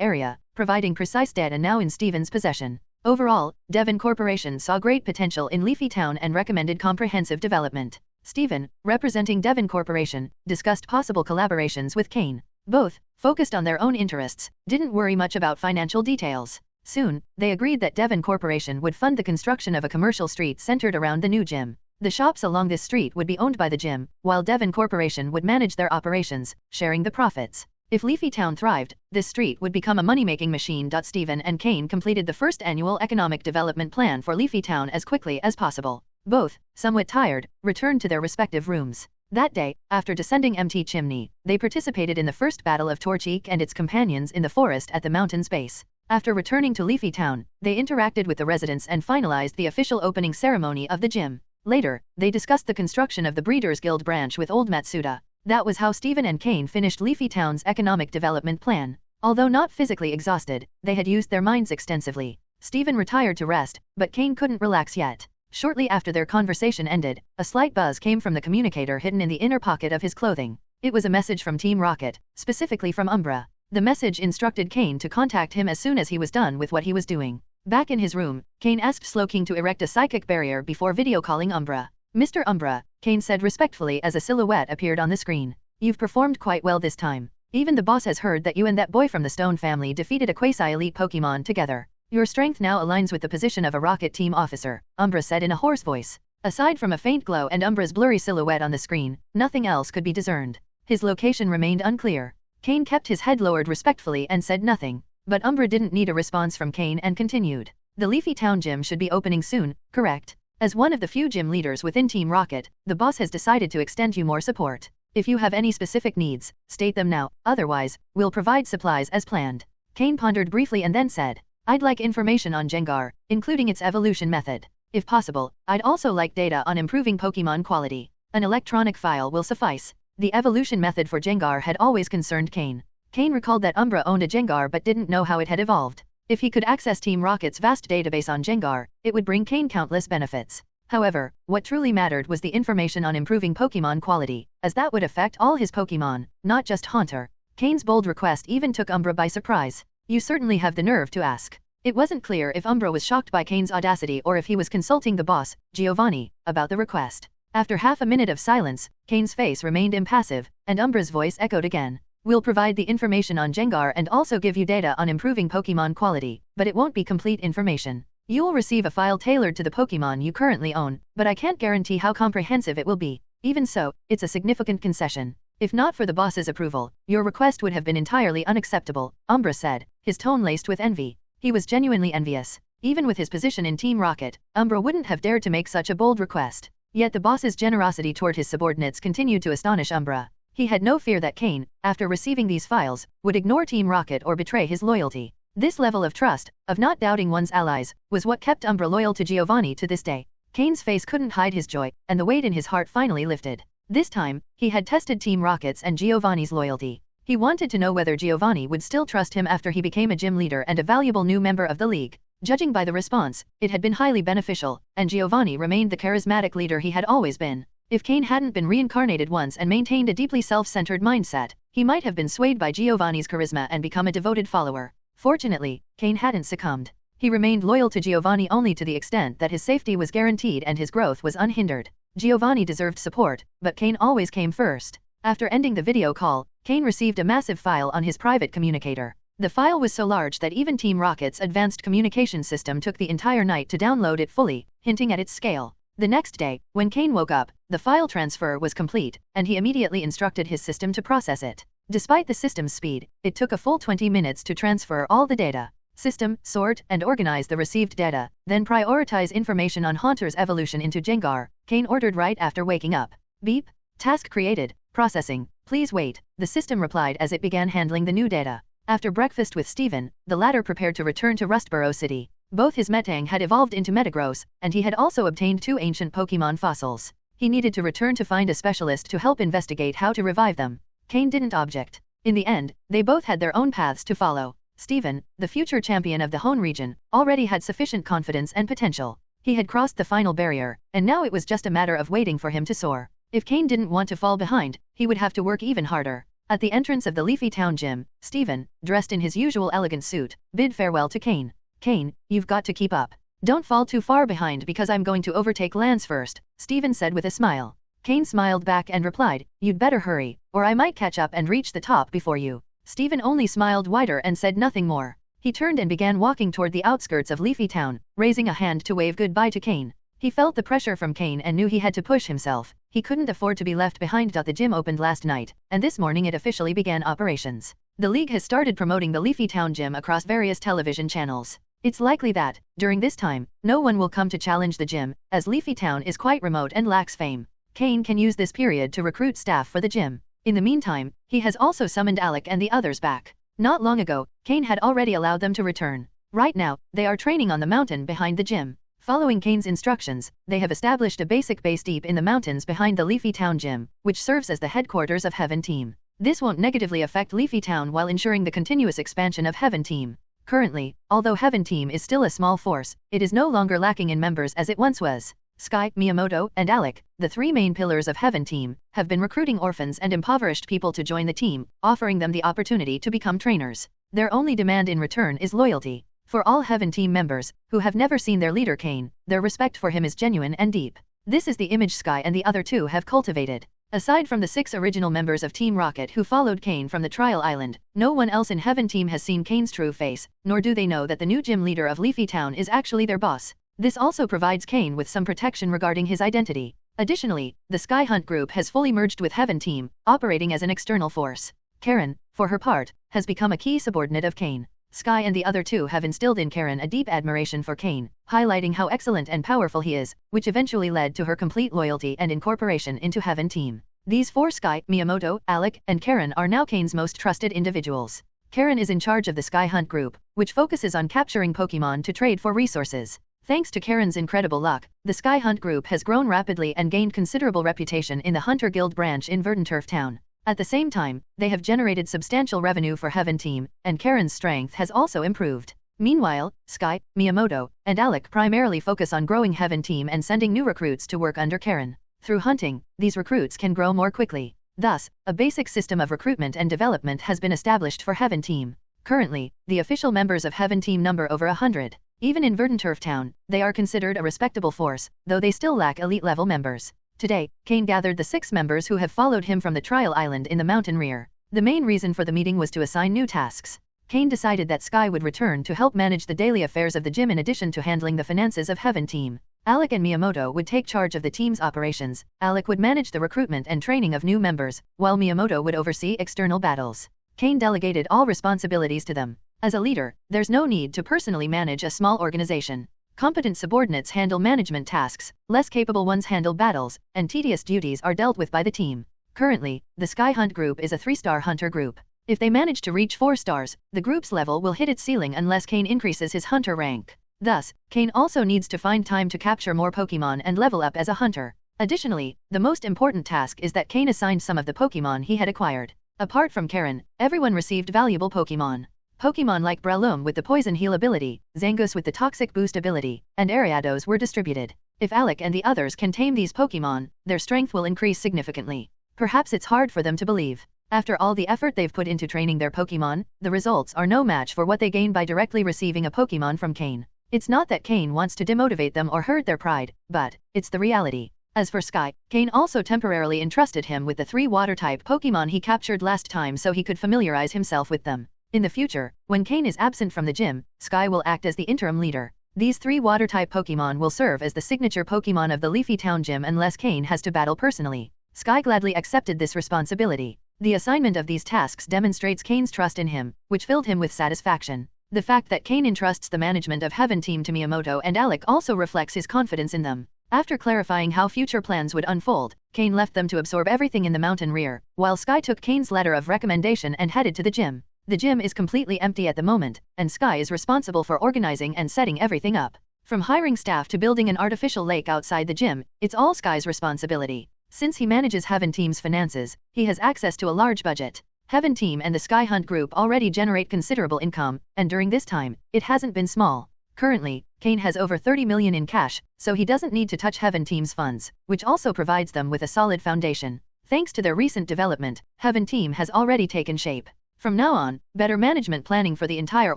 area, providing precise data now in Steven's possession. Overall, Devon Corporation saw great potential in Leafy Town and recommended comprehensive development. Steven, representing Devon Corporation, discussed possible collaborations with Cain. Both, focused on their own interests, didn't worry much about financial details. Soon, they agreed that Devon Corporation would fund the construction of a commercial street centered around the new gym. The shops along this street would be owned by the gym, while Devon Corporation would manage their operations, sharing the profits. If Leafy Town thrived, this street would become a money-making machine. Steven and Cain completed the first annual economic development plan for Leafy Town as quickly as possible. Both, somewhat tired, returned to their respective rooms. That day, after descending empty Chimney, they participated in the first battle of Torchic and its companions in the forest at the mountain's base. After returning to Leafy Town, they interacted with the residents and finalized the official opening ceremony of the gym. Later, they discussed the construction of the Breeders' Guild branch with Old Matsuda. That was how Steven and Cain finished Leafy Town's economic development plan. Although not physically exhausted, they had used their minds extensively. Steven retired to rest, but Cain couldn't relax yet. Shortly after their conversation ended, a slight buzz came from the communicator hidden in the inner pocket of his clothing. It was a message from Team Rocket, specifically from Umbra. The message instructed Cain to contact him as soon as he was done with what he was doing. Back in his room, Cain asked Slowking to erect a psychic barrier before video calling Umbra. "Mr. Umbra," Cain said respectfully as a silhouette appeared on the screen. "You've performed quite well this time. Even the boss has heard that you and that boy from the Stone family defeated a quasi-elite Pokemon together. Your strength now aligns with the position of a Rocket Team officer," Umbra said in a hoarse voice. Aside from a faint glow and Umbra's blurry silhouette on the screen, nothing else could be discerned. His location remained unclear. Cain kept his head lowered respectfully and said nothing. But Umbra didn't need a response from Cain and continued. "The Leafy Town gym should be opening soon, correct? As one of the few gym leaders within Team Rocket, the boss has decided to extend you more support. If you have any specific needs, state them now, otherwise, we'll provide supplies as planned. Cain pondered briefly and then said, I'd like information on Jengar, including its evolution method. If possible, I'd also like data on improving Pokémon quality. An electronic file will suffice. The evolution method for Jengar had always concerned Cain. Cain recalled that Umbra owned a Jengar but didn't know how it had evolved. If he could access Team Rocket's vast database on Jengar, it would bring Cain countless benefits. However, what truly mattered was the information on improving Pokémon quality, as that would affect all his Pokémon, not just Haunter. Cain's bold request even took Umbra by surprise. You certainly have the nerve to ask. It wasn't clear if Umbra was shocked by Cain's audacity or if he was consulting the boss, Giovanni, about the request. After half a minute of silence, Cain's face remained impassive, and Umbra's voice echoed again. We'll provide the information on Jengar and also give you data on improving Pokémon quality, but it won't be complete information. You'll receive a file tailored to the Pokémon you currently own, but I can't guarantee how comprehensive it will be. Even so, it's a significant concession. If not for the boss's approval, your request would have been entirely unacceptable, Umbra said, his tone laced with envy. He was genuinely envious. Even with his position in Team Rocket, Umbra wouldn't have dared to make such a bold request. Yet the boss's generosity toward his subordinates continued to astonish Umbra. He had no fear that Cain, after receiving these files, would ignore Team Rocket or betray his loyalty. This level of trust, of not doubting one's allies, was what kept Umbra loyal to Giovanni to this day. Cain's face couldn't hide his joy, and the weight in his heart finally lifted. This time, he had tested Team Rocket's and Giovanni's loyalty. He wanted to know whether Giovanni would still trust him after he became a gym leader and a valuable new member of the league. Judging by the response, it had been highly beneficial, and Giovanni remained the charismatic leader he had always been. If Cain hadn't been reincarnated once and maintained a deeply self-centered mindset, he might have been swayed by Giovanni's charisma and become a devoted follower. Fortunately, Cain hadn't succumbed. He remained loyal to Giovanni only to the extent that his safety was guaranteed and his growth was unhindered. Giovanni deserved support, but Cain always came first. After ending the video call, Cain received a massive file on his private communicator. The file was so large that even Team Rocket's advanced communication system took the entire night to download it fully, hinting at its scale. The next day, when Cain woke up, the file transfer was complete, and he immediately instructed his system to process it. Despite the system's speed, it took a full 20 minutes to transfer all the data. System, sort, and organize the received data, then prioritize information on Haunter's evolution into Jengar, Cain ordered right after waking up. Beep. Task created. Processing. Please wait, the system replied as it began handling the new data. After breakfast with Steven, the latter prepared to return to Rusboro City. Both his Metang had evolved into Metagross, and he had also obtained 2 ancient Pokémon fossils. He needed to return to find a specialist to help investigate how to revive them. Cain didn't object. In the end, they both had their own paths to follow. Steven, the future champion of the Hone region, already had sufficient confidence and potential. He had crossed the final barrier, and now it was just a matter of waiting for him to soar. If Cain didn't want to fall behind, he would have to work even harder. At the entrance of the Leafy town gym, Steven, dressed in his usual elegant suit, bid farewell to Cain. Cain, you've got to keep up. Don't fall too far behind because I'm going to overtake Lance first, Steven said with a smile. Cain smiled back and replied, you'd better hurry, or I might catch up and reach the top before you. Steven only smiled wider and said nothing more. He turned and began walking toward the outskirts of Leafy town, raising a hand to wave goodbye to Cain. He felt the pressure from Cain and knew he had to push himself. He couldn't afford to be left behind. The gym opened last night, and this morning it officially began operations. The league has started promoting the Leafy town gym across various television channels. It's likely that, during this time, no one will come to challenge the gym, as Leafy town is quite remote and lacks fame. Cain can use this period to recruit staff for the gym. In the meantime, he has also summoned Alec and the others back. Not long ago, Cain had already allowed them to return. Right now, they are training on the mountain behind the gym. Following Cain's instructions, they have established a basic base deep in the mountains behind the Leafy town gym, which serves as the headquarters of Heaven Team. This won't negatively affect Leafy town while ensuring the continuous expansion of Heaven Team. Currently, although Heaven Team is still a small force, it is no longer lacking in members as it once was. Sky, Miyamoto, and Alec, the 3 main pillars of Heaven Team, have been recruiting orphans and impoverished people to join the team, offering them the opportunity to become trainers. Their only demand in return is loyalty. For all Heaven Team members, who have never seen their leader Cain, their respect for him is genuine and deep. This is the image Sky and the other 2 have cultivated. Aside from the 6 original members of Team Rocket who followed Cain from the trial island, no one else in Heaven Team has seen Cain's true face, nor do they know that the new gym leader of Leafy Town is actually their boss. This also provides Cain with some protection regarding his identity. Additionally, the Sky Hunt group has fully merged with Heaven Team, operating as an external force. Karen, for her part, has become a key subordinate of Cain. Sky and the other 2 have instilled in Karen a deep admiration for Cain, highlighting how excellent and powerful he is, which eventually led to her complete loyalty and incorporation into Heaven Team. These four Sky, Miyamoto, Alec, and Karen are now Cain's most trusted individuals. Karen is in charge of the Sky Hunt group, which focuses on capturing Pokémon to trade for resources. Thanks to Karen's incredible luck, the Sky Hunt group has grown rapidly and gained considerable reputation in the Hunter Guild branch in Verdant Town. At the same time, they have generated substantial revenue for Heaven Team, and Karen's strength has also improved. Meanwhile, Sky, Miyamoto, and Alec primarily focus on growing Heaven Team and sending new recruits to work under Karen. Through hunting, these recruits can grow more quickly. Thus, a basic system of recruitment and development has been established for Heaven Team. Currently, the official members of Heaven Team number over 100. Even in Verdant Town, they are considered a respectable force, though they still lack elite-level members. Today, Cain gathered the 6 members who have followed him from the trial island in the mountain rear. The main reason for the meeting was to assign new tasks. Cain decided that Sky would return to help manage the daily affairs of the gym in addition to handling the finances of Heaven Team. Alec and Miyamoto would take charge of the team's operations. Alec would manage the recruitment and training of new members, while Miyamoto would oversee external battles. Cain delegated all responsibilities to them. As a leader, there's no need to personally manage a small organization. Competent subordinates handle management tasks, less capable ones handle battles, and tedious duties are dealt with by the team. Currently, the Sky Hunt group is a 3-star hunter group. If they manage to reach 4 stars, the group's level will hit its ceiling unless Cain increases his hunter rank. Thus, Cain also needs to find time to capture more Pokémon and level up as a hunter. Additionally, the most important task is that Cain assigned some of the Pokémon he had acquired. Apart from Karen, everyone received valuable Pokémon. Pokémon like Breloom with the Poison Heal ability, Zangoose with the Toxic Boost ability, and Ariados were distributed. If Alec and the others can tame these Pokémon, their strength will increase significantly. Perhaps it's hard for them to believe. After all the effort they've put into training their Pokémon, the results are no match for what they gain by directly receiving a Pokémon from Cain. It's not that Cain wants to demotivate them or hurt their pride, but it's the reality. As for Sky, Cain also temporarily entrusted him with the 3 water-type Pokémon he captured last time so he could familiarize himself with them. In the future, when Cain is absent from the gym, Sky will act as the interim leader. These 3 water-type Pokémon will serve as the signature Pokémon of the Leafy Town gym unless Cain has to battle personally. Sky gladly accepted this responsibility. The assignment of these tasks demonstrates Cain's trust in him, which filled him with satisfaction. The fact that Cain entrusts the management of Heaven Team to Miyamoto and Alec also reflects his confidence in them. After clarifying how future plans would unfold, Cain left them to absorb everything in the mountain rear, while Sky took Cain's letter of recommendation and headed to the gym. The gym is completely empty at the moment, and Sky is responsible for organizing and setting everything up. From hiring staff to building an artificial lake outside the gym, it's all Sky's responsibility. Since he manages Heaven Team's finances, he has access to a large budget. Heaven Team and the Sky Hunt group already generate considerable income, and during this time, it hasn't been small. Currently, Cain has over 30 million in cash, so he doesn't need to touch Heaven Team's funds, which also provides them with a solid foundation. Thanks to their recent development, Heaven Team has already taken shape. From now on, better management planning for the entire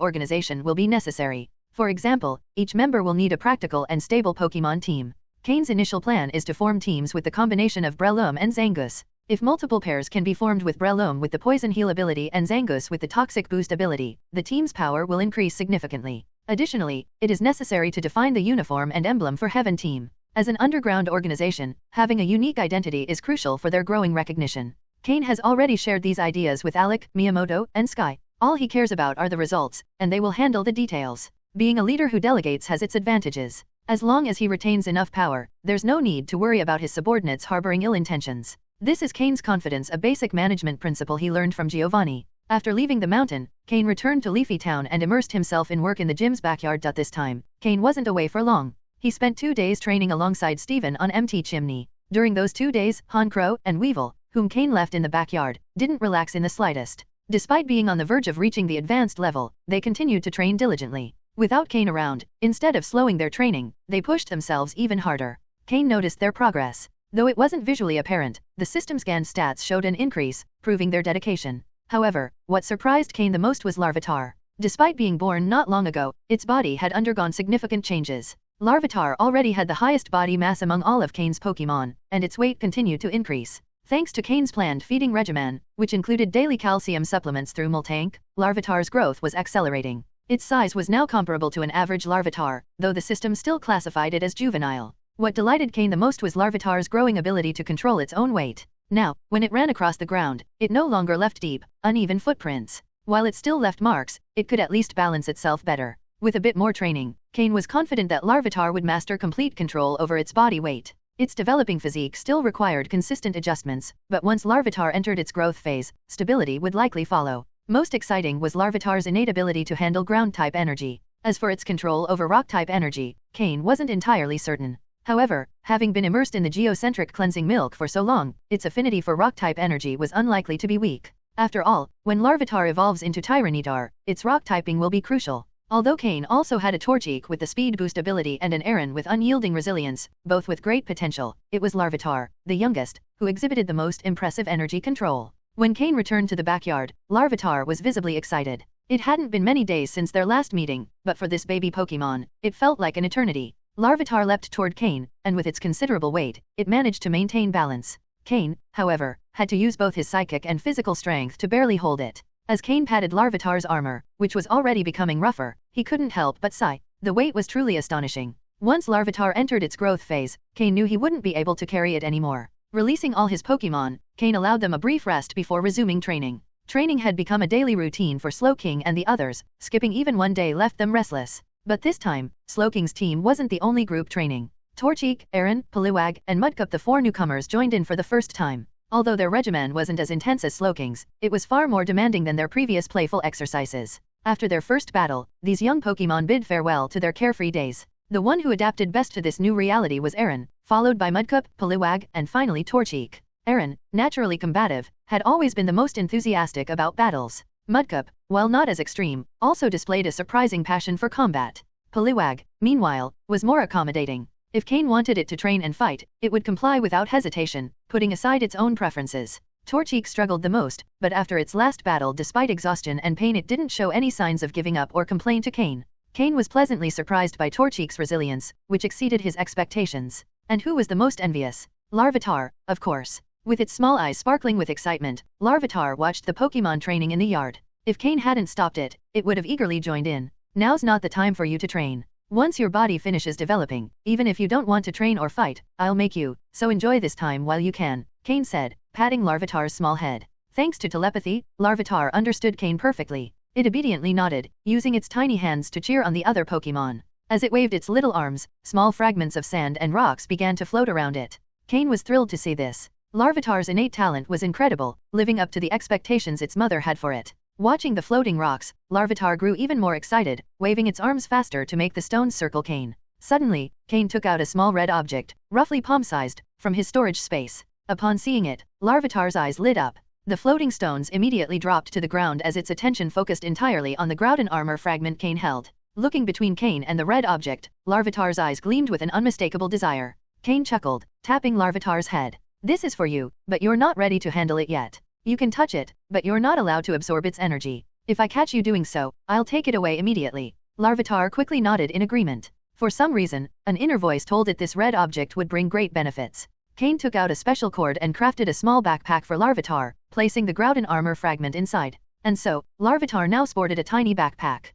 organization will be necessary. For example, each member will need a practical and stable Pokémon team. Cain's initial plan is to form teams with the combination of Breloom and Zangoose. If multiple pairs can be formed with Breloom with the Poison Heal ability and Zangoose with the Toxic Boost ability, the team's power will increase significantly. Additionally, it is necessary to define the uniform and emblem for Heaven Team. As an underground organization, having a unique identity is crucial for their growing recognition. Cain has already shared these ideas with Alec, Miyamoto, and Sky. All he cares about are the results, and they will handle the details. Being a leader who delegates has its advantages. As long as he retains enough power, there's no need to worry about his subordinates harboring ill intentions. This is Cain's confidence, a basic management principle he learned from Giovanni. After leaving the mountain, Cain returned to Leafy Town and immersed himself in work in the gym's backyard. This time, Cain wasn't away for long. He spent 2 days training alongside Steven on MT Chimney. During those 2 days, Han Crow and Weevil, whom Cain left in the backyard, didn't relax in the slightest. Despite being on the verge of reaching the advanced level, they continued to train diligently. Without Cain around, instead of slowing their training, they pushed themselves even harder. Cain noticed their progress. Though it wasn't visually apparent, the system scan stats showed an increase, proving their dedication. However, what surprised Cain the most was Larvitar. Despite being born not long ago, its body had undergone significant changes. Larvitar already had the highest body mass among all of Cain's Pokémon, and its weight continued to increase. Thanks to Cain's planned feeding regimen, which included daily calcium supplements through Multank, Larvitar's growth was accelerating. Its size was now comparable to an average Larvitar, though the system still classified it as juvenile. What delighted Cain the most was Larvitar's growing ability to control its own weight. Now, when it ran across the ground, it no longer left deep, uneven footprints. While it still left marks, it could at least balance itself better. With a bit more training, Cain was confident that Larvitar would master complete control over its body weight. Its developing physique still required consistent adjustments, but once Larvitar entered its growth phase, stability would likely follow. Most exciting was Larvitar's innate ability to handle ground-type energy. As for its control over rock-type energy, Cain wasn't entirely certain. However, having been immersed in the geocentric cleansing milk for so long, its affinity for rock-type energy was unlikely to be weak. After all, when Larvitar evolves into Tyranitar, its rock typing will be crucial. Although Cain also had a Torchic with the speed boost ability and an Aaron with unyielding resilience, both with great potential, it was Larvitar, the youngest, who exhibited the most impressive energy control. When Cain returned to the backyard, Larvitar was visibly excited. It hadn't been many days since their last meeting, but for this baby Pokemon, it felt like an eternity. Larvitar leapt toward Cain, and with its considerable weight, it managed to maintain balance. Cain, however, had to use both his psychic and physical strength to barely hold it. As Cain patted Larvitar's armor, which was already becoming rougher, he couldn't help but sigh. The weight was truly astonishing. Once Larvitar entered its growth phase, Cain knew he wouldn't be able to carry it anymore. Releasing all his Pokemon, Cain allowed them a brief rest before resuming training. Training had become a daily routine for Slowking and the others, skipping even one day left them restless. But this time, Slowking's team wasn't the only group training. Torchic, Aaron, Poliwag, and Mudcup, the four newcomers, joined in for the first time. Although their regimen wasn't as intense as Slowking's, it was far more demanding than their previous playful exercises. After their first battle, these young Pokemon bid farewell to their carefree days. The one who adapted best to this new reality was Aaron, followed by Mudcup, Poliwag, and finally Torchic. Aaron, naturally combative, had always been the most enthusiastic about battles. Mudcup, while not as extreme, also displayed a surprising passion for combat. Poliwag, meanwhile, was more accommodating. If Cain wanted it to train and fight, it would comply without hesitation, putting aside its own preferences. Torchic struggled the most, but after its last battle, despite exhaustion and pain, it didn't show any signs of giving up or complain to Cain. Cain was pleasantly surprised by Torchic's resilience, which exceeded his expectations. And who was the most envious? Larvitar, of course. With its small eyes sparkling with excitement, Larvitar watched the Pokemon training in the yard. If Cain hadn't stopped it, it would have eagerly joined in. Now's not the time for you to train. Once your body finishes developing, even if you don't want to train or fight, I'll make you, so enjoy this time while you can, Cain said, patting Larvitar's small head. Thanks to telepathy, Larvitar understood Cain perfectly. It obediently nodded, using its tiny hands to cheer on the other Pokemon. As it waved its little arms, small fragments of sand and rocks began to float around it. Cain was thrilled to see this. Larvitar's innate talent was incredible, living up to the expectations its mother had for it. Watching the floating rocks, Larvitar grew even more excited, waving its arms faster to make the stones circle Cain. Suddenly, Cain took out a small red object, roughly palm-sized, from his storage space. Upon seeing it, Larvitar's eyes lit up. The floating stones immediately dropped to the ground as its attention focused entirely on the Groudon armor fragment Cain held. Looking between Cain and the red object, Larvitar's eyes gleamed with an unmistakable desire. Cain chuckled, tapping Larvitar's head. This is for you, but you're not ready to handle it yet. You can touch it, but you're not allowed to absorb its energy. If I catch you doing so, I'll take it away immediately. Larvitar quickly nodded in agreement. For some reason, an inner voice told it this red object would bring great benefits. Cain took out a special cord and crafted a small backpack for Larvitar, placing the Groudon armor fragment inside. And so, Larvitar now sported a tiny backpack.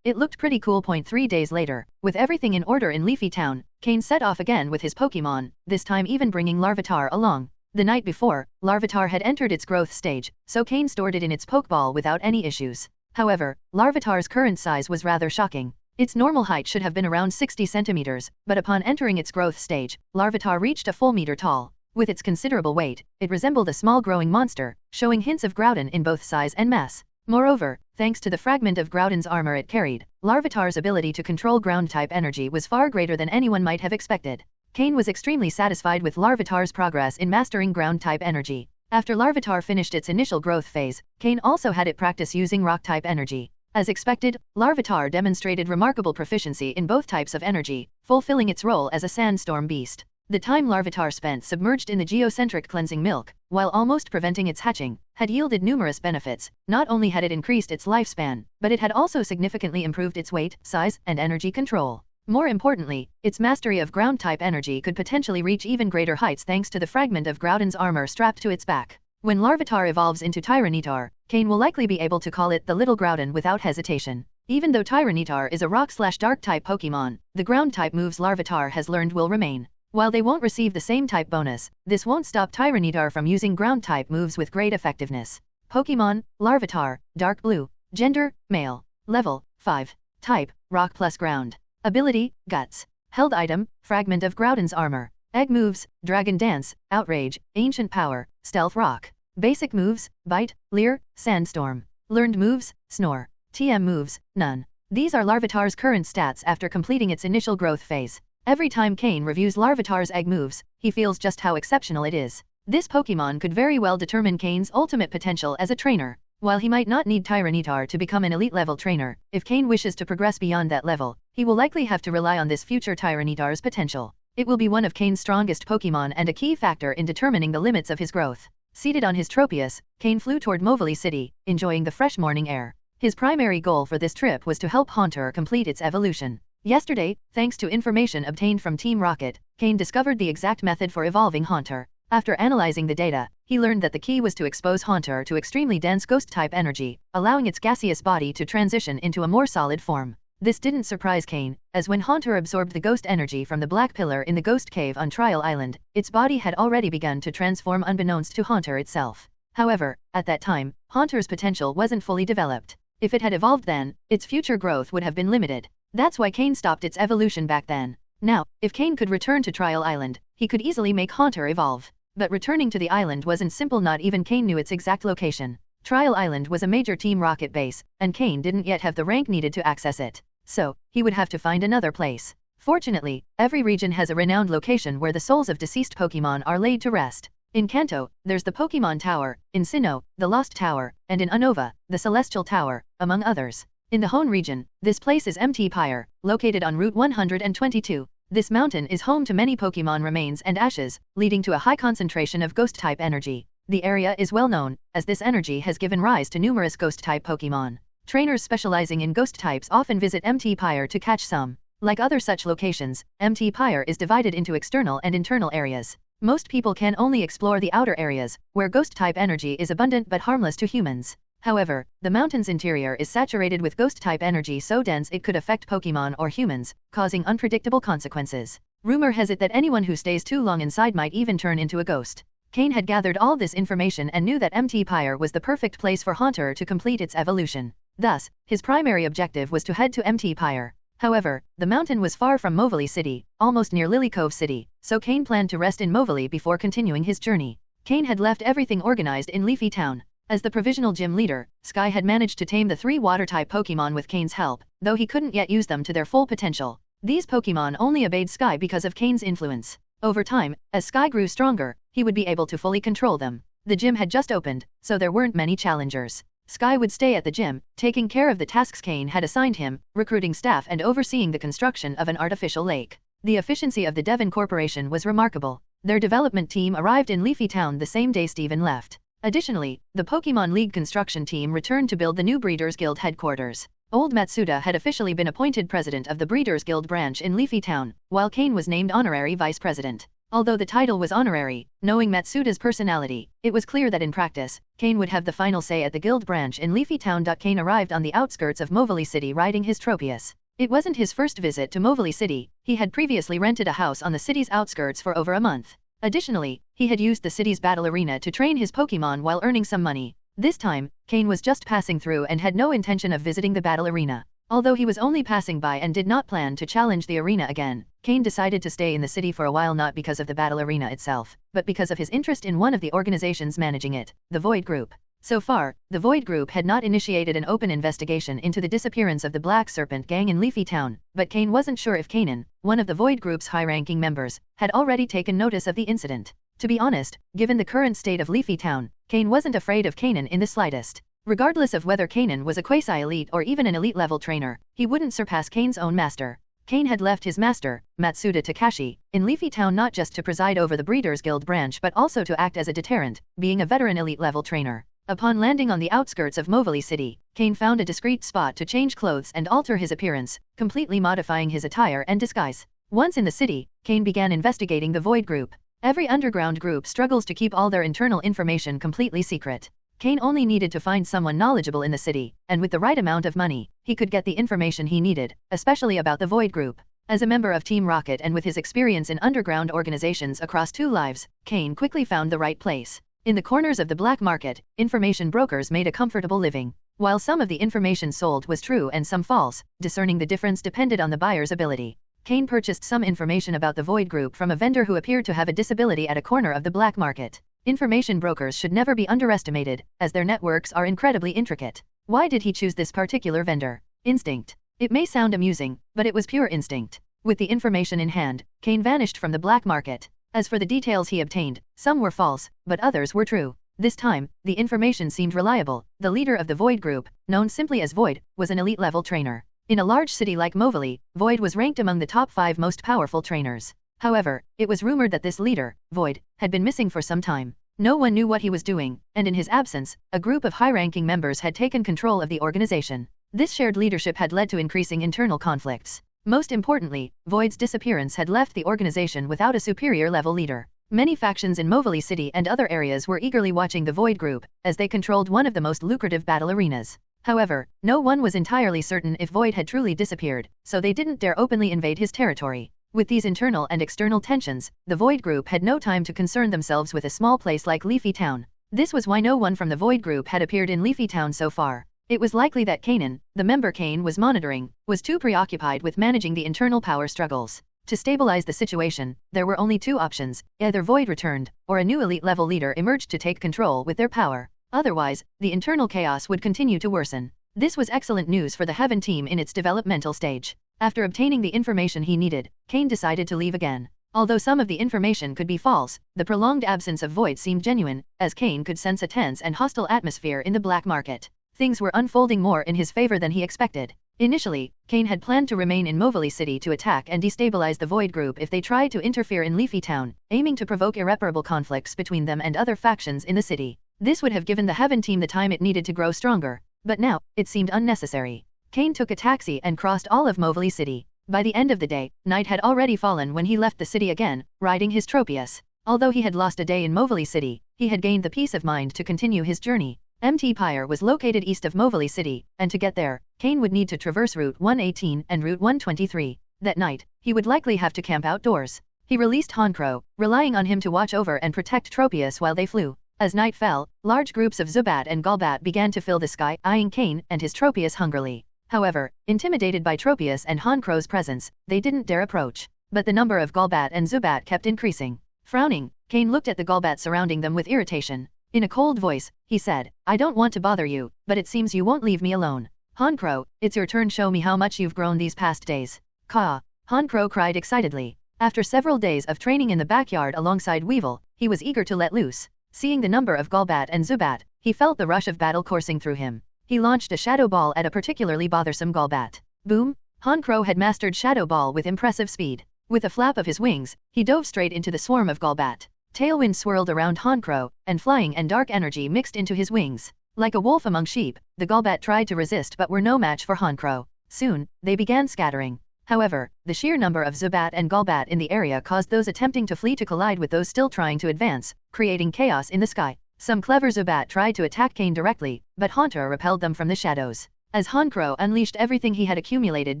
It looked pretty cool. 3 days later, with everything in order in Leafy Town, Cain set off again with his Pokemon, this time even bringing Larvitar along. The night before, Larvitar had entered its growth stage, so Cain stored it in its Pokeball without any issues. However, Larvitar's current size was rather shocking. Its normal height should have been around 60 centimeters, but upon entering its growth stage, Larvitar reached a full meter tall. With its considerable weight, it resembled a small growing monster, showing hints of Groudon in both size and mass. Moreover, thanks to the fragment of Groudon's armor it carried, Larvitar's ability to control ground-type energy was far greater than anyone might have expected. Cain was extremely satisfied with Larvitar's progress in mastering ground-type energy. After Larvitar finished its initial growth phase, Cain also had it practice using rock-type energy. As expected, Larvitar demonstrated remarkable proficiency in both types of energy, fulfilling its role as a sandstorm beast. The time Larvitar spent submerged in the geocentric cleansing milk, while almost preventing its hatching, had yielded numerous benefits. Not only had it increased its lifespan, but it had also significantly improved its weight, size, and energy control. More importantly, its mastery of ground-type energy could potentially reach even greater heights thanks to the fragment of Groudon's armor strapped to its back. When Larvitar evolves into Tyranitar, Cain will likely be able to call it the Little Groudon without hesitation. Even though Tyranitar is a rock/dark-type Pokemon, the ground-type moves Larvitar has learned will remain. While they won't receive the same type bonus, this won't stop Tyranitar from using ground-type moves with great effectiveness. Pokemon, Larvitar, Dark Blue. Gender, male. Level, 5. Type, Rock plus Ground. Ability, Guts. Held item, Fragment of Groudon's armor. Egg moves, Dragon Dance, Outrage, Ancient Power, Stealth Rock. Basic moves, Bite, Leer, Sandstorm. Learned moves, Snore. TM moves, none. These are Larvitar's current stats after completing its initial growth phase. Every time Cain reviews Larvitar's egg moves, he feels just how exceptional it is. This Pokémon could very well determine Cain's ultimate potential as a trainer. While he might not need Tyranitar to become an elite-level trainer, if Cain wishes to progress beyond that level, he will likely have to rely on this future Tyranitar's potential. It will be one of Cain's strongest Pokémon and a key factor in determining the limits of his growth. Seated on his Tropius, Cain flew toward Movili City, enjoying the fresh morning air. His primary goal for this trip was to help Haunter complete its evolution. Yesterday, thanks to information obtained from Team Rocket, Cain discovered the exact method for evolving Haunter. After analyzing the data, he learned that the key was to expose Haunter to extremely dense ghost-type energy, allowing its gaseous body to transition into a more solid form. This didn't surprise Cain, as when Haunter absorbed the ghost energy from the Black Pillar in the Ghost Cave on Trial Island, its body had already begun to transform unbeknownst to Haunter itself. However, at that time, Haunter's potential wasn't fully developed. If it had evolved then, its future growth would have been limited. That's why Cain stopped its evolution back then. Now, if Cain could return to Trial Island, he could easily make Haunter evolve. But returning to the island wasn't simple. Not even Cain knew its exact location. Trial Island was a major Team Rocket base, and Cain didn't yet have the rank needed to access it. So, he would have to find another place. Fortunately, every region has a renowned location where the souls of deceased Pokémon are laid to rest. In Kanto, there's the Pokémon Tower, in Sinnoh, the Lost Tower, and in Unova, the Celestial Tower, among others. In the Hone region, this place is Mt Pyre, located on Route 122. This mountain is home to many Pokémon remains and ashes, leading to a high concentration of ghost-type energy. The area is well known, as this energy has given rise to numerous ghost-type Pokémon. Trainers specializing in ghost types often visit Mt Pyre to catch some. Like other such locations, Mt Pyre is divided into external and internal areas. Most people can only explore the outer areas, where ghost-type energy is abundant but harmless to humans. However, the mountain's interior is saturated with ghost-type energy so dense it could affect Pokémon or humans, causing unpredictable consequences. Rumor has it that anyone who stays too long inside might even turn into a ghost. Cain had gathered all this information and knew that Mt Pyre was the perfect place for Haunter to complete its evolution. Thus, his primary objective was to head to Mt Pyre. However, the mountain was far from Movili City, almost near Lily Cove City, so Cain planned to rest in Movili before continuing his journey. Cain had left everything organized in Leafy Town. As the provisional gym leader, Sky had managed to tame the 3 water-type Pokémon with Cain's help, though he couldn't yet use them to their full potential. These Pokémon only obeyed Sky because of Cain's influence. Over time, as Sky grew stronger, he would be able to fully control them. The gym had just opened, so there weren't many challengers. Sky would stay at the gym, taking care of the tasks Cain had assigned him, recruiting staff and overseeing the construction of an artificial lake. The efficiency of the Devon Corporation was remarkable. Their development team arrived in Leafy Town the same day Steven left. Additionally, the Pokémon League construction team returned to build the new Breeders' Guild headquarters. Old Matsuda had officially been appointed president of the Breeders' Guild branch in Leafy Town, while Cain was named honorary vice president. Although the title was honorary, knowing Matsuda's personality, it was clear that in practice, Cain would have the final say at the guild branch in Leafy Town. Cain arrived on the outskirts of Movili City riding his Tropius. It wasn't his first visit to Movili City. He had previously rented a house on the city's outskirts for over a month. Additionally, he had used the city's battle arena to train his Pokémon while earning some money. This time, Cain was just passing through and had no intention of visiting the battle arena. Although he was only passing by and did not plan to challenge the arena again, Cain decided to stay in the city for a while, not because of the battle arena itself, but because of his interest in one of the organizations managing it, the Void Group. So far, the Void Group had not initiated an open investigation into the disappearance of the Black Serpent gang in Leafy Town, but Cain wasn't sure if Kanan, one of the Void Group's high-ranking members, had already taken notice of the incident. To be honest, given the current state of Leafy Town, Cain wasn't afraid of Kanan in the slightest. Regardless of whether Kanan was a quasi-elite or even an elite-level trainer, he wouldn't surpass Kain's own master. Cain had left his master, Matsuda Takashi, in Leafy Town not just to preside over the Breeders' Guild branch but also to act as a deterrent, being a veteran elite-level trainer. Upon landing on the outskirts of Movili City, Cain found a discreet spot to change clothes and alter his appearance, completely modifying his attire and disguise. Once in the city, Cain began investigating the Void Group. Every underground group struggles to keep all their internal information completely secret. Cain only needed to find someone knowledgeable in the city, and with the right amount of money, he could get the information he needed, especially about the Void Group. As a member of Team Rocket and with his experience in underground organizations across 2 lives, Cain quickly found the right place. In the corners of the black market, information brokers made a comfortable living. While some of the information sold was true and some false, discerning the difference depended on the buyer's ability. Cain purchased some information about the Void Group from a vendor who appeared to have a disability at a corner of the black market. Information brokers should never be underestimated, as their networks are incredibly intricate. Why did he choose this particular vendor? Instinct. It may sound amusing, but it was pure instinct. With the information in hand, Cain vanished from the black market. As for the details he obtained, some were false, but others were true. This time, the information seemed reliable. The leader of the Void Group, known simply as Void, was an elite-level trainer. In a large city like Movili, Void was ranked among the top 5 most powerful trainers. However, it was rumored that this leader, Void, had been missing for some time. No one knew what he was doing, and in his absence, a group of high-ranking members had taken control of the organization. This shared leadership had led to increasing internal conflicts. Most importantly, Void's disappearance had left the organization without a superior-level leader. Many factions in Movili City and other areas were eagerly watching the Void Group, as they controlled one of the most lucrative battle arenas. However, no one was entirely certain if Void had truly disappeared, so they didn't dare openly invade his territory. With these internal and external tensions, the Void Group had no time to concern themselves with a small place like Leafy Town. This was why no one from the Void Group had appeared in Leafy Town so far. It was likely that Cain, the member Cain was monitoring, was too preoccupied with managing the internal power struggles. To stabilize the situation, there were only 2 options: either Void returned, or a new elite-level leader emerged to take control with their power. Otherwise, the internal chaos would continue to worsen. This was excellent news for the Heaven team in its developmental stage. After obtaining the information he needed, Cain decided to leave again. Although some of the information could be false, the prolonged absence of Void seemed genuine, as Cain could sense a tense and hostile atmosphere in the black market. Things were unfolding more in his favor than he expected. Initially, Cain had planned to remain in Movili City to attack and destabilize the Void Group if they tried to interfere in Leafy Town, aiming to provoke irreparable conflicts between them and other factions in the city. This would have given the Heaven team the time it needed to grow stronger, but now, it seemed unnecessary. Cain took a taxi and crossed all of Movili City. By the end of the day, night had already fallen when he left the city again, riding his Tropius. Although he had lost a day in Movili City, he had gained the peace of mind to continue his journey. MT Pyre was located east of Movili City, and to get there, Cain would need to traverse Route 118 and Route 123. That night, he would likely have to camp outdoors. He released Honchkrow, relying on him to watch over and protect Tropius while they flew. As night fell, large groups of Zubat and Golbat began to fill the sky, eyeing Cain and his Tropius hungrily. However, intimidated by Tropius and Honkrow's presence, they didn't dare approach. But the number of Golbat and Zubat kept increasing. Frowning, Cain looked at the Golbat surrounding them with irritation. In a cold voice, he said, "I don't want to bother you, but it seems you won't leave me alone. Honchkrow, it's your turn. Show me how much you've grown these past days." "Caw!" Honchkrow cried excitedly. After several days of training in the backyard alongside Weevil, he was eager to let loose. Seeing the number of Golbat and Zubat, he felt the rush of battle coursing through him. He launched a Shadow Ball at a particularly bothersome Golbat. Boom! Honchkrow had mastered Shadow Ball with impressive speed. With a flap of his wings, he dove straight into the swarm of Golbat. Tailwind swirled around Honchkrow, and flying and dark energy mixed into his wings. Like a wolf among sheep, the Golbat tried to resist but were no match for Honchkrow. Soon, they began scattering. However, the sheer number of Zubat and Golbat in the area caused those attempting to flee to collide with those still trying to advance, creating chaos in the sky. Some clever Zubat tried to attack Cain directly, but Haunter repelled them from the shadows. As Honchkrow unleashed everything he had accumulated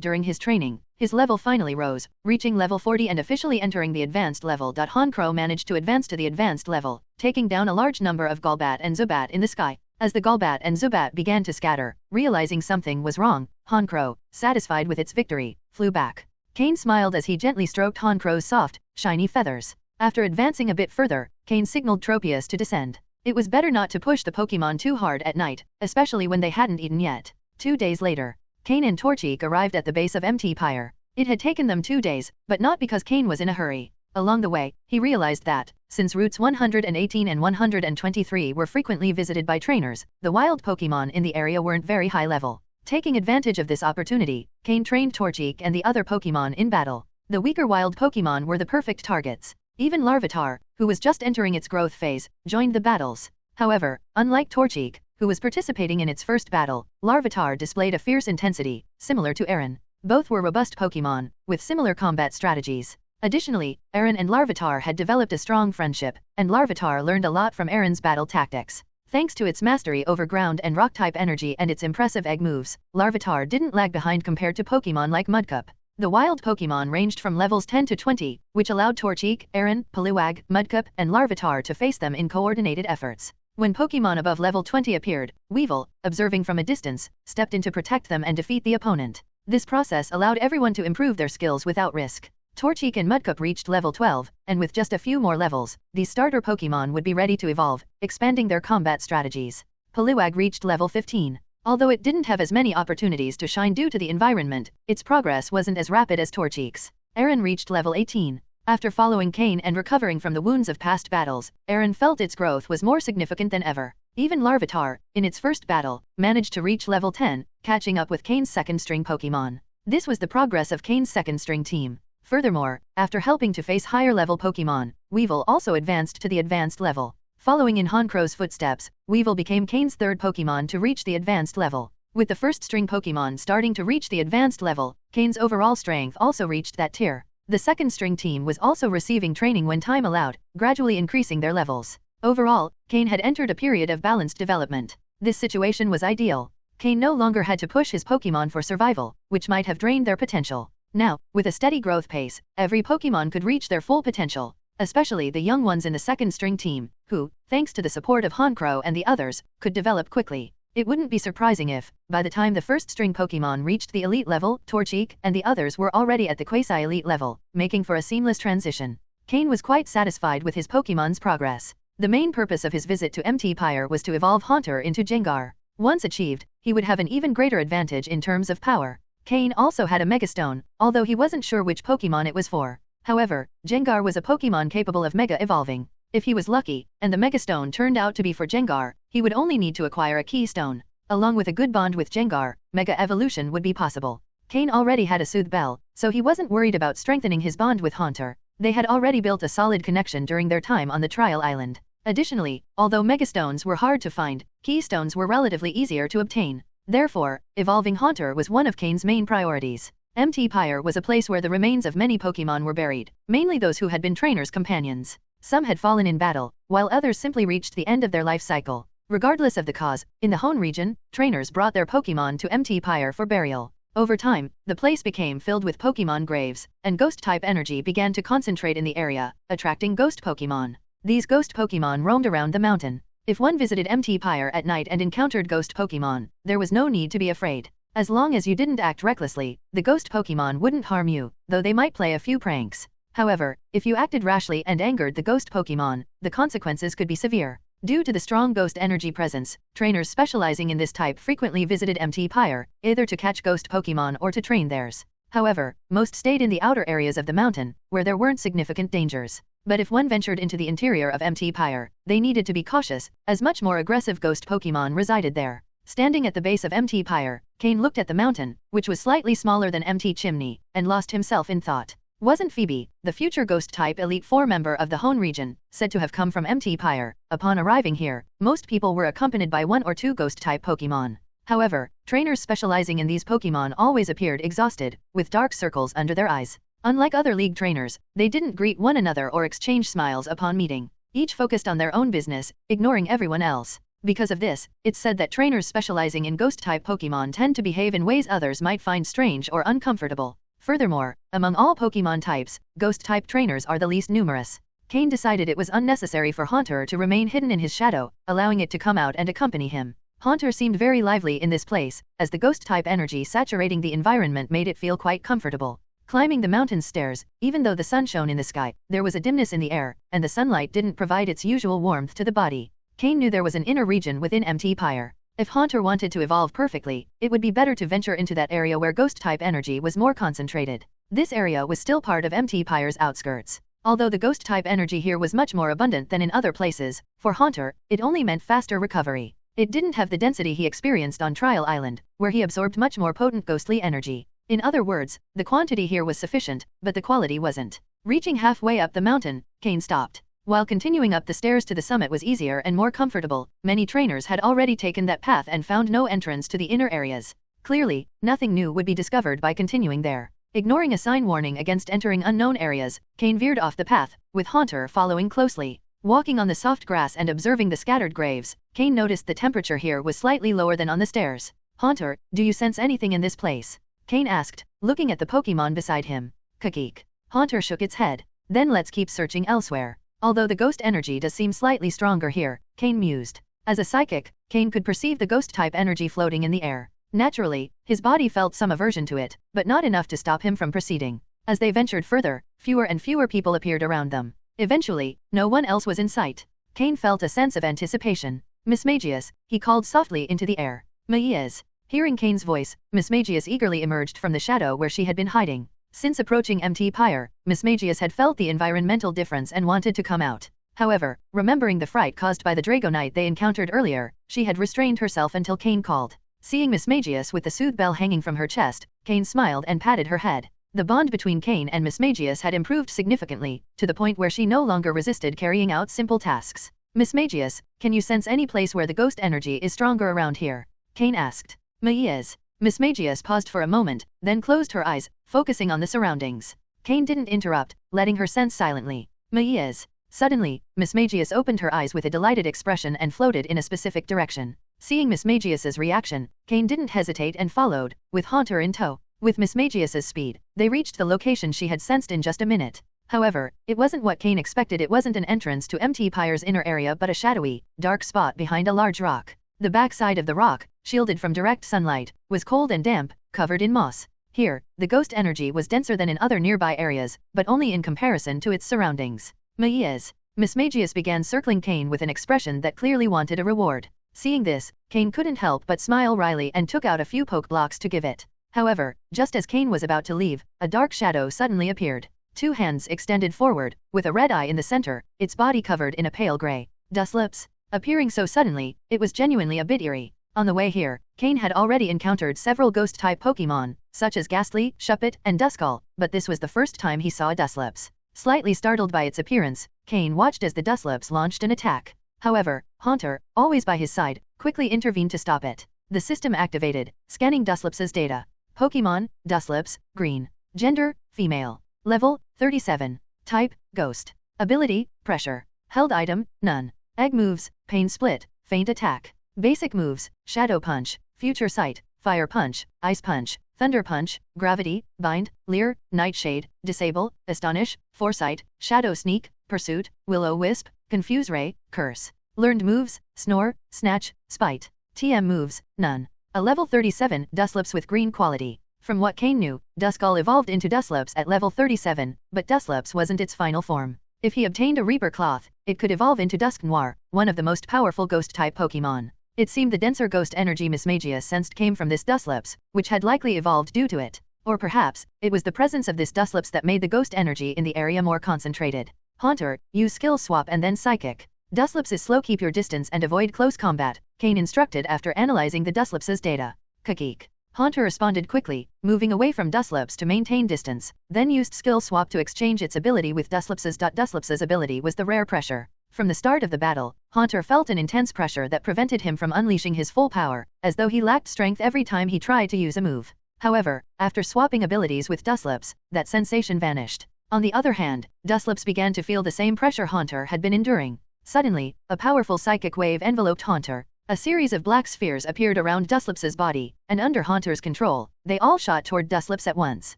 during his training, his level finally rose, reaching level 40 and officially entering the advanced level. Honchkrow managed to advance to the advanced level, taking down a large number of Golbat and Zubat in the sky. As the Golbat and Zubat began to scatter, realizing something was wrong, Honchkrow, satisfied with its victory, flew back. Cain smiled as he gently stroked Honkrow's soft, shiny feathers. After advancing a bit further, Cain signaled Tropius to descend. It was better not to push the Pokémon too hard at night, especially when they hadn't eaten yet. 2 days later, Cain and Torchic arrived at the base of MT Pyre. It had taken them 2 days, but not because Cain was in a hurry. Along the way, he realized that, since routes 118 and 123 were frequently visited by trainers, the wild Pokémon in the area weren't very high level. Taking advantage of this opportunity, Cain trained Torchic and the other Pokémon in battle. The weaker wild Pokémon were the perfect targets. Even Larvitar, who was just entering its growth phase, joined the battles. However, unlike Torchic, who was participating in its first battle, Larvitar displayed a fierce intensity, similar to Aaron. Both were robust Pokémon, with similar combat strategies. Additionally, Aaron and Larvitar had developed a strong friendship, and Larvitar learned a lot from Aaron's battle tactics. Thanks to its mastery over ground and rock-type energy and its impressive egg moves, Larvitar didn't lag behind compared to Pokémon like Mudcup. The wild Pokémon ranged from levels 10 to 20, which allowed Torchic, Aaron, Poliwag, Mudcup, and Larvitar to face them in coordinated efforts. When Pokémon above level 20 appeared, Weevil, observing from a distance, stepped in to protect them and defeat the opponent. This process allowed everyone to improve their skills without risk. Torchic and Mudcup reached level 12, and with just a few more levels, these starter Pokémon would be ready to evolve, expanding their combat strategies. Poliwag reached level 15. Although it didn't have as many opportunities to shine due to the environment, its progress wasn't as rapid as Torchic's. Aaron reached level 18. After following Cain and recovering from the wounds of past battles, Aaron felt its growth was more significant than ever. Even Larvitar, in its first battle, managed to reach level 10, catching up with Cain's second-string Pokémon. This was the progress of Cain's second-string team. Furthermore, after helping to face higher-level Pokémon, Weevil also advanced to the advanced level. Following in Honchkro's footsteps, Weevil became Cain's third Pokémon to reach the advanced level. With the first-string Pokémon starting to reach the advanced level, Cain's overall strength also reached that tier. The second-string team was also receiving training when time allowed, gradually increasing their levels. Overall, Cain had entered a period of balanced development. This situation was ideal. Cain no longer had to push his Pokémon for survival, which might have drained their potential. Now, with a steady growth pace, every Pokémon could reach their full potential, especially the young ones in the second-string team, who, thanks to the support of Honchkro and the others, could develop quickly. It wouldn't be surprising if, by the time the first-string Pokémon reached the elite level, Torchic and the others were already at the quasi-elite level, making for a seamless transition. Cain was quite satisfied with his Pokémon's progress. The main purpose of his visit to Mt. Pyre was to evolve Haunter into Gengar. Once achieved, he would have an even greater advantage in terms of power. Cain also had a Megastone, although he wasn't sure which Pokémon it was for. However, Gengar was a Pokémon capable of Mega Evolving. If he was lucky, and the Megastone turned out to be for Gengar, he would only need to acquire a Keystone. Along with a good bond with Gengar, Mega Evolution would be possible. Cain already had a Soothe Bell, so he wasn't worried about strengthening his bond with Haunter. They had already built a solid connection during their time on the Trial Island. Additionally, although Megastones were hard to find, Keystones were relatively easier to obtain. Therefore, evolving Haunter was one of Cain's main priorities. Mt. Pyre was a place where the remains of many Pokémon were buried, mainly those who had been trainers' companions. Some had fallen in battle, while others simply reached the end of their life cycle. Regardless of the cause, in the Hone region, trainers brought their Pokémon to Mt. Pyre for burial. Over time, the place became filled with Pokémon graves, and Ghost-type energy began to concentrate in the area, attracting Ghost Pokémon. These Ghost Pokémon roamed around the mountain. If one visited Mt. Pyre at night and encountered Ghost Pokémon, there was no need to be afraid. As long as you didn't act recklessly, the Ghost Pokémon wouldn't harm you, though they might play a few pranks. However, if you acted rashly and angered the Ghost Pokémon, the consequences could be severe. Due to the strong Ghost energy presence, trainers specializing in this type frequently visited Mt. Pyre, either to catch Ghost Pokémon or to train theirs. However, most stayed in the outer areas of the mountain, where there weren't significant dangers. But if one ventured into the interior of Mt. Pyre, they needed to be cautious, as much more aggressive Ghost Pokémon resided there. Standing at the base of Mt. Pyre, Cain looked at the mountain, which was slightly smaller than Mt. Chimney, and lost himself in thought. Wasn't Phoebe, the future Ghost-type Elite Four member of the Hone region, said to have come from Mt. Pyre? Upon arriving here, most people were accompanied by one or two Ghost-type Pokémon. However, trainers specializing in these Pokémon always appeared exhausted, with dark circles under their eyes. Unlike other league trainers, they didn't greet one another or exchange smiles upon meeting. Each focused on their own business, ignoring everyone else. Because of this, it's said that trainers specializing in Ghost-type Pokémon tend to behave in ways others might find strange or uncomfortable. Furthermore, among all Pokémon types, Ghost-type trainers are the least numerous. Cain decided it was unnecessary for Haunter to remain hidden in his shadow, allowing it to come out and accompany him. Haunter seemed very lively in this place, as the Ghost-type energy saturating the environment made it feel quite comfortable. Climbing the mountain's stairs, even though the sun shone in the sky, there was a dimness in the air, and the sunlight didn't provide its usual warmth to the body. Cain knew there was an inner region within Mt. Pyre. If Haunter wanted to evolve perfectly, it would be better to venture into that area where Ghost-type energy was more concentrated. This area was still part of Mt. Pyre's outskirts. Although the Ghost-type energy here was much more abundant than in other places, for Haunter, it only meant faster recovery. It didn't have the density he experienced on Trial Island, where he absorbed much more potent ghostly energy. In other words, the quantity here was sufficient, but the quality wasn't. Reaching halfway up the mountain, Cain stopped. While continuing up the stairs to the summit was easier and more comfortable, many trainers had already taken that path and found no entrance to the inner areas. Clearly, nothing new would be discovered by continuing there. Ignoring a sign warning against entering unknown areas, Cain veered off the path, with Haunter following closely. Walking on the soft grass and observing the scattered graves, Cain noticed the temperature here was slightly lower than on the stairs. Haunter, do you sense anything in this place? Cain asked, looking at the Pokémon beside him. Kakik. Haunter shook its head. Then let's keep searching elsewhere. Although the ghost energy does seem slightly stronger here, Cain mused. As a psychic, Cain could perceive the ghost-type energy floating in the air. Naturally, his body felt some aversion to it, but not enough to stop him from proceeding. As they ventured further, fewer and fewer people appeared around them. Eventually, no one else was in sight. Cain felt a sense of anticipation. Miss Magius, he called softly into the air. Magius. Hearing Cain's voice, Miss Magius eagerly emerged from the shadow where she had been hiding. Since approaching Mt. Pyre, Miss Magius had felt the environmental difference and wanted to come out. However, remembering the fright caused by the Dragonite they encountered earlier, she had restrained herself until Cain called. Seeing Miss Magius with the soothe bell hanging from her chest, Cain smiled and patted her head. The bond between Cain and Miss Magius had improved significantly, to the point where she no longer resisted carrying out simple tasks. Miss Magius, can you sense any place where the ghost energy is stronger around here? Cain asked. Magius. Miss Magius paused for a moment, then closed her eyes, focusing on the surroundings. Cain didn't interrupt, letting her sense silently. Magius. Suddenly, Miss Magius opened her eyes with a delighted expression and floated in a specific direction. Seeing Miss Magius's reaction, Cain didn't hesitate and followed, with Haunter in tow. With Miss Magius's speed, they reached the location she had sensed in just a minute. However, it wasn't what Cain expected. It wasn't an entrance to Mt. Pyre's inner area but a shadowy, dark spot behind a large rock. The back side of the rock, shielded from direct sunlight, was cold and damp, covered in moss. Here, the ghost energy was denser than in other nearby areas, but only in comparison to its surroundings. Magius. Miss Magius began circling Cain with an expression that clearly wanted a reward. Seeing this, Cain couldn't help but smile wryly and took out a few poke blocks to give it. However, just as Cain was about to leave, a dark shadow suddenly appeared. Two hands extended forward, with a red eye in the center, its body covered in a pale gray. Duslips. Appearing so suddenly, it was genuinely a bit eerie. On the way here, Cain had already encountered several ghost-type Pokémon, such as Ghastly, Shuppet, and Duskull, but this was the first time he saw a Duslips. Slightly startled by its appearance, Cain watched as the Duslips launched an attack. However, Haunter, always by his side, quickly intervened to stop it. The system activated, scanning Duslips's data. Pokémon, Duslips, green. Gender, female. Level, 37. Type, ghost. Ability, pressure. Held item, none. Egg moves, pain split, feint attack. Basic moves, shadow punch, future sight, fire punch, ice punch, thunder punch, gravity, bind, leer, nightshade, disable, astonish, foresight, shadow sneak, pursuit, will-o-wisp, confuse ray, curse. Learned moves, snore, snatch, spite. TM moves, none. A level 37 Duslips with green quality. From what Cain knew, Duskull evolved into Duslips at level 37, but Duslips wasn't its final form. If he obtained a Reaper Cloth, it could evolve into Dusknoir, one of the most powerful ghost-type Pokémon. It seemed the denser ghost energy Miss Magius sensed came from this Duslips, which had likely evolved due to it. Or perhaps, it was the presence of this Duslips that made the ghost energy in the area more concentrated. Haunter, use skill swap and then psychic. Duslips is slow. Keep your distance and avoid close combat, Cain instructed after analyzing the Duslips's data. Kakik. Haunter responded quickly, moving away from Duslips to maintain distance, then used skill swap to exchange its ability with Duslips's. Duslips's ability was the rare pressure. From the start of the battle, Haunter felt an intense pressure that prevented him from unleashing his full power, as though he lacked strength every time he tried to use a move. However, after swapping abilities with Duslips, that sensation vanished. On the other hand, Duslips began to feel the same pressure Haunter had been enduring. Suddenly, a powerful psychic wave enveloped Haunter. A series of black spheres appeared around Duslips's body, and under Haunter's control, they all shot toward Duslips at once.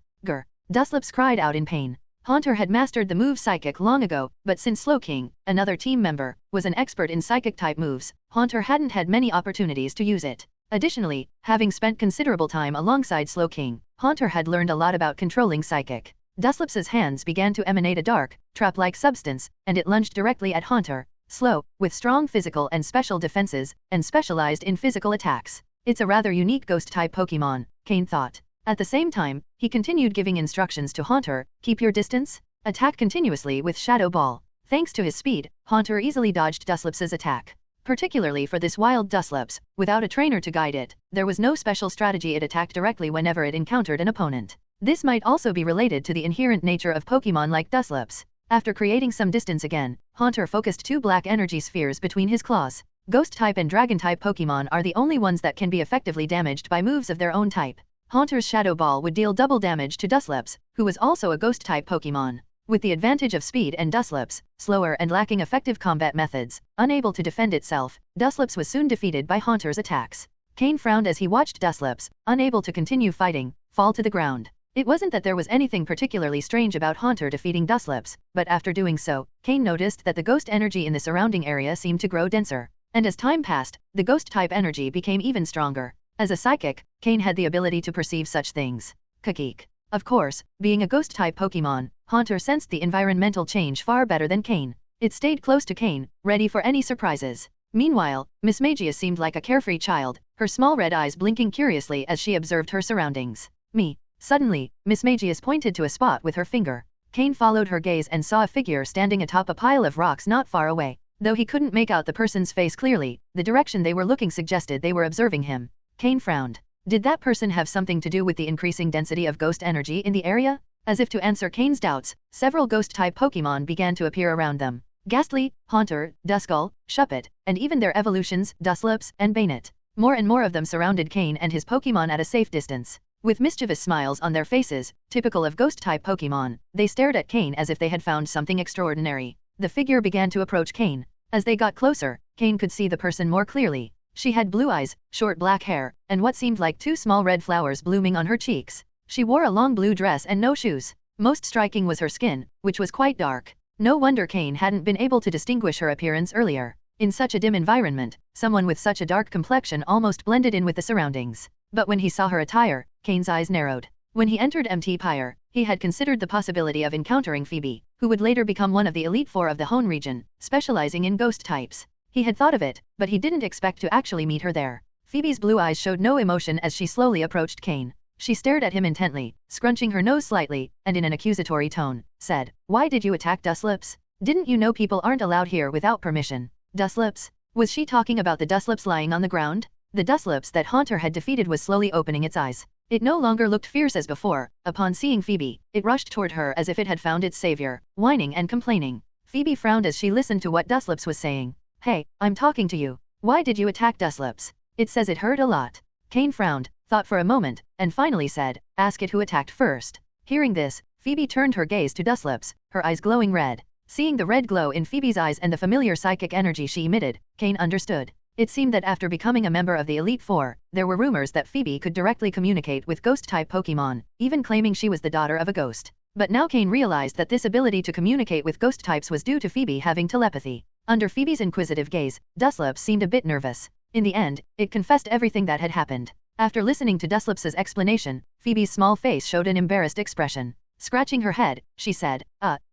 Grr. Duslips cried out in pain. Haunter had mastered the move Psychic long ago, but since Slowking, another team member, was an expert in Psychic-type moves, Haunter hadn't had many opportunities to use it. Additionally, having spent considerable time alongside Slowking, Haunter had learned a lot about controlling Psychic. Duslips's hands began to emanate a dark, trap-like substance, and it lunged directly at Haunter. Slow, with strong physical and special defenses, and specialized in physical attacks. It's a rather unique ghost-type Pokémon, Cain thought. At the same time, he continued giving instructions to Haunter, keep your distance, attack continuously with Shadow Ball. Thanks to his speed, Haunter easily dodged Duslips's attack. Particularly for this wild Duslips, without a trainer to guide it, there was no special strategy. It attacked directly whenever it encountered an opponent. This might also be related to the inherent nature of Pokémon like Duslips. After creating some distance again, Haunter focused two black energy spheres between his claws. Ghost-type and Dragon-type Pokémon are the only ones that can be effectively damaged by moves of their own type. Haunter's Shadow Ball would deal double damage to Duslips, who was also a Ghost-type Pokémon. With the advantage of speed and Duslips, slower and lacking effective combat methods, unable to defend itself, Duslips was soon defeated by Haunter's attacks. Cain frowned as he watched Duslips, unable to continue fighting, fall to the ground. It wasn't that there was anything particularly strange about Haunter defeating Duslips, but after doing so, Cain noticed that the ghost energy in the surrounding area seemed to grow denser. And as time passed, the ghost-type energy became even stronger. As a psychic, Cain had the ability to perceive such things. Kageek. Of course, being a ghost-type Pokémon, Haunter sensed the environmental change far better than Cain. It stayed close to Cain, ready for any surprises. Meanwhile, Miss Magius seemed like a carefree child, her small red eyes blinking curiously as she observed her surroundings. Me. Suddenly, Miss Magius pointed to a spot with her finger. Cain followed her gaze and saw a figure standing atop a pile of rocks not far away. Though he couldn't make out the person's face clearly, the direction they were looking suggested they were observing him. Cain frowned. Did that person have something to do with the increasing density of ghost energy in the area? As if to answer Cain's doubts, several ghost-type Pokémon began to appear around them. Ghastly, Haunter, Duskull, Shuppet, and even their evolutions, Dusclops, and Bayonet. More and more of them surrounded Cain and his Pokémon at a safe distance. With mischievous smiles on their faces, typical of ghost-type Pokémon, they stared at Cain as if they had found something extraordinary. The figure began to approach Cain. As they got closer, Cain could see the person more clearly. She had blue eyes, short black hair, and what seemed like 2 small red flowers blooming on her cheeks. She wore a long blue dress and no shoes. Most striking was her skin, which was quite dark. No wonder Cain hadn't been able to distinguish her appearance earlier. In such a dim environment, someone with such a dark complexion almost blended in with the surroundings. But when he saw her attire, Cain's eyes narrowed. When he entered MT Pyre, he had considered the possibility of encountering Phoebe, who would later become one of the Elite Four of the Hone region, specializing in ghost types. He had thought of it, but he didn't expect to actually meet her there. Phoebe's blue eyes showed no emotion as she slowly approached Cain. She stared at him intently, scrunching her nose slightly, and in an accusatory tone, said, "Why did you attack Dusclops? Didn't you know people aren't allowed here without permission?" Dusclops? Was she talking about the Dusclops lying on the ground? The Dusclops that Haunter had defeated was slowly opening its eyes. It no longer looked fierce as before. Upon seeing Phoebe, it rushed toward her as if it had found its savior, whining and complaining. Phoebe frowned as she listened to what Dusclops was saying. "Hey, I'm talking to you. Why did you attack Dusclops? It says it hurt a lot." Cain frowned, thought for a moment, and finally said, "Ask it who attacked first." Hearing this, Phoebe turned her gaze to Dusclops, her eyes glowing red. Seeing the red glow in Phoebe's eyes and the familiar psychic energy she emitted, Cain understood. It seemed that after becoming a member of the Elite Four, there were rumors that Phoebe could directly communicate with ghost-type Pokémon, even claiming she was the daughter of a ghost. But now Cain realized that this ability to communicate with ghost types was due to Phoebe having telepathy. Under Phoebe's inquisitive gaze, Dusclops seemed a bit nervous. In the end, it confessed everything that had happened. After listening to Dusclops' explanation, Phoebe's small face showed an embarrassed expression. Scratching her head, she said,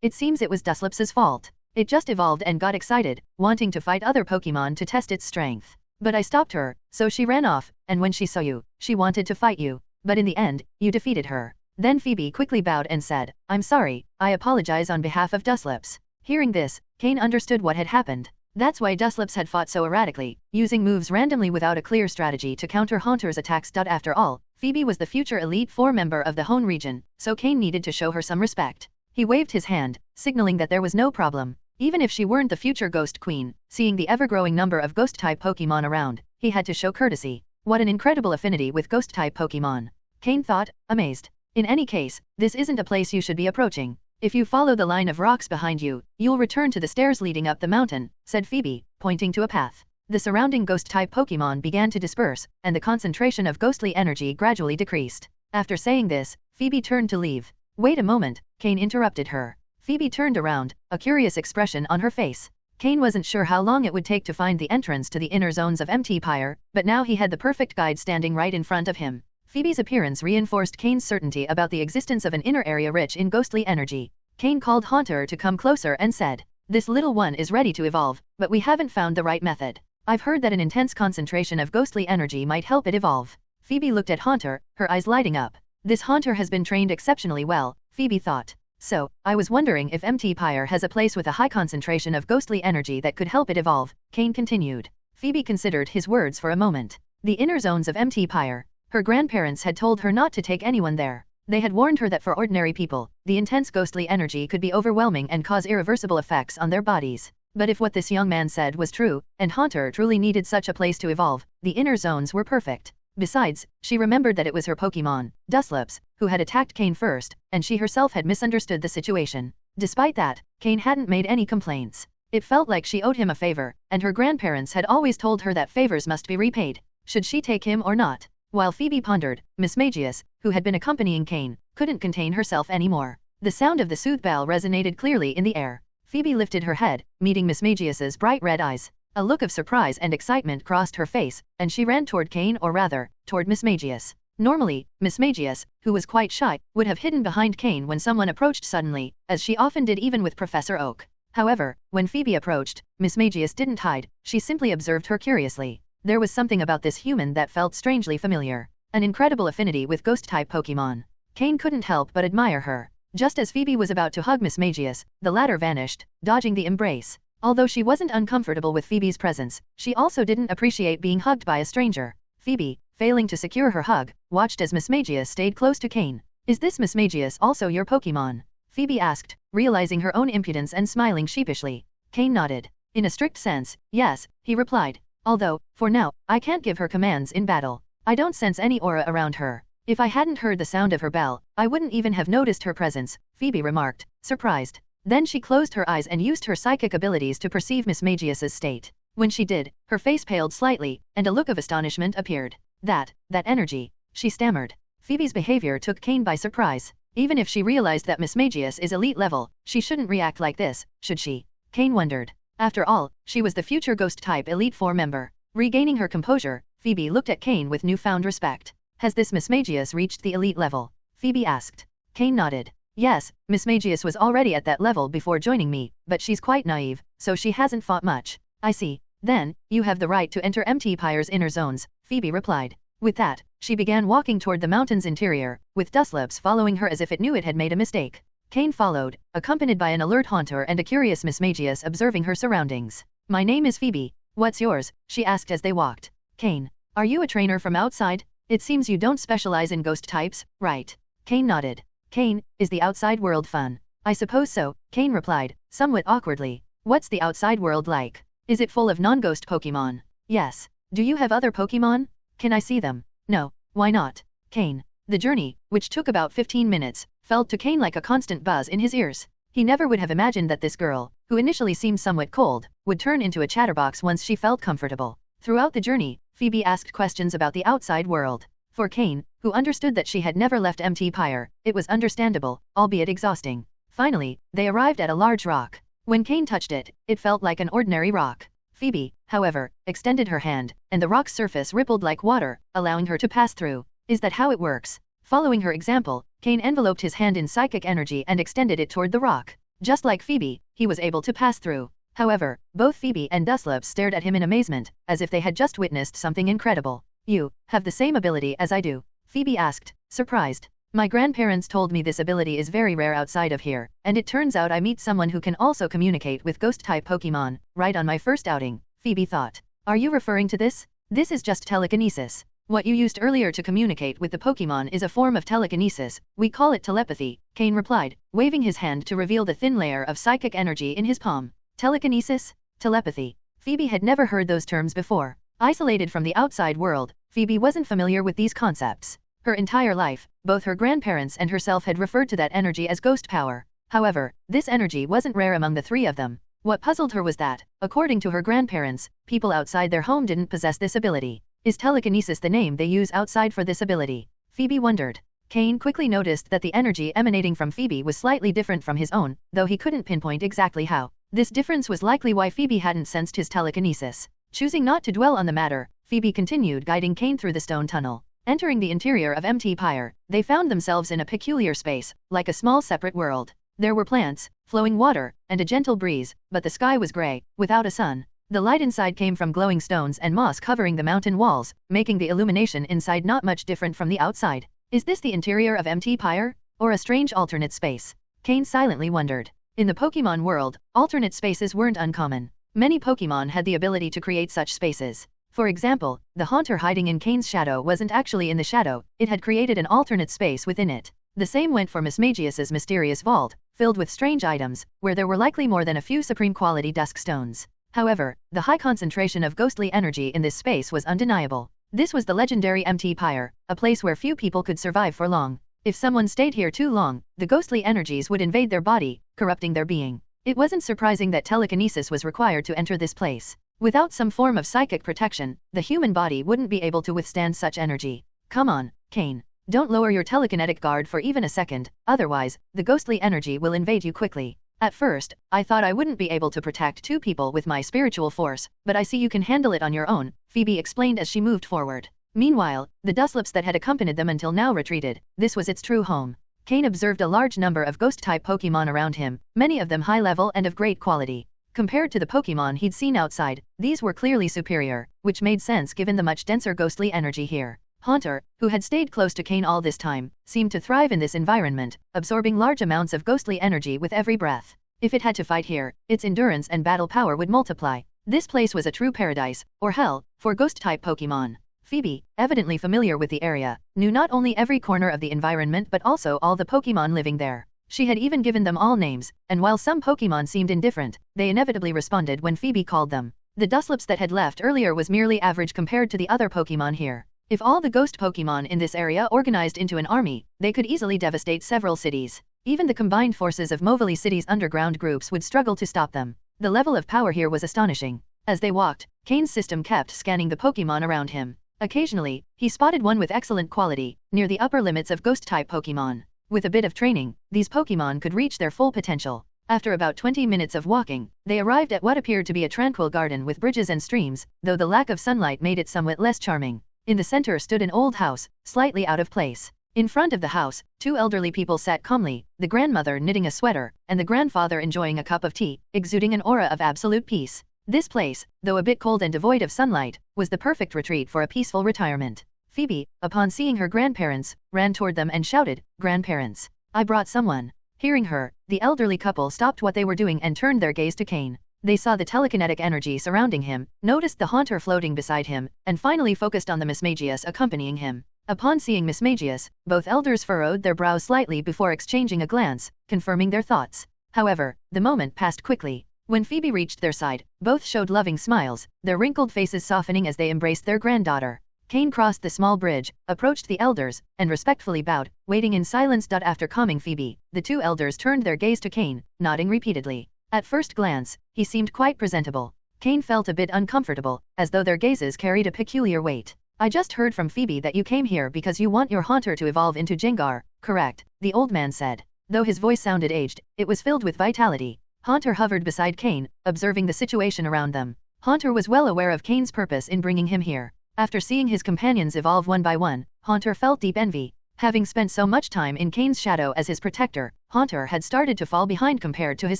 it seems it was Dusclops' fault. It just evolved and got excited, wanting to fight other Pokémon to test its strength. But I stopped her, so she ran off, and when she saw you, she wanted to fight you. But in the end, you defeated her." Then Phoebe quickly bowed and said, "I'm sorry, I apologize on behalf of Dusclops." Hearing this, Cain understood what had happened. That's why Dusclops had fought so erratically, using moves randomly without a clear strategy to counter Haunter's attacks. After all, Phoebe was the future Elite Four member of the Hone region, so Cain needed to show her some respect. He waved his hand, signaling that there was no problem. Even if she weren't the future Ghost Queen, seeing the ever-growing number of Ghost-type Pokémon around, he had to show courtesy. What an incredible affinity with Ghost-type Pokémon. Cain thought, amazed. In any case, this isn't a place you should be approaching. If you follow the line of rocks behind you, you'll return to the stairs leading up the mountain, said Phoebe, pointing to a path. The surrounding Ghost-type Pokémon began to disperse, and the concentration of ghostly energy gradually decreased. After saying this, Phoebe turned to leave. Wait a moment, Cain interrupted her. Phoebe turned around, a curious expression on her face. Cain wasn't sure how long it would take to find the entrance to the inner zones of MT Pyre, but now he had the perfect guide standing right in front of him. Phoebe's appearance reinforced Cain's certainty about the existence of an inner area rich in ghostly energy. Cain called Haunter to come closer and said, "This little one is ready to evolve, but we haven't found the right method. I've heard that an intense concentration of ghostly energy might help it evolve." Phoebe looked at Haunter, her eyes lighting up. This Haunter has been trained exceptionally well, Phoebe thought. So, I was wondering if MT Pyre has a place with a high concentration of ghostly energy that could help it evolve, Cain continued. Phoebe considered his words for a moment. The inner zones of MT Pyre. Her grandparents had told her not to take anyone there. They had warned her that for ordinary people, the intense ghostly energy could be overwhelming and cause irreversible effects on their bodies. But if what this young man said was true, and Haunter truly needed such a place to evolve, the inner zones were perfect. Besides, she remembered that it was her Pokémon, Dusclops, who had attacked Cain first, and she herself had misunderstood the situation. Despite that, Cain hadn't made any complaints. It felt like she owed him a favor, and her grandparents had always told her that favors must be repaid. Should she take him or not? While Phoebe pondered, Miss Magius, who had been accompanying Cain, couldn't contain herself anymore. The sound of the sooth bell resonated clearly in the air. Phoebe lifted her head, meeting Miss Magius's bright red eyes. A look of surprise and excitement crossed her face, and she ran toward Cain, or rather, toward Miss Magius. Normally, Miss Magius, who was quite shy, would have hidden behind Cain when someone approached suddenly, as she often did even with Professor Oak. However, when Phoebe approached, Miss Magius didn't hide, she simply observed her curiously. There was something about this human that felt strangely familiar. An incredible affinity with ghost-type Pokémon. Cain couldn't help but admire her. Just as Phoebe was about to hug Miss Magius, the latter vanished, dodging the embrace. Although she wasn't uncomfortable with Phoebe's presence, she also didn't appreciate being hugged by a stranger. Phoebe, failing to secure her hug, watched as Miss Magius stayed close to Cain. "Is this Miss Magius also your Pokémon?" Phoebe asked, realizing her own impudence and smiling sheepishly. Cain nodded. "In a strict sense, yes," he replied. "Although, for now, I can't give her commands in battle. I don't sense any aura around her. If I hadn't heard the sound of her bell, I wouldn't even have noticed her presence," Phoebe remarked, surprised. Then she closed her eyes and used her psychic abilities to perceive Miss Magius's state. When she did, her face paled slightly, and a look of astonishment appeared. That energy," she stammered. Phoebe's behavior took Cain by surprise. Even if she realized that Miss Magius is elite level, she shouldn't react like this, should she? Cain wondered. After all, she was the future Ghost-type Elite Four member. Regaining her composure, Phoebe looked at Cain with newfound respect. "Has this Miss Magius reached the elite level?" Phoebe asked. Cain nodded. "Yes, Miss Magius was already at that level before joining me, but she's quite naive, so she hasn't fought much." "I see. Then, you have the right to enter MT Pyre's inner zones," Phoebe replied. With that, she began walking toward the mountain's interior, with Dustlopes following her as if it knew it had made a mistake. Cain followed, accompanied by an alert Haunter and a curious Miss Magius observing her surroundings. "My name is Phoebe. What's yours?" she asked as they walked. "Cain. Are you a trainer from outside? It seems you don't specialize in ghost types, right?" Cain nodded. "Cain, is the outside world fun?" "I suppose so," Cain replied, somewhat awkwardly. "What's the outside world like? Is it full of non-ghost Pokémon?" "Yes. Do you have other Pokémon? Can I see them?" "No. Why not?" Cain. The journey, which took about 15 minutes, felt to Cain like a constant buzz in his ears. He never would have imagined that this girl, who initially seemed somewhat cold, would turn into a chatterbox once she felt comfortable. Throughout the journey, Phoebe asked questions about the outside world. For Cain, who understood that she had never left MT Pyre, it was understandable, albeit exhausting. Finally, they arrived at a large rock. When Cain touched it, it felt like an ordinary rock. Phoebe, however, extended her hand, and the rock's surface rippled like water, allowing her to pass through. "Is that how it works?" Following her example, Cain enveloped his hand in psychic energy and extended it toward the rock. Just like Phoebe, he was able to pass through. However, both Phoebe and Dustlopes stared at him in amazement, as if they had just witnessed something incredible. "You have the same ability as I do?" Phoebe asked, surprised. "My grandparents told me this ability is very rare outside of here, and it turns out I meet someone who can also communicate with ghost-type Pokémon, right on my first outing," Phoebe thought. "Are you referring to this? This is just telekinesis. What you used earlier to communicate with the Pokémon is a form of telekinesis, we call it telepathy," Cain replied, waving his hand to reveal the thin layer of psychic energy in his palm. Telekinesis? Telepathy. Phoebe had never heard those terms before. Isolated from the outside world, Phoebe wasn't familiar with these concepts. Her entire life, both her grandparents and herself had referred to that energy as ghost power. However, this energy wasn't rare among the three of them. What puzzled her was that, according to her grandparents, people outside their home didn't possess this ability. Is telekinesis the name they use outside for this ability? Phoebe wondered. Cain quickly noticed that the energy emanating from Phoebe was slightly different from his own, though he couldn't pinpoint exactly how. This difference was likely why Phoebe hadn't sensed his telekinesis. Choosing not to dwell on the matter, Phoebe continued guiding Cain through the stone tunnel. Entering the interior of MT Pyre, they found themselves in a peculiar space, like a small separate world. There were plants, flowing water, and a gentle breeze, but the sky was gray, without a sun. The light inside came from glowing stones and moss covering the mountain walls, making the illumination inside not much different from the outside. Is this the interior of MT Pyre? Or a strange alternate space? Cain silently wondered. In the Pokémon world, alternate spaces weren't uncommon. Many Pokémon had the ability to create such spaces. For example, the Haunter hiding in Cain's shadow wasn't actually in the shadow, it had created an alternate space within it. The same went for Miss Magius's mysterious vault, filled with strange items, where there were likely more than a few supreme quality dusk stones. However, the high concentration of ghostly energy in this space was undeniable. This was the legendary MT Pyre, a place where few people could survive for long. If someone stayed here too long, the ghostly energies would invade their body, corrupting their being. It wasn't surprising that telekinesis was required to enter this place. Without some form of psychic protection, the human body wouldn't be able to withstand such energy. Come on, Cain. Don't lower your telekinetic guard for even a second, otherwise, the ghostly energy will invade you quickly. At first, I thought I wouldn't be able to protect two people with my spiritual force, but I see you can handle it on your own, Phoebe explained as she moved forward. Meanwhile, the Duslips that had accompanied them until now retreated. This was its true home. Cain observed a large number of ghost-type Pokémon around him, many of them high-level and of great quality. Compared to the Pokémon he'd seen outside, these were clearly superior, which made sense given the much denser ghostly energy here. Haunter, who had stayed close to Cain all this time, seemed to thrive in this environment, absorbing large amounts of ghostly energy with every breath. If it had to fight here, its endurance and battle power would multiply. This place was a true paradise, or hell, for ghost-type Pokémon. Phoebe, evidently familiar with the area, knew not only every corner of the environment but also all the Pokémon living there. She had even given them all names, and while some Pokémon seemed indifferent, they inevitably responded when Phoebe called them. The Duslips that had left earlier was merely average compared to the other Pokémon here. If all the ghost Pokémon in this area organized into an army, they could easily devastate several cities. Even the combined forces of Movili City's underground groups would struggle to stop them. The level of power here was astonishing. As they walked, Cain's system kept scanning the Pokémon around him. Occasionally, he spotted one with excellent quality, near the upper limits of ghost-type Pokémon. With a bit of training, these Pokémon could reach their full potential. After about 20 minutes of walking, they arrived at what appeared to be a tranquil garden with bridges and streams, though the lack of sunlight made it somewhat less charming. In the center stood an old house, slightly out of place. In front of the house, two elderly people sat calmly, the grandmother knitting a sweater, and the grandfather enjoying a cup of tea, exuding an aura of absolute peace. This place, though a bit cold and devoid of sunlight, was the perfect retreat for a peaceful retirement. Phoebe, upon seeing her grandparents, ran toward them and shouted, "Grandparents! I brought someone." Hearing her, the elderly couple stopped what they were doing and turned their gaze to Cain. They saw the telekinetic energy surrounding him, noticed the Haunter floating beside him, and finally focused on the Mismagius accompanying him. Upon seeing Mismagius, both elders furrowed their brows slightly before exchanging a glance, confirming their thoughts. However, the moment passed quickly. When Phoebe reached their side, both showed loving smiles, their wrinkled faces softening as they embraced their granddaughter. Cain crossed the small bridge, approached the elders, and respectfully bowed, waiting in silence. After calming Phoebe, the two elders turned their gaze to Cain, nodding repeatedly. At first glance, he seemed quite presentable. Cain felt a bit uncomfortable, as though their gazes carried a peculiar weight. "I just heard from Phoebe that you came here because you want your Haunter to evolve into Jengar, correct?" the old man said. Though his voice sounded aged, it was filled with vitality. Haunter hovered beside Cain, observing the situation around them. Haunter was well aware of Cain's purpose in bringing him here. After seeing his companions evolve one by one, Haunter felt deep envy. Having spent so much time in Cain's shadow as his protector, Haunter had started to fall behind compared to his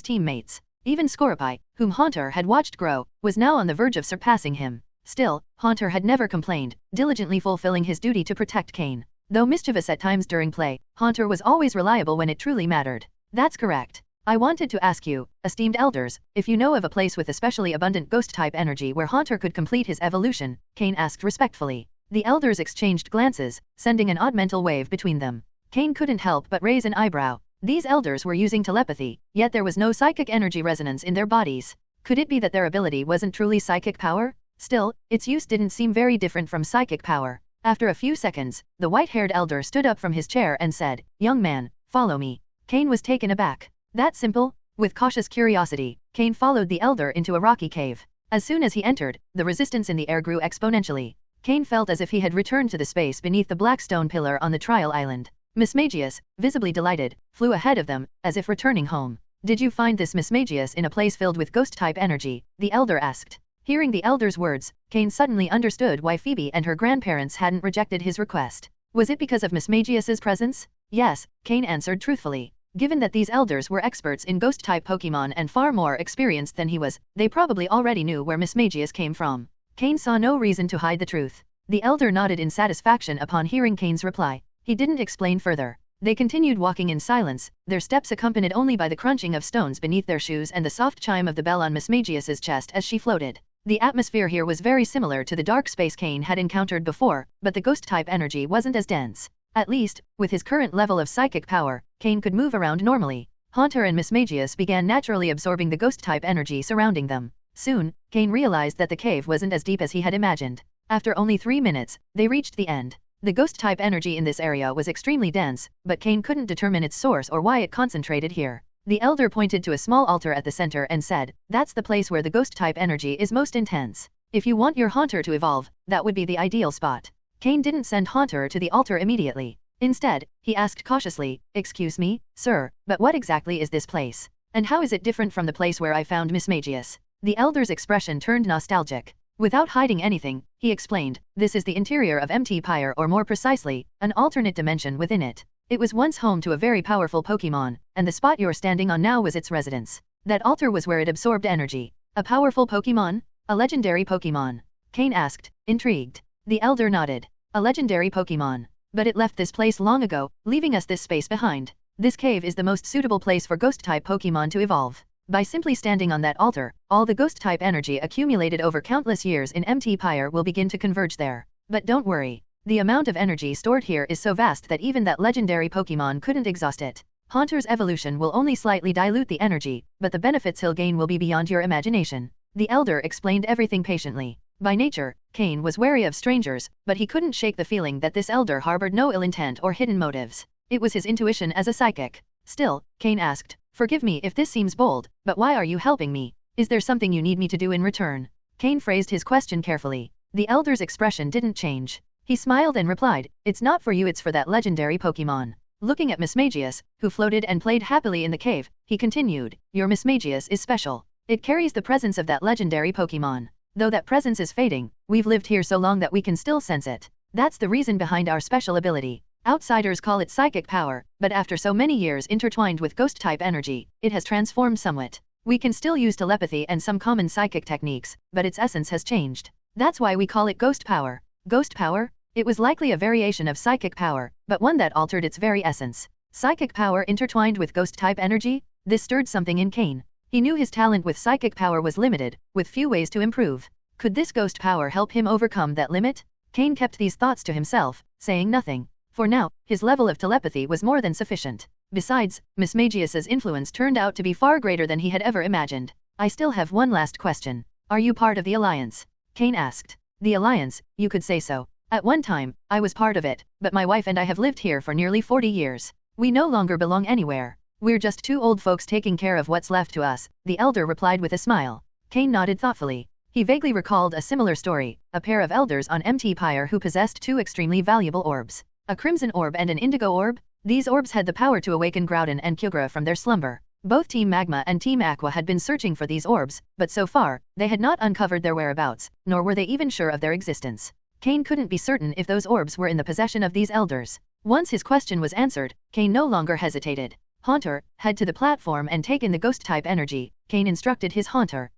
teammates. Even Scorpii, whom Haunter had watched grow, was now on the verge of surpassing him. Still, Haunter had never complained, diligently fulfilling his duty to protect Cain. Though mischievous at times during play, Haunter was always reliable when it truly mattered. "That's correct. I wanted to ask you, esteemed elders, if you know of a place with especially abundant ghost-type energy where Haunter could complete his evolution," Cain asked respectfully. The elders exchanged glances, sending an odd mental wave between them. Cain couldn't help but raise an eyebrow. These elders were using telepathy, yet there was no psychic energy resonance in their bodies. Could it be that their ability wasn't truly psychic power? Still, its use didn't seem very different from psychic power. After a few seconds, the white-haired elder stood up from his chair and said, "Young man, follow me." Cain was taken aback. That simple? With cautious curiosity, Cain followed the elder into a rocky cave. As soon as he entered, the resistance in the air grew exponentially. Cain felt as if he had returned to the space beneath the black stone pillar on the trial island. Mismagius, visibly delighted, flew ahead of them, as if returning home. "Did you find this Mismagius in a place filled with ghost-type energy?" the elder asked. Hearing the elder's words, Cain suddenly understood why Phoebe and her grandparents hadn't rejected his request. Was it because of Mismagius's presence? Yes, Cain answered truthfully. Given that these elders were experts in ghost-type Pokémon and far more experienced than he was, they probably already knew where Mismagius came from. Cain saw no reason to hide the truth. The elder nodded in satisfaction upon hearing Cain's reply. He didn't explain further. They continued walking in silence, their steps accompanied only by the crunching of stones beneath their shoes and the soft chime of the bell on Mismagius's chest as she floated. The atmosphere here was very similar to the dark space Cain had encountered before, but the ghost-type energy wasn't as dense. At least, with his current level of psychic power, Cain could move around normally. Haunter and Mismagius began naturally absorbing the ghost-type energy surrounding them. Soon, Cain realized that the cave wasn't as deep as he had imagined. After only 3 minutes, they reached the end. The ghost-type energy in this area was extremely dense, but Cain couldn't determine its source or why it concentrated here. The elder pointed to a small altar at the center and said, "That's the place where the ghost-type energy is most intense. If you want your Haunter to evolve, that would be the ideal spot." Cain didn't send Haunter to the altar immediately. Instead, he asked cautiously, "Excuse me, sir, but what exactly is this place?" And how is it different from the place where I found Miss Magius? The elder's expression turned nostalgic. Without hiding anything, he explained, this is the interior of MT Pyre, or more precisely, an alternate dimension within it. It was once home to a very powerful Pokémon, and the spot you're standing on now was its residence. That altar was where it absorbed energy. A powerful Pokémon? A legendary Pokémon? Cain asked, intrigued. The elder nodded. A legendary Pokémon. But it left this place long ago, leaving us this space behind. This cave is the most suitable place for Ghost-type Pokémon to evolve. By simply standing on that altar, all the Ghost-type energy accumulated over countless years in MT Pyre will begin to converge there. But don't worry. The amount of energy stored here is so vast that even that legendary Pokémon couldn't exhaust it. Haunter's evolution will only slightly dilute the energy, but the benefits he'll gain will be beyond your imagination. The elder explained everything patiently. By nature, Cain was wary of strangers, but he couldn't shake the feeling that this elder harbored no ill intent or hidden motives. It was his intuition as a psychic. Still, Cain asked, forgive me if this seems bold, but why are you helping me? Is there something you need me to do in return? Cain phrased his question carefully. The elder's expression didn't change. He smiled and replied, it's not for you, it's for that legendary Pokémon. Looking at Miss Magius, who floated and played happily in the cave, he continued, your Miss Magius is special. It carries the presence of that legendary Pokémon. Though that presence is fading, we've lived here so long that we can still sense it. That's the reason behind our special ability. Outsiders call it psychic power, but after so many years intertwined with ghost-type energy, it has transformed somewhat. We can still use telepathy and some common psychic techniques, but its essence has changed. That's why we call it ghost power. Ghost power? It was likely a variation of psychic power, but one that altered its very essence. Psychic power intertwined with ghost-type energy? This stirred something in Cain. He knew his talent with psychic power was limited, with few ways to improve. Could this ghost power help him overcome that limit? Cain kept these thoughts to himself, saying nothing. For now, his level of telepathy was more than sufficient. Besides, Miss Magius's influence turned out to be far greater than he had ever imagined. I still have one last question. Are you part of the Alliance? Cain asked. The Alliance, you could say so. At one time, I was part of it, but my wife and I have lived here for nearly 40 years. We no longer belong anywhere. We're just two old folks taking care of what's left to us, the elder replied with a smile. Cain nodded thoughtfully. He vaguely recalled a similar story, a pair of elders on MT Pyre who possessed two extremely valuable orbs. A crimson orb and an indigo orb? These orbs had the power to awaken Groudon and Kyogre from their slumber. Both Team Magma and Team Aqua had been searching for these orbs, but so far, they had not uncovered their whereabouts, nor were they even sure of their existence. Cain couldn't be certain if those orbs were in the possession of these elders. Once his question was answered, Cain no longer hesitated. Haunter, head to the platform and take in the ghost-type energy, Cain instructed his Haunter.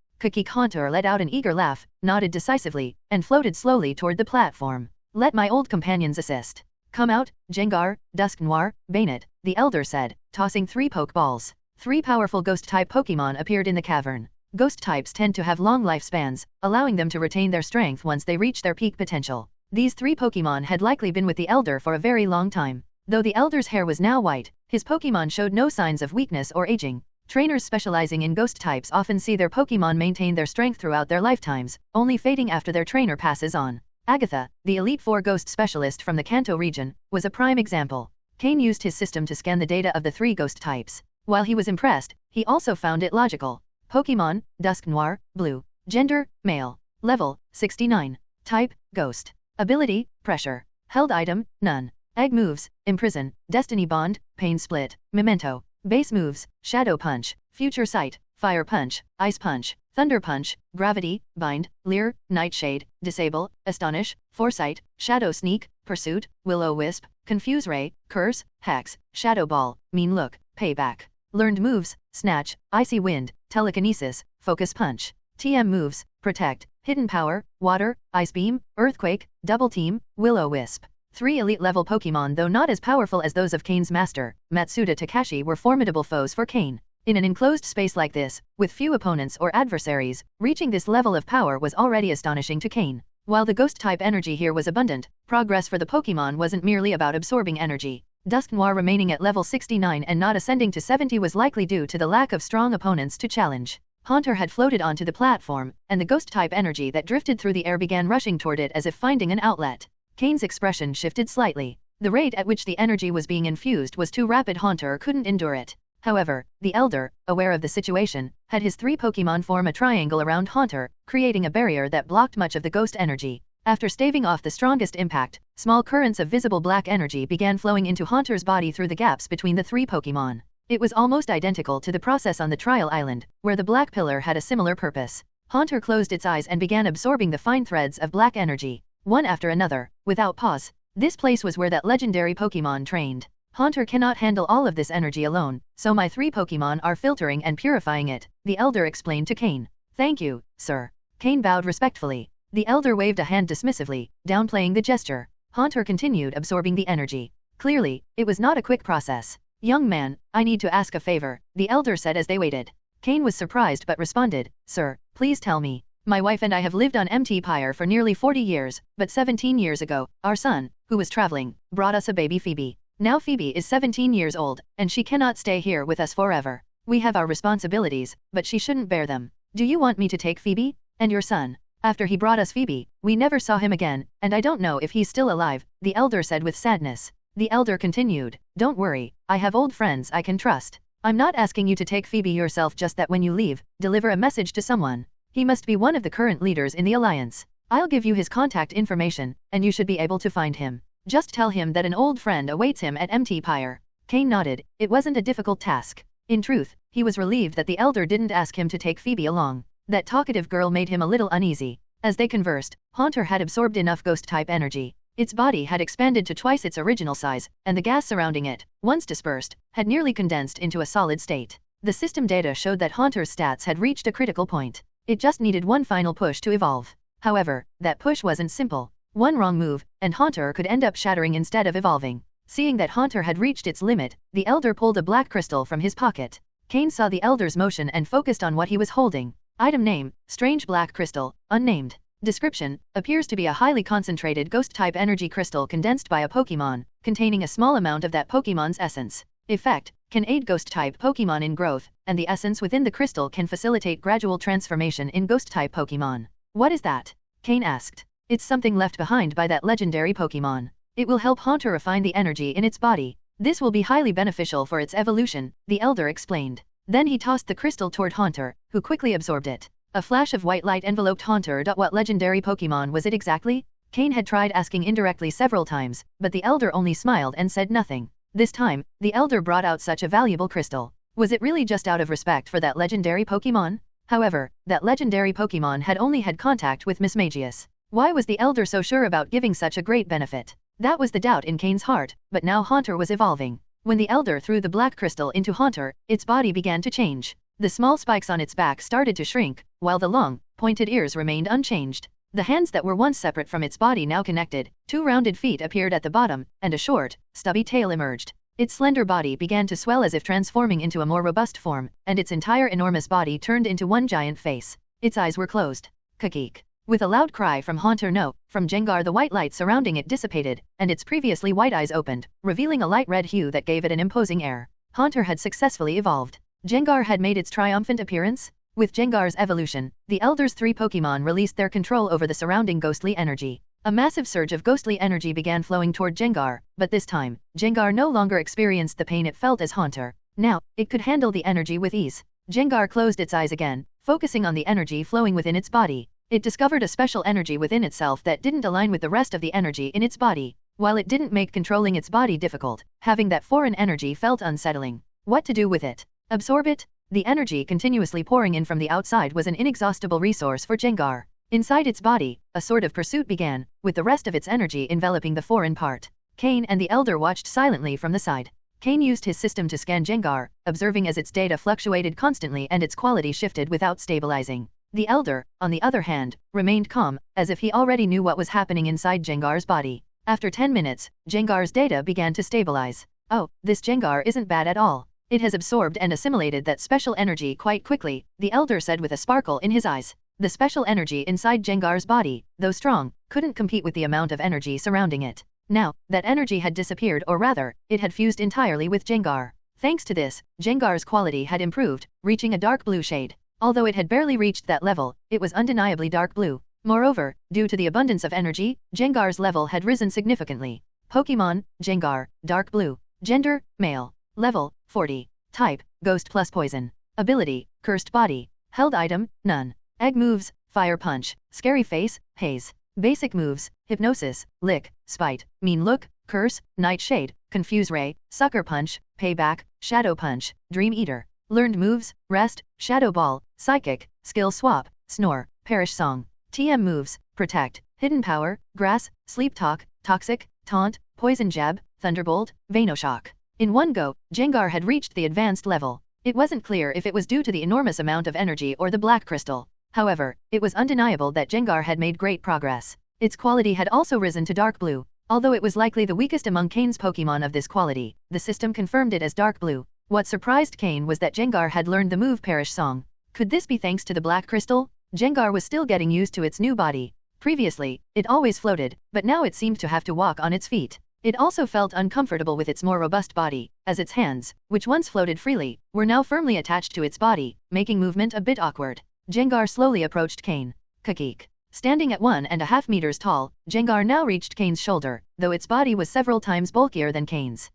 Haunter let out an eager laugh, nodded decisively, and floated slowly toward the platform. Let my old companions assist. Come out, Gengar, Dusk Noir, Bayonet, the elder said, tossing 3 Pokeballs. 3 powerful ghost-type Pokemon appeared in the cavern. Ghost types tend to have long lifespans, allowing them to retain their strength once they reach their peak potential. These 3 Pokemon had likely been with the elder for a very long time. Though the elder's hair was now white, his Pokemon showed no signs of weakness or aging. Trainers specializing in ghost types often see their Pokemon maintain their strength throughout their lifetimes, only fading after their trainer passes on. Agatha, the Elite Four ghost specialist from the Kanto region, was a prime example. Cain used his system to scan the data of the 3 ghost types. While he was impressed, he also found it logical. Pokemon, Dusk Noir, Blue. Gender, male. Level, 69. Type, Ghost. Ability, Pressure. Held item, none. Egg moves, Imprison, Destiny Bond, Pain Split, Memento. Base moves, Shadow Punch, Future Sight, Fire Punch, Ice Punch, Thunder Punch, Gravity, Bind, Leer, Nightshade, Disable, Astonish, Foresight, Shadow Sneak, Pursuit, Will-O-Wisp, Confuse Ray, Curse, Hex, Shadow Ball, Mean Look, Payback. Learned moves, Snatch, Icy Wind, Telekinesis, Focus Punch. TM moves, Protect, Hidden Power, Water, Ice Beam, Earthquake, Double Team, Will-O-Wisp. 3 elite-level Pokemon, though not as powerful as those of Cain's master, Matsuda Takashi, were formidable foes for Cain. In an enclosed space like this, with few opponents or adversaries, reaching this level of power was already astonishing to Cain. While the ghost-type energy here was abundant, progress for the Pokemon wasn't merely about absorbing energy. Dusk Noir remaining at level 69 and not ascending to 70 was likely due to the lack of strong opponents to challenge. Haunter had floated onto the platform, and the ghost-type energy that drifted through the air began rushing toward it as if finding an outlet. Cain's expression shifted slightly. The rate at which the energy was being infused was too rapid. Haunter couldn't endure it. However, the elder, aware of the situation, had his 3 Pokemon form a triangle around Haunter, creating a barrier that blocked much of the ghost energy. After staving off the strongest impact, small currents of visible black energy began flowing into Haunter's body through the gaps between the 3 Pokemon. It was almost identical to the process on the trial island, where the black pillar had a similar purpose. Haunter closed its eyes and began absorbing the fine threads of black energy, one after another, without pause. This place was where that legendary Pokémon trained. Haunter cannot handle all of this energy alone, so my 3 Pokémon are filtering and purifying it, the elder explained to Cain. Thank you, sir. Cain bowed respectfully. The elder waved a hand dismissively, downplaying the gesture. Haunter continued absorbing the energy. Clearly, it was not a quick process. Young man, I need to ask a favor, the elder said as they waited. Cain was surprised but responded, Sir, please tell me. My wife and I have lived on Mt. Pyre for nearly 40 years, but 17 years ago, our son, who was traveling, brought us a baby Phoebe. Now Phoebe is 17 years old, and she cannot stay here with us forever. We have our responsibilities, but she shouldn't bear them. Do you want me to take Phoebe? And your son? After he brought us Phoebe, we never saw him again, and I don't know if he's still alive, the elder said with sadness. The elder continued, Don't worry, I have old friends I can trust. I'm not asking you to take Phoebe yourself, just that when you leave, deliver a message to someone. He must be one of the current leaders in the Alliance. I'll give you his contact information, and you should be able to find him. Just tell him that an old friend awaits him at Mt. Pyre. Cain nodded. It wasn't a difficult task. In truth, he was relieved that the elder didn't ask him to take Phoebe along. That talkative girl made him a little uneasy. As they conversed, Haunter had absorbed enough ghost-type energy. Its body had expanded to twice its original size, and the gas surrounding it, once dispersed, had nearly condensed into a solid state. The system data showed that Haunter's stats had reached a critical point. It just needed one final push to evolve. However, that push wasn't simple. One wrong move, and Haunter could end up shattering instead of evolving. Seeing that Haunter had reached its limit, the elder pulled a black crystal from his pocket. Cain saw the elder's motion and focused on what he was holding. Item name, Strange Black Crystal, unnamed. Description, appears to be a highly concentrated ghost-type energy crystal condensed by a Pokémon, containing a small amount of that Pokémon's essence. Effect, can aid ghost-type Pokémon in growth, and the essence within the crystal can facilitate gradual transformation in ghost-type Pokémon. What is that? Cain asked. It's something left behind by that legendary Pokémon. It will help Haunter refine the energy in its body. This will be highly beneficial for its evolution, the elder explained. Then he tossed the crystal toward Haunter, who quickly absorbed it. A flash of white light enveloped Haunter. What legendary Pokémon was it exactly? Cain had tried asking indirectly several times, but the elder only smiled and said nothing. This time, the elder brought out such a valuable crystal. Was it really just out of respect for that legendary Pokémon? However, that legendary Pokémon had only had contact with Miss Magius. Why was the elder so sure about giving such a great benefit? That was the doubt in Cain's heart, but now Haunter was evolving. When the elder threw the black crystal into Haunter, its body began to change. The small spikes on its back started to shrink, while the long, pointed ears remained unchanged. The hands that were once separate from its body now connected, 2 rounded feet appeared at the bottom, and a short, stubby tail emerged. Its slender body began to swell as if transforming into a more robust form, and its entire enormous body turned into one giant face. Its eyes were closed. Kakik. With a loud cry from Haunter no, from Jengar the white light surrounding it dissipated, and its previously white eyes opened, revealing a light red hue that gave it an imposing air. Haunter had successfully evolved. Jengar had made its triumphant appearance. With Jengar's evolution, the Elder's 3 Pokémon released their control over the surrounding ghostly energy. A massive surge of ghostly energy began flowing toward Jengar, but this time, Jengar no longer experienced the pain it felt as Haunter. Now, it could handle the energy with ease. Jengar closed its eyes again, focusing on the energy flowing within its body. It discovered a special energy within itself that didn't align with the rest of the energy in its body. While it didn't make controlling its body difficult, having that foreign energy felt unsettling. What to do with it? Absorb it? The energy continuously pouring in from the outside was an inexhaustible resource for Jengar. Inside its body, a sort of pursuit began, with the rest of its energy enveloping the foreign part. Cain and the Elder watched silently from the side. Cain used his system to scan Jengar, observing as its data fluctuated constantly and its quality shifted without stabilizing. The Elder, on the other hand, remained calm, as if he already knew what was happening inside Jengar's body. After 10 minutes, Jengar's data began to stabilize. Oh, this Jengar isn't bad at all. It has absorbed and assimilated that special energy quite quickly, the Elder said with a sparkle in his eyes. The special energy inside Jengar's body, though strong, couldn't compete with the amount of energy surrounding it. Now, that energy had disappeared, or rather, it had fused entirely with Jengar. Thanks to this, Jengar's quality had improved, reaching a dark blue shade. Although it had barely reached that level, it was undeniably dark blue. Moreover, due to the abundance of energy, Jengar's level had risen significantly. Pokémon, Jengar, dark blue. Gender, male. Level, 40. Type, ghost plus poison. Ability, cursed body. Held item, none. Egg moves, fire punch. Scary face, haze. Basic moves: Hypnosis, Lick, Spite, Mean Look, Curse, Nightshade, Confuse Ray, Sucker Punch, Payback, Shadow Punch, Dream Eater. Learned moves: Rest, Shadow Ball, Psychic, Skill Swap, Snore, Perish Song. TM moves: Protect, Hidden Power, Grass, Sleep Talk, Toxic, Taunt, Poison Jab, Thunderbolt, Venoshock. In one go, Jengar had reached the advanced level. It wasn't clear if it was due to the enormous amount of energy or the black crystal. However, it was undeniable that Jengar had made great progress. Its quality had also risen to Dark Blue. Although it was likely the weakest among Cain's Pokémon of this quality, the system confirmed it as Dark Blue. What surprised Cain was that Jengar had learned the move Perish Song. Could this be thanks to the black crystal? Jengar was still getting used to its new body. Previously, it always floated, but now it seemed to have to walk on its feet. It also felt uncomfortable with its more robust body, as its hands, which once floated freely, were now firmly attached to its body, making movement a bit awkward. Jengar slowly approached Cain. Kakik. Standing at 1.5 meters tall, Jengar now reached Cain's shoulder, though its body was several times bulkier than Cain's.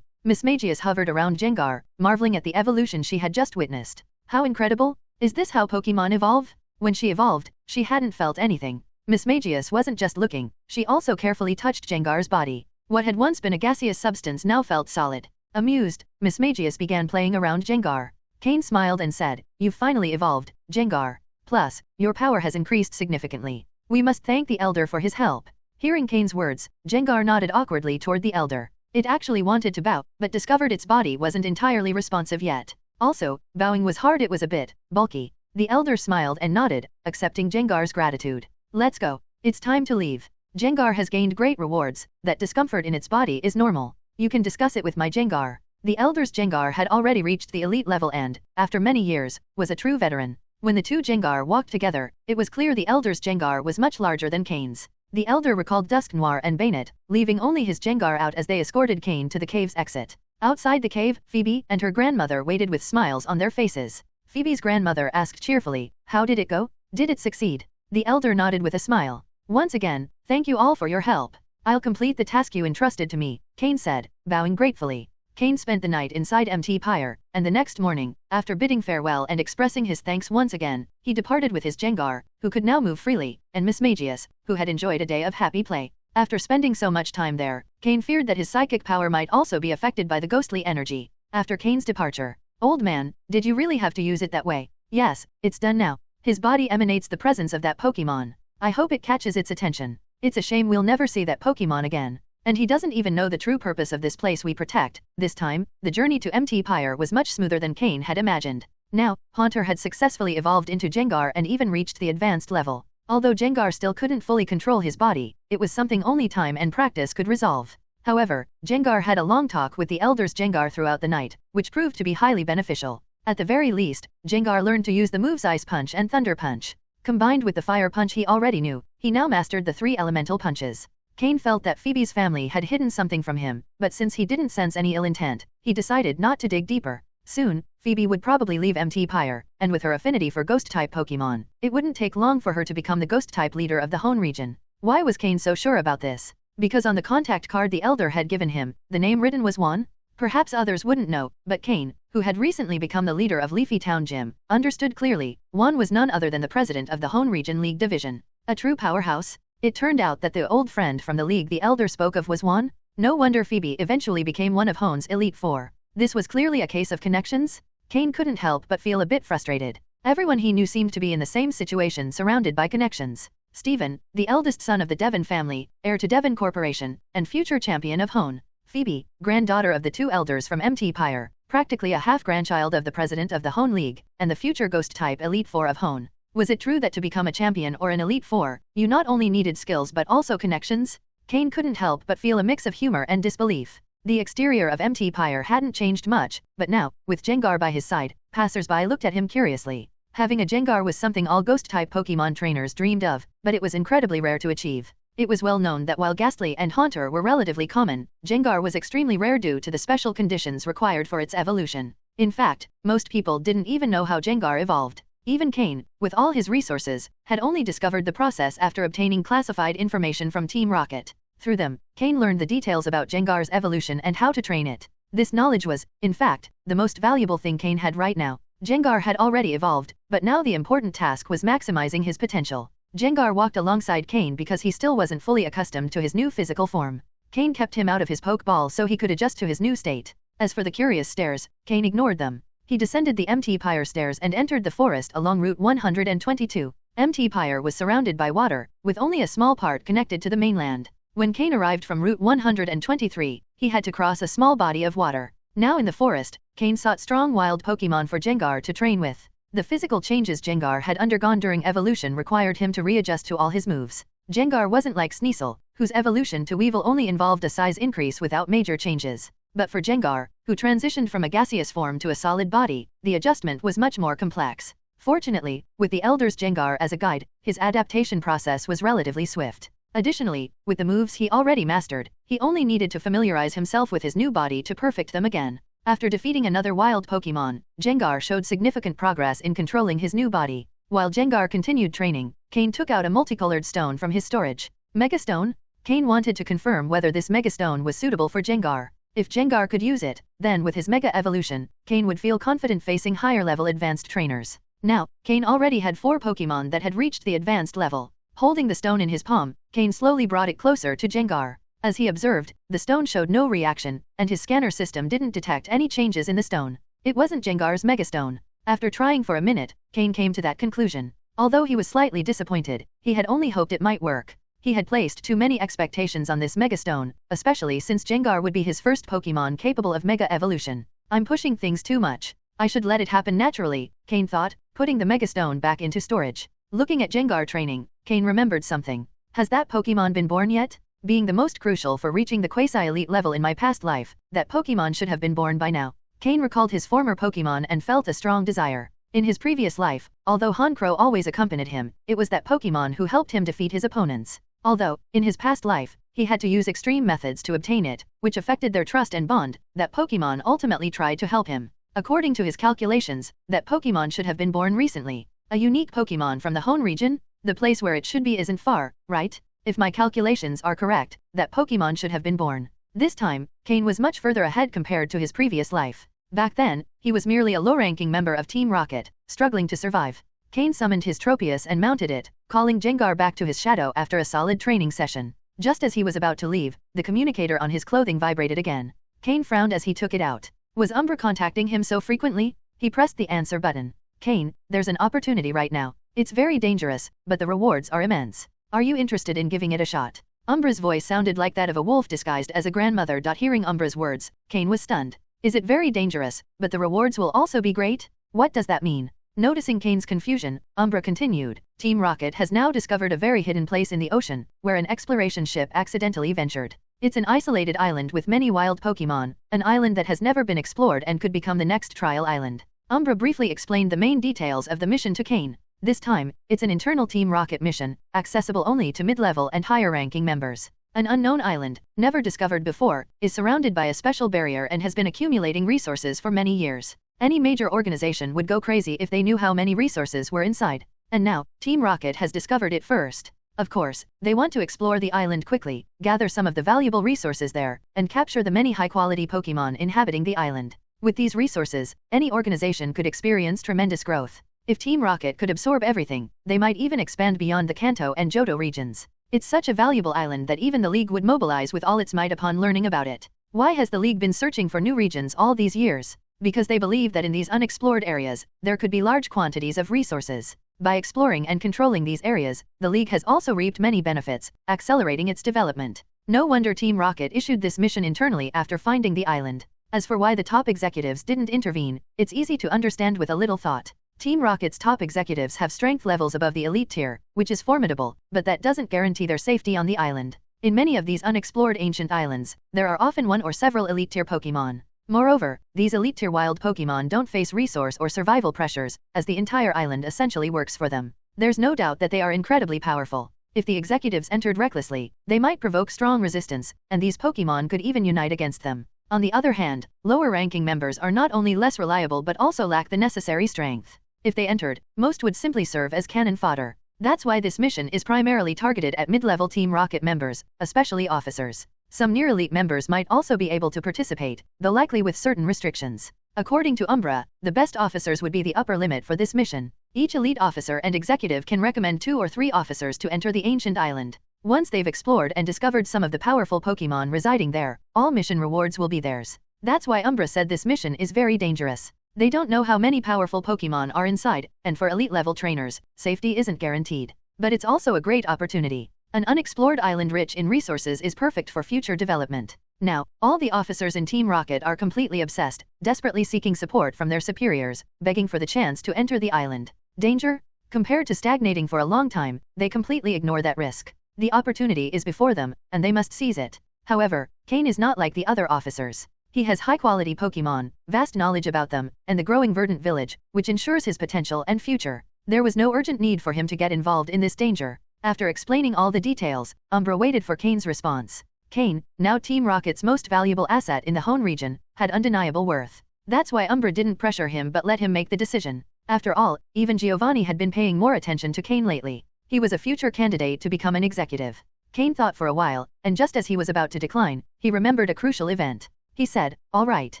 Miss Magius hovered around Jengar, marveling at the evolution she had just witnessed. How incredible! Is this how Pokémon evolve? When she evolved, she hadn't felt anything. Miss Magius wasn't just looking, she also carefully touched Jengar's body. What had once been a gaseous substance now felt solid. Amused, Miss Magius began playing around Jengar. Cain smiled and said, "You've finally evolved, Jengar. Plus, your power has increased significantly. We must thank the Elder for his help." Hearing Cain's words, Jengar nodded awkwardly toward the Elder. It actually wanted to bow, but discovered its body wasn't entirely responsive yet. Also, bowing was hard, it was a bit bulky. The Elder smiled and nodded, accepting Jengar's gratitude. "Let's go. It's time to leave. Jengar has gained great rewards. That discomfort in its body is normal. You can discuss it with my Jengar." The Elder's Jengar had already reached the elite level and, after many years, was a true veteran. When the two Jengar walked together, it was clear the Elder's Jengar was much larger than Cain's. The Elder recalled Dusk Noir and Bayonet, leaving only his Jengar out as they escorted Cain to the cave's exit. Outside the cave, Phoebe and her grandmother waited with smiles on their faces. Phoebe's grandmother asked cheerfully, "How did it go? Did it succeed?" The Elder nodded with a smile. "Once again, thank you all for your help. I'll complete the task you entrusted to me," Cain said, bowing gratefully. Cain spent the night inside Mt. Pyre, and the next morning, after bidding farewell and expressing his thanks once again, he departed with his Jengar, who could now move freely, and Miss Magius, who had enjoyed a day of happy play. After spending so much time there, Cain feared that his psychic power might also be affected by the ghostly energy. After Cain's departure, "Old man, did you really have to use it that way?" "Yes, it's done now. His body emanates the presence of that Pokémon. I hope it catches its attention. It's a shame we'll never see that Pokémon again. And he doesn't even know the true purpose of this place we protect." This time, the journey to Mt. Pyre was much smoother than Cain had imagined. Now, Haunter had successfully evolved into Jengar and even reached the advanced level. Although Jengar still couldn't fully control his body, it was something only time and practice could resolve. However, Jengar had a long talk with the Elder's Jengar throughout the night, which proved to be highly beneficial. At the very least, Jengar learned to use the moves Ice Punch and Thunder Punch. Combined with the Fire Punch he already knew, he now mastered the 3 elemental punches. Cain felt that Phoebe's family had hidden something from him, but since he didn't sense any ill intent, he decided not to dig deeper. Soon, Phoebe would probably leave Mt. Pyre, and with her affinity for Ghost-type Pokémon, it wouldn't take long for her to become the Ghost-type leader of the Hone region. Why was Cain so sure about this? Because on the contact card the Elder had given him, the name written was Juan? Perhaps others wouldn't know, but Cain, who had recently become the leader of Leafy Town Gym, understood clearly. Juan was none other than the president of the Hone Region League Division. A true powerhouse? It turned out that the old friend from the league the Elder spoke of was Juan? No wonder Phoebe eventually became one of Hone's Elite Four. This was clearly a case of connections? Cain couldn't help but feel a bit frustrated. Everyone he knew seemed to be in the same situation, surrounded by connections. Stephen, the eldest son of the Devon family, heir to Devon Corporation, and future champion of Hone. Phoebe, granddaughter of the 2 elders from Mt. Pyre, practically a half-grandchild of the president of the Hone League, and the future Ghost-type Elite Four of Hone. Was it true that to become a champion or an Elite Four, you not only needed skills but also connections? Cain couldn't help but feel a mix of humor and disbelief. The exterior of Mt. Pyre hadn't changed much, but now, with Jengar by his side, passers-by looked at him curiously. Having a Jengar was something all Ghost-type Pokémon trainers dreamed of, but it was incredibly rare to achieve. It was well known that while Ghastly and Haunter were relatively common, Jengar was extremely rare due to the special conditions required for its evolution. In fact, most people didn't even know how Jengar evolved. Even Cain, with all his resources, had only discovered the process after obtaining classified information from Team Rocket. Through them, Cain learned the details about Jengar's evolution and how to train it. This knowledge was, in fact, the most valuable thing Cain had right now. Jengar had already evolved, but now the important task was maximizing his potential. Gengar walked alongside Cain because he still wasn't fully accustomed to his new physical form. Cain kept him out of his Pokeball so he could adjust to his new state. As for the curious stairs, Cain ignored them. He descended the Mt. Pyre stairs and entered the forest along Route 122. Mt. Pyre was surrounded by water, with only a small part connected to the mainland. When Cain arrived from Route 123, he had to cross a small body of water. Now in the forest, Cain sought strong wild Pokemon for Gengar to train with. The physical changes Gengar had undergone during evolution required him to readjust to all his moves. Gengar wasn't like Sneasel, whose evolution to Weevil only involved a size increase without major changes. But for Gengar, who transitioned from a gaseous form to a solid body, the adjustment was much more complex. Fortunately, with the Elder's Gengar as a guide, his adaptation process was relatively swift. Additionally, with the moves he already mastered, he only needed to familiarize himself with his new body to perfect them again. After defeating another wild Pokemon, Gengar showed significant progress in controlling his new body. While Gengar continued training, Cain took out a multicolored stone from his storage. Mega Stone? Cain wanted to confirm whether this Mega Stone was suitable for Gengar. If Gengar could use it, then with his Mega Evolution, Cain would feel confident facing higher-level advanced trainers. Now, Cain already had 4 Pokemon that had reached the advanced level. Holding the stone in his palm, Cain slowly brought it closer to Gengar. As he observed, the stone showed no reaction, and his scanner system didn't detect any changes in the stone. It wasn't Gengar's Megastone. After trying for a minute, Cain came to that conclusion. Although he was slightly disappointed, he had only hoped it might work. He had placed too many expectations on this Megastone, especially since Gengar would be his first Pokemon capable of Mega Evolution. I'm pushing things too much. I should let it happen naturally, Cain thought, putting the Megastone back into storage. Looking at Gengar training, Cain remembered something. Has that Pokemon been born yet? Being the most crucial for reaching the quasi-elite level in my past life, that Pokemon should have been born by now. Cain recalled his former Pokemon and felt a strong desire. In his previous life, although Honchkrow always accompanied him, it was that Pokemon who helped him defeat his opponents. Although, in his past life, he had to use extreme methods to obtain it, which affected their trust and bond, that Pokemon ultimately tried to help him. According to his calculations, that Pokemon should have been born recently. A unique Pokemon from the Hone region? The place where it should be isn't far, right? If my calculations are correct, that Pokemon should have been born. This time, Cain was much further ahead compared to his previous life. Back then, he was merely a low-ranking member of Team Rocket, struggling to survive. Cain summoned his Tropius and mounted it, calling Gengar back to his shadow after a solid training session. Just as he was about to leave, the communicator on his clothing vibrated again. Cain frowned as he took it out. Was Umbra contacting him so frequently? He pressed the answer button. Cain, there's an opportunity right now. It's very dangerous, but the rewards are immense. Are you interested in giving it a shot? Umbra's voice sounded like that of a wolf disguised as a grandmother. Hearing Umbra's words, Cain was stunned. Is it very dangerous, but the rewards will also be great? What does that mean? Noticing Cain's confusion, Umbra continued. Team Rocket has now discovered a very hidden place in the ocean, where an exploration ship accidentally ventured. It's an isolated island with many wild Pokemon, an island that has never been explored and could become the next trial island. Umbra briefly explained the main details of the mission to Cain. This time, it's an internal Team Rocket mission, accessible only to mid-level and higher-ranking members. An unknown island, never discovered before, is surrounded by a special barrier and has been accumulating resources for many years. Any major organization would go crazy if they knew how many resources were inside. And now, Team Rocket has discovered it first. Of course, they want to explore the island quickly, gather some of the valuable resources there, and capture the many high-quality Pokemon inhabiting the island. With these resources, any organization could experience tremendous growth. If Team Rocket could absorb everything, they might even expand beyond the Kanto and Johto regions. It's such a valuable island that even the League would mobilize with all its might upon learning about it. Why has the League been searching for new regions all these years? Because they believe that in these unexplored areas, there could be large quantities of resources. By exploring and controlling these areas, the League has also reaped many benefits, accelerating its development. No wonder Team Rocket issued this mission internally after finding the island. As for why the top executives didn't intervene, it's easy to understand with a little thought. Team Rocket's top executives have strength levels above the elite tier, which is formidable, but that doesn't guarantee their safety on the island. In many of these unexplored ancient islands, there are often one or several elite tier Pokemon. Moreover, these elite tier wild Pokemon don't face resource or survival pressures, as the entire island essentially works for them. There's no doubt that they are incredibly powerful. If the executives entered recklessly, they might provoke strong resistance, and these Pokemon could even unite against them. On the other hand, lower-ranking members are not only less reliable but also lack the necessary strength. If they entered, most would simply serve as cannon fodder. That's why this mission is primarily targeted at mid-level Team Rocket members, especially officers. Some near-elite members might also be able to participate, though likely with certain restrictions. According to Umbra, the best officers would be the upper limit for this mission. Each elite officer and executive can recommend 2 or 3 officers to enter the ancient island. Once they've explored and discovered some of the powerful Pokémon residing there, all mission rewards will be theirs. That's why Umbra said this mission is very dangerous. They don't know how many powerful Pokémon are inside, and for elite-level trainers, safety isn't guaranteed. But it's also a great opportunity. An unexplored island rich in resources is perfect for future development. Now, all the officers in Team Rocket are completely obsessed, desperately seeking support from their superiors, begging for the chance to enter the island. Danger? Compared to stagnating for a long time, they completely ignore that risk. The opportunity is before them, and they must seize it. However, Cain is not like the other officers. He has high-quality Pokémon, vast knowledge about them, and the growing Verdant village, which ensures his potential and future. There was no urgent need for him to get involved in this danger. After explaining all the details, Umbra waited for Cain's response. Cain, now Team Rocket's most valuable asset in the Hone region, had undeniable worth. That's why Umbra didn't pressure him but let him make the decision. After all, even Giovanni had been paying more attention to Cain lately. He was a future candidate to become an executive. Cain thought for a while, and just as he was about to decline, he remembered a crucial event. He said, "All right,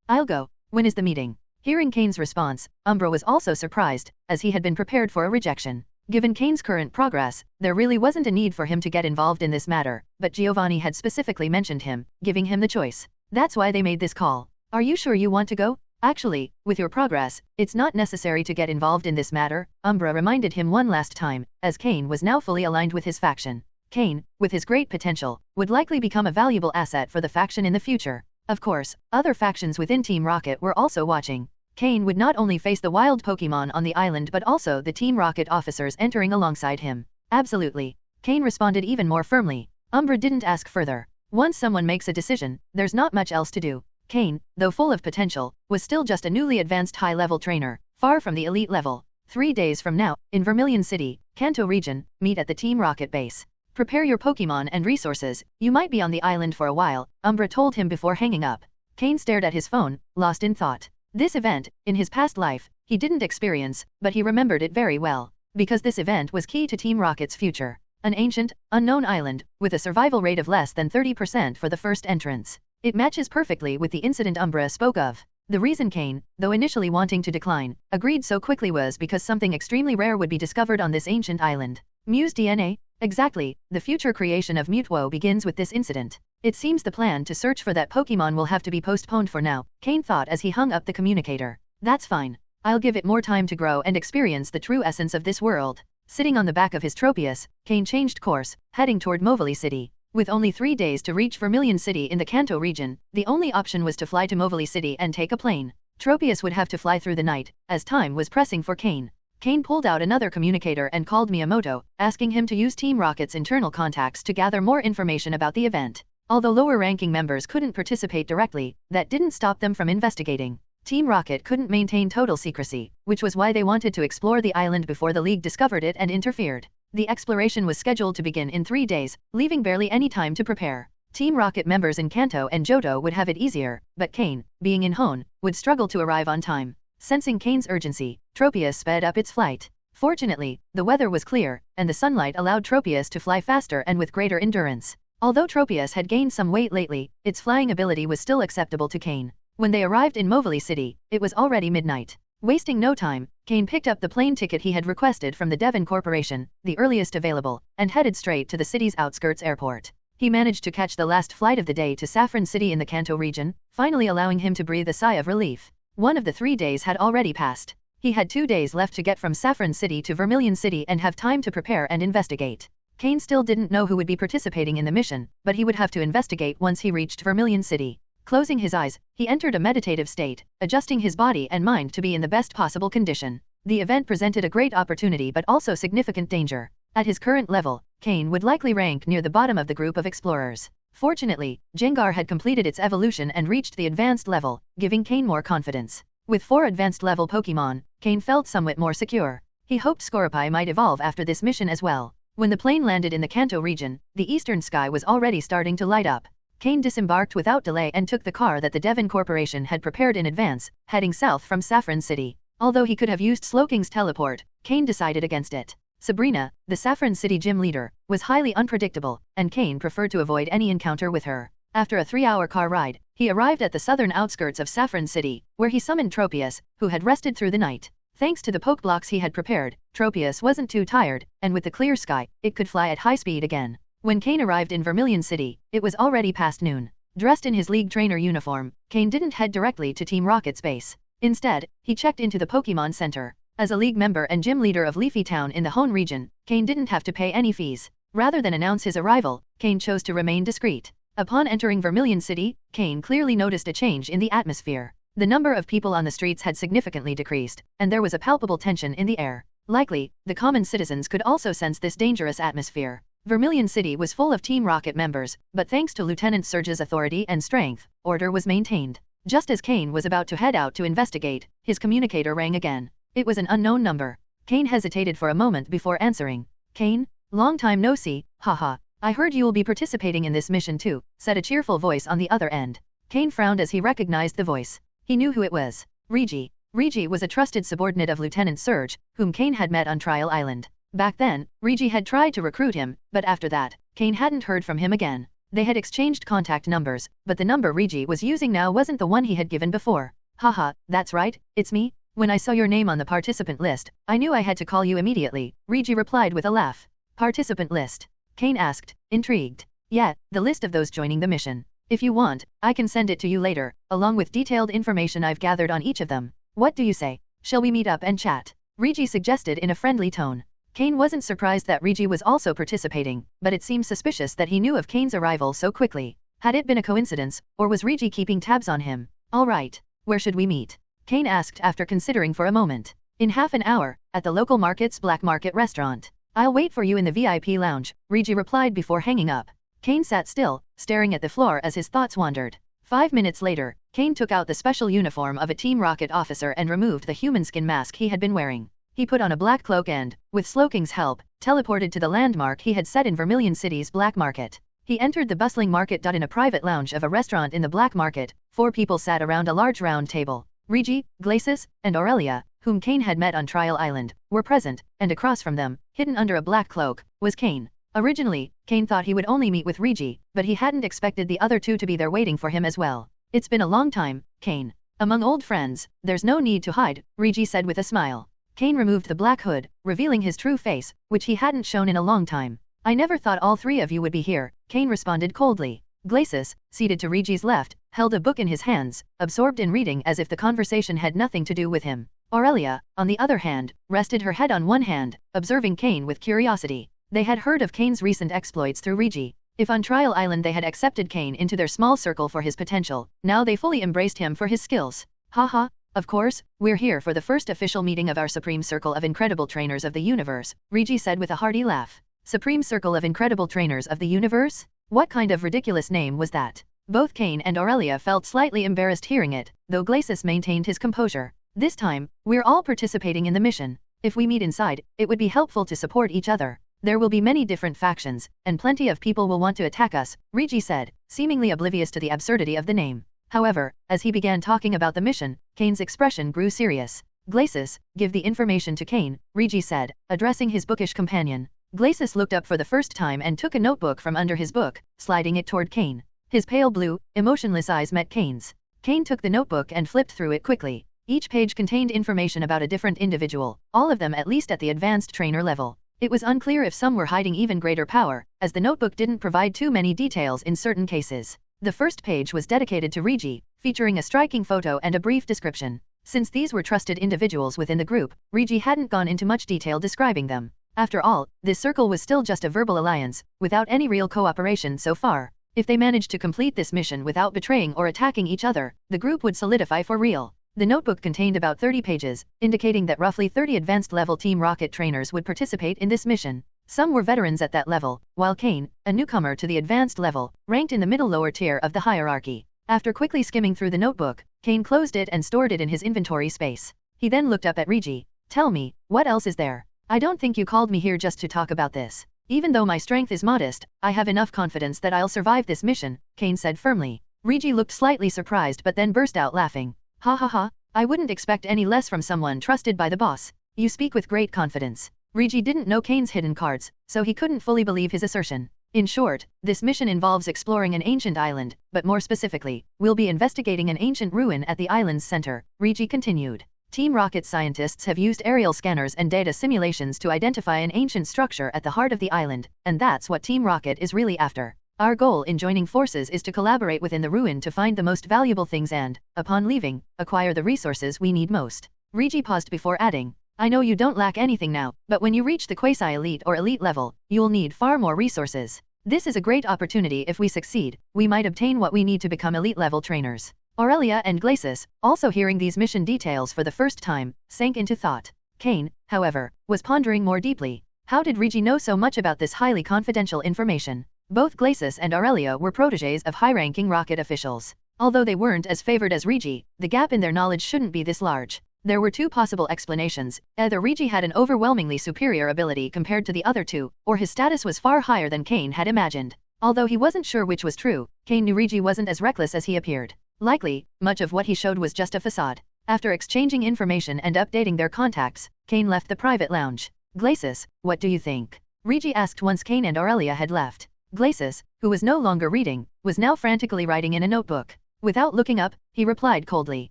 I'll go. When is the meeting?" Hearing Cain's response, Umbra was also surprised, as he had been prepared for a rejection. Given Cain's current progress, there really wasn't a need for him to get involved in this matter, but Giovanni had specifically mentioned him, giving him the choice. That's why they made this call. "Are you sure you want to go?" "Actually, with your progress, it's not necessary to get involved in this matter," Umbra reminded him one last time, as Cain was now fully aligned with his faction. Cain, with his great potential, would likely become a valuable asset for the faction in the future. Of course, other factions within Team Rocket were also watching. Cain would not only face the wild Pokémon on the island but also the Team Rocket officers entering alongside him. Absolutely. Cain responded even more firmly. Umbra didn't ask further. Once someone makes a decision, there's not much else to do. Cain, though full of potential, was still just a newly advanced high-level trainer, far from the elite level. 3 days from now, in Vermilion City, Kanto region, meet at the Team Rocket base. Prepare your Pokémon and resources, you might be on the island for a while, Umbra told him before hanging up. Cain stared at his phone, lost in thought. This event, in his past life, he didn't experience, but he remembered it very well. Because this event was key to Team Rocket's future. An ancient, unknown island, with a survival rate of less than 30% for the first entrance. It matches perfectly with the incident Umbra spoke of. The reason Cain, though initially wanting to decline, agreed so quickly was because something extremely rare would be discovered on this ancient island. Muse DNA? Exactly, the future creation of Mutuo begins with this incident. It seems the plan to search for that Pokémon will have to be postponed for now, Cain thought as he hung up the communicator. That's fine. I'll give it more time to grow and experience the true essence of this world. Sitting on the back of his Tropius, Cain changed course, heading toward Movili City. With only 3 days to reach Vermilion City in the Kanto region, the only option was to fly to Movili City and take a plane. Tropius would have to fly through the night, as time was pressing for Cain. Cain pulled out another communicator and called Miyamoto, asking him to use Team Rocket's internal contacts to gather more information about the event. Although lower-ranking members couldn't participate directly, that didn't stop them from investigating. Team Rocket couldn't maintain total secrecy, which was why they wanted to explore the island before the League discovered it and interfered. The exploration was scheduled to begin in 3 days, leaving barely any time to prepare. Team Rocket members in Kanto and Johto would have it easier, but Cain, being in Hone, would struggle to arrive on time. Sensing Cain's urgency, Tropius sped up its flight. Fortunately, the weather was clear, and the sunlight allowed Tropius to fly faster and with greater endurance. Although Tropius had gained some weight lately, its flying ability was still acceptable to Cain. When they arrived in Movili City, it was already midnight. Wasting no time, Cain picked up the plane ticket he had requested from the Devon Corporation, the earliest available, and headed straight to the city's outskirts airport. He managed to catch the last flight of the day to Saffron City in the Kanto region, finally allowing him to breathe a sigh of relief. One of the 3 days had already passed. He had 2 days left to get from Saffron City to Vermilion City and have time to prepare and investigate. Cain still didn't know who would be participating in the mission, but he would have to investigate once he reached Vermilion City. Closing his eyes, he entered a meditative state, adjusting his body and mind to be in the best possible condition. The event presented a great opportunity but also significant danger. At his current level, Cain would likely rank near the bottom of the group of explorers. Fortunately, Jengar had completed its evolution and reached the advanced level, giving Cain more confidence. With 4 advanced level Pokémon, Cain felt somewhat more secure. He hoped Scorepi might evolve after this mission as well. When the plane landed in the Kanto region, the eastern sky was already starting to light up. Cain disembarked without delay and took the car that the Devon Corporation had prepared in advance, heading south from Saffron City. Although he could have used Slowking's teleport, Cain decided against it. Sabrina, the Saffron City gym leader, was highly unpredictable, and Cain preferred to avoid any encounter with her. After a 3-hour car ride, he arrived at the southern outskirts of Saffron City, where he summoned Tropius, who had rested through the night. Thanks to the poke blocks he had prepared, Tropius wasn't too tired, and with the clear sky, it could fly at high speed again. When Cain arrived in Vermilion City, it was already past noon. Dressed in his League Trainer uniform, Cain didn't head directly to Team Rocket's base. Instead, he checked into the Pokémon Center. As a League member and gym leader of Leafy Town in the Hone region, Cain didn't have to pay any fees. Rather than announce his arrival, Cain chose to remain discreet. Upon entering Vermilion City, Cain clearly noticed a change in the atmosphere. The number of people on the streets had significantly decreased, and there was a palpable tension in the air. Likely, the common citizens could also sense this dangerous atmosphere. Vermilion City was full of Team Rocket members, but thanks to Lieutenant Surge's authority and strength, order was maintained. Just as Cain was about to head out to investigate, his communicator rang again. It was an unknown number. Cain hesitated for a moment before answering. "Cain? Long time no see, haha. I heard you will be participating in this mission too," said a cheerful voice on the other end. Cain frowned as he recognized the voice. He knew who it was. Regi. Regi was a trusted subordinate of Lieutenant Surge, whom Cain had met on Trial Island. Back then, Regi had tried to recruit him, but after that, Cain hadn't heard from him again. They had exchanged contact numbers, but the number Regi was using now wasn't the one he had given before. "Haha, that's right, it's me. When I saw your name on the participant list, I knew I had to call you immediately," Regi replied with a laugh. "Participant list?" Cain asked, intrigued. "Yeah, the list of those joining the mission. If you want, I can send it to you later, along with detailed information I've gathered on each of them. What do you say? Shall we meet up and chat?" Regi suggested in a friendly tone. Cain wasn't surprised that Regi was also participating, but it seemed suspicious that he knew of Cain's arrival so quickly. Had it been a coincidence, or was Regi keeping tabs on him? "All right, where should we meet?" Cain asked after considering for a moment. "In half an hour, at the local market's Black Market restaurant. I'll wait for you in the VIP lounge," Regi replied before hanging up. Cain sat still, staring at the floor as his thoughts wandered. 5 minutes later, Cain took out the special uniform of a Team Rocket officer and removed the human skin mask he had been wearing. He put on a black cloak and, with Sloking's help, teleported to the landmark he had set in Vermilion City's Black Market. He entered the bustling market. In a private lounge of a restaurant in the Black Market, 4 people sat around a large round table. Regi, Glacis, and Aurelia, whom Cain had met on Trial Island, were present, and across from them, hidden under a black cloak, was Cain. Originally, Cain thought he would only meet with Regi, but he hadn't expected the other 2 to be there waiting for him as well. "It's been a long time, Cain. Among old friends, there's no need to hide," Regi said with a smile. Cain removed the black hood, revealing his true face, which he hadn't shown in a long time. "I never thought all 3 of you would be here," Cain responded coldly. Glacis, seated to Regi's left, held a book in his hands, absorbed in reading as if the conversation had nothing to do with him. Aurelia, on the other hand, rested her head on one hand, observing Cain with curiosity. They had heard of Cain's recent exploits through Regi. If on Trial Island they had accepted Cain into their small circle for his potential, now they fully embraced him for his skills. "Haha, of course, we're here for the first official meeting of our Supreme Circle of Incredible Trainers of the Universe," Regi said with a hearty laugh. Supreme Circle of Incredible Trainers of the Universe? What kind of ridiculous name was that? Both Cain and Aurelia felt slightly embarrassed hearing it, though Glacis maintained his composure. "This time, we're all participating in the mission. If we meet inside, it would be helpful to support each other. There will be many different factions, and plenty of people will want to attack us," Regi said, seemingly oblivious to the absurdity of the name. However, as he began talking about the mission, Cain's expression grew serious. "Glacis, give the information to Cain," Regi said, addressing his bookish companion. Glacis looked up for the first time and took a notebook from under his book, sliding it toward Cain. His pale blue, emotionless eyes met Cain's. Cain took the notebook and flipped through it quickly. Each page contained information about a different individual, all of them at least at the advanced trainer level. It was unclear if some were hiding even greater power, as the notebook didn't provide too many details in certain cases. The first page was dedicated to Regi, featuring a striking photo and a brief description. Since these were trusted individuals within the group, Regi hadn't gone into much detail describing them. After all, this circle was still just a verbal alliance, without any real cooperation so far. If they managed to complete this mission without betraying or attacking each other, the group would solidify for real. The notebook contained about 30 pages, indicating that roughly 30 advanced-level Team Rocket trainers would participate in this mission. Some were veterans at that level, while Cain, a newcomer to the advanced level, ranked in the middle lower tier of the hierarchy. After quickly skimming through the notebook, Cain closed it and stored it in his inventory space. He then looked up at Regi. "Tell me, what else is there? I don't think you called me here just to talk about this. Even though my strength is modest, I have enough confidence that I'll survive this mission," Cain said firmly. Regi looked slightly surprised but then burst out laughing. "Ha ha ha, I wouldn't expect any less from someone trusted by the boss. You speak with great confidence." Regi didn't know Cain's hidden cards, so he couldn't fully believe his assertion. "In short, this mission involves exploring an ancient island, but more specifically, we'll be investigating an ancient ruin at the island's center," Regi continued. Team Rocket scientists have used aerial scanners and data simulations to identify an ancient structure at the heart of the island, and that's what Team Rocket is really after. Our goal in joining forces is to collaborate within the ruin to find the most valuable things and, upon leaving, acquire the resources we need most. Regi paused before adding, I know you don't lack anything now, but when you reach the quasi-elite or elite level, you'll need far more resources. This is a great opportunity. If we succeed, we might obtain what we need to become elite-level trainers. Aurelia and Glacis, also hearing these mission details for the first time, sank into thought. Cain, however, was pondering more deeply. How did Regi know so much about this highly confidential information? Both Glacis and Aurelia were protégés of high-ranking rocket officials. Although they weren't as favored as Regi, the gap in their knowledge shouldn't be this large. There were two possible explanations. Either Regi had an overwhelmingly superior ability compared to the other two, or his status was far higher than Cain had imagined. Although he wasn't sure which was true, Cain knew Regi wasn't as reckless as he appeared. Likely, much of what he showed was just a facade. After exchanging information and updating their contacts, Cain left the private lounge. Glacis, what do you think? Regi asked once Cain and Aurelia had left. Glacis, who was no longer reading, was now frantically writing in a notebook. Without looking up, he replied coldly,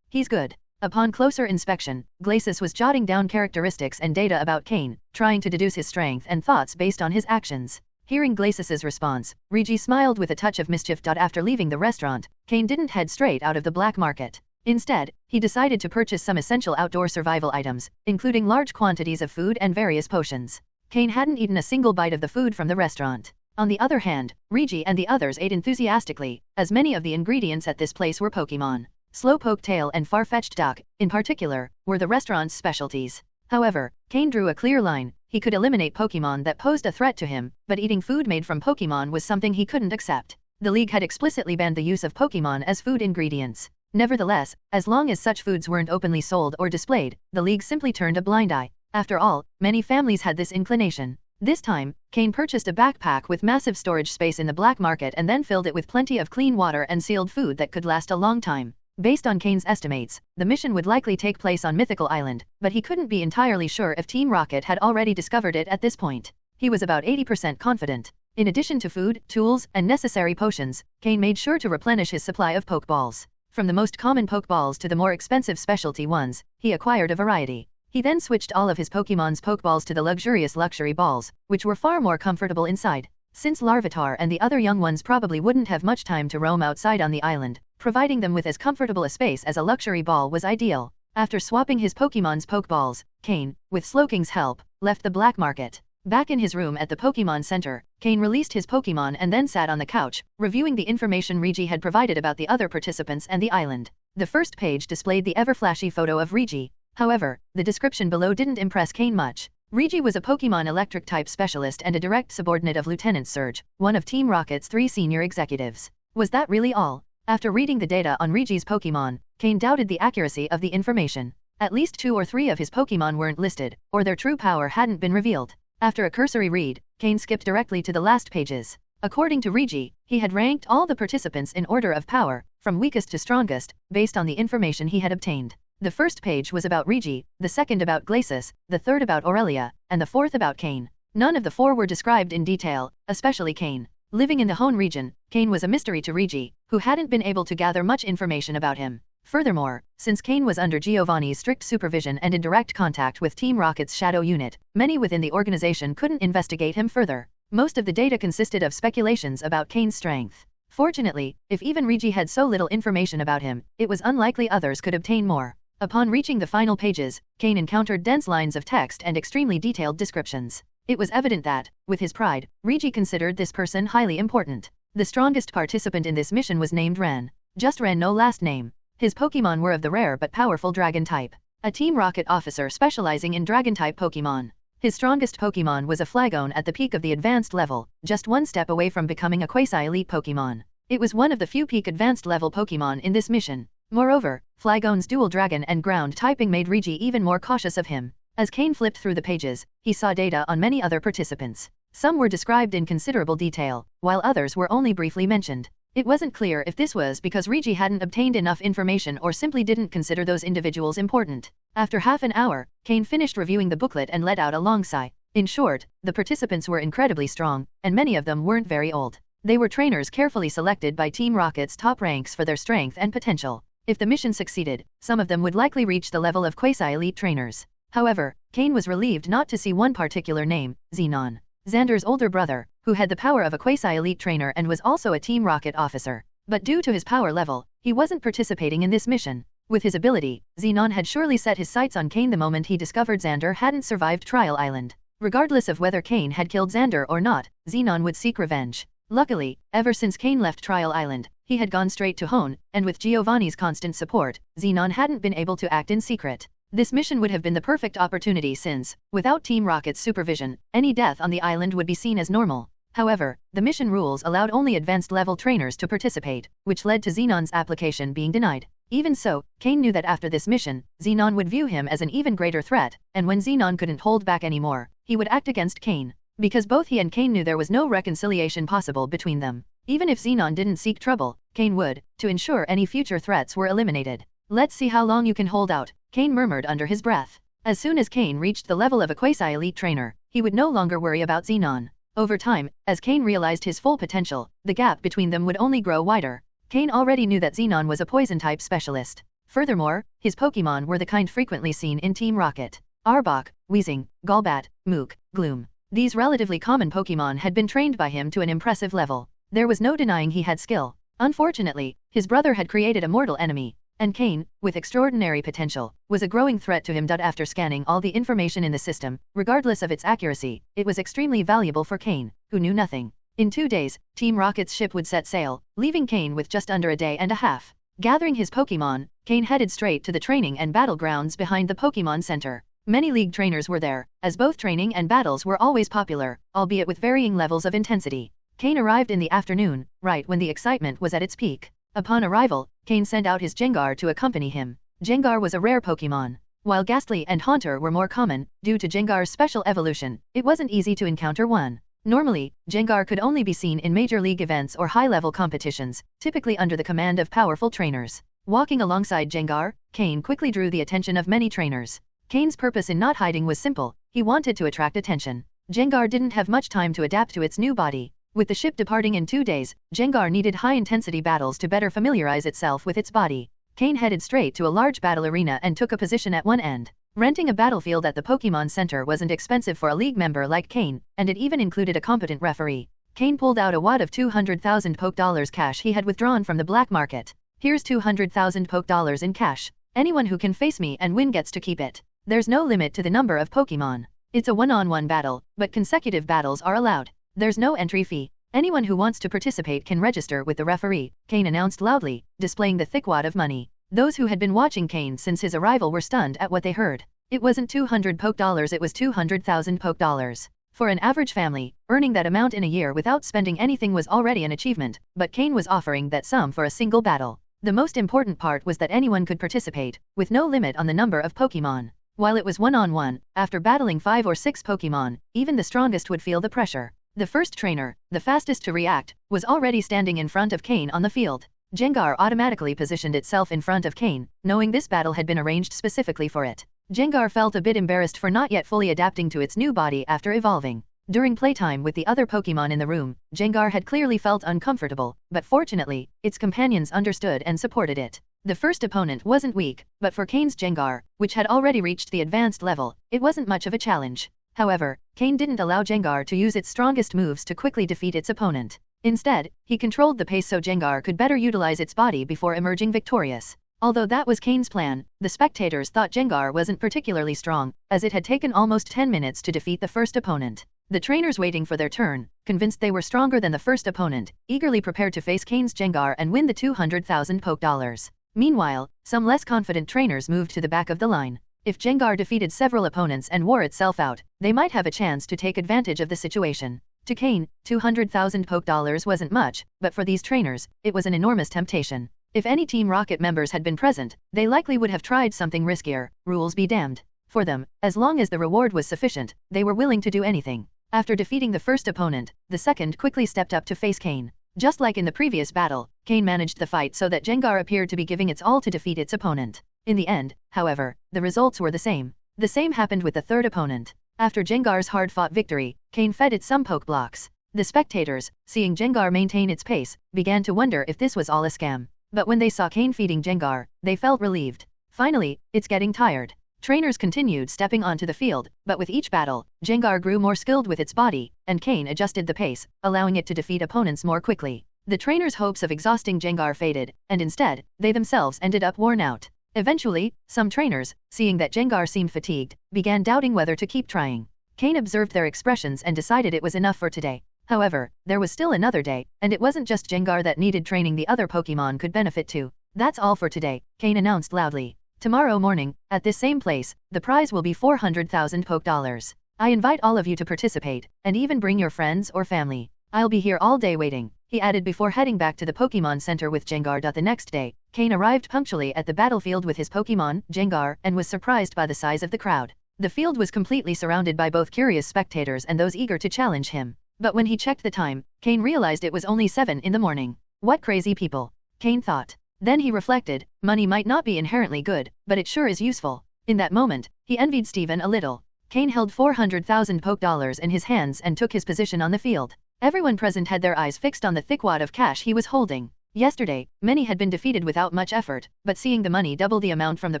he's good. Upon closer inspection, Glacis was jotting down characteristics and data about Cain, trying to deduce his strength and thoughts based on his actions. Hearing Glacis's response, Regi smiled with a touch of mischief. After leaving the restaurant, Cain didn't head straight out of the black market. Instead, he decided to purchase some essential outdoor survival items, including large quantities of food and various potions. Cain hadn't eaten a single bite of the food from the restaurant. On the other hand, Regi and the others ate enthusiastically, as many of the ingredients at this place were Pokémon. Slowpoke Tail and Far-Fetched Duck, in particular, were the restaurant's specialties. However, Cain drew a clear line. He could eliminate Pokémon that posed a threat to him, but eating food made from Pokémon was something he couldn't accept. The League had explicitly banned the use of Pokémon as food ingredients. Nevertheless, as long as such foods weren't openly sold or displayed, the League simply turned a blind eye. After all, many families had this inclination. This time, Cain purchased a backpack with massive storage space in the black market and then filled it with plenty of clean water and sealed food that could last a long time. Based on Cain's estimates, the mission would likely take place on Mythical Island, but he couldn't be entirely sure if Team Rocket had already discovered it at this point. He was about 80% confident. In addition to food, tools, and necessary potions, Cain made sure to replenish his supply of Pokeballs. From the most common Pokeballs to the more expensive specialty ones, he acquired a variety. He then switched all of his Pokemon's Pokeballs to the luxurious luxury balls, which were far more comfortable inside. Since Larvitar and the other young ones probably wouldn't have much time to roam outside on the island, providing them with as comfortable a space as a luxury ball was ideal. After swapping his Pokemon's Pokeballs, Cain, with Slowking's help, left the black market. Back in his room at the Pokemon Center, Cain released his Pokemon and then sat on the couch, reviewing the information Regi had provided about the other participants and the island. The first page displayed the ever-flashy photo of Regi. However, the description below didn't impress Cain much. Regi was a Pokemon Electric-type specialist and a direct subordinate of Lieutenant Surge, one of Team Rocket's 3 senior executives. Was that really all? After reading the data on Regi's Pokemon, Cain doubted the accuracy of the information. At least 2 or 3 of his Pokemon weren't listed, or their true power hadn't been revealed. After a cursory read, Cain skipped directly to the last pages. According to Regi, he had ranked all the participants in order of power, from weakest to strongest, based on the information he had obtained. The first page was about Regi, the second about Glacis, the third about Aurelia, and the fourth about Cain. None of the 4 were described in detail, especially Cain. Living in the Hone region, Cain was a mystery to Regi, who hadn't been able to gather much information about him. Furthermore, since Cain was under Giovanni's strict supervision and in direct contact with Team Rocket's Shadow Unit, many within the organization couldn't investigate him further. Most of the data consisted of speculations about Cain's strength. Fortunately, if even Regi had so little information about him, it was unlikely others could obtain more. Upon reaching the final pages, Cain encountered dense lines of text and extremely detailed descriptions. It was evident that, with his pride, Regi considered this person highly important. The strongest participant in this mission was named Ren. Just Ren, no last name. His Pokemon were of the rare but powerful Dragon type. A Team Rocket officer specializing in Dragon-type Pokemon. His strongest Pokemon was a Flagon at the peak of the advanced level, just 1 step away from becoming a quasi-elite Pokemon. It was one of the few peak advanced level Pokemon in this mission. Moreover, Flagon's dual Dragon and ground typing made Regi even more cautious of him. As Cain flipped through the pages, he saw data on many other participants. Some were described in considerable detail, while others were only briefly mentioned. It wasn't clear if this was because Regi hadn't obtained enough information or simply didn't consider those individuals important. After half an hour, Cain finished reviewing the booklet and let out a long sigh. In short, the participants were incredibly strong, and many of them weren't very old. They were trainers carefully selected by Team Rocket's top ranks for their strength and potential. If the mission succeeded, some of them would likely reach the level of quasi-elite trainers. However, Cain was relieved not to see one particular name, Xenon. Xander's older brother, who had the power of a quasi-elite trainer and was also a Team Rocket officer. But due to his power level, he wasn't participating in this mission. With his ability, Xenon had surely set his sights on Cain the moment he discovered Xander hadn't survived Trial Island. Regardless of whether Cain had killed Xander or not, Xenon would seek revenge. Luckily, ever since Cain left Trial Island, he had gone straight to Hone, and with Giovanni's constant support, Xenon hadn't been able to act in secret. This mission would have been the perfect opportunity since, without Team Rocket's supervision, any death on the island would be seen as normal. However, the mission rules allowed only advanced-level trainers to participate, which led to Xenon's application being denied. Even so, Cain knew that after this mission, Xenon would view him as an even greater threat, and when Xenon couldn't hold back anymore, he would act against Cain. Because both he and Cain knew there was no reconciliation possible between them. Even if Xenon didn't seek trouble, Cain would, to ensure any future threats were eliminated. "Let's see how long you can hold out," Cain murmured under his breath. As soon as Cain reached the level of a quasi-elite trainer, he would no longer worry about Xenon. Over time, as Cain realized his full potential, the gap between them would only grow wider. Cain already knew that Xenon was a poison-type specialist. Furthermore, his Pokémon were the kind frequently seen in Team Rocket. Arbok, Weezing, Golbat, Mook, Gloom. These relatively common Pokémon had been trained by him to an impressive level. There was no denying he had skill. Unfortunately, his brother had created a mortal enemy, and Cain, with extraordinary potential, was a growing threat to him. After scanning all the information in the system, regardless of its accuracy, it was extremely valuable for Cain, who knew nothing. In 2 days, Team Rocket's ship would set sail, leaving Cain with just under a day and a half. Gathering his Pokémon, Cain headed straight to the training and battlegrounds behind the Pokémon Center. Many League trainers were there, as both training and battles were always popular, albeit with varying levels of intensity. Cain arrived in the afternoon, right when the excitement was at its peak. Upon arrival, Cain sent out his Gengar to accompany him. Gengar was a rare Pokémon. While Ghastly and Haunter were more common, due to Gengar's special evolution, it wasn't easy to encounter one. Normally, Gengar could only be seen in major league events or high-level competitions, typically under the command of powerful trainers. Walking alongside Gengar, Cain quickly drew the attention of many trainers. Cain's purpose in not hiding was simple: he wanted to attract attention. Gengar didn't have much time to adapt to its new body. With the ship departing in 2 days, Gengar needed high-intensity battles to better familiarize itself with its body. Cain headed straight to a large battle arena and took a position at one end. Renting a battlefield at the Pokémon Center wasn't expensive for a league member like Cain, and it even included a competent referee. Cain pulled out a wad of 200,000 Poké cash he had withdrawn from the black market. "Here's 200,000 Poké in cash. Anyone who can face me and win gets to keep it. There's no limit to the number of Pokémon. It's a one-on-one battle, but consecutive battles are allowed. There's no entry fee. Anyone who wants to participate can register with the referee," Cain announced loudly, displaying the thick wad of money. Those who had been watching Cain since his arrival were stunned at what they heard. It wasn't 200 Poké, it was 200,000 Poké. For an average family, earning that amount in a year without spending anything was already an achievement, but Cain was offering that sum for a single battle. The most important part was that anyone could participate, with no limit on the number of Pokémon. While it was one-on-one, after battling 5 or 6 Pokémon, even the strongest would feel the pressure. The first trainer, the fastest to react, was already standing in front of Cain on the field. Gengar automatically positioned itself in front of Cain, knowing this battle had been arranged specifically for it. Gengar felt a bit embarrassed for not yet fully adapting to its new body after evolving. During playtime with the other Pokémon in the room, Gengar had clearly felt uncomfortable, but fortunately, its companions understood and supported it. The first opponent wasn't weak, but for Cain's Gengar, which had already reached the advanced level, it wasn't much of a challenge. However, Cain didn't allow Gengar to use its strongest moves to quickly defeat its opponent. Instead, he controlled the pace so Gengar could better utilize its body before emerging victorious. Although that was Cain's plan, the spectators thought Gengar wasn't particularly strong, as it had taken almost 10 minutes to defeat the first opponent. The trainers waiting for their turn, convinced they were stronger than the first opponent, eagerly prepared to face Cain's Gengar and win the 200,000 Poké. Meanwhile, some less confident trainers moved to the back of the line. If Gengar defeated several opponents and wore itself out, they might have a chance to take advantage of the situation. To Cain, 200,000 Poké wasn't much, but for these trainers, it was an enormous temptation. If any Team Rocket members had been present, they likely would have tried something riskier, rules be damned. For them, as long as the reward was sufficient, they were willing to do anything. After defeating the first opponent, the second quickly stepped up to face Cain. Just like in the previous battle, Cain managed the fight so that Gengar appeared to be giving its all to defeat its opponent. In the end, however, the results were the same. The same happened with the third opponent. After Gengar's hard-fought victory, Cain fed it some poke blocks. The spectators, seeing Gengar maintain its pace, began to wonder if this was all a scam. But when they saw Cain feeding Jengar, they felt relieved. Finally, it's getting tired. Trainers continued stepping onto the field, but with each battle, Jengar grew more skilled with its body, and Cain adjusted the pace, allowing it to defeat opponents more quickly. The trainers' hopes of exhausting Jengar faded, and instead, they themselves ended up worn out. Eventually, some trainers, seeing that Jengar seemed fatigued, began doubting whether to keep trying. Cain observed their expressions and decided it was enough for today. However, there was still another day, and it wasn't just Jengar that needed training, the other Pokémon could benefit too. That's all for today, Cain announced loudly. Tomorrow morning, at this same place, the prize will be 400,000 Poké-dollars. I invite all of you to participate, and even bring your friends or family. I'll be here all day waiting, he added before heading back to the Pokémon Center with Jengar. The next day, Cain arrived punctually at the battlefield with his Pokémon, Jengar, and was surprised by the size of the crowd. The field was completely surrounded by both curious spectators and those eager to challenge him. But when he checked the time, Cain realized it was only 7 in the morning. What crazy people, Cain thought. Then he reflected, money might not be inherently good, but it sure is useful. In that moment, he envied Steven a little. Cain held 400,000 Poké-dollars in his hands and took his position on the field. Everyone present had their eyes fixed on the thick wad of cash he was holding. Yesterday, many had been defeated without much effort, but seeing the money double the amount from the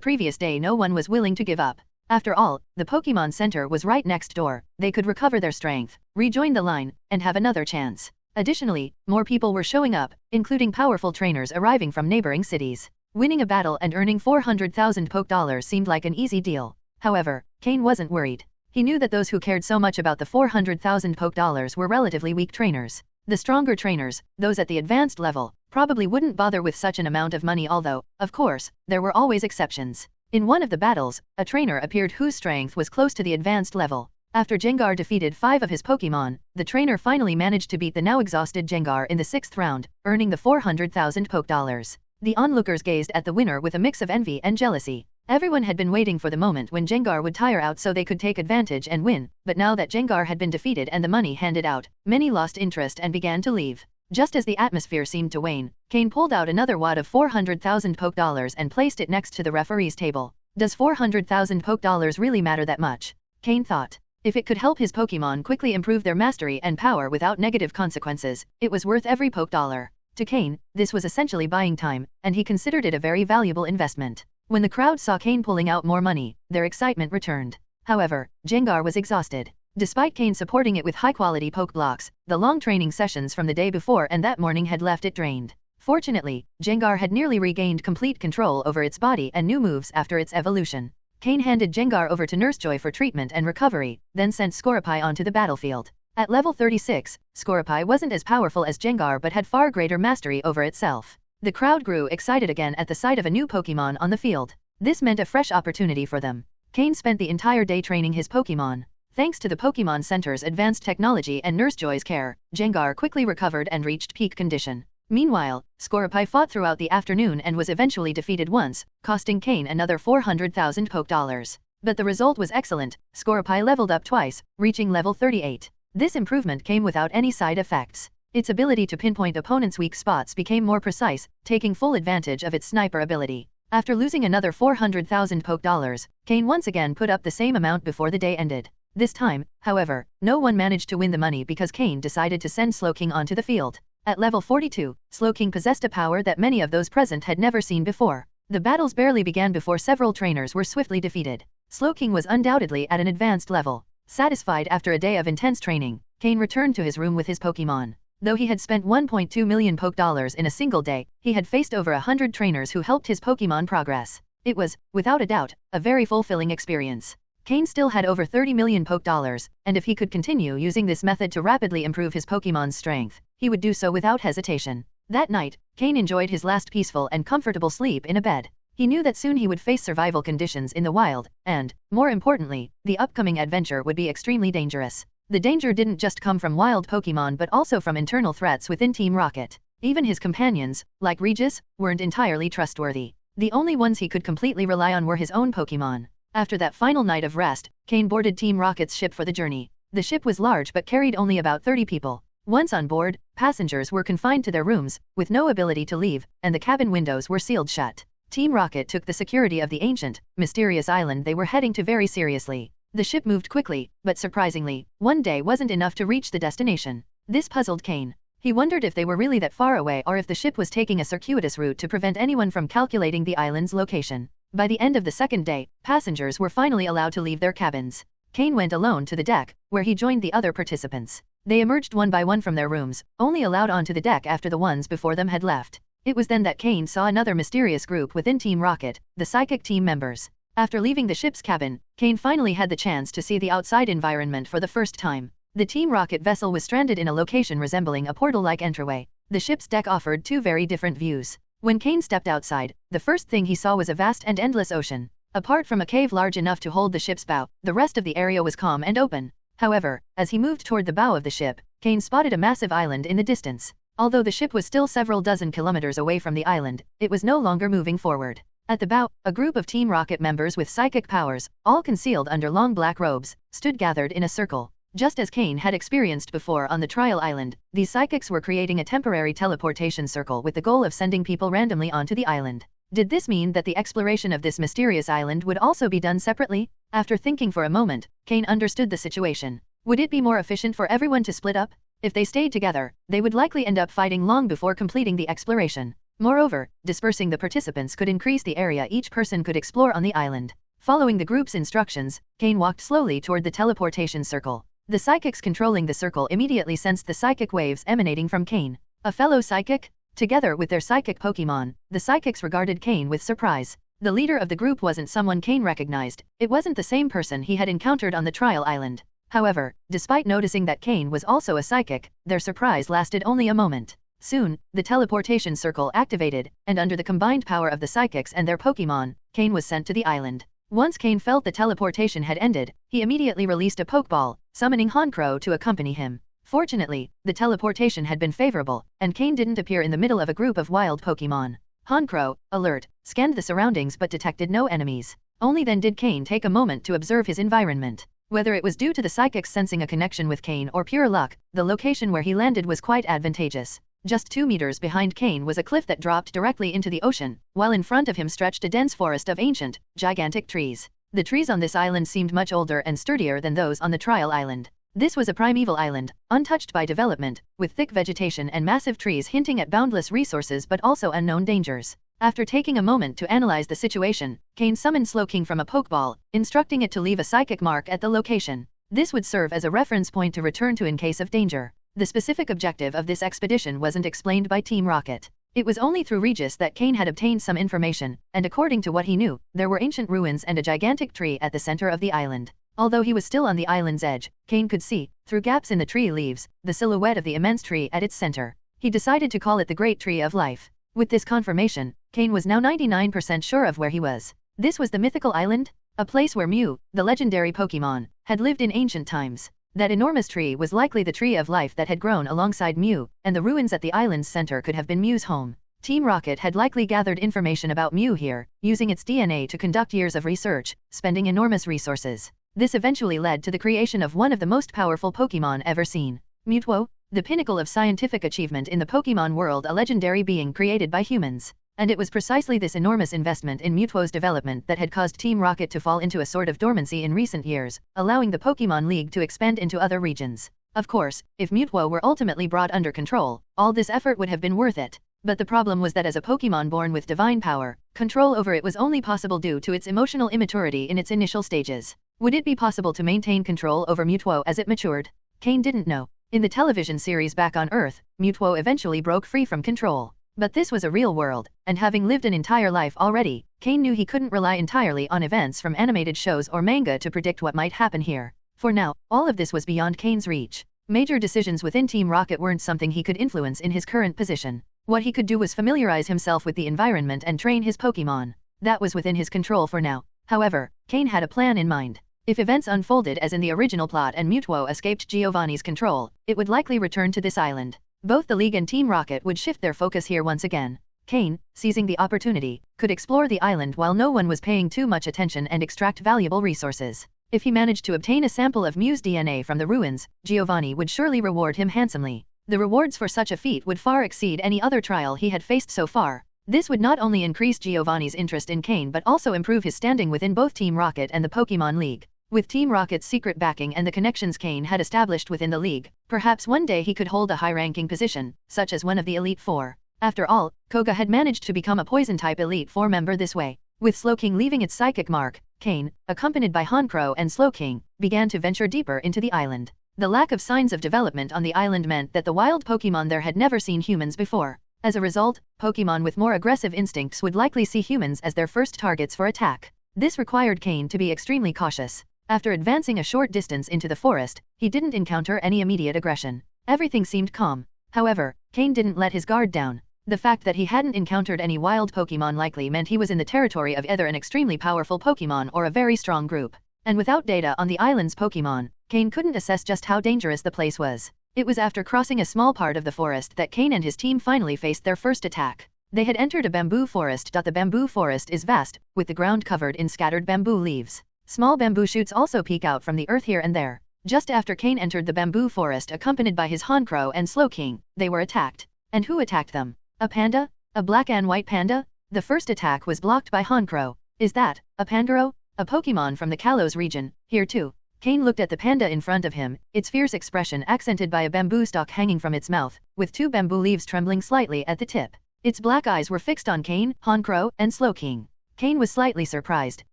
previous day, no one was willing to give up. After all, the Pokémon Center was right next door. They could recover their strength, rejoin the line, and have another chance. Additionally, more people were showing up, including powerful trainers arriving from neighboring cities. Winning a battle and earning 400,000 Poké-dollars seemed like an easy deal. However, Cain wasn't worried. He knew that those who cared so much about the 400,000 Poké-dollars were relatively weak trainers. The stronger trainers, those at the advanced level, probably wouldn't bother with such an amount of money, although, of course, there were always exceptions. In one of the battles, a trainer appeared whose strength was close to the advanced level. After Jengar defeated 5 of his Pokémon, the trainer finally managed to beat the now exhausted Jengar in the 6th round, earning the 400,000 Poké-dollars. The onlookers gazed at the winner with a mix of envy and jealousy. Everyone had been waiting for the moment when Jengar would tire out so they could take advantage and win, but now that Jengar had been defeated and the money handed out, many lost interest and began to leave. Just as the atmosphere seemed to wane, Cain pulled out another wad of 400,000 Poké-dollars and placed it next to the referee's table. Does 400,000 Poké-dollars really matter that much? Cain thought. If it could help his Pokémon quickly improve their mastery and power without negative consequences, it was worth every Poké-dollar. To Cain, this was essentially buying time, and he considered it a very valuable investment. When the crowd saw Cain pulling out more money, their excitement returned. However, Jengar was exhausted. Despite Cain supporting it with high-quality poke blocks, the long training sessions from the day before and that morning had left it drained. Fortunately, Jengar had nearly regained complete control over its body and new moves after its evolution. Cain handed Jengar over to Nurse Joy for treatment and recovery, then sent Scorepai onto the battlefield. At level 36, Scorepai wasn't as powerful as Jengar but had far greater mastery over itself. The crowd grew excited again at the sight of a new Pokémon on the field. This meant a fresh opportunity for them. Cain spent the entire day training his Pokémon. Thanks to the Pokémon Center's advanced technology and Nurse Joy's care, Jengar quickly recovered and reached peak condition. Meanwhile, Scorepai fought throughout the afternoon and was eventually defeated once, costing Cain another 400,000 Poké-dollars. But the result was excellent. Scorepai leveled up twice, reaching level 38. This improvement came without any side effects. Its ability to pinpoint opponents' weak spots became more precise, taking full advantage of its sniper ability. After losing another 400,000 Poké-dollars, Cain once again put up the same amount before the day ended. This time, however, no one managed to win the money because Cain decided to send Slowking onto the field. At level 42, Slowking possessed a power that many of those present had never seen before. The battles barely began before several trainers were swiftly defeated. Slowking was undoubtedly at an advanced level. Satisfied after a day of intense training, Cain returned to his room with his Pokémon. Though he had spent 1.2 million Poké-dollars in a single day, he had faced over 100 trainers who helped his Pokémon progress. It was, without a doubt, a very fulfilling experience. Cain still had over 30 million Poké-dollars, and if he could continue using this method to rapidly improve his Pokémon's strength, he would do so without hesitation. That night, Cain enjoyed his last peaceful and comfortable sleep in a bed. He knew that soon he would face survival conditions in the wild, and, more importantly, the upcoming adventure would be extremely dangerous. The danger didn't just come from wild Pokémon but also from internal threats within Team Rocket. Even his companions, like Regis, weren't entirely trustworthy. The only ones he could completely rely on were his own Pokémon. After that final night of rest, Cain boarded Team Rocket's ship for the journey. The ship was large but carried only about 30 people. Once on board, passengers were confined to their rooms, with no ability to leave, and the cabin windows were sealed shut. Team Rocket took the security of the ancient, mysterious island they were heading to very seriously. The ship moved quickly, but surprisingly, one day wasn't enough to reach the destination. This puzzled Cain. He wondered if they were really that far away or if the ship was taking a circuitous route to prevent anyone from calculating the island's location. By the end of the second day, passengers were finally allowed to leave their cabins. Cain went alone to the deck, where he joined the other participants. They emerged one by one from their rooms, only allowed onto the deck after the ones before them had left. It was then that Cain saw another mysterious group within Team Rocket, the psychic team members. After leaving the ship's cabin, Cain finally had the chance to see the outside environment for the first time. The Team Rocket vessel was stranded in a location resembling a portal-like entryway. The ship's deck offered two very different views. When Cain stepped outside, the first thing he saw was a vast and endless ocean. Apart from a cave large enough to hold the ship's bow, the rest of the area was calm and open. However, as he moved toward the bow of the ship, Cain spotted a massive island in the distance. Although the ship was still several dozen kilometers away from the island, it was no longer moving forward. At the bow, a group of Team Rocket members with psychic powers, all concealed under long black robes, stood gathered in a circle. Just as Cain had experienced before on the trial island, these psychics were creating a temporary teleportation circle with the goal of sending people randomly onto the island. Did this mean that the exploration of this mysterious island would also be done separately? After thinking for a moment, Cain understood the situation. Would it be more efficient for everyone to split up? If they stayed together, they would likely end up fighting long before completing the exploration. Moreover, dispersing the participants could increase the area each person could explore on the island. Following the group's instructions, Cain walked slowly toward the teleportation circle. The psychics controlling the circle immediately sensed the psychic waves emanating from Cain. A fellow psychic? Together with their psychic Pokémon, the psychics regarded Cain with surprise. The leader of the group wasn't someone Cain recognized. It wasn't the same person he had encountered on the trial island. However, despite noticing that Cain was also a psychic, their surprise lasted only a moment. Soon, the teleportation circle activated, and under the combined power of the psychics and their Pokémon, Cain was sent to the island. Once Cain felt the teleportation had ended, he immediately released a Pokeball, summoning Honchkrow to accompany him. Fortunately, the teleportation had been favorable, and Cain didn't appear in the middle of a group of wild Pokémon. Honchkrow, alert, scanned the surroundings but detected no enemies. Only then did Cain take a moment to observe his environment. Whether it was due to the psychics sensing a connection with Cain or pure luck, the location where he landed was quite advantageous. Just 2 meters behind Cain was a cliff that dropped directly into the ocean, while in front of him stretched a dense forest of ancient, gigantic trees. The trees on this island seemed much older and sturdier than those on the trial island. This was a primeval island, untouched by development, with thick vegetation and massive trees hinting at boundless resources but also unknown dangers. After taking a moment to analyze the situation, Cain summoned Slowking from a Pokeball, instructing it to leave a psychic mark at the location. This would serve as a reference point to return to in case of danger. The specific objective of this expedition wasn't explained by Team Rocket. It was only through Regis that Cain had obtained some information, and according to what he knew, there were ancient ruins and a gigantic tree at the center of the island. Although he was still on the island's edge, Cain could see, through gaps in the tree leaves, the silhouette of the immense tree at its center. He decided to call it the Great Tree of Life. With this confirmation, Cain was now 99% sure of where he was. This was the Mythical Island? A place where Mew, the legendary Pokémon, had lived in ancient times. That enormous tree was likely the Tree of Life that had grown alongside Mew, and the ruins at the island's center could have been Mew's home. Team Rocket had likely gathered information about Mew here, using its DNA to conduct years of research, spending enormous resources. This eventually led to the creation of one of the most powerful Pokémon ever seen. Mewtwo, the pinnacle of scientific achievement in the Pokémon world, a legendary being created by humans. And it was precisely this enormous investment in Mewtwo's development that had caused Team Rocket to fall into a sort of dormancy in recent years, allowing the Pokémon League to expand into other regions. Of course, if Mewtwo were ultimately brought under control, all this effort would have been worth it. But the problem was that as a Pokémon born with divine power, control over it was only possible due to its emotional immaturity in its initial stages. Would it be possible to maintain control over Mewtwo as it matured? Cain didn't know. In the television series Back on Earth, Mewtwo eventually broke free from control. But this was a real world, and having lived an entire life already, Cain knew he couldn't rely entirely on events from animated shows or manga to predict what might happen here. For now, all of this was beyond Cain's reach. Major decisions within Team Rocket weren't something he could influence in his current position. What he could do was familiarize himself with the environment and train his Pokémon. That was within his control for now. However, Cain had a plan in mind. If events unfolded as in the original plot and Mewtwo escaped Giovanni's control, it would likely return to this island. Both the League and Team Rocket would shift their focus here once again. Cain, seizing the opportunity, could explore the island while no one was paying too much attention and extract valuable resources. If he managed to obtain a sample of Mew's DNA from the ruins, Giovanni would surely reward him handsomely. The rewards for such a feat would far exceed any other trial he had faced so far. This would not only increase Giovanni's interest in Cain but also improve his standing within both Team Rocket and the Pokémon League. With Team Rocket's secret backing and the connections Cain had established within the league, perhaps one day he could hold a high-ranking position, such as one of the Elite Four. After all, Koga had managed to become a Poison-type Elite Four member this way. With Slowking leaving its psychic mark, Cain, accompanied by Honchkrow and Slowking, began to venture deeper into the island. The lack of signs of development on the island meant that the wild Pokémon there had never seen humans before. As a result, Pokémon with more aggressive instincts would likely see humans as their first targets for attack. This required Cain to be extremely cautious. After advancing a short distance into the forest, he didn't encounter any immediate aggression. Everything seemed calm. However, Cain didn't let his guard down. The fact that he hadn't encountered any wild Pokémon likely meant he was in the territory of either an extremely powerful Pokémon or a very strong group. And without data on the island's Pokémon, Cain couldn't assess just how dangerous the place was. It was after crossing a small part of the forest that Cain and his team finally faced their first attack. They had entered a bamboo forest. The bamboo forest is vast, with the ground covered in scattered bamboo leaves. Small bamboo shoots also peek out from the earth here and there. Just after Cain entered the bamboo forest accompanied by his Honchkrow and Slowking, they were attacked. And who attacked them? A panda? A black and white panda? The first attack was blocked by Honchkrow. Is that a Pangoro? A Pokémon from the Kalos region, here too. Cain looked at the panda in front of him, its fierce expression accented by a bamboo stalk hanging from its mouth, with two bamboo leaves trembling slightly at the tip. Its black eyes were fixed on Cain, Honchkrow, and Slowking. Cain was slightly surprised.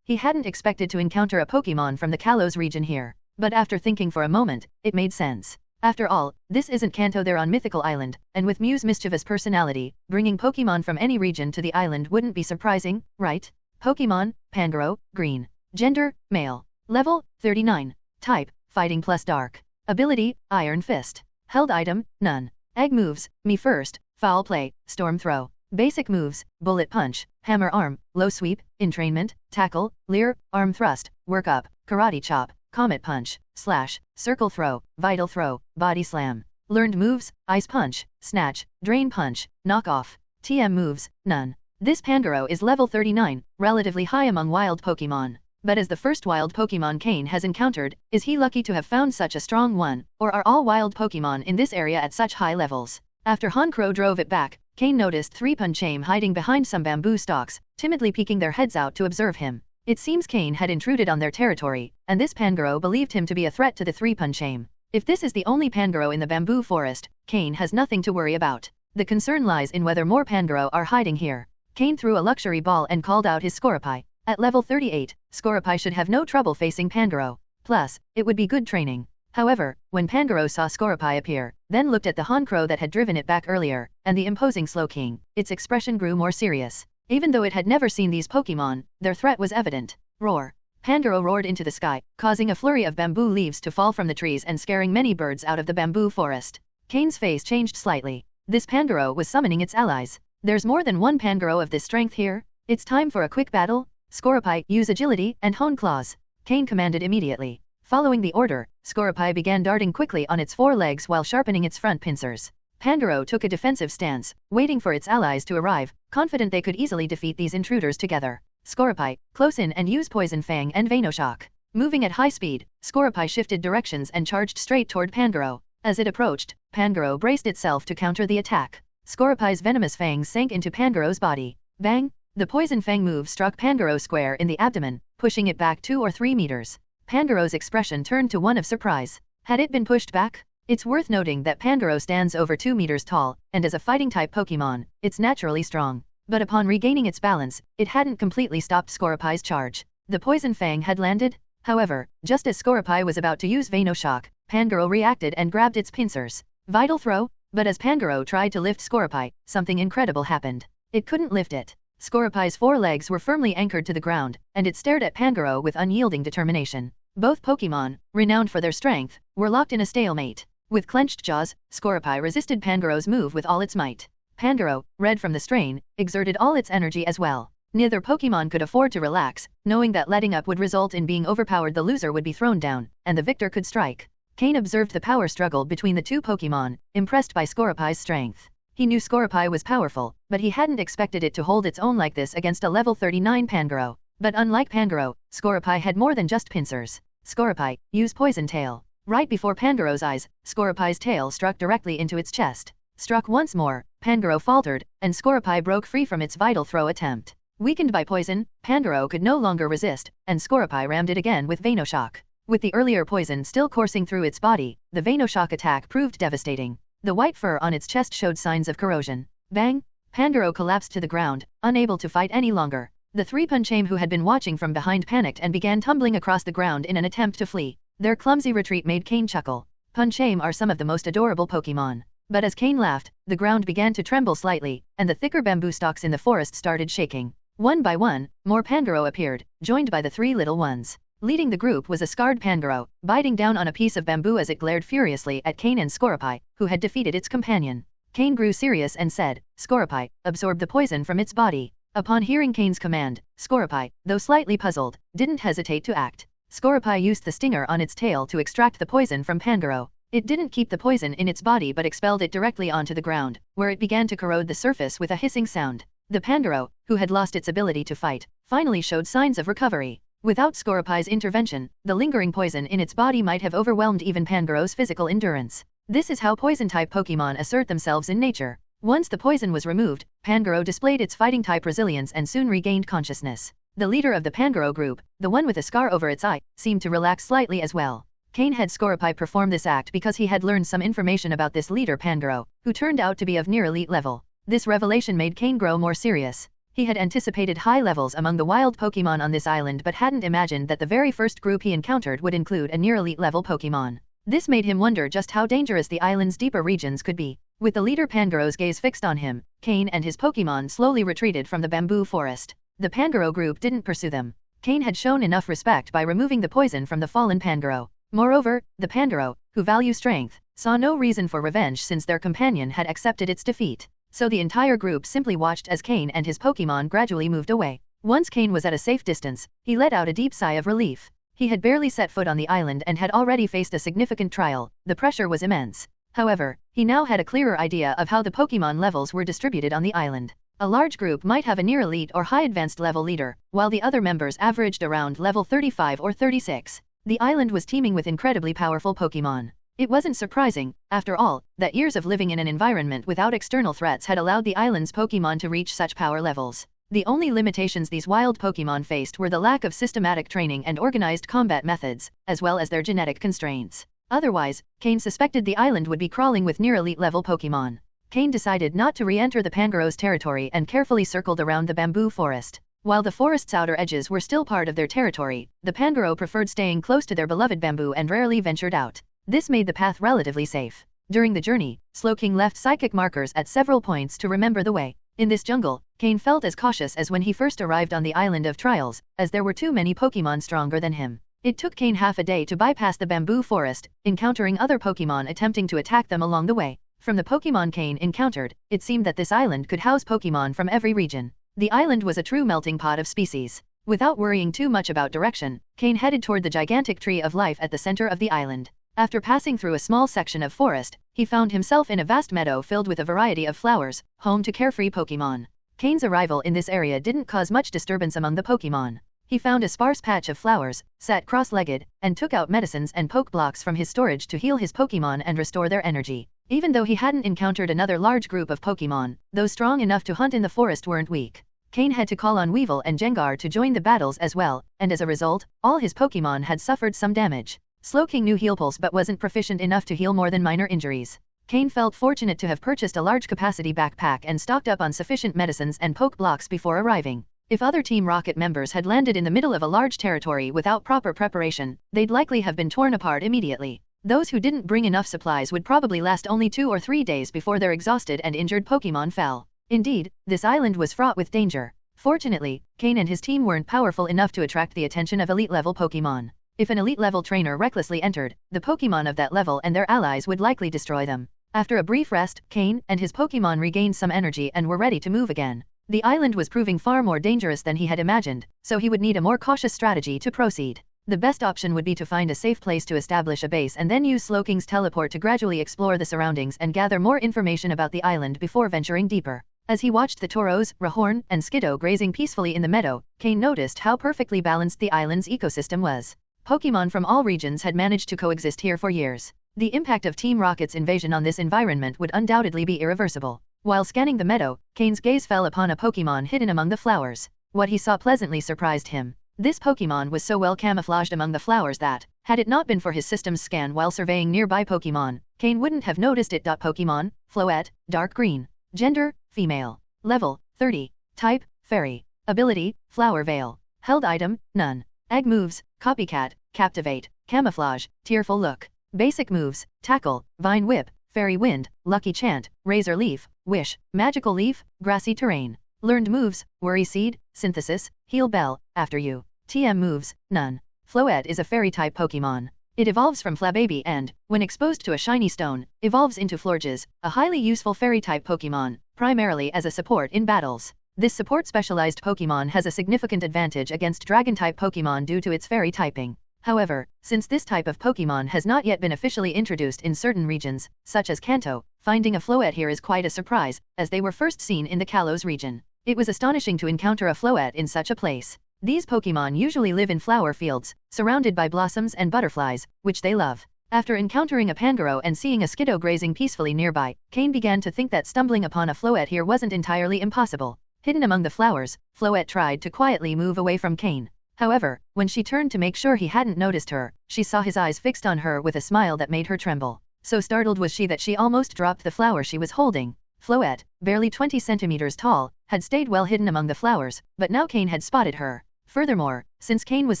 He hadn't expected to encounter a Pokémon from the Kalos region here. But after thinking for a moment, it made sense. After all, this isn't Kanto, they're on Mythical Island, and with Mew's mischievous personality, bringing Pokémon from any region to the island wouldn't be surprising, right? Pokémon, Pangoro, Green. Gender, Male. Level, 39. Type, Fighting plus Dark. Ability, Iron Fist. Held item, none. Egg moves, Me First, Foul Play, Storm Throw. Basic moves, Bullet Punch, Hammer Arm, Low Sweep, Entrainment, Tackle, Leer, Arm Thrust, Work Up, Karate Chop, Comet Punch, Slash, Circle Throw, Vital Throw, Body Slam. Learned moves, Ice Punch, Snatch, Drain Punch, Knock Off. TM moves, none. This Pangoro is level 39, relatively high among wild Pokémon. But as the first wild Pokémon Cain has encountered, is he lucky to have found such a strong one, or are all wild Pokémon in this area at such high levels? After Honchkrow drove it back, Cain noticed three Punchame hiding behind some bamboo stalks, timidly peeking their heads out to observe him. It seems Cain had intruded on their territory, and this Pangoro believed him to be a threat to the three Punchame. If this is the only Pangoro in the bamboo forest, Cain has nothing to worry about. The concern lies in whether more Pangoro are hiding here. Cain threw a luxury ball and called out his Scoropy. At level 38, Scoropy should have no trouble facing Pangoro. Plus, it would be good training. However, when Pangoro saw Scoropy appear, then looked at the Honchkrow that had driven it back earlier, and the imposing Slowking, its expression grew more serious. Even though it had never seen these Pokémon, their threat was evident. Roar. Pangoro roared into the sky, causing a flurry of bamboo leaves to fall from the trees and scaring many birds out of the bamboo forest. Cain's face changed slightly. This Pangoro was summoning its allies. There's more than one Pangoro of this strength here. It's time for a quick battle. Scoropy, use agility and hone claws. Cain commanded immediately. Following the order, Scoropy began darting quickly on its four legs while sharpening its front pincers. Pangoro took a defensive stance, waiting for its allies to arrive, confident they could easily defeat these intruders together. Scoropy, close in and use Poison Fang and Venoshock. Moving at high speed, Scoropy shifted directions and charged straight toward Pangoro. As it approached, Pangoro braced itself to counter the attack. Scoropy's venomous fangs sank into Pangoro's body. Bang! The Poison Fang move struck Pangoro square in the abdomen, pushing it back 2 or 3 meters. Pangoro's expression turned to one of surprise. Had it been pushed back? It's worth noting that Pangoro stands over 2 meters tall, and as a fighting-type Pokémon, it's naturally strong. But upon regaining its balance, it hadn't completely stopped Scoropy's charge. The Poison Fang had landed. However, just as Scoropy was about to use Venoshock, Pangoro reacted and grabbed its pincers. Vital Throw? But as Pangoro tried to lift Scoropy, something incredible happened. It couldn't lift it. Scoropy's 4 legs were firmly anchored to the ground, and it stared at Pangoro with unyielding determination. Both Pokémon, renowned for their strength, were locked in a stalemate. With clenched jaws, Scoropy resisted Pangoro's move with all its might. Pangoro, red from the strain, exerted all its energy as well. Neither Pokémon could afford to relax, knowing that letting up would result in being overpowered. The loser would be thrown down, and the victor could strike. Cain observed the power struggle between the two Pokémon, impressed by Scoropy's strength. He knew Scoropy was powerful, but he hadn't expected it to hold its own like this against a level 39 Pangoro. But unlike Pangoro, Scoropy had more than just pincers. Scoropy, use Poison Tail. Right before Pangoro's eyes, Scoropy's tail struck directly into its chest. Struck once more, Pangoro faltered, and Scoropy broke free from its Vital Throw attempt. Weakened by poison, Pangoro could no longer resist, and Scorpii rammed it again with Venoshock. With the earlier poison still coursing through its body, the Venoshock attack proved devastating. The white fur on its chest showed signs of corrosion. Bang! Pangoro collapsed to the ground, unable to fight any longer. The three Punchame who had been watching from behind panicked and began tumbling across the ground in an attempt to flee. Their clumsy retreat made Cain chuckle. Punchame are some of the most adorable Pokémon. But as Cain laughed, the ground began to tremble slightly, and the thicker bamboo stalks in the forest started shaking. One by one, more Pangoro appeared, joined by the three little ones. Leading the group was a scarred Pangoro, biting down on a piece of bamboo as it glared furiously at Cain and Scorpii, who had defeated its companion. Cain grew serious and said, "Scorpii, absorb the poison from its body." Upon hearing Cain's command, Scorpii, though slightly puzzled, didn't hesitate to act. Scorpii used the stinger on its tail to extract the poison from Pangoro. It didn't keep the poison in its body but expelled it directly onto the ground, where it began to corrode the surface with a hissing sound. The Pangoro, who had lost its ability to fight, finally showed signs of recovery. Without Scorpi's intervention, the lingering poison in its body might have overwhelmed even Pangoro's physical endurance. This is how poison-type Pokémon assert themselves in nature. Once the poison was removed, Pangoro displayed its fighting-type resilience and soon regained consciousness. The leader of the Pangoro group, the one with a scar over its eye, seemed to relax slightly as well. Cain had Scorpii perform this act because he had learned some information about this leader Pangoro, who turned out to be of near elite level. This revelation made Cain grow more serious. He had anticipated high levels among the wild Pokémon on this island but hadn't imagined that the very first group he encountered would include a near elite level Pokémon. This made him wonder just how dangerous the island's deeper regions could be. With the leader Pangoro's gaze fixed on him, Cain and his Pokémon slowly retreated from the bamboo forest. The Pangoro group didn't pursue them. Cain had shown enough respect by removing the poison from the fallen Pangoro. Moreover, the Pangoro, who value strength, saw no reason for revenge since their companion had accepted its defeat. So the entire group simply watched as Cain and his Pokémon gradually moved away. Once Cain was at a safe distance, he let out a deep sigh of relief. He had barely set foot on the island and had already faced a significant trial. The pressure was immense. However, he now had a clearer idea of how the Pokémon levels were distributed on the island. A large group might have a near elite or high advanced level leader, while the other members averaged around level 35 or 36. The island was teeming with incredibly powerful Pokémon. It wasn't surprising, after all, that years of living in an environment without external threats had allowed the island's Pokémon to reach such power levels. The only limitations these wild Pokémon faced were the lack of systematic training and organized combat methods, as well as their genetic constraints. Otherwise, Cain suspected the island would be crawling with near-elite level Pokémon. Cain decided not to re-enter the Pangoro's territory and carefully circled around the bamboo forest. While the forest's outer edges were still part of their territory, the Pangoro preferred staying close to their beloved bamboo and rarely ventured out. This made the path relatively safe. During the journey, Slowking left psychic markers at several points to remember the way. In this jungle, Cain felt as cautious as when he first arrived on the Island of Trials, as there were too many Pokémon stronger than him. It took Cain half a day to bypass the bamboo forest, encountering other Pokémon attempting to attack them along the way. From the Pokémon Cain encountered, it seemed that this island could house Pokémon from every region. The island was a true melting pot of species. Without worrying too much about direction, Cain headed toward the gigantic tree of life at the center of the island. After passing through a small section of forest, he found himself in a vast meadow filled with a variety of flowers, home to carefree Pokémon. Cain's arrival in this area didn't cause much disturbance among the Pokémon. He found a sparse patch of flowers, sat cross-legged, and took out medicines and poke blocks from his storage to heal his Pokémon and restore their energy. Even though he hadn't encountered another large group of Pokémon, those strong enough to hunt in the forest weren't weak. Cain had to call on Weevil and Gengar to join the battles as well, and as a result, all his Pokémon had suffered some damage. Slowking knew Heal Pulse but wasn't proficient enough to heal more than minor injuries. Cain felt fortunate to have purchased a large capacity backpack and stocked up on sufficient medicines and poke blocks before arriving. If other Team Rocket members had landed in the middle of a large territory without proper preparation, they'd likely have been torn apart immediately. Those who didn't bring enough supplies would probably last only 2 or 3 days before their exhausted and injured Pokémon fell. Indeed, this island was fraught with danger. Fortunately, Cain and his team weren't powerful enough to attract the attention of elite-level Pokémon. If an elite-level trainer recklessly entered, the Pokémon of that level and their allies would likely destroy them. After a brief rest, Cain and his Pokémon regained some energy and were ready to move again. The island was proving far more dangerous than he had imagined, so he would need a more cautious strategy to proceed. The best option would be to find a safe place to establish a base and then use Slowking's teleport to gradually explore the surroundings and gather more information about the island before venturing deeper. As he watched the Tauros, Rhyhorn, and Skiddo grazing peacefully in the meadow, Cain noticed how perfectly balanced the island's ecosystem was. Pokémon from all regions had managed to coexist here for years. The impact of Team Rocket's invasion on this environment would undoubtedly be irreversible. While scanning the meadow, Cain's gaze fell upon a Pokémon hidden among the flowers. What he saw pleasantly surprised him. This Pokémon was so well camouflaged among the flowers that, had it not been for his system's scan while surveying nearby Pokémon, Cain wouldn't have noticed it. Pokémon, Floette, dark green. Gender, female. Level, 30. Type, fairy. Ability, flower veil. Held item, none. Egg moves, copycat, captivate, camouflage, tearful look. Basic moves, tackle, vine whip, fairy wind, lucky chant, razor leaf, wish, magical leaf, grassy terrain. Learned moves, worry seed, synthesis, heal bell, after you. TM moves, none. Floette is a fairy-type Pokémon. It evolves from Flababy and, when exposed to a shiny stone, evolves into Florges, a highly useful fairy-type Pokémon, primarily as a support in battles. This support-specialized Pokémon has a significant advantage against Dragon-type Pokémon due to its fairy typing. However, since this type of Pokémon has not yet been officially introduced in certain regions, such as Kanto, finding a Floette here is quite a surprise, as they were first seen in the Kalos region. It was astonishing to encounter a Floette in such a place. These Pokémon usually live in flower fields, surrounded by blossoms and butterflies, which they love. After encountering a Pangoro and seeing a Skiddo grazing peacefully nearby, Cain began to think that stumbling upon a Floette here wasn't entirely impossible. Hidden among the flowers, Floette tried to quietly move away from Cain. However, when she turned to make sure he hadn't noticed her, she saw his eyes fixed on her with a smile that made her tremble. So startled was she that she almost dropped the flower she was holding. Floette, barely 20 centimeters tall, had stayed well hidden among the flowers, but now Cain had spotted her. Furthermore, since Cain was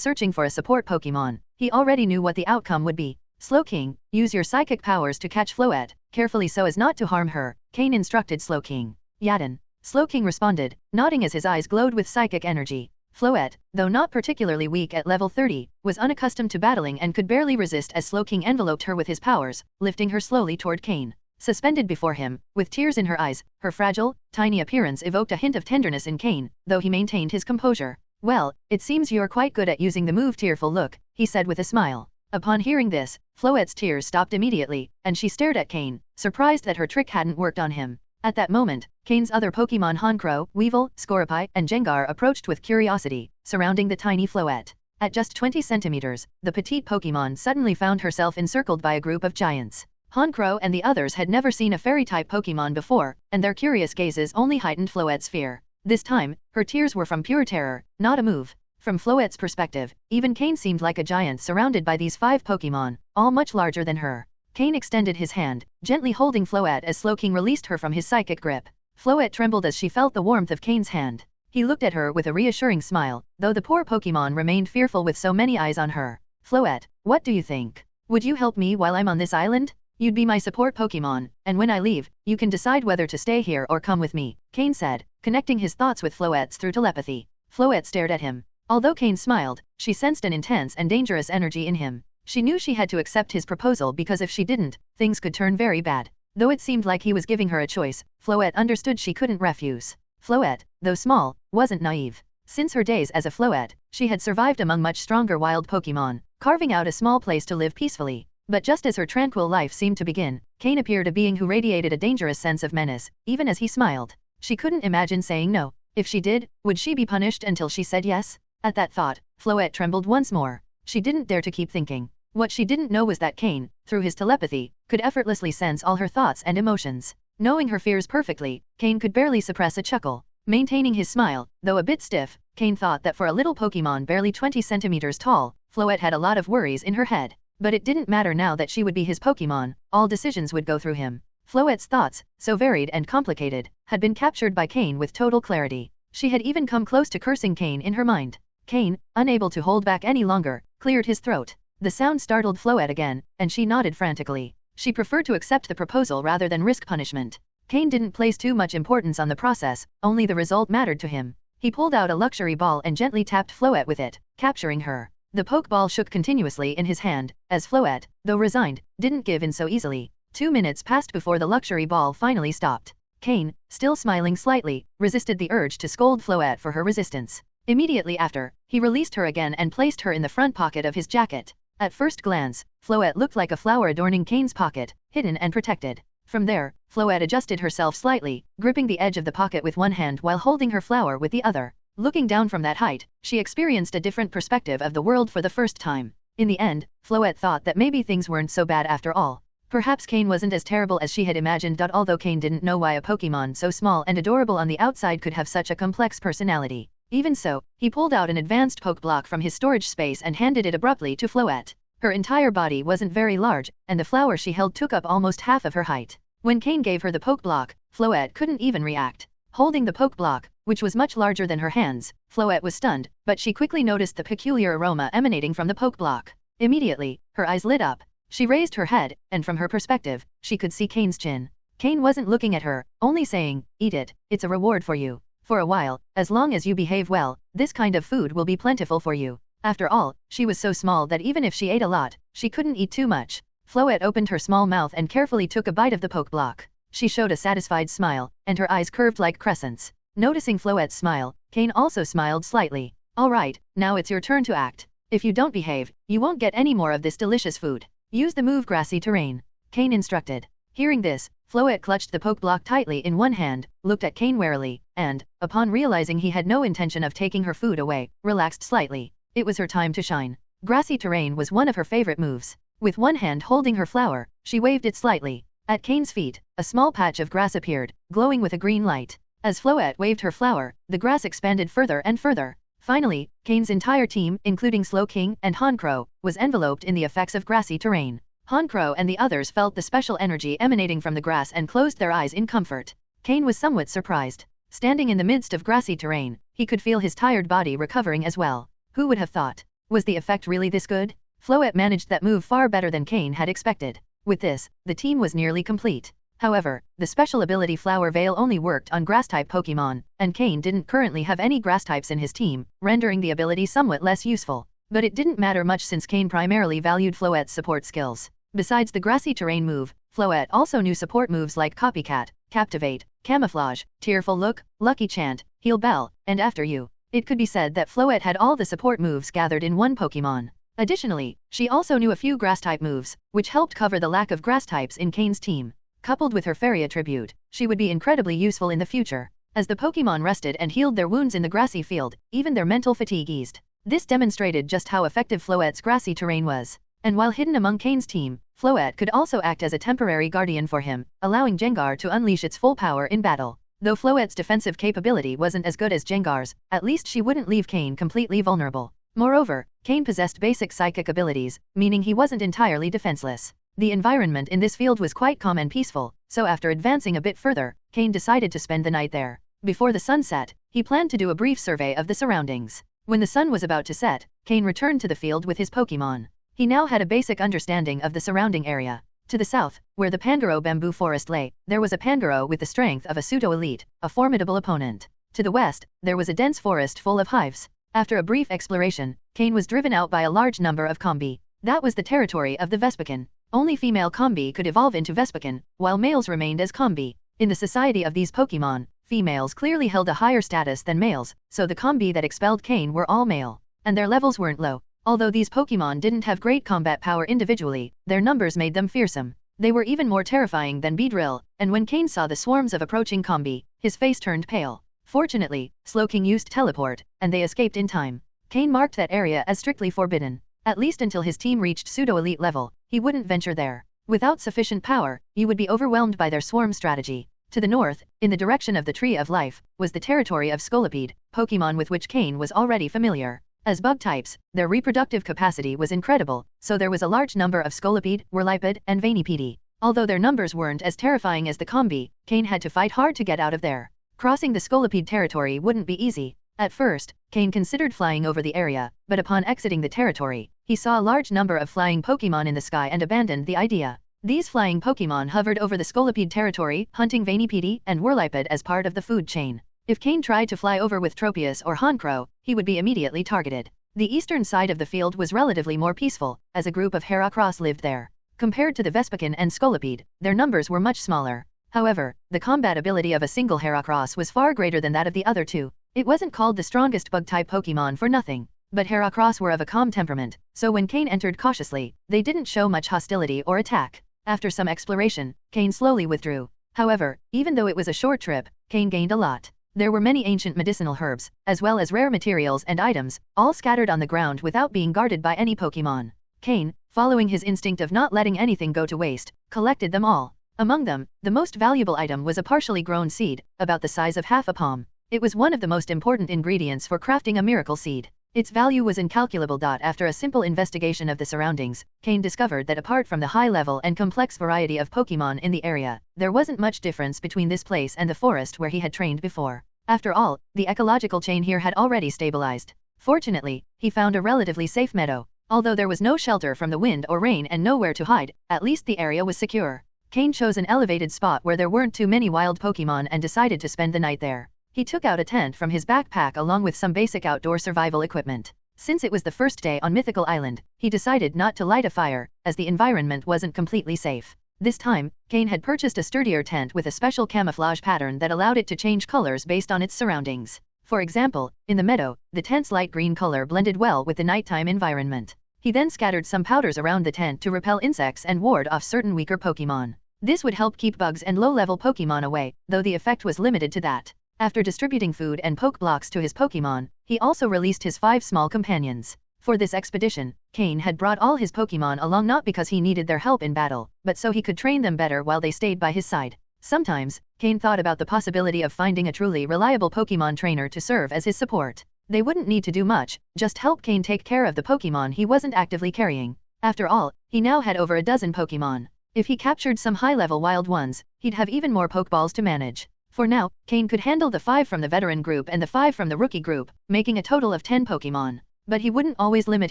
searching for a support Pokémon, he already knew what the outcome would be. Slowking, use your psychic powers to catch Floette, carefully so as not to harm her, Cain instructed Slowking. Yaden. Slowking responded, nodding as his eyes glowed with psychic energy. Floette, though not particularly weak at level 30, was unaccustomed to battling and could barely resist as Slowking enveloped her with his powers, lifting her slowly toward Cain. Suspended before him, with tears in her eyes, her fragile, tiny appearance evoked a hint of tenderness in Cain, though he maintained his composure. Well, it seems you're quite good at using the move tearful look, he said with a smile. Upon hearing this, Floette's tears stopped immediately, and she stared at Cain, surprised that her trick hadn't worked on him. At that moment, Cain's other Pokémon Honchkrow, Weevil, Scorpii, and Jengar approached with curiosity, surrounding the tiny Floette. At just 20 centimeters, the petite Pokémon suddenly found herself encircled by a group of giants. Honchkrow and the others had never seen a fairy-type Pokémon before, and their curious gazes only heightened Floette's fear. This time, her tears were from pure terror, not a move. From Floette's perspective, even Cain seemed like a giant surrounded by these 5 Pokémon, all much larger than her. Cain extended his hand, gently holding Floette as Slowking released her from his psychic grip. Floette trembled as she felt the warmth of Cain's hand. He looked at her with a reassuring smile, though the poor Pokémon remained fearful with so many eyes on her. Floette, what do you think? Would you help me while I'm on this island? You'd be my support Pokémon, and when I leave, you can decide whether to stay here or come with me, Cain said, connecting his thoughts with Floette's through telepathy. Floette stared at him. Although Cain smiled, she sensed an intense and dangerous energy in him. She knew she had to accept his proposal because if she didn't, things could turn very bad. Though it seemed like he was giving her a choice, Floette understood she couldn't refuse. Floette, though small, wasn't naive. Since her days as a Floette, she had survived among much stronger wild Pokémon, carving out a small place to live peacefully. But just as her tranquil life seemed to begin, Cain appeared a being who radiated a dangerous sense of menace, even as he smiled. She couldn't imagine saying no. If she did, would she be punished until she said yes? At that thought, Floette trembled once more. She didn't dare to keep thinking. What she didn't know was that Cain, through his telepathy, could effortlessly sense all her thoughts and emotions. Knowing her fears perfectly, Cain could barely suppress a chuckle. Maintaining his smile, though a bit stiff, Cain thought that for a little Pokémon barely 20 centimeters tall, Floette had a lot of worries in her head. But it didn't matter now that she would be his Pokémon, all decisions would go through him. Floette's thoughts, so varied and complicated, had been captured by Cain with total clarity. She had even come close to cursing Cain in her mind. Cain, unable to hold back any longer, cleared his throat. The sound startled Floette again, and she nodded frantically. She preferred to accept the proposal rather than risk punishment. Cain didn't place too much importance on the process, only the result mattered to him. He pulled out a luxury ball and gently tapped Floette with it, capturing her. The Pokeball shook continuously in his hand, as Floette, though resigned, didn't give in so easily. 2 minutes passed before the luxury ball finally stopped. Cain, still smiling slightly, resisted the urge to scold Floette for her resistance. Immediately after, he released her again and placed her in the front pocket of his jacket. At first glance, Floette looked like a flower adorning Cain's pocket, hidden and protected. From there, Floette adjusted herself slightly, gripping the edge of the pocket with one hand while holding her flower with the other. Looking down from that height, she experienced a different perspective of the world for the first time. In the end, Floette thought that maybe things weren't so bad after all. Perhaps Cain wasn't as terrible as she had imagined. Although Cain didn't know why a Pokémon so small and adorable on the outside could have such a complex personality. Even so, he pulled out an advanced poke block from his storage space and handed it abruptly to Floette. Her entire body wasn't very large, and the flower she held took up almost half of her height. When Cain gave her the poke block, Floette couldn't even react. Holding the poke block, which was much larger than her hands, Floette was stunned, but she quickly noticed the peculiar aroma emanating from the poke block. Immediately, her eyes lit up. She raised her head, and from her perspective, she could see Cain's chin. Cain wasn't looking at her, only saying, "Eat it, it's a reward for you. For a while, as long as you behave well, this kind of food will be plentiful for you." After all, she was so small that even if she ate a lot, she couldn't eat too much. Floette opened her small mouth and carefully took a bite of the poke block. She showed a satisfied smile, and her eyes curved like crescents. Noticing Floette's smile, Cain also smiled slightly. "All right, now it's your turn to act. If you don't behave, you won't get any more of this delicious food. Use the move Grassy Terrain," Cain instructed. Hearing this, Floette clutched the poke block tightly in one hand, looked at Cain warily, and, upon realizing he had no intention of taking her food away, relaxed slightly. It was her time to shine. Grassy Terrain was one of her favorite moves. With one hand holding her flower, she waved it slightly. At Cain's feet, a small patch of grass appeared, glowing with a green light. As Floette waved her flower, the grass expanded further and further. Finally, Cain's entire team, including Slow King and Honcrow, was enveloped in the effects of Grassy Terrain. Honcrow and the others felt the special energy emanating from the grass and closed their eyes in comfort. Cain was somewhat surprised. Standing in the midst of Grassy Terrain, he could feel his tired body recovering as well. Who would have thought? Was the effect really this good? Floette managed that move far better than Cain had expected. With this, the team was nearly complete. However, the special ability Flower Veil only worked on grass-type Pokémon, and Cain didn't currently have any grass types in his team, rendering the ability somewhat less useful. But it didn't matter much since Cain primarily valued Floette's support skills. Besides the Grassy Terrain move, Floette also knew support moves like Copycat, Captivate, Camouflage, Tearful Look, Lucky Chant, Heal Bell, and After You. It could be said that Floette had all the support moves gathered in one Pokémon. Additionally, she also knew a few grass-type moves, which helped cover the lack of grass types in Cain's team. Coupled with her fairy attribute, she would be incredibly useful in the future. As the Pokémon rested and healed their wounds in the grassy field, even their mental fatigue eased. This demonstrated just how effective Floette's Grassy Terrain was. And while hidden among Cain's team, Floette could also act as a temporary guardian for him, allowing Gengar to unleash its full power in battle. Though Floette's defensive capability wasn't as good as Gengar's, at least she wouldn't leave Cain completely vulnerable. Moreover, Cain possessed basic psychic abilities, meaning he wasn't entirely defenseless. The environment in this field was quite calm and peaceful, so after advancing a bit further, Cain decided to spend the night there. Before the sun set, he planned to do a brief survey of the surroundings. When the sun was about to set, Cain returned to the field with his Pokémon. He now had a basic understanding of the surrounding area. To the south, where the Pangoro bamboo forest lay, there was a Pangoro with the strength of a pseudo-elite, a formidable opponent. To the west, there was a dense forest full of hives. After a brief exploration, Cain was driven out by a large number of Combi. That was the territory of the Vespiquen. Only female Combi could evolve into Vespiquen, while males remained as Combi. In the society of these Pokémon, females clearly held a higher status than males, so the Combi that expelled Cain were all male. And their levels weren't low. Although these Pokémon didn't have great combat power individually, their numbers made them fearsome. They were even more terrifying than Beedrill, and when Cain saw the swarms of approaching Combi, his face turned pale. Fortunately, Slowking used teleport, and they escaped in time. Cain marked that area as strictly forbidden. At least until his team reached pseudo-elite level, he wouldn't venture there. Without sufficient power, you would be overwhelmed by their swarm strategy. To the north, in the direction of the Tree of Life, was the territory of Scolipede, Pokémon with which Cain was already familiar. As bug types, their reproductive capacity was incredible, so there was a large number of Scolipede, Whirlipede, and Vanipede. Although their numbers weren't as terrifying as the Combi, Cain had to fight hard to get out of there. Crossing the Scolipede territory wouldn't be easy. At first, Cain considered flying over the area, but upon exiting the territory, he saw a large number of flying Pokémon in the sky and abandoned the idea. These flying Pokémon hovered over the Scolipede territory, hunting Vanipede and Whirlipede as part of the food chain. If Cain tried to fly over with Tropius or Honcrow, he would be immediately targeted. The eastern side of the field was relatively more peaceful, as a group of Heracross lived there. Compared to the Vespiquen and Scolipede, their numbers were much smaller. However, the combat ability of a single Heracross was far greater than that of the other two. It wasn't called the strongest bug-type Pokémon for nothing. But Heracross were of a calm temperament, so when Cain entered cautiously, they didn't show much hostility or attack. After some exploration, Cain slowly withdrew. However, even though it was a short trip, Cain gained a lot. There were many ancient medicinal herbs, as well as rare materials and items, all scattered on the ground without being guarded by any Pokémon. Cain, following his instinct of not letting anything go to waste, collected them all. Among them, the most valuable item was a partially grown seed, about the size of half a palm. It was one of the most important ingredients for crafting a miracle seed. Its value was incalculable. After a simple investigation of the surroundings, Cain discovered that apart from the high level and complex variety of Pokémon in the area, there wasn't much difference between this place and the forest where he had trained before. After all, the ecological chain here had already stabilized. Fortunately, he found a relatively safe meadow. Although there was no shelter from the wind or rain and nowhere to hide, at least the area was secure. Cain chose an elevated spot where there weren't too many wild Pokémon and decided to spend the night there. He took out a tent from his backpack along with some basic outdoor survival equipment. Since it was the first day on Mythical Island, he decided not to light a fire, as the environment wasn't completely safe. This time, Cain had purchased a sturdier tent with a special camouflage pattern that allowed it to change colors based on its surroundings. For example, in the meadow, the tent's light green color blended well with the nighttime environment. He then scattered some powders around the tent to repel insects and ward off certain weaker Pokémon. This would help keep bugs and low-level Pokémon away, though the effect was limited to that. After distributing food and poke blocks to his Pokémon, he also released his 5 small companions. For this expedition, Cain had brought all his Pokémon along not because he needed their help in battle, but so he could train them better while they stayed by his side. Sometimes, Cain thought about the possibility of finding a truly reliable Pokémon trainer to serve as his support. They wouldn't need to do much, just help Cain take care of the Pokémon he wasn't actively carrying. After all, he now had over a dozen Pokémon. If he captured some high-level wild ones, he'd have even more Pokeballs to manage. For now, Cain could handle the 5 from the veteran group and the 5 from the rookie group, making a total of 10 Pokémon. But he wouldn't always limit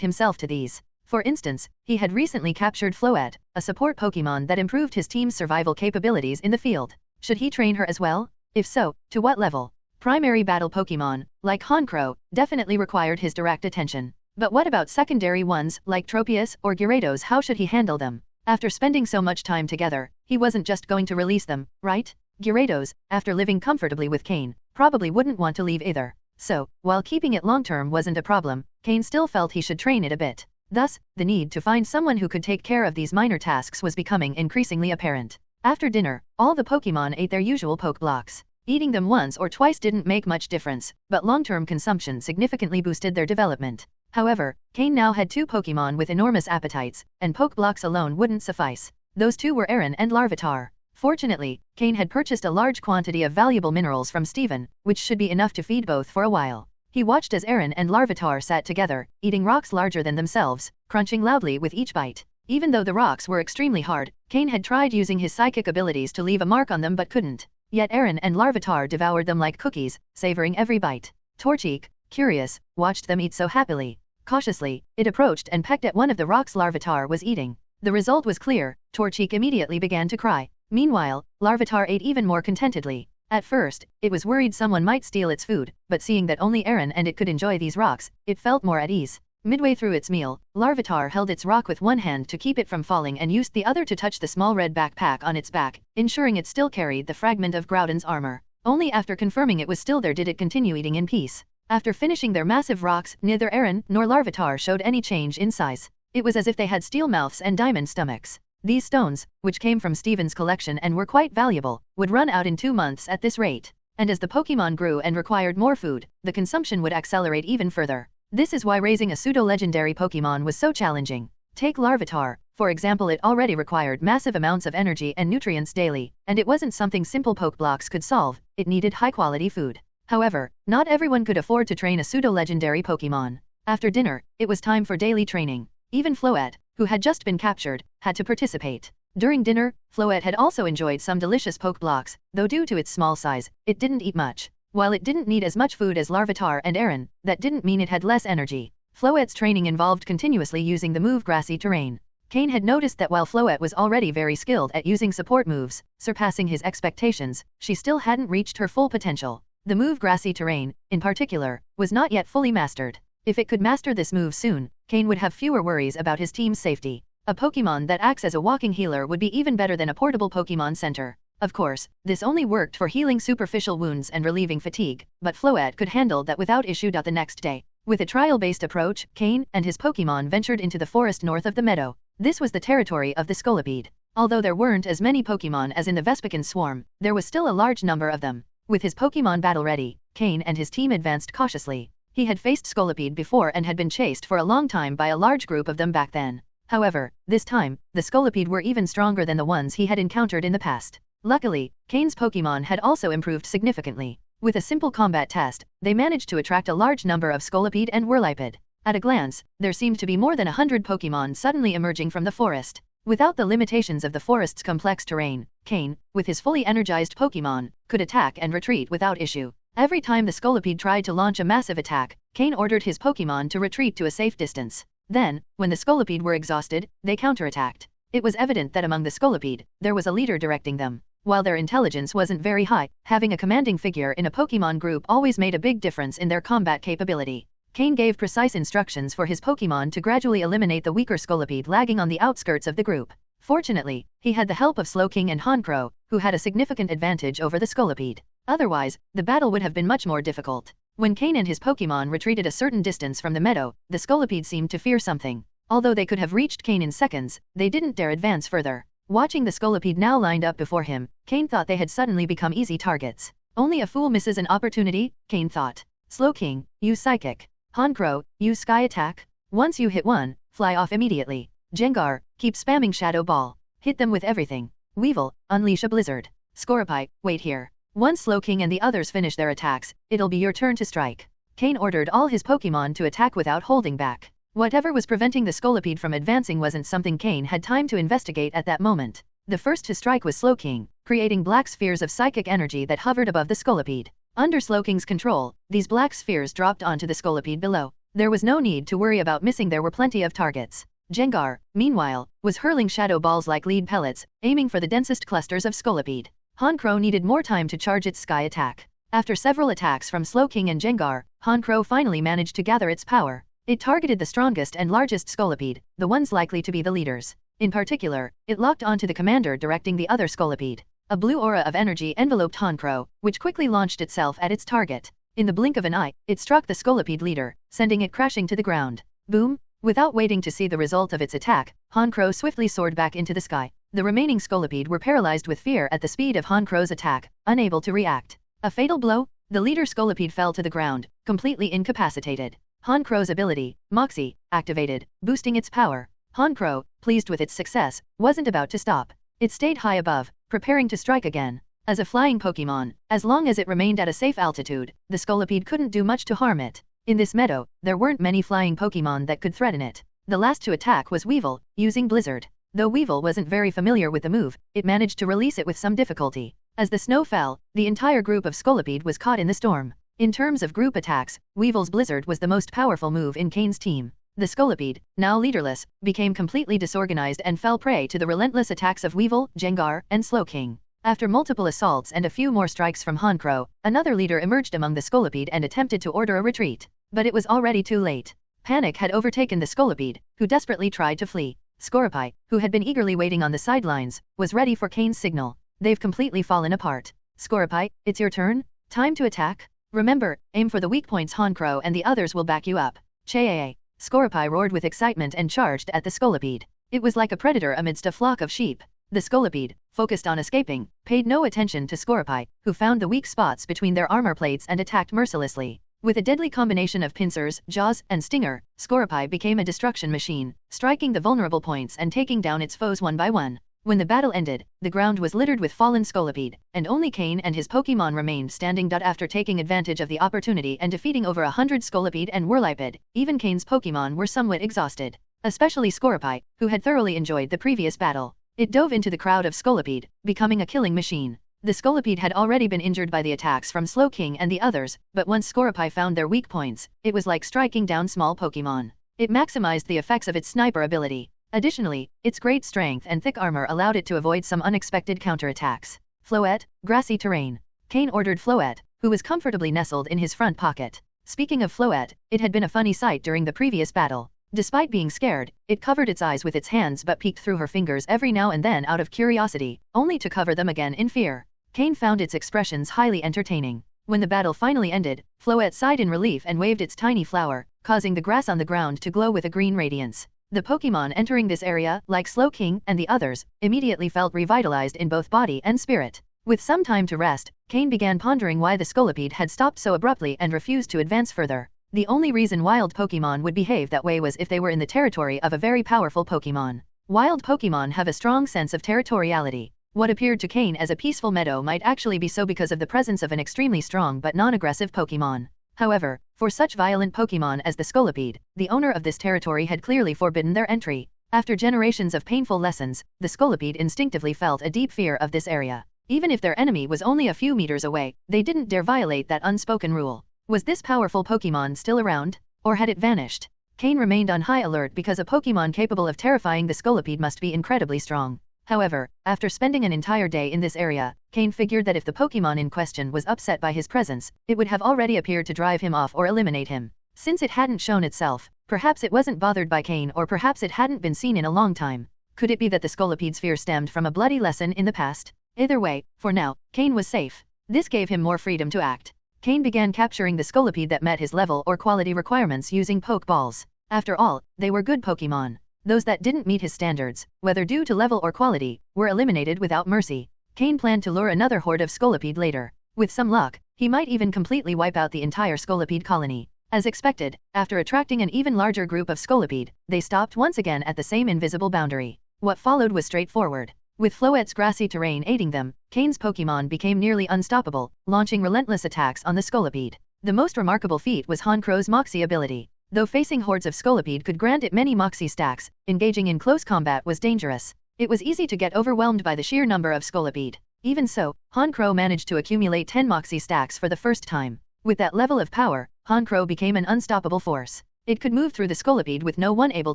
himself to these. For instance, he had recently captured Floette, a support Pokémon that improved his team's survival capabilities in the field. Should he train her as well? If so, to what level? Primary battle Pokémon, like Honchkrow, definitely required his direct attention. But what about secondary ones, like Tropius or Gyarados? How should he handle them? After spending so much time together, he wasn't just going to release them, right? Gyarados, after living comfortably with Cain, probably wouldn't want to leave either. So, while keeping it long-term wasn't a problem, Cain still felt he should train it a bit. Thus, the need to find someone who could take care of these minor tasks was becoming increasingly apparent. After dinner, all the Pokémon ate their usual poke blocks. Eating them once or twice didn't make much difference, but long-term consumption significantly boosted their development. However, Cain now had 2 Pokémon with enormous appetites, and poke blocks alone wouldn't suffice. Those 2 were Aaron and Larvitar. Fortunately, Cain had purchased a large quantity of valuable minerals from Steven, which should be enough to feed both for a while. He watched as Aaron and Larvitar sat together, eating rocks larger than themselves, crunching loudly with each bite. Even though the rocks were extremely hard, Cain had tried using his psychic abilities to leave a mark on them but couldn't. Yet Aaron and Larvitar devoured them like cookies, savoring every bite. Torchic, curious, watched them eat so happily. Cautiously, it approached and pecked at one of the rocks Larvitar was eating. The result was clear. Torchic immediately began to cry. Meanwhile, Larvitar ate even more contentedly. At first, it was worried someone might steal its food, but seeing that only Aaron and it could enjoy these rocks, it felt more at ease. Midway through its meal, Larvitar held its rock with one hand to keep it from falling and used the other to touch the small red backpack on its back, ensuring it still carried the fragment of Groudon's armor. Only after confirming it was still there did it continue eating in peace. After finishing their massive rocks, neither Aaron nor Larvitar showed any change in size. It was as if they had steel mouths and diamond stomachs. These stones, which came from Steven's collection and were quite valuable, would run out in 2 months at this rate. And as the Pokémon grew and required more food, the consumption would accelerate even further. This is why raising a pseudo-legendary Pokémon was so challenging. Take Larvitar, for example. It already required massive amounts of energy and nutrients daily, and it wasn't something simple Pokeblocks could solve. It needed high-quality food. However, not everyone could afford to train a pseudo-legendary Pokémon. After dinner, it was time for daily training. Even Floette, who had just been captured, had to participate. During dinner, Floette had also enjoyed some delicious Pokeblocks, though due to its small size, it didn't eat much. While it didn't need as much food as Larvitar and Aaron, that didn't mean it had less energy. Floette's training involved continuously using the move grassy terrain. Cain had noticed that while Floette was already very skilled at using support moves, surpassing his expectations, she still hadn't reached her full potential. The move grassy terrain, in particular, was not yet fully mastered. If it could master this move soon, Cain would have fewer worries about his team's safety. A Pokémon that acts as a walking healer would be even better than a portable Pokémon center. Of course, this only worked for healing superficial wounds and relieving fatigue, but Floette could handle that without issue. The next day, with a trial-based approach, Cain and his Pokémon ventured into the forest north of the meadow. This was the territory of the Scolipede. Although there weren't as many Pokémon as in the Vespiquen swarm, there was still a large number of them. With his Pokémon battle ready, Cain and his team advanced cautiously. He had faced Scolipede before and had been chased for a long time by a large group of them back then. However, this time, the Scolipede were even stronger than the ones he had encountered in the past. Luckily, Cain's Pokémon had also improved significantly. With a simple combat test, they managed to attract a large number of Scolipede and Whirlipede. At a glance, there seemed to be more than 100 Pokémon suddenly emerging from the forest. Without the limitations of the forest's complex terrain, Cain, with his fully energized Pokémon, could attack and retreat without issue. Every time the Scolipede tried to launch a massive attack, Cain ordered his Pokémon to retreat to a safe distance. Then, when the Scolipede were exhausted, they counterattacked. It was evident that among the Scolipede, there was a leader directing them. While their intelligence wasn't very high, having a commanding figure in a Pokémon group always made a big difference in their combat capability. Cain gave precise instructions for his Pokémon to gradually eliminate the weaker Scolipede lagging on the outskirts of the group. Fortunately, he had the help of Slowking and Honchkrow, who had a significant advantage over the Scolipede. Otherwise, the battle would have been much more difficult. When Cain and his Pokémon retreated a certain distance from the meadow, the Scolipede seemed to fear something. Although they could have reached Cain in seconds, they didn't dare advance further. Watching the Scolipede now lined up before him, Cain thought they had suddenly become easy targets. Only a fool misses an opportunity, Cain thought. Slowking, use Psychic. Honchkrow, use Sky Attack. Once you hit one, fly off immediately. Gengar, keep spamming Shadow Ball. Hit them with everything. Weevil, unleash a blizzard. Scorpite, wait here. Once Slowking and the others finish their attacks, it'll be your turn to strike. Cain ordered all his Pokémon to attack without holding back. Whatever was preventing the Scolipede from advancing wasn't something Cain had time to investigate at that moment. The first to strike was Slowking, creating black spheres of psychic energy that hovered above the Scolipede. Under Slowking's control, these black spheres dropped onto the Scolipede below. There was no need to worry about missing, there were plenty of targets. Gengar, meanwhile, was hurling shadow balls like lead pellets, aiming for the densest clusters of Scolipede. Honchkrow needed more time to charge its Sky Attack. After several attacks from Slowking and Gengar, Honchkrow finally managed to gather its power. It targeted the strongest and largest Scolipede, the ones likely to be the leaders. In particular, it locked onto the commander directing the other Scolipede. A blue aura of energy enveloped Honchkrow, which quickly launched itself at its target. In the blink of an eye, it struck the Scolipede leader, sending it crashing to the ground. Boom! Without waiting to see the result of its attack, Honchkrow swiftly soared back into the sky. The remaining Scolipede were paralyzed with fear at the speed of Honkrow's attack, unable to react. A fatal blow? The leader Scolipede fell to the ground, completely incapacitated. Honkrow's ability, Moxie, activated, boosting its power. Honchkrow, pleased with its success, wasn't about to stop. It stayed high above, preparing to strike again. As a flying Pokémon, as long as it remained at a safe altitude, the Scolipede couldn't do much to harm it. In this meadow, there weren't many flying Pokémon that could threaten it. The last to attack was Weevil, using Blizzard. Though Weevil wasn't very familiar with the move, it managed to release it with some difficulty. As the snow fell, the entire group of Scolipede was caught in the storm. In terms of group attacks, Weevil's Blizzard was the most powerful move in Cain's team. The Scolipede, now leaderless, became completely disorganized and fell prey to the relentless attacks of Weevil, Gengar, and Slowking. After multiple assaults and a few more strikes from Honchkrow, another leader emerged among the Scolipede and attempted to order a retreat. But it was already too late. Panic had overtaken the Scolipede, who desperately tried to flee. Scorpite, who had been eagerly waiting on the sidelines, was ready for Cain's signal. They've completely fallen apart. Scorpite, it's your turn? Time to attack? Remember, aim for the weak points. Honchkrow and the others will back you up. Chee! Scorpite roared with excitement and charged at the Scolipede. It was like a predator amidst a flock of sheep. The Scolipede, focused on escaping, paid no attention to Scorpite, who found the weak spots between their armor plates and attacked mercilessly. With a deadly combination of pincers, jaws, and stinger, Scorpite became a destruction machine, striking the vulnerable points and taking down its foes one by one. When the battle ended, the ground was littered with fallen Scolipede, and only Cain and his Pokémon remained standing. After taking advantage of the opportunity and defeating over 100 Scolipede and Whirlipede, even Cain's Pokémon were somewhat exhausted. Especially Scorpite, who had thoroughly enjoyed the previous battle. It dove into the crowd of Scolipede, becoming a killing machine. The Scolipede had already been injured by the attacks from Slowking and the others, but once Scorpite found their weak points, it was like striking down small Pokémon. It maximized the effects of its sniper ability. Additionally, its great strength and thick armor allowed it to avoid some unexpected counterattacks. Floette, grassy terrain. Cain ordered Floette, who was comfortably nestled in his front pocket. Speaking of Floette, it had been a funny sight during the previous battle. Despite being scared, it covered its eyes with its hands but peeked through her fingers every now and then out of curiosity, only to cover them again in fear. Cain found its expressions highly entertaining. When the battle finally ended, Floette sighed in relief and waved its tiny flower, causing the grass on the ground to glow with a green radiance. The Pokémon entering this area, like Slowking and the others, immediately felt revitalized in both body and spirit. With some time to rest, Cain began pondering why the Scolipede had stopped so abruptly and refused to advance further. The only reason wild Pokémon would behave that way was if they were in the territory of a very powerful Pokémon. Wild Pokémon have a strong sense of territoriality. What appeared to Cain as a peaceful meadow might actually be so because of the presence of an extremely strong but non-aggressive Pokémon. However, for such violent Pokémon as the Scolipede, the owner of this territory had clearly forbidden their entry. After generations of painful lessons, the Scolipede instinctively felt a deep fear of this area. Even if their enemy was only a few meters away, they didn't dare violate that unspoken rule. Was this powerful Pokémon still around? Or had it vanished? Cain remained on high alert because a Pokémon capable of terrifying the Scolipede must be incredibly strong. However, after spending an entire day in this area, Cain figured that if the Pokémon in question was upset by his presence, it would have already appeared to drive him off or eliminate him. Since it hadn't shown itself, perhaps it wasn't bothered by Cain, or perhaps it hadn't been seen in a long time. Could it be that the Scolipede's fear stemmed from a bloody lesson in the past? Either way, for now, Cain was safe. This gave him more freedom to act. Cain began capturing the Scolipede that met his level or quality requirements using Pokeballs. After all, they were good Pokémon. Those that didn't meet his standards, whether due to level or quality, were eliminated without mercy. Cain planned to lure another horde of Scolipede later. With some luck, he might even completely wipe out the entire Scolipede colony. As expected, after attracting an even larger group of Scolipede, they stopped once again at the same invisible boundary. What followed was straightforward. With Floette's grassy terrain aiding them, Cain's Pokémon became nearly unstoppable, launching relentless attacks on the Scolipede. The most remarkable feat was Honchkro's Moxie ability. Though facing hordes of Scolipede could grant it many Moxie stacks, engaging in close combat was dangerous. It was easy to get overwhelmed by the sheer number of Scolipede. Even so, Honchkro managed to accumulate 10 Moxie stacks for the first time. With that level of power, Honchkro became an unstoppable force. It could move through the Scolipede with no one able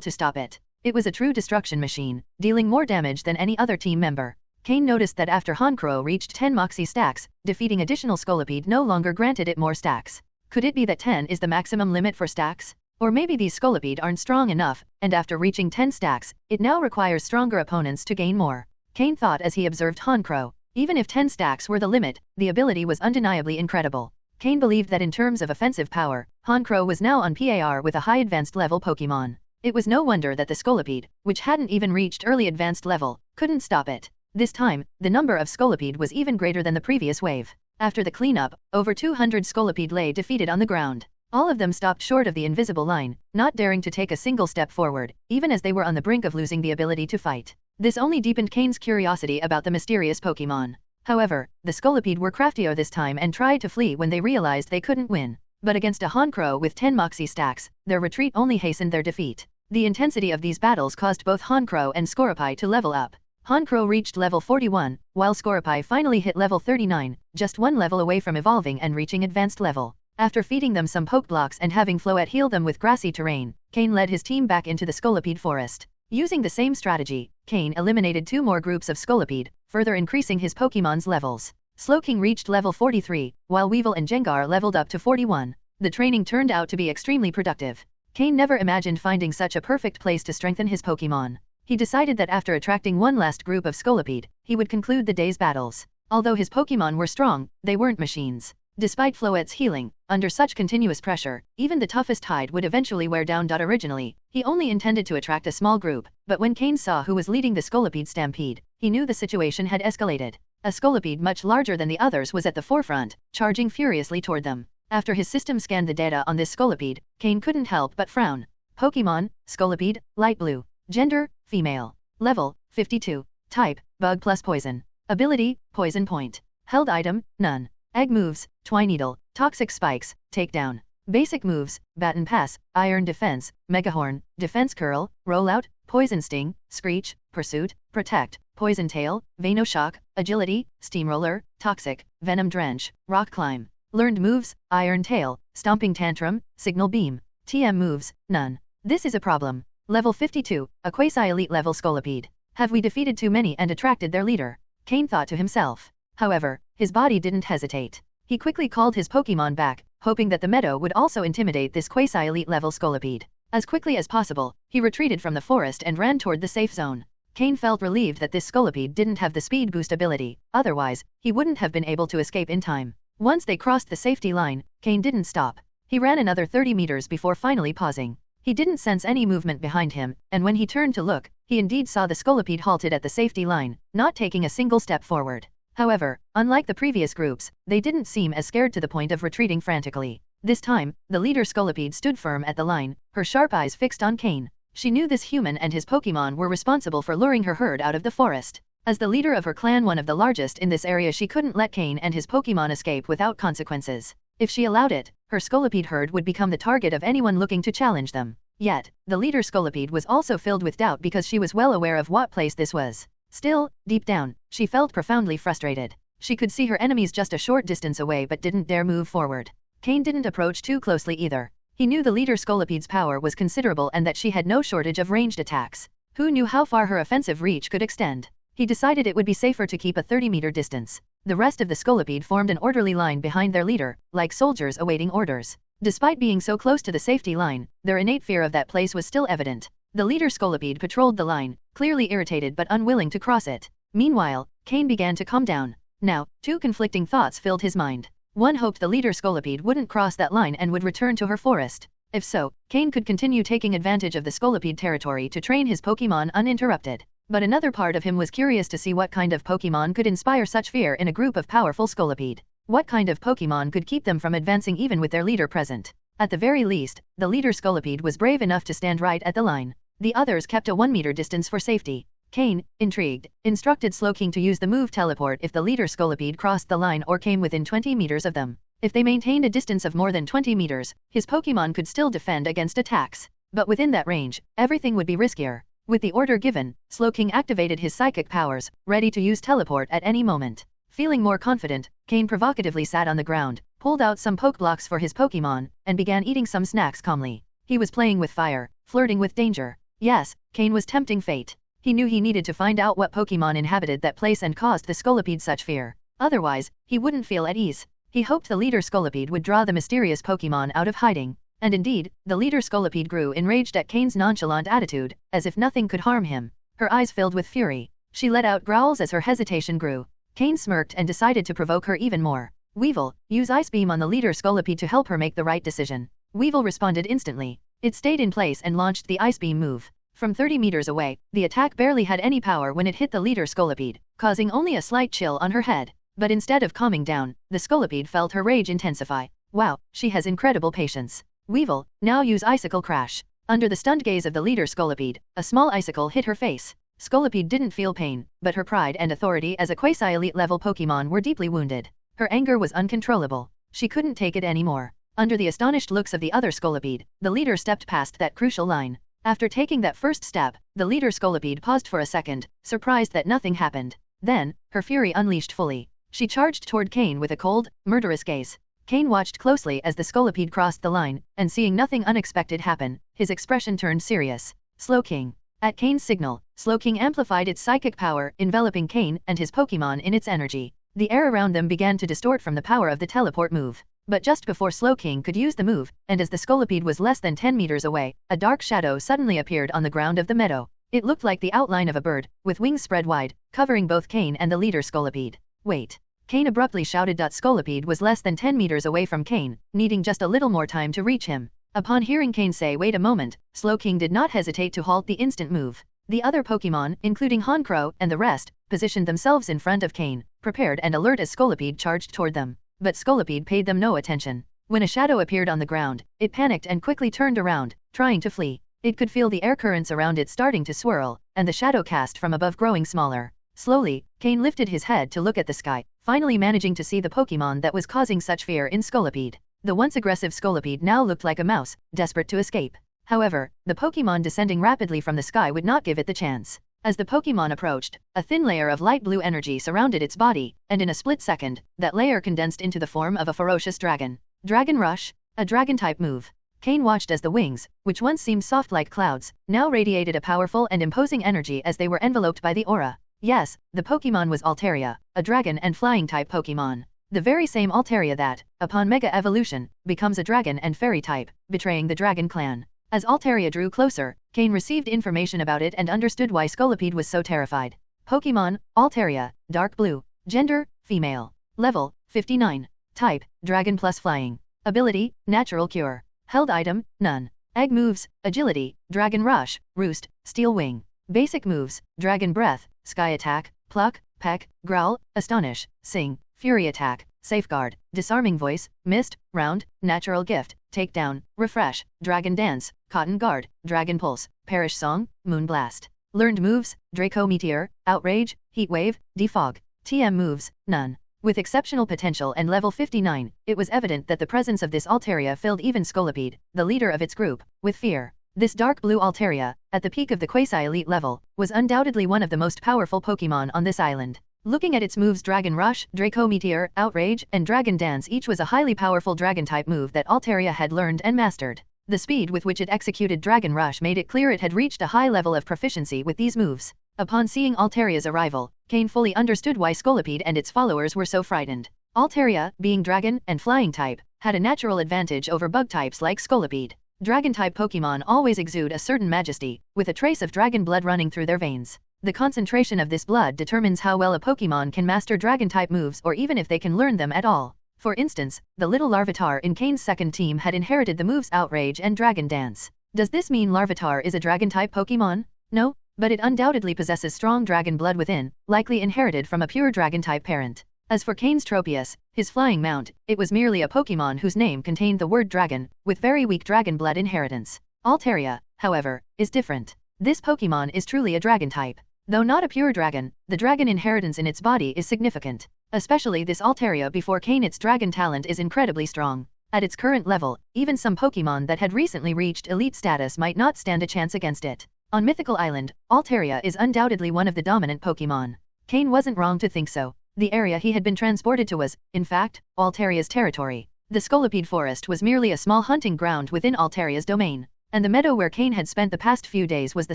to stop it. It was a true destruction machine, dealing more damage than any other team member. Cain noticed that after Honchkro reached 10 Moxie stacks, defeating additional Scolipede no longer granted it more stacks. Could it be that 10 is the maximum limit for stacks? Or maybe these Scolipede aren't strong enough, and after reaching 10 stacks, it now requires stronger opponents to gain more. Cain thought as he observed Honchkro. Even if 10 stacks were the limit, the ability was undeniably incredible. Cain believed that in terms of offensive power, Honchkro was now on par with a high advanced level Pokémon. It was no wonder that the Scolipede, which hadn't even reached early advanced level, couldn't stop it. This time, the number of Scolipede was even greater than the previous wave. After the cleanup, over 200 Scolipede lay defeated on the ground. All of them stopped short of the invisible line, not daring to take a single step forward, even as they were on the brink of losing the ability to fight. This only deepened Cain's curiosity about the mysterious Pokémon. However, the Scolipede were craftier this time and tried to flee when they realized they couldn't win. But against a Honchkro with 10 Moxie stacks, their retreat only hastened their defeat. The intensity of these battles caused both Honchkro and Scorpii to level up. Honchkro reached level 41, while Scorpii finally hit level 39, just one level away from evolving and reaching advanced level. After feeding them some Pokeblocks and having Floette heal them with grassy terrain, Cain led his team back into the Scolipede forest. Using the same strategy, Cain eliminated 2 more groups of Scolipede, further increasing his Pokémon's levels. Slowking reached level 43, while Weevil and Gengar leveled up to 41. The training turned out to be extremely productive. Cain never imagined finding such a perfect place to strengthen his Pokémon. He decided that after attracting one last group of Scolipede, he would conclude the day's battles. Although his Pokémon were strong, they weren't machines. Despite Floette's healing, under such continuous pressure, even the toughest hide would eventually wear down. Originally, he only intended to attract a small group, but when Cain saw who was leading the Scolipede stampede, he knew the situation had escalated. A Scolipede much larger than the others was at the forefront, charging furiously toward them. After his system scanned the data on this Scolipede, Cain couldn't help but frown. Pokémon, Scolipede, light blue. Gender, female. Level, 52. Type, bug plus poison. Ability, poison point. Held item, none. Egg moves, Twine Needle, Toxic Spikes, Takedown. Basic moves, Baton Pass, Iron Defense, Megahorn, Defense Curl, Rollout, Poison Sting, Screech, Pursuit, Protect, Poison Tail, Venoshock, Agility, Steamroller, Toxic, Venom Drench, Rock Climb. Learned moves, Iron Tail, Stomping Tantrum, Signal Beam. TM moves, none. This is a problem. Level 52, a quasi-elite level Scolipede. Have we defeated too many and attracted their leader? Cain thought to himself. However, his body didn't hesitate. He quickly called his Pokémon back, hoping that the meadow would also intimidate this quasi-elite level Scolipede. As quickly as possible, he retreated from the forest and ran toward the safe zone. Cain felt relieved that this Scolipede didn't have the speed boost ability, otherwise, he wouldn't have been able to escape in time. Once they crossed the safety line, Cain didn't stop. He ran another 30 meters before finally pausing. He didn't sense any movement behind him, and when he turned to look, he indeed saw the Scolipede halted at the safety line, not taking a single step forward. However, unlike the previous groups, they didn't seem as scared to the point of retreating frantically. This time, the leader Scolipede stood firm at the line, her sharp eyes fixed on Cain. She knew this human and his Pokémon were responsible for luring her herd out of the forest. As the leader of her clan, one of the largest in this area, she couldn't let Cain and his Pokémon escape without consequences. If she allowed it, her Scolipede herd would become the target of anyone looking to challenge them. Yet, the leader Scolipede was also filled with doubt because she was well aware of what place this was. Still, deep down, she felt profoundly frustrated. She could see her enemies just a short distance away but didn't dare move forward. Cain didn't approach too closely either. He knew the leader Scolipede's power was considerable and that she had no shortage of ranged attacks. Who knew how far her offensive reach could extend? He decided it would be safer to keep a 30-meter distance. The rest of the Scolipede formed an orderly line behind their leader, like soldiers awaiting orders. Despite being so close to the safety line, their innate fear of that place was still evident. The leader Scolipede patrolled the line, clearly irritated but unwilling to cross it. Meanwhile, Cain began to calm down. Now, two conflicting thoughts filled his mind. One hoped the leader Scolipede wouldn't cross that line and would return to her forest. If so, Cain could continue taking advantage of the Scolipede territory to train his Pokémon uninterrupted. But another part of him was curious to see what kind of Pokémon could inspire such fear in a group of powerful Scolipede. What kind of Pokémon could keep them from advancing even with their leader present? At the very least, the leader Scolipede was brave enough to stand right at the line. The others kept a 1-meter distance for safety. Cain, intrigued, instructed Slowking to use the move Teleport if the leader Scolipede crossed the line or came within 20 meters of them. If they maintained a distance of more than 20 meters, his Pokémon could still defend against attacks. But within that range, everything would be riskier. With the order given, Slowking activated his psychic powers, ready to use Teleport at any moment. Feeling more confident, Cain provocatively sat on the ground, pulled out some Pokeblocks for his Pokémon, and began eating some snacks calmly. He was playing with fire, flirting with danger. Yes, Cain was tempting fate. He knew he needed to find out what Pokémon inhabited that place and caused the Scolipede such fear. Otherwise, he wouldn't feel at ease. He hoped the leader Scolipede would draw the mysterious Pokémon out of hiding. And indeed, the leader Scolipede grew enraged at Cain's nonchalant attitude, as if nothing could harm him. Her eyes filled with fury. She let out growls as her hesitation grew. Cain smirked and decided to provoke her even more. Weevil, use Ice Beam on the leader Scolipede to help her make the right decision. Weevil responded instantly. It stayed in place and launched the Ice Beam move. From 30 meters away, the attack barely had any power when it hit the leader Scolipede, causing only a slight chill on her head. But instead of calming down, the Scolipede felt her rage intensify. Wow, she has incredible patience. Weevil, now use Icicle Crash. Under the stunned gaze of the leader Scolipede, a small icicle hit her face. Scolipede didn't feel pain, but her pride and authority as a quasi-elite level Pokémon were deeply wounded. Her anger was uncontrollable. She couldn't take it anymore. Under the astonished looks of the other Scolipede, the leader stepped past that crucial line. After taking that first step, the leader Scolipede paused for a second, surprised that nothing happened. Then, her fury unleashed fully. She charged toward Cain with a cold, murderous gaze. Cain watched closely as the Scolipede crossed the line, and seeing nothing unexpected happen, his expression turned serious. Slowking. At Cain's signal, Slowking amplified its psychic power, enveloping Cain and his Pokémon in its energy. The air around them began to distort from the power of the teleport move. But just before Slowking could use the move, and as the Scolipede was less than 10 meters away, a dark shadow suddenly appeared on the ground of the meadow. It looked like the outline of a bird, with wings spread wide, covering both Cain and the leader Scolipede. Wait. Cain abruptly shouted. Scolipede was less than 10 meters away from Cain, needing just a little more time to reach him. Upon hearing Cain say wait a moment, Slowking did not hesitate to halt the instant move. The other Pokémon, including Honchkrow and the rest, positioned themselves in front of Cain, prepared and alert as Scolipede charged toward them. But Scolipede paid them no attention. When a shadow appeared on the ground, it panicked and quickly turned around, trying to flee. It could feel the air currents around it starting to swirl, and the shadow cast from above growing smaller. Slowly, Cain lifted his head to look at the sky, finally managing to see the Pokémon that was causing such fear in Scolipede. The once aggressive Scolipede now looked like a mouse, desperate to escape. However, the Pokémon descending rapidly from the sky would not give it the chance. As the Pokémon approached, a thin layer of light blue energy surrounded its body, and in a split second, that layer condensed into the form of a ferocious dragon. Dragon Rush, a dragon-type move. Cain watched as the wings, which once seemed soft like clouds, now radiated a powerful and imposing energy as they were enveloped by the aura. Yes, the Pokémon was Altaria, a dragon and flying-type Pokémon. The very same Altaria that, upon Mega Evolution, becomes a dragon and fairy type, betraying the Dragon Clan. As Altaria drew closer, Cain received information about it and understood why Scolipede was so terrified. Pokémon, Altaria, Dark Blue. Gender, Female. Level, 59. Type, Dragon plus Flying. Ability, Natural Cure. Held item, None. Egg moves, Agility, Dragon Rush, Roost, Steel Wing. Basic moves, Dragon Breath, Sky Attack, Pluck, Peck, Growl, Astonish, Sing, Fury Attack, Safeguard, Disarming Voice, Mist, Round, Natural Gift, Takedown, Refresh, Dragon Dance, Cotton Guard, Dragon Pulse, Perish Song, Moon Blast. Learned moves, Draco Meteor, Outrage, Heatwave, Defog. TM moves, none. With exceptional potential and level 59, it was evident that the presence of this Altaria filled even Scolipede, the leader of its group, with fear. This dark blue Altaria, at the peak of the quasi-elite level, was undoubtedly one of the most powerful Pokémon on this island. Looking at its moves Dragon Rush, Draco Meteor, Outrage, and Dragon Dance, each was a highly powerful Dragon-type move that Altaria had learned and mastered. The speed with which it executed Dragon Rush made it clear it had reached a high level of proficiency with these moves. Upon seeing Altaria's arrival, Cain fully understood why Scolipede and its followers were so frightened. Altaria, being Dragon and Flying type, had a natural advantage over bug types like Scolipede. Dragon-type Pokémon always exude a certain majesty, with a trace of dragon blood running through their veins. The concentration of this blood determines how well a Pokémon can master Dragon-type moves or even if they can learn them at all. For instance, the little Larvitar in Cain's second team had inherited the moves Outrage and Dragon Dance. Does this mean Larvitar is a Dragon-type Pokémon? No, but it undoubtedly possesses strong dragon blood within, likely inherited from a pure Dragon-type parent. As for Cain's Tropius, his flying mount, it was merely a Pokémon whose name contained the word dragon, with very weak dragon blood inheritance. Altaria, however, is different. This Pokémon is truly a dragon type. Though not a pure dragon, the dragon inheritance in its body is significant. Especially this Altaria before Cain, its dragon talent is incredibly strong. At its current level, even some Pokémon that had recently reached elite status might not stand a chance against it. On Mythical Island, Altaria is undoubtedly one of the dominant Pokémon. Cain wasn't wrong to think so. The area he had been transported to was, in fact, Altaria's territory. The Scolipede Forest was merely a small hunting ground within Altaria's domain, and the meadow where Cain had spent the past few days was the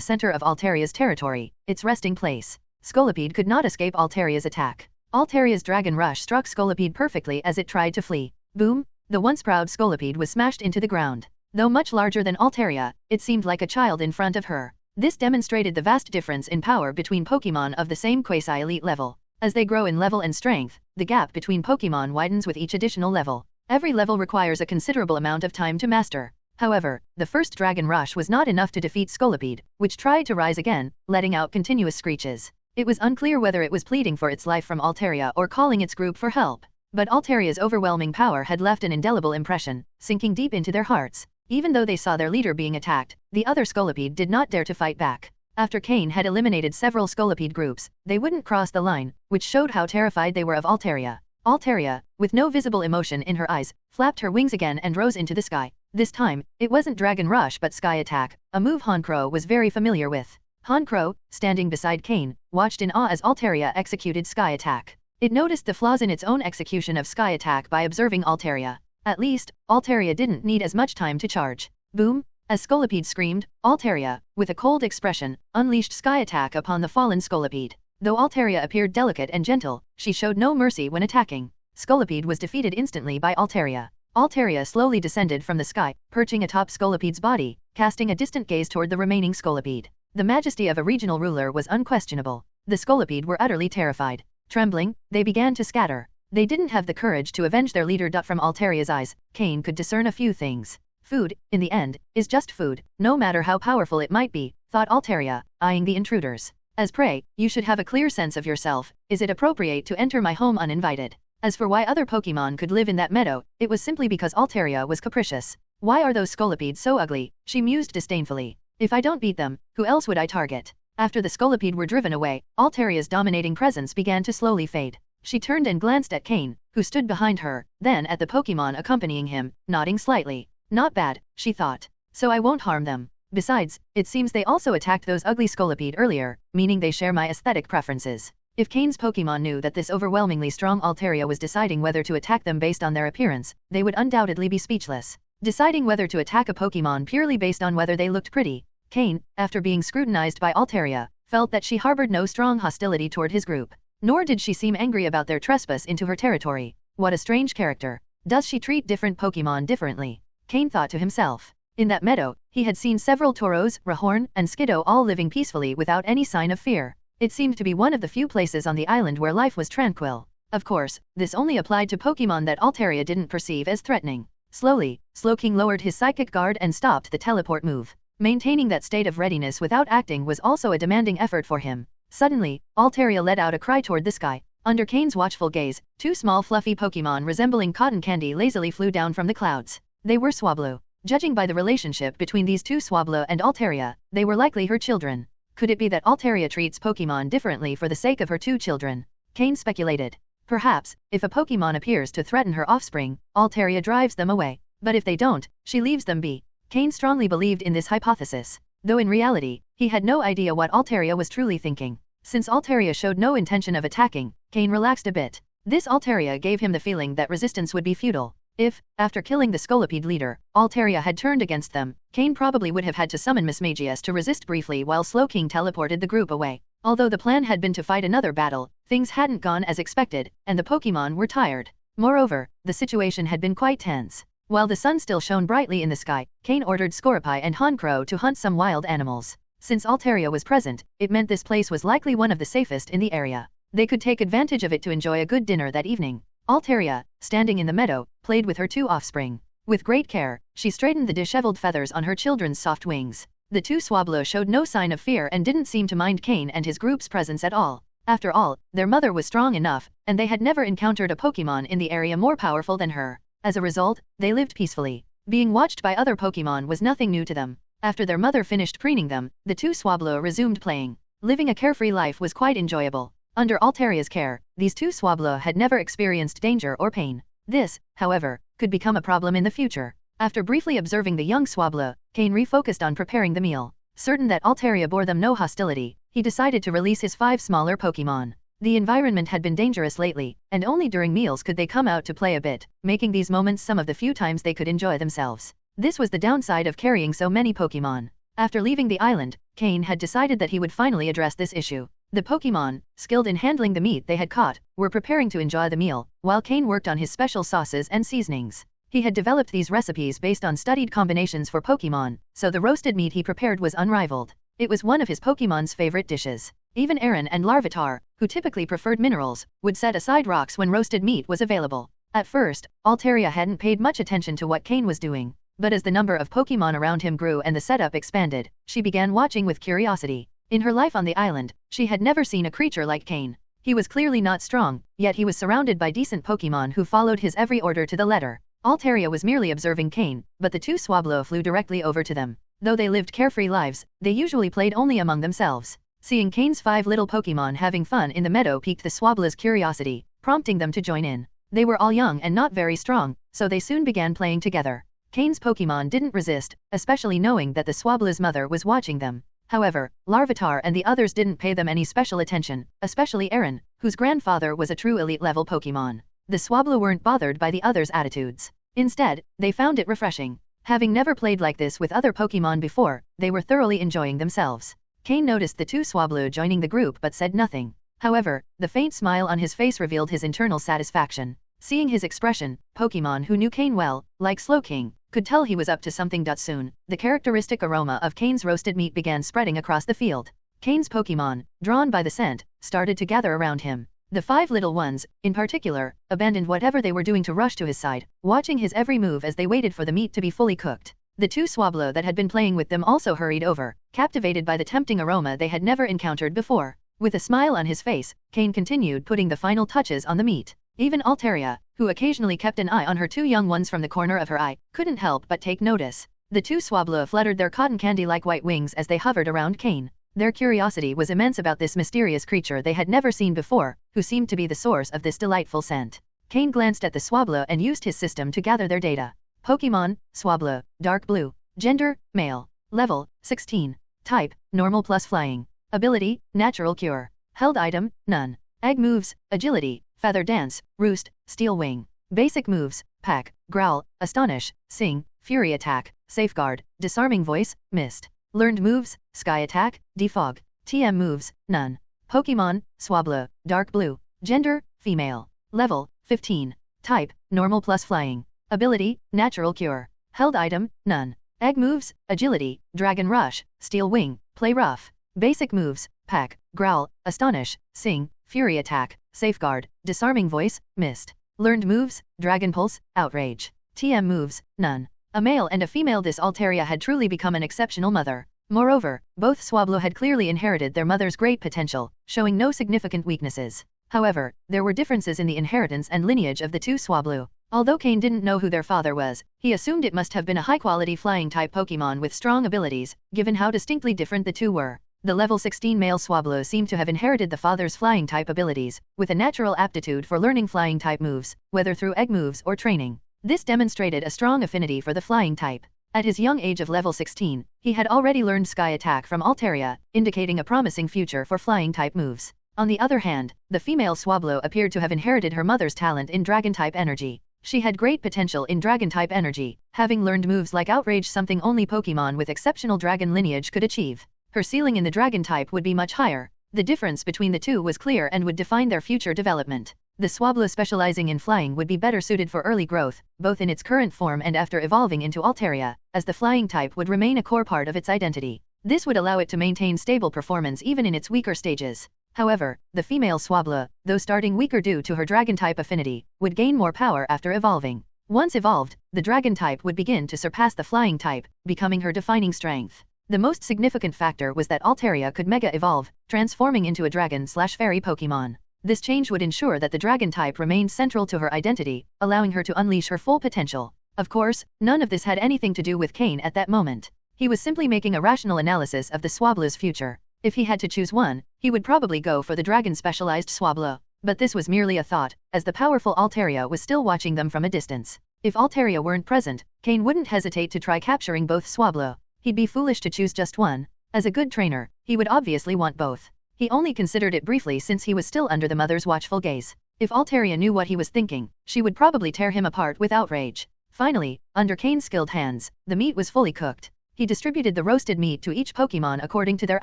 center of Altaria's territory, its resting place. Scolipede could not escape Altaria's attack. Altaria's Dragon Rush struck Scolipede perfectly as it tried to flee. Boom! The once proud Scolipede was smashed into the ground. Though much larger than Altaria, it seemed like a child in front of her. This demonstrated the vast difference in power between Pokémon of the same quasi-elite level. As they grow in level and strength, the gap between Pokémon widens with each additional level. Every level requires a considerable amount of time to master. However, the first Dragon Rush was not enough to defeat Scolipede, which tried to rise again, letting out continuous screeches. It was unclear whether it was pleading for its life from Altaria or calling its group for help. But Altaria's overwhelming power had left an indelible impression, sinking deep into their hearts. Even though they saw their leader being attacked, the other Scolipede did not dare to fight back. After Cain had eliminated several Scolipede groups, they wouldn't cross the line, which showed how terrified they were of Altaria. Altaria, with no visible emotion in her eyes, flapped her wings again and rose into the sky. This time, it wasn't Dragon Rush but Sky Attack, a move Honchkrow was very familiar with. Honchkrow, standing beside Cain, watched in awe as Altaria executed Sky Attack. It noticed the flaws in its own execution of Sky Attack by observing Altaria. At least, Altaria didn't need as much time to charge. Boom! As Scolipede screamed, Altaria, with a cold expression, unleashed Sky Attack upon the fallen Scolipede. Though Altaria appeared delicate and gentle, she showed no mercy when attacking. Scolipede was defeated instantly by Altaria. Altaria slowly descended from the sky, perching atop Scolipede's body, casting a distant gaze toward the remaining Scolipede. The majesty of a regional ruler was unquestionable. The Scolipede were utterly terrified. Trembling, they began to scatter. They didn't have the courage to avenge their leader. From Altaria's eyes, Cain could discern a few things. Food, in the end, is just food, no matter how powerful it might be, thought Altaria, eyeing the intruders. As prey, you should have a clear sense of yourself. Is it appropriate to enter my home uninvited? As for why other Pokémon could live in that meadow, it was simply because Altaria was capricious. Why are those Scolipedes so ugly? She mused disdainfully. If I don't beat them, who else would I target? After the Scolipede were driven away, Altaria's dominating presence began to slowly fade. She turned and glanced at Cain, who stood behind her, then at the Pokémon accompanying him, nodding slightly. Not bad, she thought. So I won't harm them. Besides, it seems they also attacked those ugly Scolipede earlier, meaning they share my aesthetic preferences. If Cain's Pokémon knew that this overwhelmingly strong Altaria was deciding whether to attack them based on their appearance, they would undoubtedly be speechless. Deciding whether to attack a Pokémon purely based on whether they looked pretty, Cain, after being scrutinized by Altaria, felt that she harbored no strong hostility toward his group. Nor did she seem angry about their trespass into her territory. What a strange character. Does she treat different Pokémon differently? Cain thought to himself. In that meadow, he had seen several Tauros, Rhyhorn, and Skiddo all living peacefully without any sign of fear. It seemed to be one of the few places on the island where life was tranquil. Of course, this only applied to Pokémon that Altaria didn't perceive as threatening. Slowly, Slowking lowered his psychic guard and stopped the teleport move. Maintaining that state of readiness without acting was also a demanding effort for him. Suddenly, Altaria let out a cry toward the sky. Under Cain's watchful gaze, two small fluffy Pokémon resembling cotton candy lazily flew down from the clouds. They were Swablu. Judging by the relationship between these two Swablu and Altaria, they were likely her children. Could it be that Altaria treats Pokémon differently for the sake of her 2 children? Cain speculated. Perhaps, if a Pokémon appears to threaten her offspring, Altaria drives them away. But if they don't, she leaves them be. Cain strongly believed in this hypothesis, though in reality, he had no idea what Altaria was truly thinking. Since Altaria showed no intention of attacking, Cain relaxed a bit. This Altaria gave him the feeling that resistance would be futile. If, after killing the Scolipede leader, Altaria had turned against them, Cain probably would have had to summon Mismagius to resist briefly while Slowking teleported the group away. Although the plan had been to fight another battle, things hadn't gone as expected, and the Pokémon were tired. Moreover, the situation had been quite tense. While the sun still shone brightly in the sky, Cain ordered Scorpii and Honchkrow to hunt some wild animals. Since Altaria was present, it meant this place was likely one of the safest in the area. They could take advantage of it to enjoy a good dinner that evening. Altaria, standing in the meadow, played with her 2 offspring. With great care, she straightened the disheveled feathers on her children's soft wings. The 2 Swablu showed no sign of fear and didn't seem to mind Cain and his group's presence at all. After all, their mother was strong enough, and they had never encountered a Pokémon in the area more powerful than her. As a result, they lived peacefully. Being watched by other Pokémon was nothing new to them. After their mother finished preening them, the 2 Swablu resumed playing. Living a carefree life was quite enjoyable. Under Altaria's care, these 2 Swablu had never experienced danger or pain. This, however, could become a problem in the future. After briefly observing the young Swablu, Cain refocused on preparing the meal. Certain that Altaria bore them no hostility, he decided to release his 5 smaller Pokémon. The environment had been dangerous lately, and only during meals could they come out to play a bit, making these moments some of the few times they could enjoy themselves. This was the downside of carrying so many Pokémon. After leaving the island, Cain had decided that he would finally address this issue. The Pokémon, skilled in handling the meat they had caught, were preparing to enjoy the meal, while Cain worked on his special sauces and seasonings. He had developed these recipes based on studied combinations for Pokémon, so the roasted meat he prepared was unrivaled. It was one of his Pokémon's favorite dishes. Even Aaron and Larvitar, who typically preferred minerals, would set aside rocks when roasted meat was available. At first, Altaria hadn't paid much attention to what Cain was doing, but as the number of Pokémon around him grew and the setup expanded, she began watching with curiosity. In her life on the island, she had never seen a creature like Cain. He was clearly not strong, yet he was surrounded by decent Pokémon who followed his every order to the letter. Altaria was merely observing Cain, but the 2 Swablu flew directly over to them. Though they lived carefree lives, they usually played only among themselves. Seeing Cain's 5 little Pokémon having fun in the meadow piqued the Swablu's curiosity, prompting them to join in. They were all young and not very strong, so they soon began playing together. Cain's Pokémon didn't resist, especially knowing that the Swablu's mother was watching them. However, Larvitar and the others didn't pay them any special attention, especially Aaron, whose grandfather was a true elite-level Pokémon. The Swablu weren't bothered by the others' attitudes. Instead, they found it refreshing. Having never played like this with other Pokémon before, they were thoroughly enjoying themselves. Cain noticed the 2 Swablu joining the group but said nothing. However, the faint smile on his face revealed his internal satisfaction. Seeing his expression, Pokémon who knew Cain well, like Slowking, could tell he was up to something. Soon, the characteristic aroma of Cain's roasted meat began spreading across the field. Cain's Pokémon, drawn by the scent, started to gather around him. The 5 little ones, in particular, abandoned whatever they were doing to rush to his side, watching his every move as they waited for the meat to be fully cooked. The 2 Swablu that had been playing with them also hurried over, captivated by the tempting aroma they had never encountered before. With a smile on his face, Cain continued putting the final touches on the meat. Even Altaria, who occasionally kept an eye on her 2 young ones from the corner of her eye, couldn't help but take notice. The 2 Swablu fluttered their cotton candy-like white wings as they hovered around Cain. Their curiosity was immense about this mysterious creature they had never seen before, who seemed to be the source of this delightful scent. Cain glanced at the Swablu and used his system to gather their data. Pokémon, Swablu, dark blue. Gender, male. Level, 16. Type, normal plus flying. Ability, natural cure. Held item, none. Egg moves, agility, feather dance, roost, steel wing. Basic moves, pack, growl, astonish, sing, fury attack, safeguard, disarming voice, mist. Learned moves, sky attack, defog. TM moves, none. Pokémon, Swablu, dark blue. Gender, female. Level, 15. Type, normal plus flying. Ability, natural cure. Held item, none. Egg moves, agility, dragon rush, steel wing, play rough. Basic moves, pack, growl, astonish, sing, fury attack, safeguard, disarming voice, mist. Learned moves, dragon pulse, outrage. TM moves, none. A male and a female. This Altaria had truly become an exceptional mother. Moreover, both Swablu had clearly inherited their mother's great potential, showing no significant weaknesses. However, there were differences in the inheritance and lineage of the 2 Swablu. Although Cain didn't know who their father was, he assumed it must have been a high-quality flying-type Pokémon with strong abilities, given how distinctly different the 2 were. The level 16 male Swablu seemed to have inherited the father's flying-type abilities, with a natural aptitude for learning flying-type moves, whether through egg moves or training. This demonstrated a strong affinity for the flying type. At his young age of level 16, he had already learned Sky Attack from Altaria, indicating a promising future for flying-type moves. On the other hand, the female Swablu appeared to have inherited her mother's talent in Dragon-type energy. She had great potential in Dragon-type energy, having learned moves like Outrage, something only Pokemon with exceptional Dragon lineage could achieve. Her ceiling in the Dragon type would be much higher. The difference between the two was clear and would define their future development. The Swablu specializing in flying would be better suited for early growth, both in its current form and after evolving into Altaria, as the flying type would remain a core part of its identity. This would allow it to maintain stable performance even in its weaker stages. However, the female Swablu, though starting weaker due to her Dragon-type affinity, would gain more power after evolving. Once evolved, the Dragon type would begin to surpass the flying type, becoming her defining strength. The most significant factor was that Altaria could Mega Evolve, transforming into a Dragon/Fairy Pokemon. This change would ensure that the Dragon type remained central to her identity, allowing her to unleash her full potential. Of course, none of this had anything to do with Cain at that moment. He was simply making a rational analysis of the Swablu's future. If he had to choose one, he would probably go for the Dragon-specialized Swablu. But this was merely a thought, as the powerful Altaria was still watching them from a distance. If Altaria weren't present, Cain wouldn't hesitate to try capturing both Swablu. He'd be foolish to choose just one. As a good trainer, he would obviously want both. He only considered it briefly since he was still under the mother's watchful gaze. If Altaria knew what he was thinking, she would probably tear him apart with outrage. Finally, under Cain's skilled hands, the meat was fully cooked. He distributed the roasted meat to each Pokemon according to their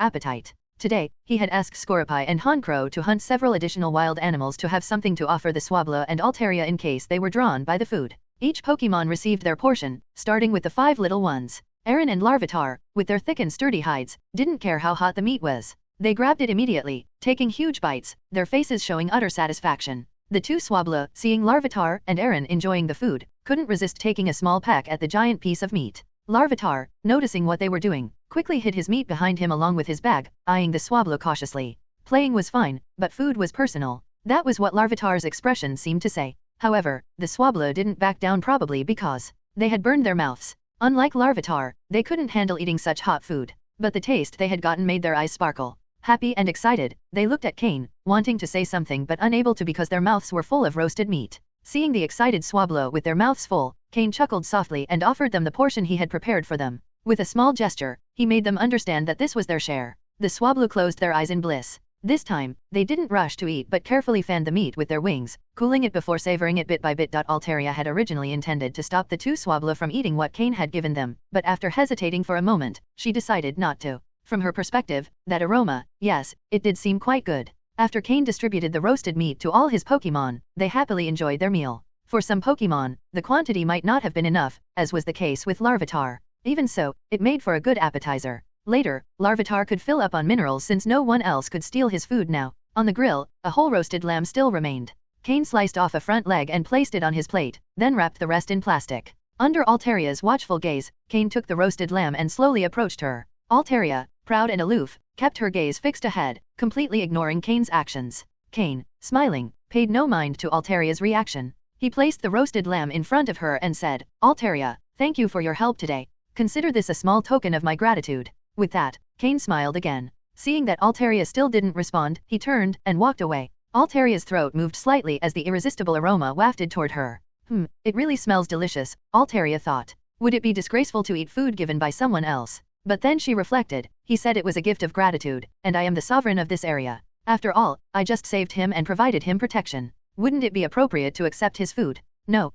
appetite. Today, he had asked Scorepi and Honchkrow to hunt several additional wild animals to have something to offer the Swablu and Altaria in case they were drawn by the food. Each Pokemon received their portion, starting with the 5 little ones. Aaron and Larvitar, with their thick and sturdy hides, didn't care how hot the meat was. They grabbed it immediately, taking huge bites, their faces showing utter satisfaction. The two Swablu, seeing Larvitar and Aaron enjoying the food, couldn't resist taking a small peck at the giant piece of meat. Larvitar, noticing what they were doing, quickly hid his meat behind him along with his bag, eyeing the Swablu cautiously. Playing was fine, but food was personal. That was what Larvitar's expression seemed to say. However, the Swablu didn't back down, probably because they had burned their mouths. Unlike Larvitar, they couldn't handle eating such hot food, but the taste they had gotten made their eyes sparkle. Happy and excited, they looked at Cain, wanting to say something but unable to because their mouths were full of roasted meat. Seeing the excited Swablu with their mouths full, Cain chuckled softly and offered them the portion he had prepared for them. With a small gesture, he made them understand that this was their share. The Swablu closed their eyes in bliss. This time, they didn't rush to eat but carefully fanned the meat with their wings, cooling it before savoring it bit by bit. Altaria had originally intended to stop the two Swablu from eating what Cain had given them, but after hesitating for a moment, she decided not to. From her perspective, that aroma, yes, it did seem quite good. After Cain distributed the roasted meat to all his Pokemon, they happily enjoyed their meal. For some Pokemon, the quantity might not have been enough, as was the case with Larvitar. Even so, it made for a good appetizer. Later, Larvitar could fill up on minerals since no one else could steal his food now. On the grill, a whole roasted lamb still remained. Cain sliced off a front leg and placed it on his plate, then wrapped the rest in plastic. Under Altaria's watchful gaze, Cain took the roasted lamb and slowly approached her. Altaria, proud and aloof, kept her gaze fixed ahead, completely ignoring Cain's actions. Cain, smiling, paid no mind to Altaria's reaction. He placed the roasted lamb in front of her and said, "Altaria, thank you for your help today. Consider this a small token of my gratitude." With that, Cain smiled again. Seeing that Altaria still didn't respond, he turned and walked away. Altaria's throat moved slightly as the irresistible aroma wafted toward her. It really smells delicious, Altaria thought. Would it be disgraceful to eat food given by someone else? But then she reflected, he said it was a gift of gratitude, and I am the sovereign of this area. After all, I just saved him and provided him protection. Wouldn't it be appropriate to accept his food? No,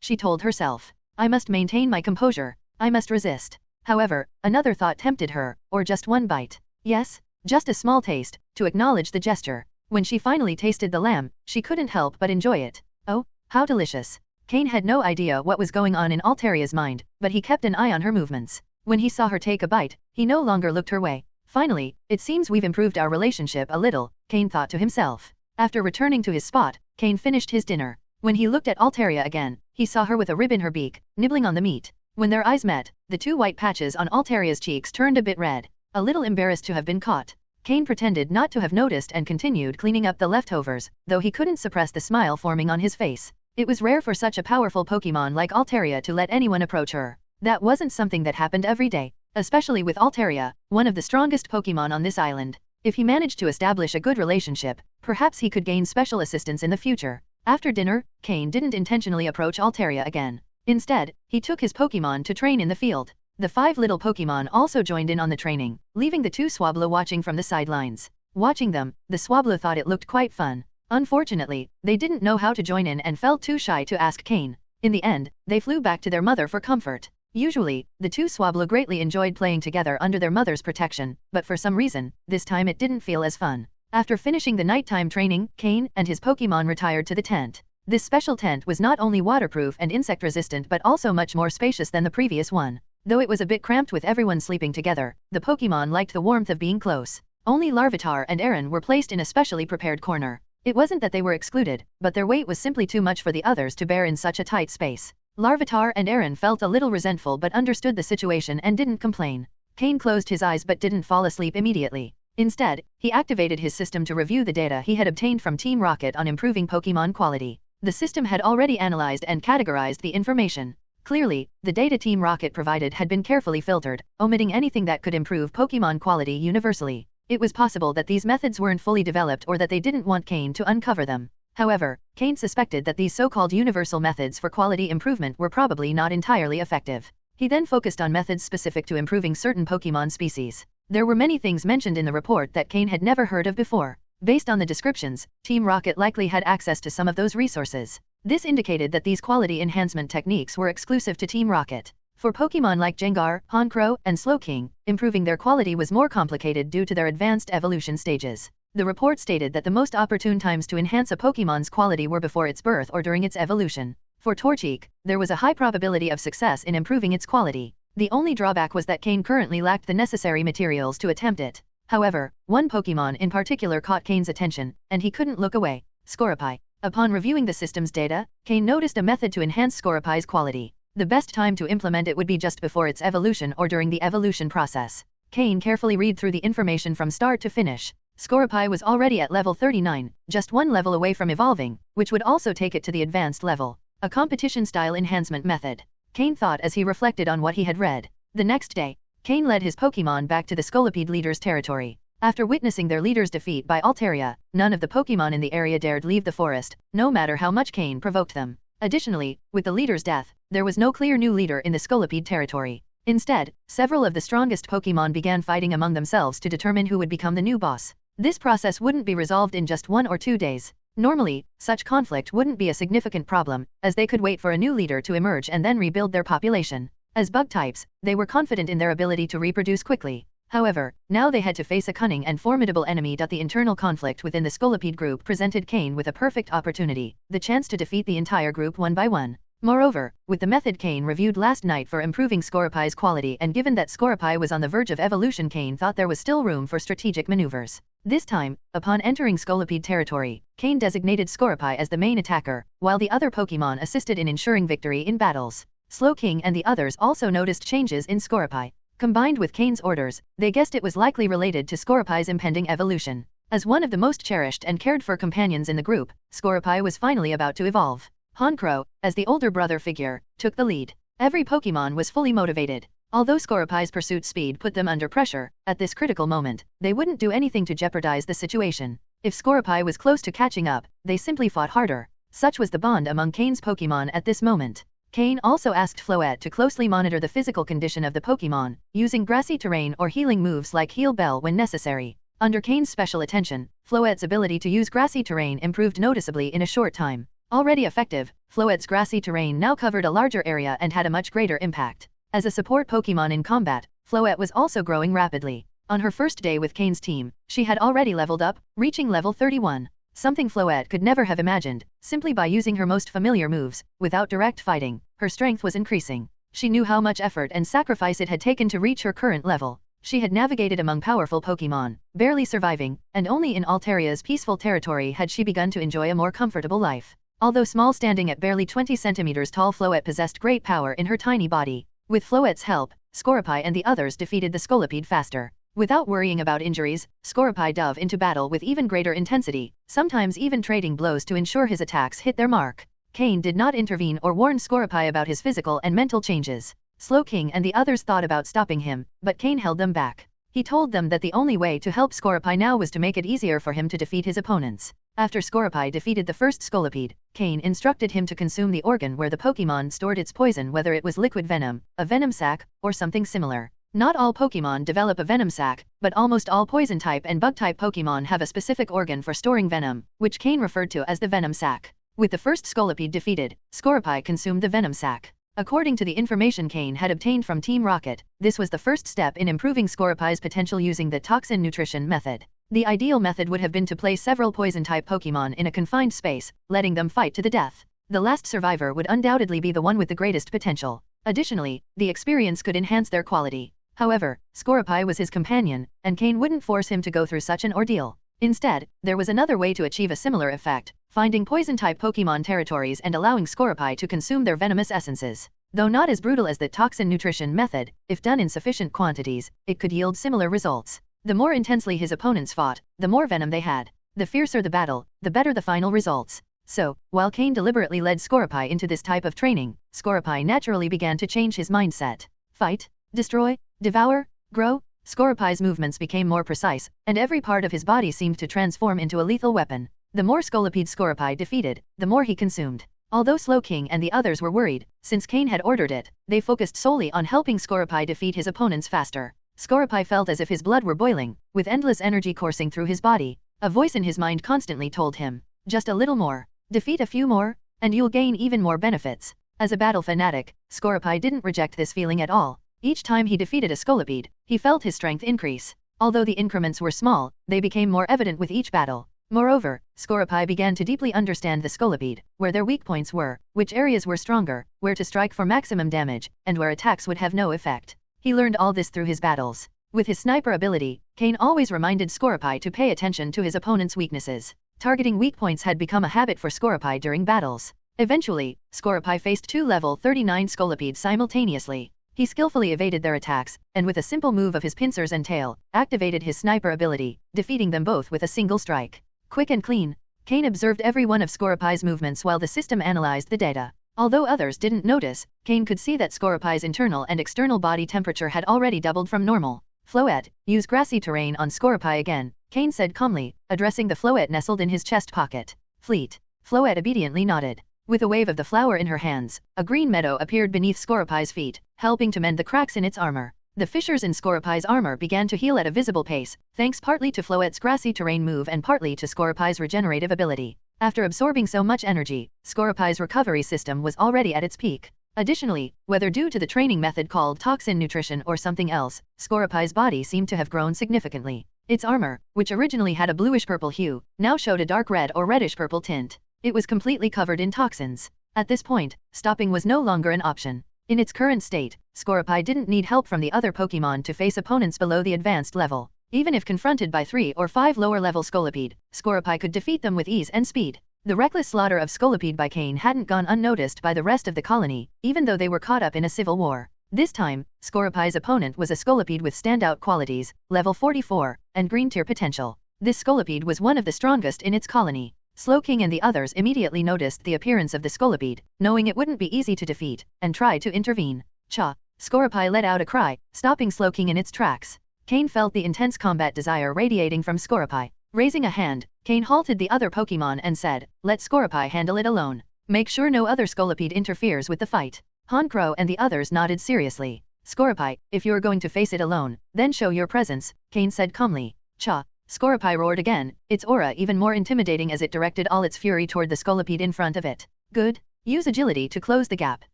she told herself. I must maintain my composure. I must resist. However, another thought tempted her, or just one bite. Yes, just a small taste, to acknowledge the gesture. When she finally tasted the lamb, she couldn't help but enjoy it. Oh, how delicious. Cain had no idea what was going on in Altaria's mind, but he kept an eye on her movements. When he saw her take a bite, he no longer looked her way. Finally, it seems we've improved our relationship a little, Cain thought to himself. After returning to his spot, Cain finished his dinner. When he looked at Altaria again, he saw her with a rib in her beak, nibbling on the meat. When their eyes met, the two white patches on Altaria's cheeks turned a bit red. A little embarrassed to have been caught, Cain pretended not to have noticed and continued cleaning up the leftovers, though he couldn't suppress the smile forming on his face. It was rare for such a powerful Pokemon like Altaria to let anyone approach her. That wasn't something that happened every day. especially with Altaria, one of the strongest Pokémon on this island. If he managed to establish a good relationship, perhaps he could gain special assistance in the future. After dinner, Cain didn't intentionally approach Altaria again. Instead, he took his Pokémon to train in the field. The 5 little Pokémon also joined in on the training, leaving the 2 Swablu watching from the sidelines. Watching them, the Swablu thought it looked quite fun. Unfortunately, they didn't know how to join in and felt too shy to ask Cain. In the end, they flew back to their mother for comfort. Usually, the 2 Swablu greatly enjoyed playing together under their mother's protection, but for some reason, this time it didn't feel as fun. After finishing the nighttime training, Cain and his Pokémon retired to the tent. This special tent was not only waterproof and insect-resistant but also much more spacious than the previous one. Though it was a bit cramped with everyone sleeping together, the Pokémon liked the warmth of being close. Only Larvitar and Aaron were placed in a specially prepared corner. It wasn't that they were excluded, but their weight was simply too much for the others to bear in such a tight space. Larvitar and Aaron felt a little resentful but understood the situation and didn't complain. Cain closed his eyes but didn't fall asleep immediately. Instead, he activated his system to review the data he had obtained from Team Rocket on improving Pokémon quality. The system had already analyzed and categorized the information. Clearly, the data Team Rocket provided had been carefully filtered, omitting anything that could improve Pokémon quality universally. It was possible that these methods weren't fully developed or that they didn't want Cain to uncover them. However, Cain suspected that these so-called universal methods for quality improvement were probably not entirely effective. He then focused on methods specific to improving certain Pokémon species. There were many things mentioned in the report that Cain had never heard of before. Based on the descriptions, Team Rocket likely had access to some of those resources. This indicated that these quality enhancement techniques were exclusive to Team Rocket. For Pokémon like Gengar, Honchkrow, and Slowking, improving their quality was more complicated due to their advanced evolution stages. The report stated that the most opportune times to enhance a Pokémon's quality were before its birth or during its evolution. For Torchic, there was a high probability of success in improving its quality. The only drawback was that Cain currently lacked the necessary materials to attempt it. However, one Pokémon in particular caught Cain's attention, and he couldn't look away: Scoropy. Upon reviewing the system's data, Cain noticed a method to enhance Scoropy's quality. The best time to implement it would be just before its evolution or during the evolution process. Cain carefully read through the information from start to finish. Scoropy was already at level 39, just one level away from evolving, which would also take it to the advanced level. A competition-style enhancement method, Cain thought as he reflected on what he had read. The next day, Cain led his Pokémon back to the Scolipede leader's territory. After witnessing their leader's defeat by Altaria, none of the Pokémon in the area dared leave the forest, no matter how much Cain provoked them. Additionally, with the leader's death, there was no clear new leader in the Scolipede territory. Instead, several of the strongest Pokémon began fighting among themselves to determine who would become the new boss. This process wouldn't be resolved in just 1 or 2 days. Normally, such conflict wouldn't be a significant problem, as they could wait for a new leader to emerge and then rebuild their population. As bug types, they were confident in their ability to reproduce quickly. However, now they had to face a cunning and formidable enemy. The internal conflict within the Scolipede group presented Cain with a perfect opportunity, the chance to defeat the entire group one by one. Moreover, with the method Cain reviewed last night for improving Scoropy's quality, and given that Scoropy was on the verge of evolution, Cain thought there was still room for strategic maneuvers. This time, upon entering Scolipede territory, Cain designated Scoropy as the main attacker, while the other Pokémon assisted in ensuring victory in battles. Slowking and the others also noticed changes in Scoropy. Combined with Cain's orders, they guessed it was likely related to Scoropy's impending evolution. As one of the most cherished and cared for companions in the group, Scoropy was finally about to evolve. Honchkrow, as the older brother figure, took the lead. Every Pokémon was fully motivated. Although Scoropy's pursuit speed put them under pressure, at this critical moment, they wouldn't do anything to jeopardize the situation. If Scoropy was close to catching up, they simply fought harder. Such was the bond among Cain's Pokémon at this moment. Cain also asked Floette to closely monitor the physical condition of the Pokémon, using grassy terrain or healing moves like Heal Bell when necessary. Under Cain's special attention, Floette's ability to use grassy terrain improved noticeably in a short time. Already effective, Floette's grassy terrain now covered a larger area and had a much greater impact. As a support Pokémon in combat, Floette was also growing rapidly. On her first day with Cain's team, she had already leveled up, reaching level 31. Something Floette could never have imagined. Simply by using her most familiar moves, without direct fighting, her strength was increasing. She knew how much effort and sacrifice it had taken to reach her current level. She had navigated among powerful Pokémon, barely surviving, and only in Altaria's peaceful territory had she begun to enjoy a more comfortable life. Although small, standing at barely 20 centimeters tall, Floette possessed great power in her tiny body. With Floette's help, Scoropy and the others defeated the Scolipede faster. Without worrying about injuries, Scoropy dove into battle with even greater intensity, sometimes even trading blows to ensure his attacks hit their mark. Cain did not intervene or warn Scoropy about his physical and mental changes. Slowking and the others thought about stopping him, but Cain held them back. He told them that the only way to help Scorpii now was to make it easier for him to defeat his opponents. After Scorpii defeated the first Scolipede, Cain instructed him to consume the organ where the Pokémon stored its poison, whether it was liquid venom, a venom sac, or something similar. Not all Pokémon develop a venom sac, but almost all poison-type and bug-type Pokémon have a specific organ for storing venom, which Cain referred to as the venom sac. With the first Scolipede defeated, Scorpii consumed the venom sac. According to the information Cain had obtained from Team Rocket, this was the first step in improving Scorepi's potential using the toxin nutrition method. The ideal method would have been to place several poison-type Pokémon in a confined space, letting them fight to the death. The last survivor would undoubtedly be the one with the greatest potential. Additionally, the experience could enhance their quality. However, Scorepi was his companion, and Cain wouldn't force him to go through such an ordeal. Instead, there was another way to achieve a similar effect, finding poison-type Pokémon territories and allowing Scorepi to consume their venomous essences. Though not as brutal as the toxin nutrition method, if done in sufficient quantities, it could yield similar results. The more intensely his opponents fought, the more venom they had. The fiercer the battle, the better the final results. So, while Cain deliberately led Scorepi into this type of training, Scorepi naturally began to change his mindset. Fight, destroy, devour, grow. Scorepi's movements became more precise, and every part of his body seemed to transform into a lethal weapon. The more Scolipede Scorepi defeated, the more he consumed. Although Slowking and the others were worried, since Cain had ordered it, they focused solely on helping Scorepi defeat his opponents faster. Scorepi felt as if his blood were boiling, with endless energy coursing through his body. A voice in his mind constantly told him, just a little more, defeat a few more, and you'll gain even more benefits. As a battle fanatic, Scorepi didn't reject this feeling at all. Each time he defeated a Scolipede, he felt his strength increase. Although the increments were small, they became more evident with each battle. Moreover, Scorepi began to deeply understand the Scolipede, where their weak points were, which areas were stronger, where to strike for maximum damage, and where attacks would have no effect. He learned all this through his battles. With his sniper ability, Cain always reminded Scorepi to pay attention to his opponent's weaknesses. Targeting weak points had become a habit for Scorepi during battles. Eventually, Scorepi faced two level 39 Scolipedes simultaneously. He skillfully evaded their attacks, and with a simple move of his pincers and tail, activated his sniper ability, defeating them both with a single strike. Quick and clean, Cain observed every one of Scorepi's movements while the system analyzed the data. Although others didn't notice, Cain could see that Scorepi's internal and external body temperature had already doubled from normal. Floette, use grassy terrain on Scorepi again, Cain said calmly, addressing the Floette nestled in his chest pocket. Fleet. Floette obediently nodded. With a wave of the flower in her hands, a green meadow appeared beneath Scorepi's feet, helping to mend the cracks in its armor. The fissures in Scorepi's armor began to heal at a visible pace, thanks partly to Floette's grassy terrain move and partly to Scorepi's regenerative ability. After absorbing so much energy, Scorepi's recovery system was already at its peak. Additionally, whether due to the training method called toxin nutrition or something else, Scorepi's body seemed to have grown significantly. Its armor, which originally had a bluish-purple hue, now showed a dark red or reddish-purple tint. It was completely covered in toxins. At this point, stopping was no longer an option. In its current state, Scorepi didn't need help from the other Pokémon to face opponents below the advanced level. Even if confronted by 3 or 5 lower-level Scolipede, Scorepi could defeat them with ease and speed. The reckless slaughter of Scolipede by Cain hadn't gone unnoticed by the rest of the colony, even though they were caught up in a civil war. This time, Scorepi's opponent was a Scolipede with standout qualities, level 44, and green tier potential. This Scolipede was one of the strongest in its colony. Slowking and the others immediately noticed the appearance of the Scolipede, knowing it wouldn't be easy to defeat, and tried to intervene. Cha! Scorepi let out a cry, stopping Slowking in its tracks. Cain felt the intense combat desire radiating from Scorepi. Raising a hand, Cain halted the other Pokémon and said, "Let Scorepi handle it alone. Make sure no other Scolipede interferes with the fight." Crow and the others nodded seriously. "Scorepi, if you're going to face it alone, then show your presence," Cain said calmly. Cha! Scorepi roared again, its aura even more intimidating as it directed all its fury toward the Scolipede in front of it. "Good. Use agility to close the gap.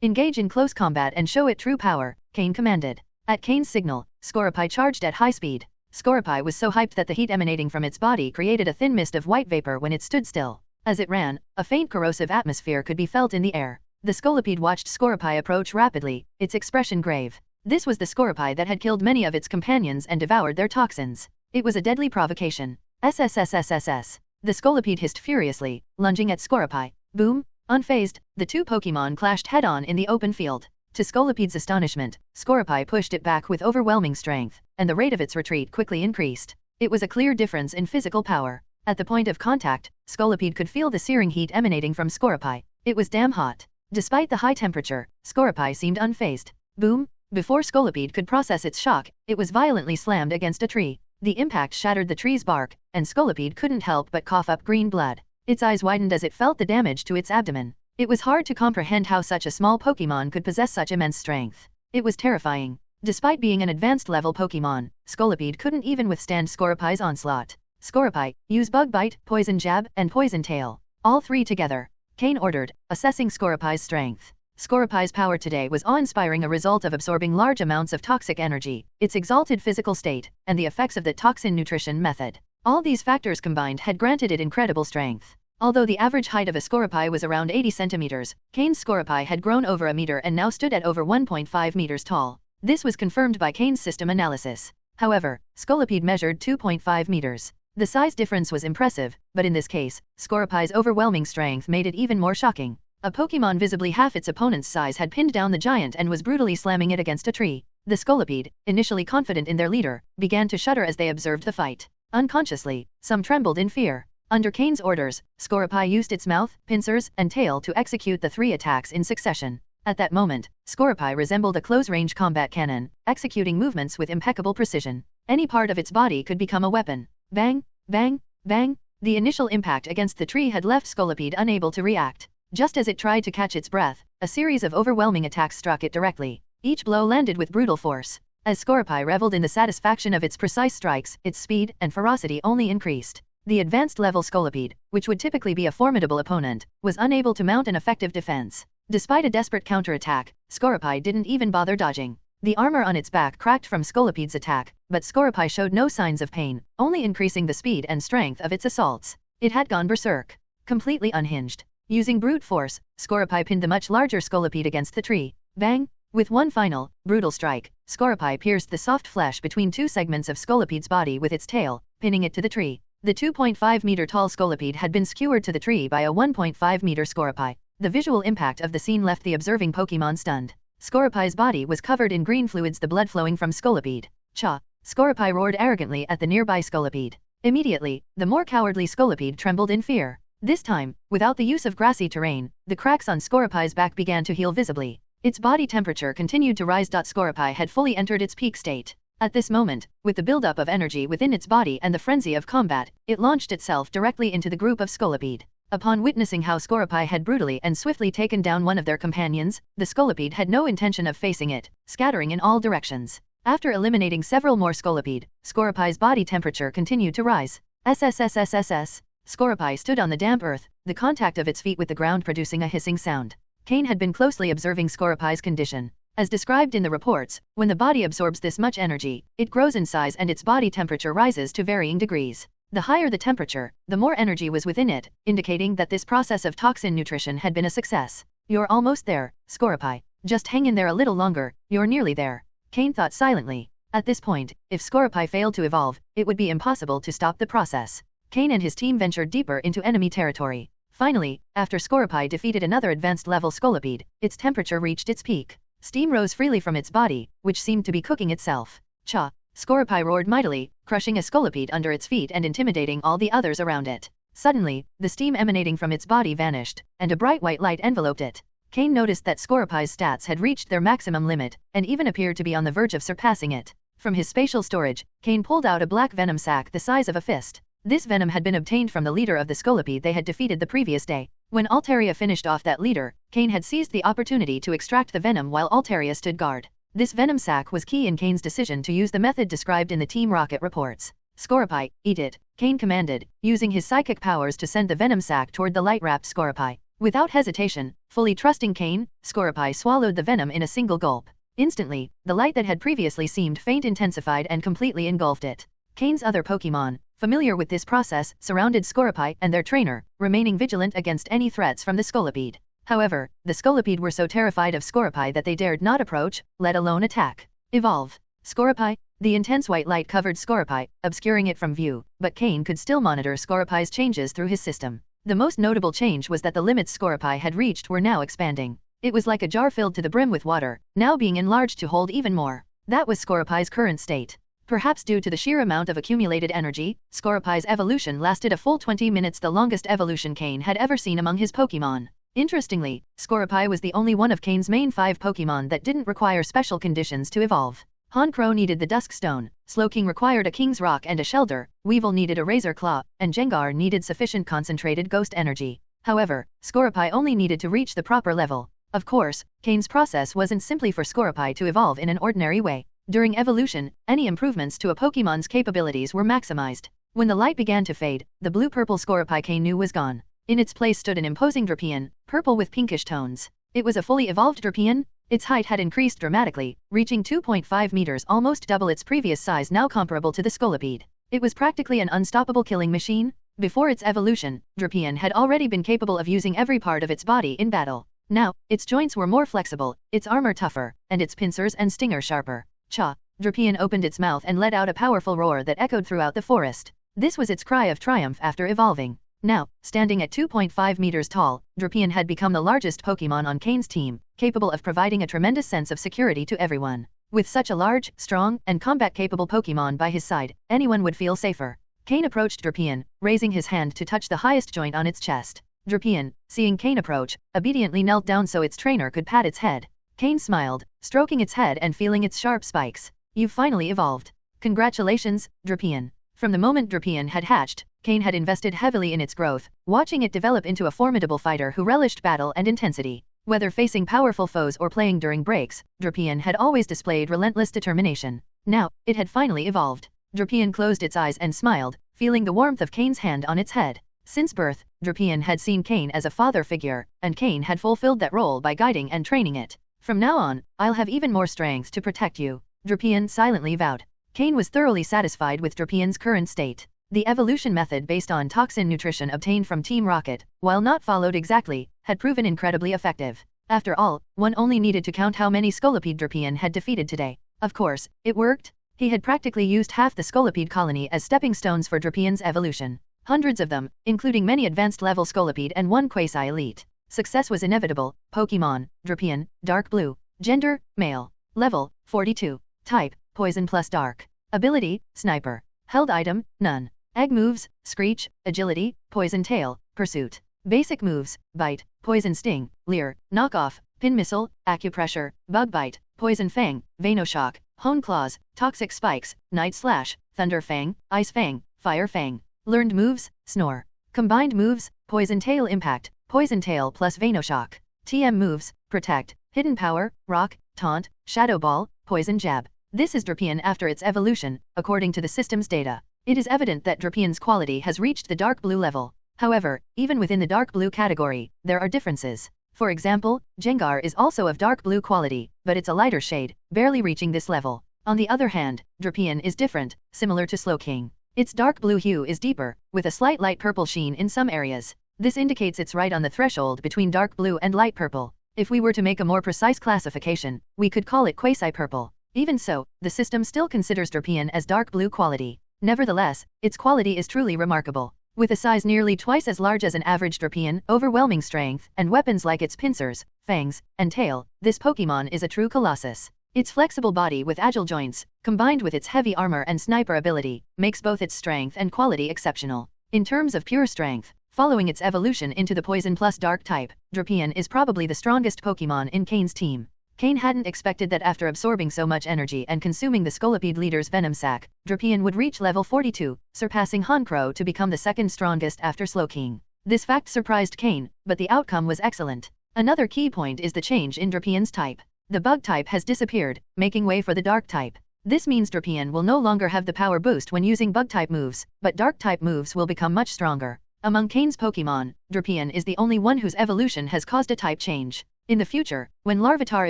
Engage in close combat and show it true power," Cain commanded. At Cain's signal, Scorepi charged at high speed. Scorepi was so hyped that the heat emanating from its body created a thin mist of white vapor when it stood still. As it ran, a faint corrosive atmosphere could be felt in the air. The Scolipede watched Scorepi approach rapidly, its expression grave. This was the Scorepi that had killed many of its companions and devoured their toxins. It was a deadly provocation. SSSSSS. The Scolipede hissed furiously, lunging at Scorepi. Boom! Unfazed, the two Pokémon clashed head-on in the open field. To Scolipede's astonishment, Scorepi pushed it back with overwhelming strength, and the rate of its retreat quickly increased. It was a clear difference in physical power. At the point of contact, Scolipede could feel the searing heat emanating from Scorepi. It was damn hot. Despite the high temperature, Scorepi seemed unfazed. Boom! Before Scolipede could process its shock, it was violently slammed against a tree. The impact shattered the tree's bark, and Scolipede couldn't help but cough up green blood. Its eyes widened as it felt the damage to its abdomen. It was hard to comprehend how such a small Pokémon could possess such immense strength. It was terrifying. Despite being an advanced level Pokémon, Scolipede couldn't even withstand Scorapi's onslaught. Scorapi, use Bug Bite, Poison Jab, and Poison Tail. All three together. Cain ordered, assessing Scorapi's strength. Scorapi's power today was awe-inspiring, a result of absorbing large amounts of toxic energy, its exalted physical state, and the effects of the toxin nutrition method. All these factors combined had granted it incredible strength. Although the average height of a Scorapi was around 80 centimeters, Cain's Scorapi had grown over a meter and now stood at over 1.5 meters tall. This was confirmed by Cain's system analysis. However, Scolipede measured 2.5 meters. The size difference was impressive, but in this case, Scorapi's overwhelming strength made it even more shocking. A Pokémon visibly half its opponent's size had pinned down the giant and was brutally slamming it against a tree. The Scolipede, initially confident in their leader, began to shudder as they observed the fight. Unconsciously, some trembled in fear. Under Cain's orders, Scorapi used its mouth, pincers, and tail to execute the 3 attacks in succession. At that moment, Scorapi resembled a close-range combat cannon, executing movements with impeccable precision. Any part of its body could become a weapon. Bang, bang, bang. The initial impact against the tree had left Scolipede unable to react. Just as it tried to catch its breath, a series of overwhelming attacks struck it directly. Each blow landed with brutal force. As Scorapi reveled in the satisfaction of its precise strikes, its speed and ferocity only increased. The advanced level Scolipede, which would typically be a formidable opponent, was unable to mount an effective defense. Despite a desperate counterattack, Scorapi didn't even bother dodging. The armor on its back cracked from Scolipede's attack, but Scorapi showed no signs of pain, only increasing the speed and strength of its assaults. It had gone berserk. Completely unhinged. Using brute force, Scorapi pinned the much larger Scolipede against the tree. Bang! With one final, brutal strike, Scorapi pierced the soft flesh between 2 segments of Scolipede's body with its tail, pinning it to the tree. The 2.5-meter-tall Scolipede had been skewered to the tree by a 1.5-meter Scorapi. The visual impact of the scene left the observing Pokémon stunned. Scorapi's body was covered in green fluids, the blood flowing from Scolipede. Cha! Scorapi roared arrogantly at the nearby Scolipede. Immediately, the more cowardly Scolipede trembled in fear. This time, without the use of grassy terrain, the cracks on Scorapi's back began to heal visibly. Its body temperature continued to rise. Scorapi had fully entered its peak state. At this moment, with the buildup of energy within its body and the frenzy of combat, it launched itself directly into the group of Scolipede. Upon witnessing how Scorapi had brutally and swiftly taken down one of their companions, the Scolipede had no intention of facing it, scattering in all directions. After eliminating several more Scolipede, Scorapi's body temperature continued to rise. SSSSSS. Scorapi stood on the damp earth, the contact of its feet with the ground producing a hissing sound. Cain had been closely observing Scorapi's condition. As described in the reports, when the body absorbs this much energy, it grows in size and its body temperature rises to varying degrees. The higher the temperature, the more energy was within it, indicating that this process of toxin nutrition had been a success. You're almost there, Scorapi. Just hang in there a little longer, you're nearly there. Cain thought silently. At this point, if Scorapi failed to evolve, it would be impossible to stop the process. Cain and his team ventured deeper into enemy territory. Finally, after Scorapi defeated another advanced level Scolipede, its temperature reached its peak. Steam rose freely from its body, which seemed to be cooking itself. Cha! Scorapi roared mightily, crushing a Scolipede under its feet and intimidating all the others around it. Suddenly, the steam emanating from its body vanished, and a bright white light enveloped it. Cain noticed that Scorapi's stats had reached their maximum limit, and even appeared to be on the verge of surpassing it. From his spatial storage, Cain pulled out a black venom sac the size of a fist. This venom had been obtained from the leader of the Scolipede they had defeated the previous day. When Altaria finished off that leader, Cain had seized the opportunity to extract the venom while Altaria stood guard. This venom sac was key in Cain's decision to use the method described in the Team Rocket reports. Scorapi, eat it, Cain commanded, using his psychic powers to send the venom sac toward the light-wrapped Scorapi. Without hesitation, fully trusting Cain, Scorapi swallowed the venom in a single gulp. Instantly, the light that had previously seemed faint intensified and completely engulfed it. Cain's other Pokémon, familiar with this process, surrounded Scorapi and their trainer, remaining vigilant against any threats from the Scolipede. However, the Scolipede were so terrified of Scorapi that they dared not approach, let alone attack. Evolve. Scorapi. The intense white light covered Scorapi, obscuring it from view, but Cain could still monitor Scorapi's changes through his system. The most notable change was that the limits Scorapi had reached were now expanding. It was like a jar filled to the brim with water, now being enlarged to hold even more. That was Scorapi's current state. Perhaps due to the sheer amount of accumulated energy, Scorapi's evolution lasted a full 20 minutes, the longest evolution Cain had ever seen among his Pokémon. Interestingly, Scoropy was the only one of Cain's main 5 Pokémon that didn't require special conditions to evolve. Honchkrow needed the Dusk Stone, Slowking required a King's Rock and a Shelter, Weevil needed a Razor Claw, and Gengar needed sufficient concentrated ghost energy. However, Scoropy only needed to reach the proper level. Of course, Cain's process wasn't simply for Scoropy to evolve in an ordinary way. During evolution, any improvements to a Pokémon's capabilities were maximized. When the light began to fade, the blue-purple Scoropy Cain knew was gone. In its place stood an imposing Drapion, purple with pinkish tones. It was a fully evolved Drapion. Its height had increased dramatically, reaching 2.5 meters, almost double its previous size, now comparable to the Scolipede. It was practically an unstoppable killing machine. Before its evolution, Drapion had already been capable of using every part of its body in battle. Now, its joints were more flexible, its armor tougher, and its pincers and stinger sharper. Cha! Drapion opened its mouth and let out a powerful roar that echoed throughout the forest. This was its cry of triumph after evolving. Now, standing at 2.5 meters tall, Drapion had become the largest Pokémon on Cain's team, capable of providing a tremendous sense of security to everyone. With such a large, strong, and combat-capable Pokémon by his side, anyone would feel safer. Cain approached Drapion, raising his hand to touch the highest joint on its chest. Drapion, seeing Cain approach, obediently knelt down so its trainer could pat its head. Cain smiled, stroking its head and feeling its sharp spikes. You've finally evolved. Congratulations, Drapion. From the moment Drapion had hatched, Cain had invested heavily in its growth, watching it develop into a formidable fighter who relished battle and intensity. Whether facing powerful foes or playing during breaks, Drapion had always displayed relentless determination. Now, it had finally evolved. Drapion closed its eyes and smiled, feeling the warmth of Cain's hand on its head. Since birth, Drapion had seen Cain as a father figure, and Cain had fulfilled that role by guiding and training it. From now on, I'll have even more strength to protect you, Drapion silently vowed. Cain was thoroughly satisfied with Drapion's current state. The evolution method based on toxin nutrition obtained from Team Rocket, while not followed exactly, had proven incredibly effective. After all, one only needed to count how many Scolipede Drapion had defeated today. Of course, it worked. He had practically used half the Scolipede colony as stepping stones for Drapion's evolution. Hundreds of them, including many advanced-level Scolipede and one quasi-elite. Success was inevitable. Pokemon, Drapion, Dark Blue. Gender, male. Level, 42. Type, Poison plus Dark. Ability, Sniper. Held item, none. Egg moves, Screech, Agility, Poison Tail, Pursuit. Basic moves, Bite, Poison Sting, Leer, Knockoff, Pin Missile, Acupressure, Bug Bite, Poison Fang, Venoshock, Hone Claws, Toxic Spikes, Night Slash, Thunder Fang, Ice Fang, Fire Fang. Learned moves, Snore. Combined moves, Poison Tail Impact, Poison Tail plus Venoshock. TM moves, Protect, Hidden Power, Rock, Taunt, Shadow Ball, Poison Jab. This is Drapion after its evolution, according to the system's data. It is evident that Drapion's quality has reached the dark blue level. However, even within the dark blue category, there are differences. For example, Gengar is also of dark blue quality, but it's a lighter shade, barely reaching this level. On the other hand, Drapion is different, similar to Slowking. Its dark blue hue is deeper, with a slight light purple sheen in some areas. This indicates it's right on the threshold between dark blue and light purple. If we were to make a more precise classification, we could call it quasi-purple. Even so, the system still considers Drapion as dark blue quality. Nevertheless, its quality is truly remarkable. With a size nearly twice as large as an average Drapion, overwhelming strength, and weapons like its pincers, fangs, and tail, this Pokémon is a true colossus. Its flexible body with agile joints, combined with its heavy armor and sniper ability, makes both its strength and quality exceptional. In terms of pure strength, following its evolution into the Poison plus Dark type, Drapion is probably the strongest Pokémon in Cain's team. Cain hadn't expected that after absorbing so much energy and consuming the Scolipede leader's venom sac, Drapion would reach level 42, surpassing Honchkrow to become the second strongest after Slowking. This fact surprised Cain, but the outcome was excellent. Another key point is the change in Drapion's type. The bug type has disappeared, making way for the dark type. This means Drapion will no longer have the power boost when using bug type moves, but dark type moves will become much stronger. Among Cain's Pokémon, Drapion is the only one whose evolution has caused a type change. In the future, when Larvitar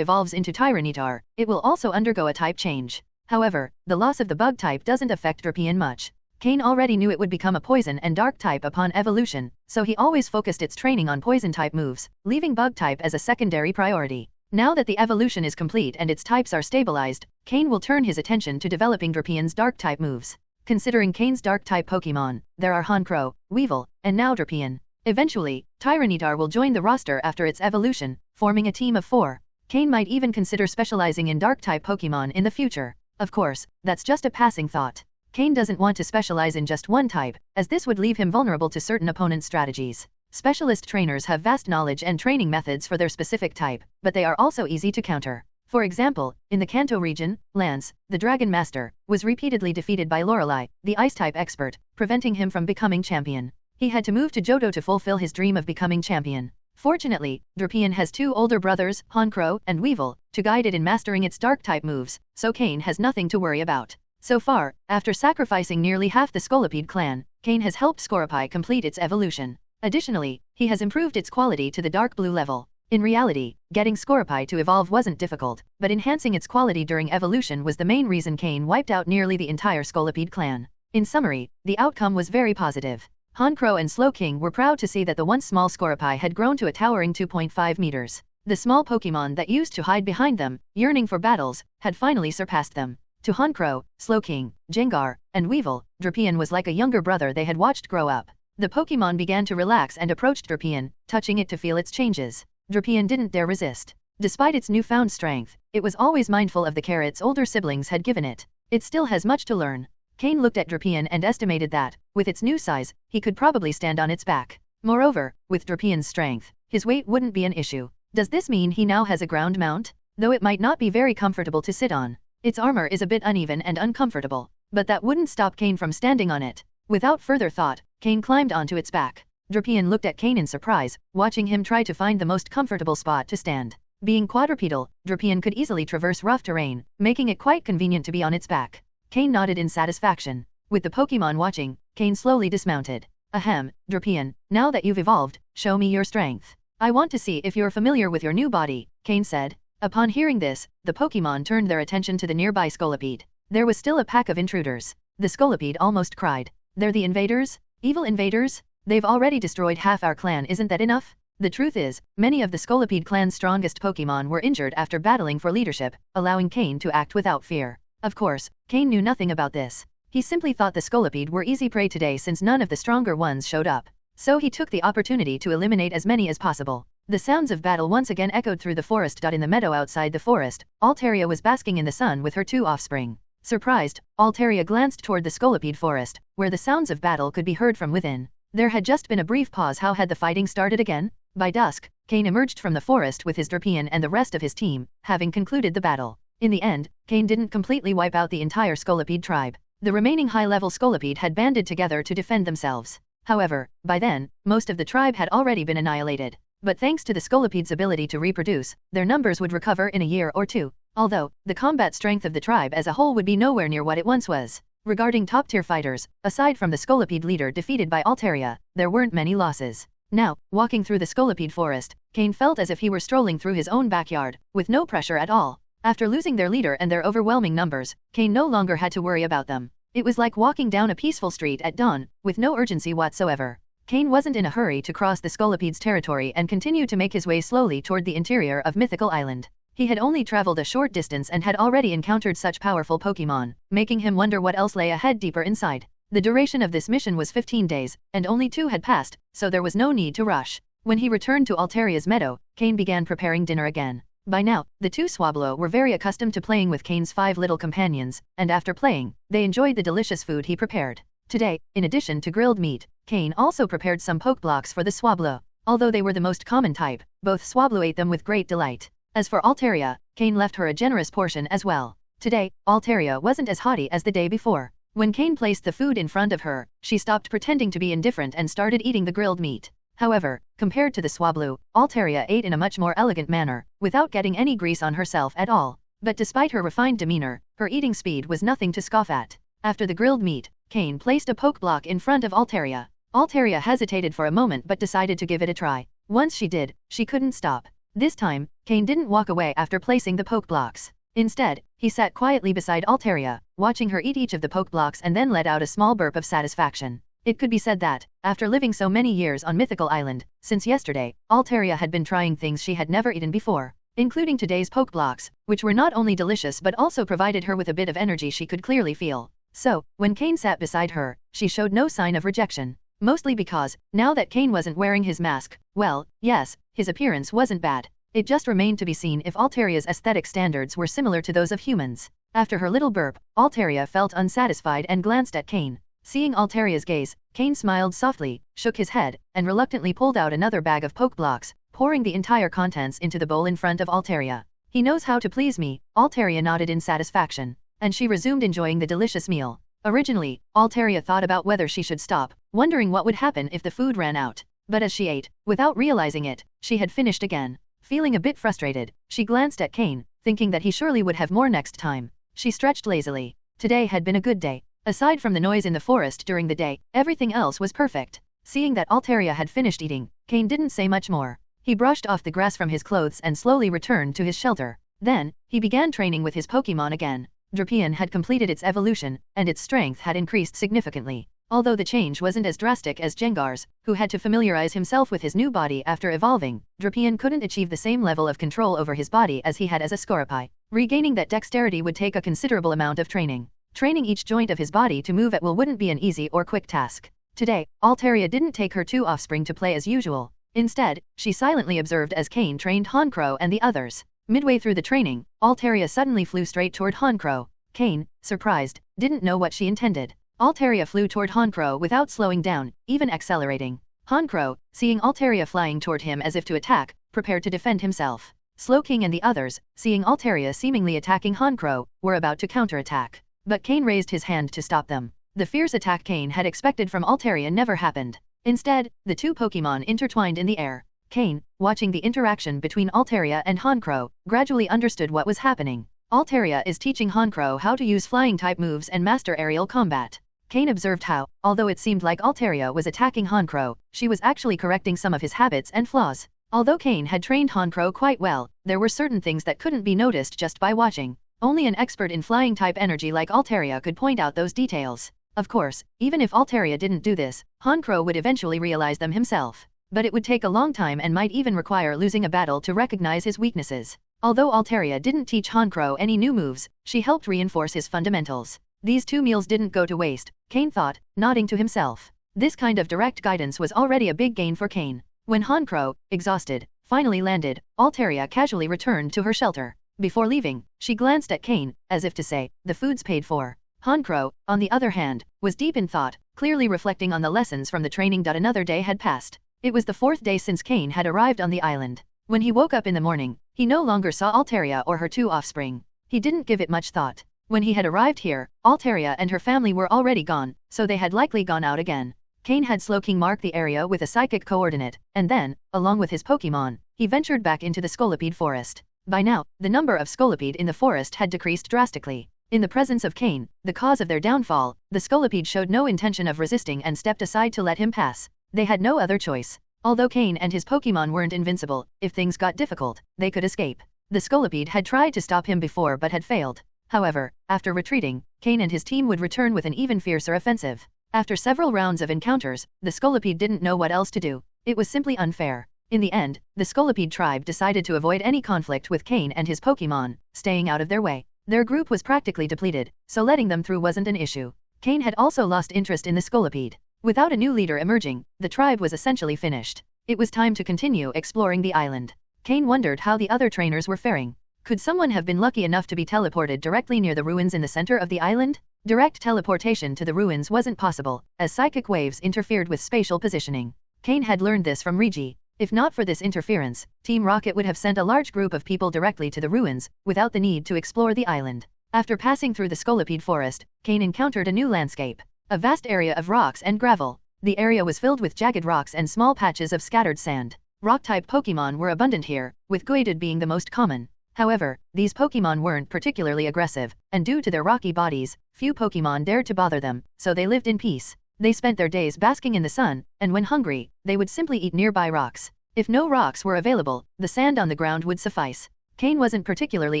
evolves into Tyranitar, it will also undergo a type change. However, the loss of the bug type doesn't affect Drapion much. Cain already knew it would become a poison and dark type upon evolution, so he always focused its training on poison type moves, leaving bug type as a secondary priority. Now that the evolution is complete and its types are stabilized, Cain will turn his attention to developing Drapion's dark type moves. Considering Cain's dark type Pokémon, there are Honchkrow, Weevil, and now Drapion. Eventually, Tyranitar will join the roster after its evolution, forming a team of 4. Cain might even consider specializing in dark-type Pokémon in the future. Of course, that's just a passing thought. Cain doesn't want to specialize in just one type, as this would leave him vulnerable to certain opponent strategies. Specialist trainers have vast knowledge and training methods for their specific type, but they are also easy to counter. For example, in the Kanto region, Lance, the Dragon Master, was repeatedly defeated by Lorelei, the Ice-type expert, preventing him from becoming champion. He had to move to Johto to fulfill his dream of becoming champion. Fortunately, Drapion has two older brothers, Honchkrow and Weevil, to guide it in mastering its Dark-type moves, so Cain has nothing to worry about. So far, after sacrificing nearly half the Scolipede clan, Cain has helped Scorpii complete its evolution. Additionally, he has improved its quality to the dark blue level. In reality, getting Scorpii to evolve wasn't difficult, but enhancing its quality during evolution was the main reason Cain wiped out nearly the entire Scolipede clan. In summary, the outcome was very positive. Honchkrow and Slowking were proud to see that the once small Scorpii had grown to a towering 2.5 meters. The small Pokémon that used to hide behind them, yearning for battles, had finally surpassed them. To Honchkrow, Slowking, Gengar, and Weevil, Drapion was like a younger brother they had watched grow up. The Pokémon began to relax and approached Drapion, touching it to feel its changes. Drapion didn't dare resist. Despite its newfound strength, it was always mindful of the care its older siblings had given it. It still has much to learn. Cain looked at Drapion and estimated that, with its new size, he could probably stand on its back. Moreover, with Drapion's strength, his weight wouldn't be an issue. Does this mean he now has a ground mount? Though it might not be very comfortable to sit on. Its armor is a bit uneven and uncomfortable, but that wouldn't stop Cain from standing on it. Without further thought, Cain climbed onto its back. Drapion looked at Cain in surprise, watching him try to find the most comfortable spot to stand. Being quadrupedal, Drapion could easily traverse rough terrain, making it quite convenient to be on its back. Cain nodded in satisfaction. With the Pokémon watching, Cain slowly dismounted. Ahem, Drapion, now that you've evolved, show me your strength. I want to see if you're familiar with your new body, Cain said. Upon hearing this, the Pokémon turned their attention to the nearby Scolipede. There was still a pack of intruders. The Scolipede almost cried. They're the invaders? Evil invaders? They've already destroyed half our clan, isn't that enough? The truth is, many of the Scolipede clan's strongest Pokémon were injured after battling for leadership, allowing Cain to act without fear. Of course, Cain knew nothing about this. He simply thought the Scolipede were easy prey today since none of the stronger ones showed up. So he took the opportunity to eliminate as many as possible. The sounds of battle once again echoed through the forest. In the meadow outside the forest, Altaria was basking in the sun with her two offspring. Surprised, Altaria glanced toward the Scolipede forest, where the sounds of battle could be heard from within. There had just been a brief pause. How had the fighting started again? By dusk, Cain emerged from the forest with his Drapion and the rest of his team, having concluded the battle. In the end, Cain didn't completely wipe out the entire Scolipede tribe. The remaining high-level Scolipede had banded together to defend themselves. However, by then, most of the tribe had already been annihilated. But thanks to the Scolipede's ability to reproduce, their numbers would recover in a year or two. Although, the combat strength of the tribe as a whole would be nowhere near what it once was. Regarding top-tier fighters, aside from the Scolipede leader defeated by Altaria, there weren't many losses. Now, walking through the Scolipede forest, Cain felt as if he were strolling through his own backyard, with no pressure at all. After losing their leader and their overwhelming numbers, Cain no longer had to worry about them. It was like walking down a peaceful street at dawn, with no urgency whatsoever. Cain wasn't in a hurry to cross the Scolipede's territory and continued to make his way slowly toward the interior of Mythical Island. He had only traveled a short distance and had already encountered such powerful Pokémon, making him wonder what else lay ahead deeper inside. The duration of this mission was 15 days, and only 2 had passed, so there was no need to rush. When he returned to Altaria's meadow, Cain began preparing dinner again. By now, the two Swablu were very accustomed to playing with Cain's 5 little companions, and after playing, they enjoyed the delicious food he prepared. Today, in addition to grilled meat, Cain also prepared some poke blocks for the Swablu. Although they were the most common type, both Swablu ate them with great delight. As for Altaria, Cain left her a generous portion as well. Today, Altaria wasn't as haughty as the day before. When Cain placed the food in front of her, she stopped pretending to be indifferent and started eating the grilled meat. However, compared to the Swablu, Altaria ate in a much more elegant manner, without getting any grease on herself at all. But despite her refined demeanor, her eating speed was nothing to scoff at. After the grilled meat, Cain placed a poke block in front of Altaria. Altaria hesitated for a moment but decided to give it a try. Once she did, she couldn't stop. This time, Cain didn't walk away after placing the poke blocks. Instead, he sat quietly beside Altaria, watching her eat each of the poke blocks and then let out a small burp of satisfaction. It could be said that, after living so many years on Mythical Island, since yesterday, Altaria had been trying things she had never eaten before, including today's poke blocks, which were not only delicious but also provided her with a bit of energy she could clearly feel. So, when Cain sat beside her, she showed no sign of rejection. Mostly because, now that Cain wasn't wearing his mask, well, yes, his appearance wasn't bad. It just remained to be seen if Altaria's aesthetic standards were similar to those of humans. After her little burp, Altaria felt unsatisfied and glanced at Cain. Seeing Alteria's gaze, Cain smiled softly, shook his head, and reluctantly pulled out another bag of poke blocks, pouring the entire contents into the bowl in front of Alteria. He knows how to please me, Alteria nodded in satisfaction, and she resumed enjoying the delicious meal. Originally, Alteria thought about whether she should stop, wondering what would happen if the food ran out. But as she ate, without realizing it, she had finished again. Feeling a bit frustrated, she glanced at Cain, thinking that he surely would have more next time. She stretched lazily. Today had been a good day. Aside from the noise in the forest during the day, everything else was perfect. Seeing that Alteria had finished eating, Cain didn't say much more. He brushed off the grass from his clothes and slowly returned to his shelter. Then, he began training with his Pokémon again. Drapion had completed its evolution, and its strength had increased significantly. Although the change wasn't as drastic as Jengar's, who had to familiarize himself with his new body after evolving, Drapion couldn't achieve the same level of control over his body as he had as a Scorpii. Regaining that dexterity would take a considerable amount of training. Training each joint of his body to move at will wouldn't be an easy or quick task. Today, Alteria didn't take her two offspring to play as usual. Instead, she silently observed as Cain trained Honchkrow and the others. Midway through the training, Alteria suddenly flew straight toward Honchkrow. Cain, surprised, didn't know what she intended. Alteria flew toward Honchkrow without slowing down, even accelerating. Honchkrow, seeing Alteria flying toward him as if to attack, prepared to defend himself. Slowking and the others, seeing Alteria seemingly attacking Honchkrow, were about to counterattack. But Cain raised his hand to stop them. The fierce attack Cain had expected from Alteria never happened. Instead, the two Pokémon intertwined in the air. Cain, watching the interaction between Alteria and Honchkrow, gradually understood what was happening. Alteria is teaching Honchkrow how to use flying-type moves and master aerial combat. Cain observed how, although it seemed like Alteria was attacking Honchkrow, she was actually correcting some of his habits and flaws. Although Cain had trained Honchkrow quite well, there were certain things that couldn't be noticed just by watching. Only an expert in flying-type energy like Alteria could point out those details. Of course, even if Alteria didn't do this, Honchkrow would eventually realize them himself. But it would take a long time and might even require losing a battle to recognize his weaknesses. Although Alteria didn't teach Honchkrow any new moves, she helped reinforce his fundamentals. These 2 meals didn't go to waste, Cain thought, nodding to himself. This kind of direct guidance was already a big gain for Cain. When Honchkrow, exhausted, finally landed, Alteria casually returned to her shelter. Before leaving, she glanced at Cain, as if to say, the food's paid for. Honchkrow, on the other hand, was deep in thought, clearly reflecting on the lessons from the training. Another day had passed. It was the 4th day since Cain had arrived on the island. When he woke up in the morning, he no longer saw Alteria or her 2 offspring. He didn't give it much thought. When he had arrived here, Alteria and her family were already gone, so they had likely gone out again. Cain had Slowking mark the area with a psychic coordinate, and then, along with his Pokémon, he ventured back into the Scolipede forest. By now, the number of Scolipede in the forest had decreased drastically. In the presence of Cain, the cause of their downfall, the Scolipede showed no intention of resisting and stepped aside to let him pass. They had no other choice. Although Cain and his Pokémon weren't invincible, if things got difficult, they could escape. The Scolipede had tried to stop him before but had failed. However, after retreating, Cain and his team would return with an even fiercer offensive. After several rounds of encounters, the Scolipede didn't know what else to do. It was simply unfair. In the end, the Scolipede tribe decided to avoid any conflict with Cain and his Pokémon, staying out of their way. Their group was practically depleted, so letting them through wasn't an issue. Cain had also lost interest in the Scolipede. Without a new leader emerging, the tribe was essentially finished. It was time to continue exploring the island. Cain wondered how the other trainers were faring. Could someone have been lucky enough to be teleported directly near the ruins in the center of the island? Direct teleportation to the ruins wasn't possible, as psychic waves interfered with spatial positioning. Cain had learned this from Regi. If not for this interference, Team Rocket would have sent a large group of people directly to the ruins, without the need to explore the island. After passing through the Scolipede forest, Cain encountered a new landscape. A vast area of rocks and gravel. The area was filled with jagged rocks and small patches of scattered sand. Rock-type Pokémon were abundant here, with Guidud being the most common. However, these Pokémon weren't particularly aggressive, and due to their rocky bodies, few Pokémon dared to bother them, so they lived in peace. They spent their days basking in the sun, and when hungry, they would simply eat nearby rocks. If no rocks were available, the sand on the ground would suffice. Cain wasn't particularly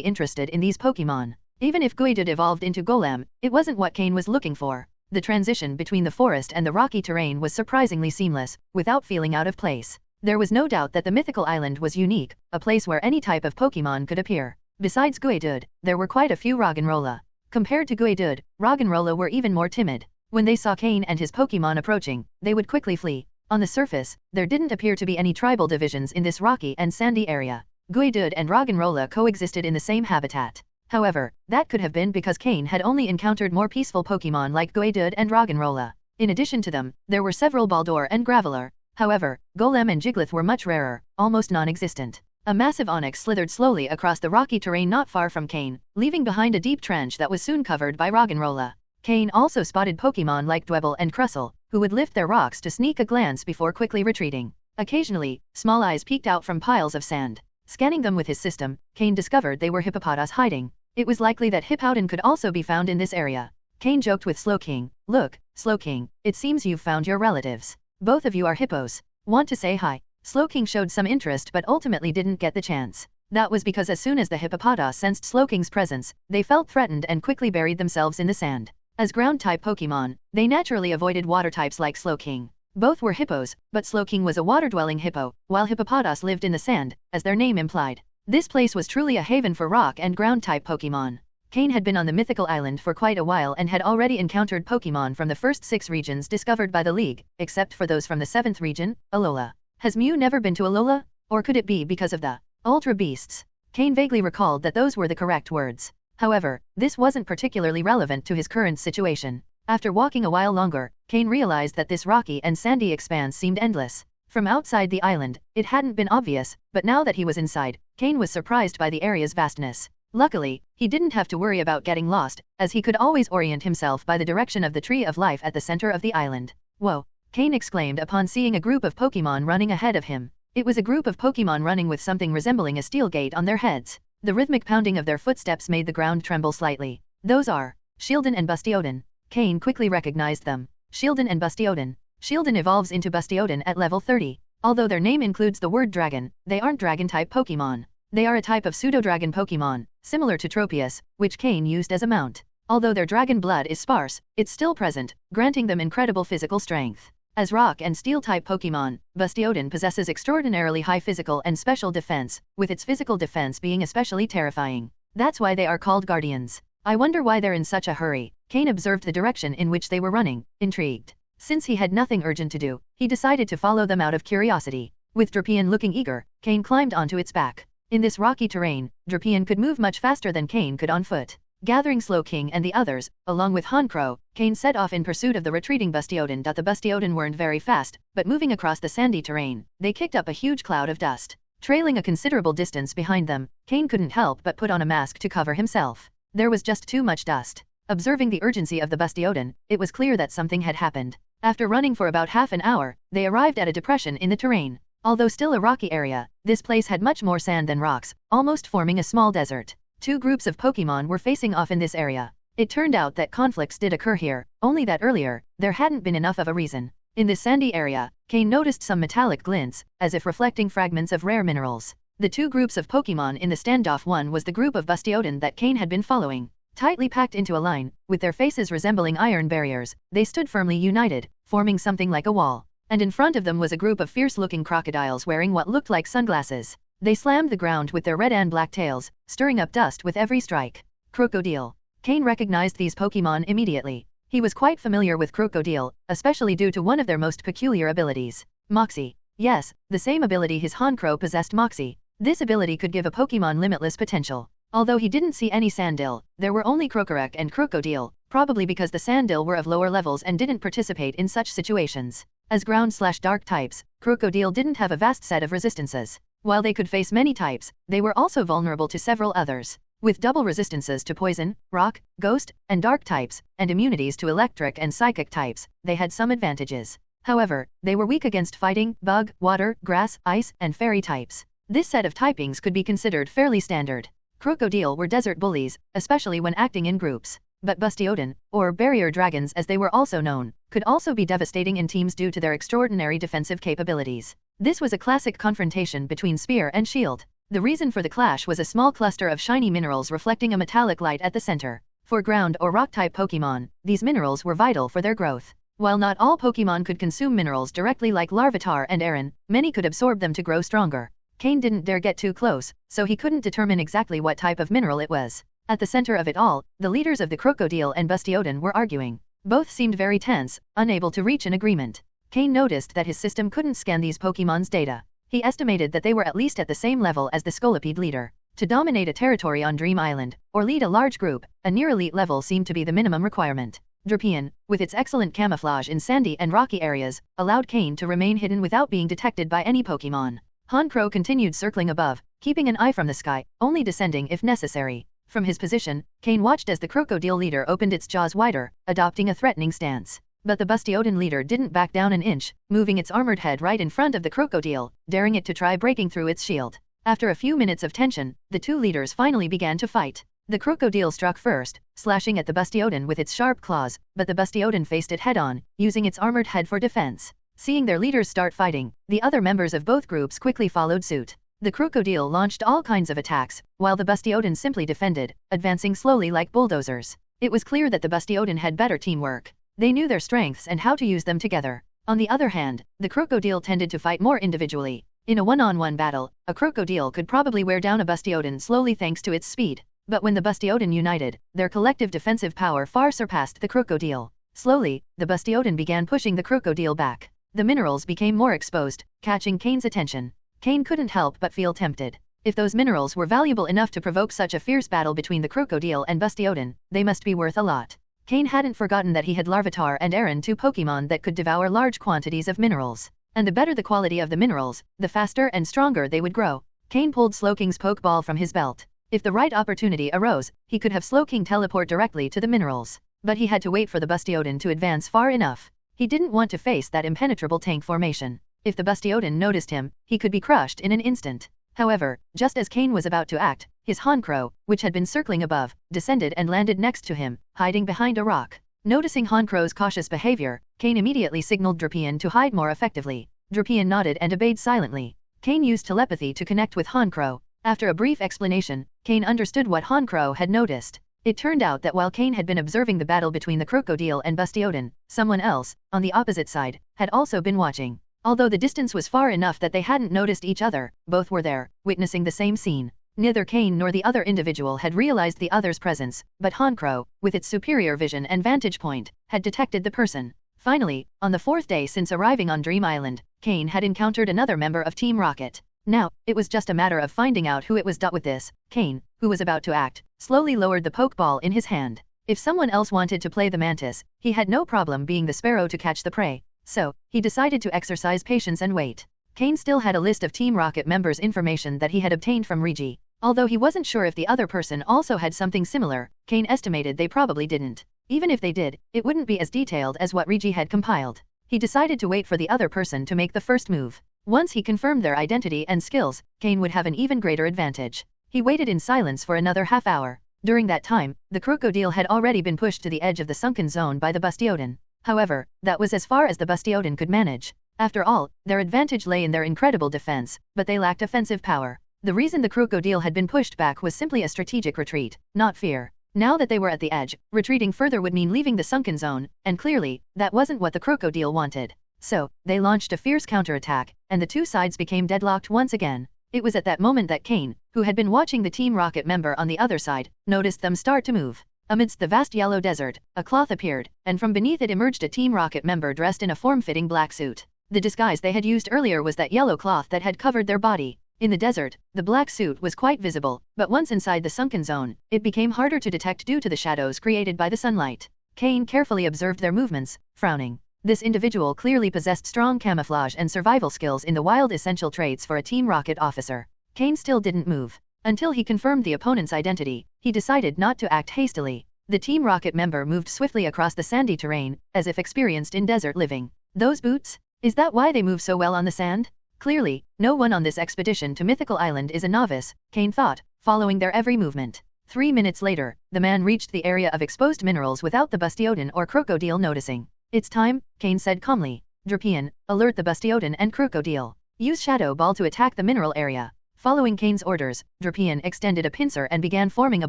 interested in these Pokémon. Even if Guidud evolved into Golem, it wasn't what Cain was looking for. The transition between the forest and the rocky terrain was surprisingly seamless, without feeling out of place. There was no doubt that the Mythical Island was unique, a place where any type of Pokémon could appear. Besides Guidud, there were quite a few Roggenrola. Compared to Guidud, Roggenrola were even more timid. When they saw Cain and his Pokémon approaching, they would quickly flee. On the surface, there didn't appear to be any tribal divisions in this rocky and sandy area. Guidud and Roggenrola coexisted in the same habitat. However, that could have been because Cain had only encountered more peaceful Pokémon like Geodude and Roggenrola. In addition to them, there were several Baldur and Graveler. However, Golem and Jigglypuff were much rarer, almost non-existent. A massive Onix slithered slowly across the rocky terrain not far from Cain, leaving behind a deep trench that was soon covered by Roggenrola. Cain also spotted Pokémon like Dwebble and Crustle, who would lift their rocks to sneak a glance before quickly retreating. Occasionally, small eyes peeked out from piles of sand. Scanning them with his system, Cain discovered they were hippopotas hiding. It was likely that Hippowdon could also be found in this area. Cain joked with Slowking, "Look, Slowking, it seems you've found your relatives. Both of you are hippos. Want to say hi?" Slowking showed some interest but ultimately didn't get the chance. That was because as soon as the hippopotas sensed Slowking's presence, they felt threatened and quickly buried themselves in the sand. As ground-type Pokémon, they naturally avoided water types like Slowking. Both were hippos, but Slowking was a water-dwelling hippo, while hippopotas lived in the sand, as their name implied. This place was truly a haven for rock and ground-type Pokémon. Cain had been on the Mythical Island for quite a while and had already encountered Pokémon from the first 6 regions discovered by the League, except for those from the 7th region, Alola. Has Mew never been to Alola? Or could it be because of the Ultra Beasts? Cain vaguely recalled that those were the correct words. However, this wasn't particularly relevant to his current situation. After walking a while longer, Cain realized that this rocky and sandy expanse seemed endless. From outside the island, it hadn't been obvious, but now that he was inside, Cain was surprised by the area's vastness. Luckily, he didn't have to worry about getting lost, as he could always orient himself by the direction of the Tree of Life at the center of the island. "Whoa!" Cain exclaimed upon seeing a group of Pokémon running ahead of him. It was a group of Pokémon running with something resembling a steel gate on their heads. The rhythmic pounding of their footsteps made the ground tremble slightly. Those are Shieldon and Bastiodon. Cain quickly recognized them. Shieldon and Bastiodon. Shieldon evolves into Bastiodon at level 30. Although their name includes the word dragon, they aren't dragon-type Pokémon. They are a type of pseudo-dragon Pokémon, similar to Tropius, which Cain used as a mount. Although their dragon blood is sparse, it's still present, granting them incredible physical strength. As rock and steel-type Pokémon, Bastiodon possesses extraordinarily high physical and special defense, with its physical defense being especially terrifying. That's why they are called guardians. I wonder why they're in such a hurry. Cain observed the direction in which they were running, intrigued. Since he had nothing urgent to do, he decided to follow them out of curiosity. With Drapion looking eager, Cain climbed onto its back. In this rocky terrain, Drapion could move much faster than Cain could on foot. Gathering Slowking and the others, along with Honchkrow, Cain set off in pursuit of the retreating Bastiodon. The Bastiodon weren't very fast, but moving across the sandy terrain, they kicked up a huge cloud of dust. Trailing a considerable distance behind them, Cain couldn't help but put on a mask to cover himself. There was just too much dust. Observing the urgency of the Bastiodon, it was clear that something had happened. After running for about half an hour, they arrived at a depression in the terrain. Although still a rocky area, this place had much more sand than rocks, almost forming a small desert. 2 groups of Pokémon were facing off in this area. It turned out that conflicts did occur here, only that earlier, there hadn't been enough of a reason. In this sandy area, Cain noticed some metallic glints, as if reflecting fragments of rare minerals. The 2 groups of Pokémon in the standoff. One was the group of Bastiodon that Cain had been following. Tightly packed into a line, with their faces resembling iron barriers, they stood firmly united, forming something like a wall. And in front of them was a group of fierce-looking crocodiles wearing what looked like sunglasses. They slammed the ground with their red and black tails, stirring up dust with every strike. Crocodile. Cain recognized these Pokémon immediately. He was quite familiar with Crocodile, especially due to one of their most peculiar abilities. Moxie. Yes, the same ability his Honchkrow possessed, Moxie. This ability could give a Pokémon limitless potential. Although he didn't see any Sandil, there were only Krokorok and Crocodile, probably because the Sandil were of lower levels and didn't participate in such situations. As ground/dark types, Crocodile didn't have a vast set of resistances. While they could face many types, they were also vulnerable to several others. With double resistances to poison, rock, ghost, and dark types, and immunities to electric and psychic types, they had some advantages. However, they were weak against fighting, bug, water, grass, ice, and fairy types. This set of typings could be considered fairly standard. Crocodile were desert bullies, especially when acting in groups. But Bastiodon, or barrier dragons as they were also known, could also be devastating in teams due to their extraordinary defensive capabilities. This was a classic confrontation between spear and shield. The reason for the clash was a small cluster of shiny minerals reflecting a metallic light at the center. For ground or rock-type Pokémon, these minerals were vital for their growth. While not all Pokémon could consume minerals directly like Larvitar and Aron, many could absorb them to grow stronger. Cain didn't dare get too close, so he couldn't determine exactly what type of mineral it was. At the center of it all, the leaders of the Crocodile and Bastiodon were arguing. Both seemed very tense, unable to reach an agreement. Cain noticed that his system couldn't scan these Pokémon's data. He estimated that they were at least at the same level as the Scolipede leader. To dominate a territory on Dream Island, or lead a large group, a near-elite level seemed to be the minimum requirement. Drapion, with its excellent camouflage in sandy and rocky areas, allowed Cain to remain hidden without being detected by any Pokémon. Honchkrow continued circling above, keeping an eye from the sky, only descending if necessary. From his position, Cain watched as the crocodile leader opened its jaws wider, adopting a threatening stance. But the Bastiodon leader didn't back down an inch, moving its armored head right in front of the crocodile, daring it to try breaking through its shield. After a few minutes of tension, the two leaders finally began to fight. The crocodile struck first, slashing at the Bastiodon with its sharp claws, but the Bastiodon faced it head-on, using its armored head for defense. Seeing their leaders start fighting, the other members of both groups quickly followed suit. The crocodile launched all kinds of attacks, while the Bastiodon simply defended, advancing slowly like bulldozers. It was clear that the Bastiodon had better teamwork. They knew their strengths and how to use them together. On the other hand, the crocodile tended to fight more individually. In a one-on-one battle, a crocodile could probably wear down a Bastiodon slowly thanks to its speed. But when the Bastiodon united, their collective defensive power far surpassed the crocodile. Slowly, the Bastiodon began pushing the crocodile back. The minerals became more exposed, catching Cain's attention. Cain couldn't help but feel tempted. If those minerals were valuable enough to provoke such a fierce battle between the crocodile and Bastiodon, they must be worth a lot. Cain hadn't forgotten that he had Larvitar and Aaron, two Pokémon that could devour large quantities of minerals. And the better the quality of the minerals, the faster and stronger they would grow. Cain pulled Slowking's Pokeball from his belt. If the right opportunity arose, he could have Slowking teleport directly to the minerals. But he had to wait for the Bastiodon to advance far enough. He didn't want to face that impenetrable tank formation. If the Bastiodon noticed him, he could be crushed in an instant. However, just as Cain was about to act, his Honchkrow, which had been circling above, descended and landed next to him, hiding behind a rock. Noticing Honkrow's cautious behavior, Cain immediately signaled Drapion to hide more effectively. Drapion nodded and obeyed silently. Cain used telepathy to connect with Honchkrow. After a brief explanation, Cain understood what Honchkrow had noticed. It turned out that while Cain had been observing the battle between the crocodile and Bastiodon, someone else, on the opposite side, had also been watching. Although the distance was far enough that they hadn't noticed each other, both were there, witnessing the same scene. Neither Cain nor the other individual had realized the other's presence, but Honchkrow, with its superior vision and vantage point, had detected the person. Finally, on the fourth day since arriving on Dream Island, Cain had encountered another member of Team Rocket. Now, it was just a matter of finding out who it was. With this, Cain, who was about to act, slowly lowered the Pokeball in his hand. If someone else wanted to play the mantis, he had no problem being the sparrow to catch the prey. So, he decided to exercise patience and wait. Cain still had a list of Team Rocket members' information that he had obtained from Regi. Although he wasn't sure if the other person also had something similar, Cain estimated they probably didn't. Even if they did, it wouldn't be as detailed as what Regi had compiled. He decided to wait for the other person to make the first move. Once he confirmed their identity and skills, Cain would have an even greater advantage. He waited in silence for another half hour. During that time, the crocodile had already been pushed to the edge of the sunken zone by the Bastiodon. However, that was as far as the Bastiodon could manage. After all, their advantage lay in their incredible defense, but they lacked offensive power. The reason the crocodile had been pushed back was simply a strategic retreat, not fear. Now that they were at the edge, retreating further would mean leaving the sunken zone, and clearly, that wasn't what the crocodile wanted. So, they launched a fierce counterattack, and the two sides became deadlocked once again. It was at that moment that Cain, who had been watching the Team Rocket member on the other side, noticed them start to move. Amidst the vast yellow desert, a cloth appeared, and from beneath it emerged a Team Rocket member dressed in a form-fitting black suit. The disguise they had used earlier was that yellow cloth that had covered their body. In the desert, the black suit was quite visible, but once inside the sunken zone, it became harder to detect due to the shadows created by the sunlight. Cain carefully observed their movements, frowning. This individual clearly possessed strong camouflage and survival skills in the wild, essential traits for a Team Rocket officer. Cain still didn't move. Until he confirmed the opponent's identity, he decided not to act hastily. The Team Rocket member moved swiftly across the sandy terrain, as if experienced in desert living. Those boots? Is that why they move so well on the sand? Clearly, no one on this expedition to Mythical Island is a novice, Cain thought, following their every movement. 3 minutes later, the man reached the area of exposed minerals without the Bastiodon or crocodile noticing. It's time, Cain said calmly. Drapion, alert the Bastiodon and crocodile. Use Shadow Ball to attack the mineral area. Following Cain's orders, Drapion extended a pincer and began forming a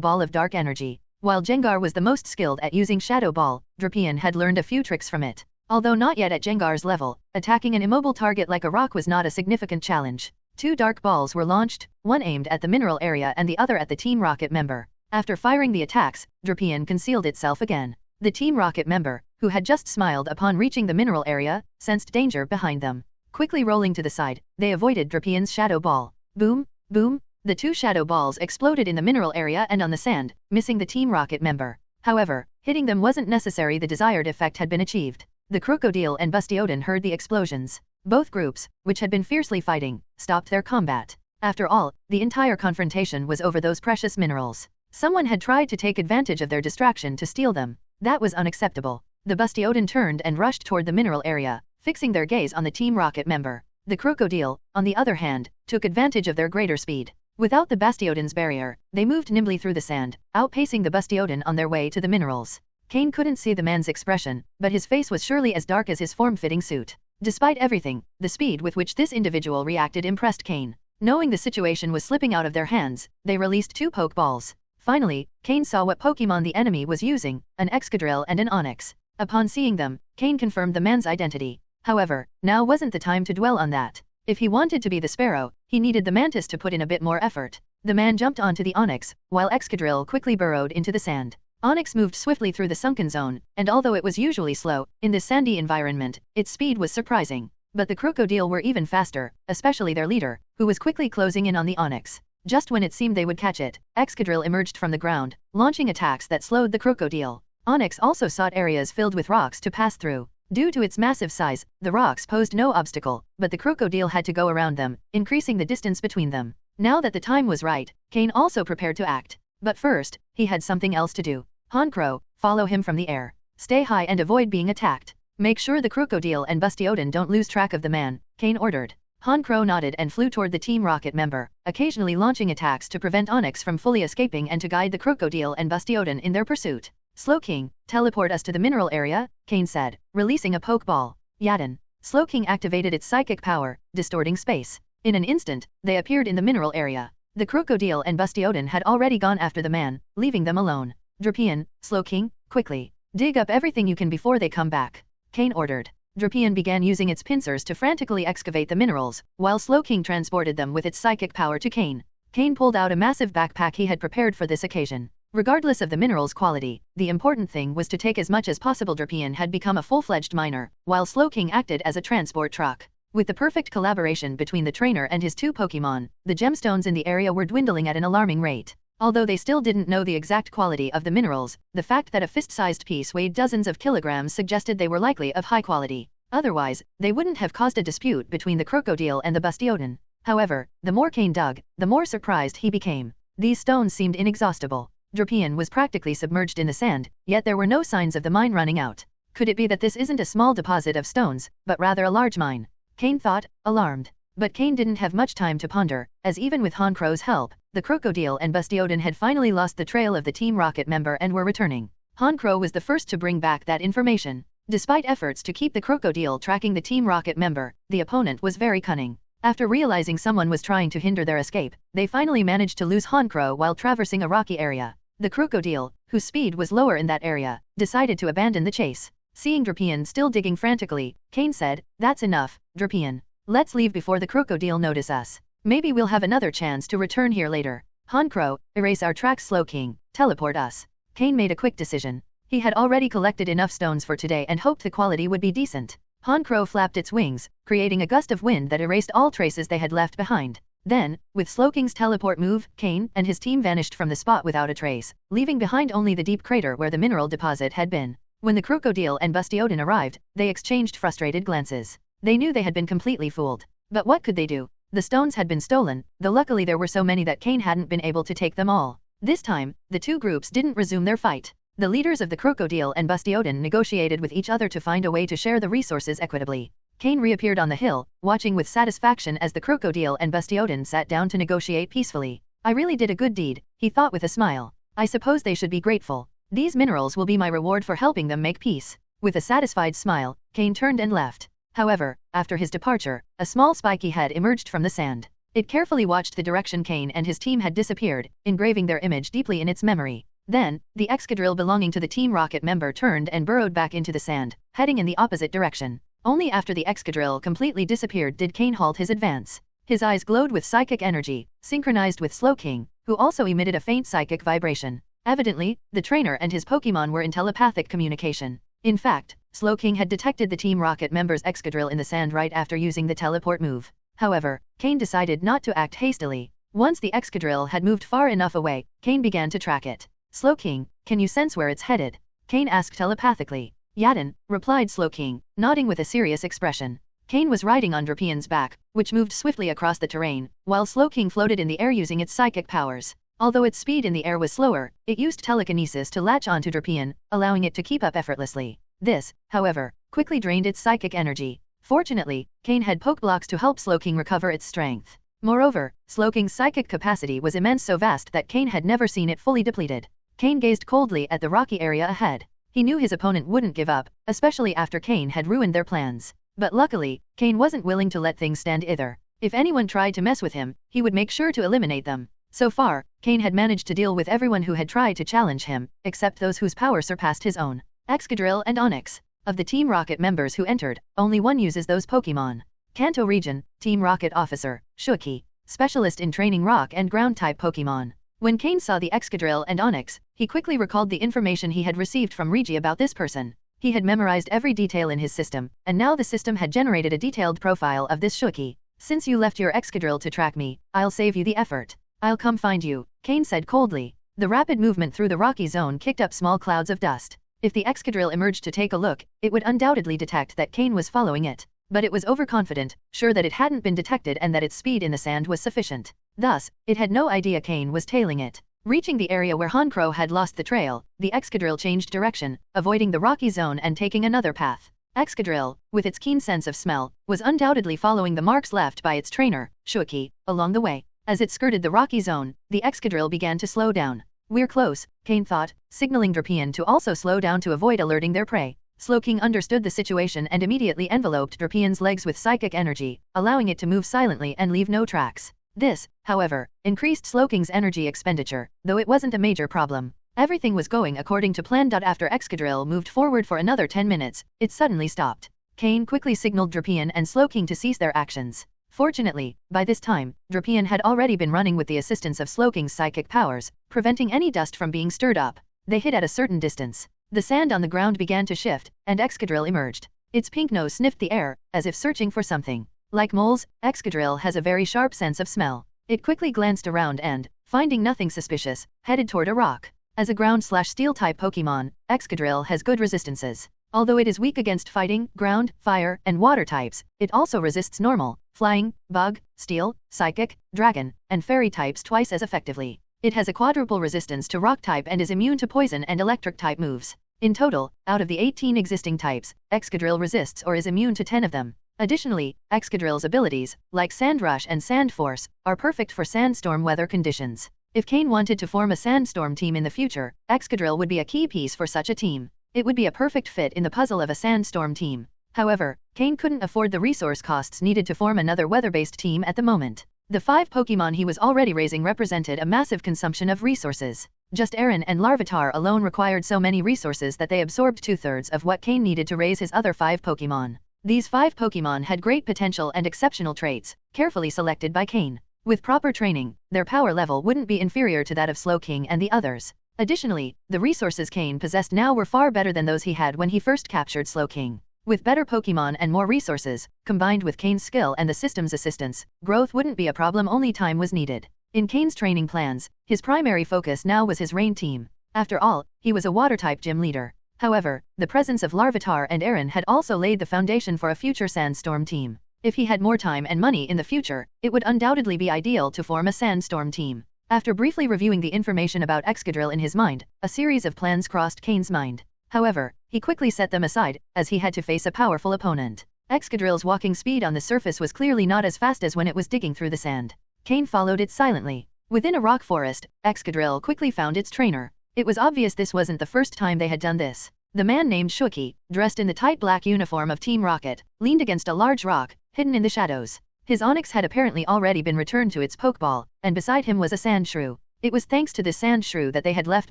ball of dark energy. While Jengar was the most skilled at using Shadow Ball, Drapion had learned a few tricks from it. Although not yet at Jengar's level, attacking an immobile target like a rock was not a significant challenge. 2 dark balls were launched, one aimed at the mineral area and the other at the Team Rocket member. After firing the attacks, Drapion concealed itself again. The Team Rocket member, who had just smiled upon reaching the mineral area, sensed danger behind them. Quickly rolling to the side, they avoided Drapion's Shadow Ball. Boom, boom, The 2 shadow balls exploded in the mineral area and on the sand, missing the Team Rocket member. However, hitting them wasn't necessary. The desired effect had been achieved. The Crocodile and Bastiodon heard the explosions. Both groups, which had been fiercely fighting, stopped their combat. After all, the entire confrontation was over those precious minerals. Someone had tried to take advantage of their distraction to steal them. That was unacceptable. The Bastiodon turned and rushed toward the mineral area, fixing their gaze on the Team Rocket member. The Crocodile, on the other hand, took advantage of their greater speed. Without the Bastiodon's barrier, they moved nimbly through the sand, outpacing the Bastiodon on their way to the minerals. Cain couldn't see the man's expression, but his face was surely as dark as his form-fitting suit. Despite everything, the speed with which this individual reacted impressed Cain. Knowing the situation was slipping out of their hands, they released 2 Pokeballs. Finally, Cain saw what Pokemon the enemy was using, an Excadrill and an Onix. Upon seeing them, Cain confirmed the man's identity. However, now wasn't the time to dwell on that. If he wanted to be the Sparrow, he needed the Mantis to put in a bit more effort. The man jumped onto the Onix, while Excadrill quickly burrowed into the sand. Onix moved swiftly through the sunken zone, and although it was usually slow, in this sandy environment, its speed was surprising. But the Crocodile were even faster, especially their leader, who was quickly closing in on the Onix. Just when it seemed they would catch it, Excadrill emerged from the ground, launching attacks that slowed the Crocodile. Onix also sought areas filled with rocks to pass through. Due to its massive size, the rocks posed no obstacle, but the Crocodile had to go around them, increasing the distance between them. Now that the time was right, Cain also prepared to act. But first, he had something else to do. Honchkrow, follow him from the air. Stay high and avoid being attacked. Make sure the Crocodile and Bastiodon don't lose track of the man, Cain ordered. Honchkrow nodded and flew toward the Team Rocket member, occasionally launching attacks to prevent Onix from fully escaping and to guide the Crocodile and Bastiodon in their pursuit. Slowking, teleport us to the mineral area, Cain said, releasing a Pokeball. Yadin. Slowking activated its psychic power, distorting space. In an instant, they appeared in the mineral area. The Crocodile and Bastiodon had already gone after the man, leaving them alone. Drapion, Slowking, quickly. Dig up everything you can before they come back, Cain ordered. Drapion began using its pincers to frantically excavate the minerals, while Slowking transported them with its psychic power to Cain. Cain pulled out a massive backpack he had prepared for this occasion. Regardless of the mineral's quality, the important thing was to take as much as possible. Drapion had become a full-fledged miner, while Slowking acted as a transport truck. With the perfect collaboration between the trainer and his 2 Pokemon, the gemstones in the area were dwindling at an alarming rate. Although they still didn't know the exact quality of the minerals, the fact that a fist-sized piece weighed dozens of kilograms suggested they were likely of high quality. Otherwise, they wouldn't have caused a dispute between the Crocodile and the Bastiodon. However, the more Cain dug, the more surprised he became. These stones seemed inexhaustible. Drapion was practically submerged in the sand, yet there were no signs of the mine running out. Could it be that this isn't a small deposit of stones, but rather a large mine? Cain thought, alarmed. But Cain didn't have much time to ponder, as even with Honchkrow's help, the Crocodile and Bastiodon had finally lost the trail of the Team Rocket member and were returning. Honchkrow was the first to bring back that information. Despite efforts to keep the Crocodile tracking the Team Rocket member, the opponent was very cunning. After realizing someone was trying to hinder their escape, they finally managed to lose Honchkrow while traversing a rocky area. The Crocodile, whose speed was lower in that area, decided to abandon the chase. Seeing Drapion still digging frantically, Cain said, "That's enough, Drapion. Let's leave before the Crocodile notice us. Maybe we'll have another chance to return here later. Honchkrow, erase our tracks. Slowking, teleport us." Cain made a quick decision. He had already collected enough stones for today and hoped the quality would be decent. Honchkrow flapped its wings, creating a gust of wind that erased all traces they had left behind. Then, with Slowking's teleport move, Cain and his team vanished from the spot without a trace, leaving behind only the deep crater where the mineral deposit had been. When the Crocodile and Bastiodon arrived, they exchanged frustrated glances. They knew they had been completely fooled. But what could they do? The stones had been stolen, though luckily there were so many that Cain hadn't been able to take them all. This time, the 2 groups didn't resume their fight. The leaders of the Crocodile and Bastiodon negotiated with each other to find a way to share the resources equitably. Cain reappeared on the hill, watching with satisfaction as the Crocodile and Bastiodon sat down to negotiate peacefully. "I really did a good deed," he thought with a smile. "I suppose they should be grateful. These minerals will be my reward for helping them make peace." With a satisfied smile, Cain turned and left. However, after his departure, a small spiky head emerged from the sand. It carefully watched the direction Cain and his team had disappeared, engraving their image deeply in its memory. Then, the Excadrill belonging to the Team Rocket member turned and burrowed back into the sand, heading in the opposite direction. Only after the Excadrill completely disappeared did Cain halt his advance. His eyes glowed with psychic energy, synchronized with Slowking, who also emitted a faint psychic vibration. Evidently, the trainer and his Pokemon were in telepathic communication. In fact, Slowking had detected the Team Rocket member's Excadrill in the sand right after using the teleport move. However, Cain decided not to act hastily. Once the Excadrill had moved far enough away, Cain began to track it. Slowking, can you sense where it's headed? Cain asked telepathically. Yadin, replied Slowking, nodding with a serious expression. Cain was riding on Drapion's back, which moved swiftly across the terrain, while Slowking floated in the air using its psychic powers. Although its speed in the air was slower, it used telekinesis to latch onto Drapion, allowing it to keep up effortlessly. This, however, quickly drained its psychic energy. Fortunately, Cain had poke blocks to help Slowking recover its strength. Moreover, Slowking's psychic capacity was immense, so vast that Cain had never seen it fully depleted. Cain gazed coldly at the rocky area ahead. He knew his opponent wouldn't give up, especially after Cain had ruined their plans. But luckily, Cain wasn't willing to let things stand either. If anyone tried to mess with him, he would make sure to eliminate them. So far, Cain had managed to deal with everyone who had tried to challenge him, except those whose power surpassed his own. Excadrill and Onix. Of the Team Rocket members who entered, only one uses those Pokémon. Kanto Region, Team Rocket Officer, Shuki, specialist in training rock and ground-type Pokémon. When Cain saw the Excadrill and Onix, he quickly recalled the information he had received from Regi about this person. He had memorized every detail in his system, and now the system had generated a detailed profile of this Shuki. Since you left your Excadrill to track me, I'll save you the effort. I'll come find you, Cain said coldly. The rapid movement through the rocky zone kicked up small clouds of dust. If the Excadrill emerged to take a look, it would undoubtedly detect that Cain was following it. But it was overconfident, sure that it hadn't been detected and that its speed in the sand was sufficient. Thus, it had no idea Cain was tailing it. Reaching the area where Honchkrow had lost the trail, the Excadrill changed direction, avoiding the rocky zone and taking another path. Excadrill, with its keen sense of smell, was undoubtedly following the marks left by its trainer, Shuki, along the way. As it skirted the rocky zone, the Excadrill began to slow down. We're close, Cain thought, signaling Drapion to also slow down to avoid alerting their prey. Slowking understood the situation and immediately enveloped Drapion's legs with psychic energy, allowing it to move silently and leave no tracks. This, however, increased Slowking's energy expenditure, though it wasn't a major problem. Everything was going according to plan. After Excadrill moved forward for another 10 minutes, it suddenly stopped. Cain quickly signaled Drapion and Slowking to cease their actions. Fortunately, by this time, Drapion had already been running with the assistance of Slowking's psychic powers, preventing any dust from being stirred up. They hid at a certain distance. The sand on the ground began to shift, and Excadrill emerged. Its pink nose sniffed the air, as if searching for something. Like moles, Excadrill has a very sharp sense of smell. It quickly glanced around and, finding nothing suspicious, headed toward a rock. As a ground/steel-type Pokémon, Excadrill has good resistances. Although it is weak against fighting, ground, fire, and water types, it also resists normal, flying, bug, steel, psychic, dragon, and fairy types twice as effectively. It has a quadruple resistance to rock type and is immune to poison and electric type moves. In total, out of the 18 existing types, Excadrill resists or is immune to 10 of them. Additionally, Excadrill's abilities, like Sand Rush and Sand Force, are perfect for sandstorm weather conditions. If Cain wanted to form a sandstorm team in the future, Excadrill would be a key piece for such a team. It would be a perfect fit in the puzzle of a sandstorm team. However, Cain couldn't afford the resource costs needed to form another weather-based team at the moment. The 5 Pokémon he was already raising represented a massive consumption of resources. Just Aaron and Larvitar alone required so many resources that they absorbed 2/3 of what Cain needed to raise his other 5 Pokémon. These 5 Pokémon had great potential and exceptional traits, carefully selected by Cain. With proper training, their power level wouldn't be inferior to that of Slowking and the others. Additionally, the resources Cain possessed now were far better than those he had when he first captured Slowking. With better Pokémon and more resources, combined with Cain's skill and the system's assistance, growth wouldn't be a problem, only time was needed. In Cain's training plans, his primary focus now was his rain team. After all, he was a water-type gym leader. However, the presence of Larvitar and Aaron had also laid the foundation for a future sandstorm team. If he had more time and money in the future, it would undoubtedly be ideal to form a sandstorm team. After briefly reviewing the information about Excadrill in his mind, a series of plans crossed Cain's mind. However, he quickly set them aside, as he had to face a powerful opponent. Excadrill's walking speed on the surface was clearly not as fast as when it was digging through the sand. Cain followed it silently. Within a rock forest, Excadrill quickly found its trainer. It was obvious this wasn't the first time they had done this. The man named Shuki, dressed in the tight black uniform of Team Rocket, leaned against a large rock, hidden in the shadows. His Onix had apparently already been returned to its Pokeball, and beside him was a sand shrew. It was thanks to this sand shrew that they had left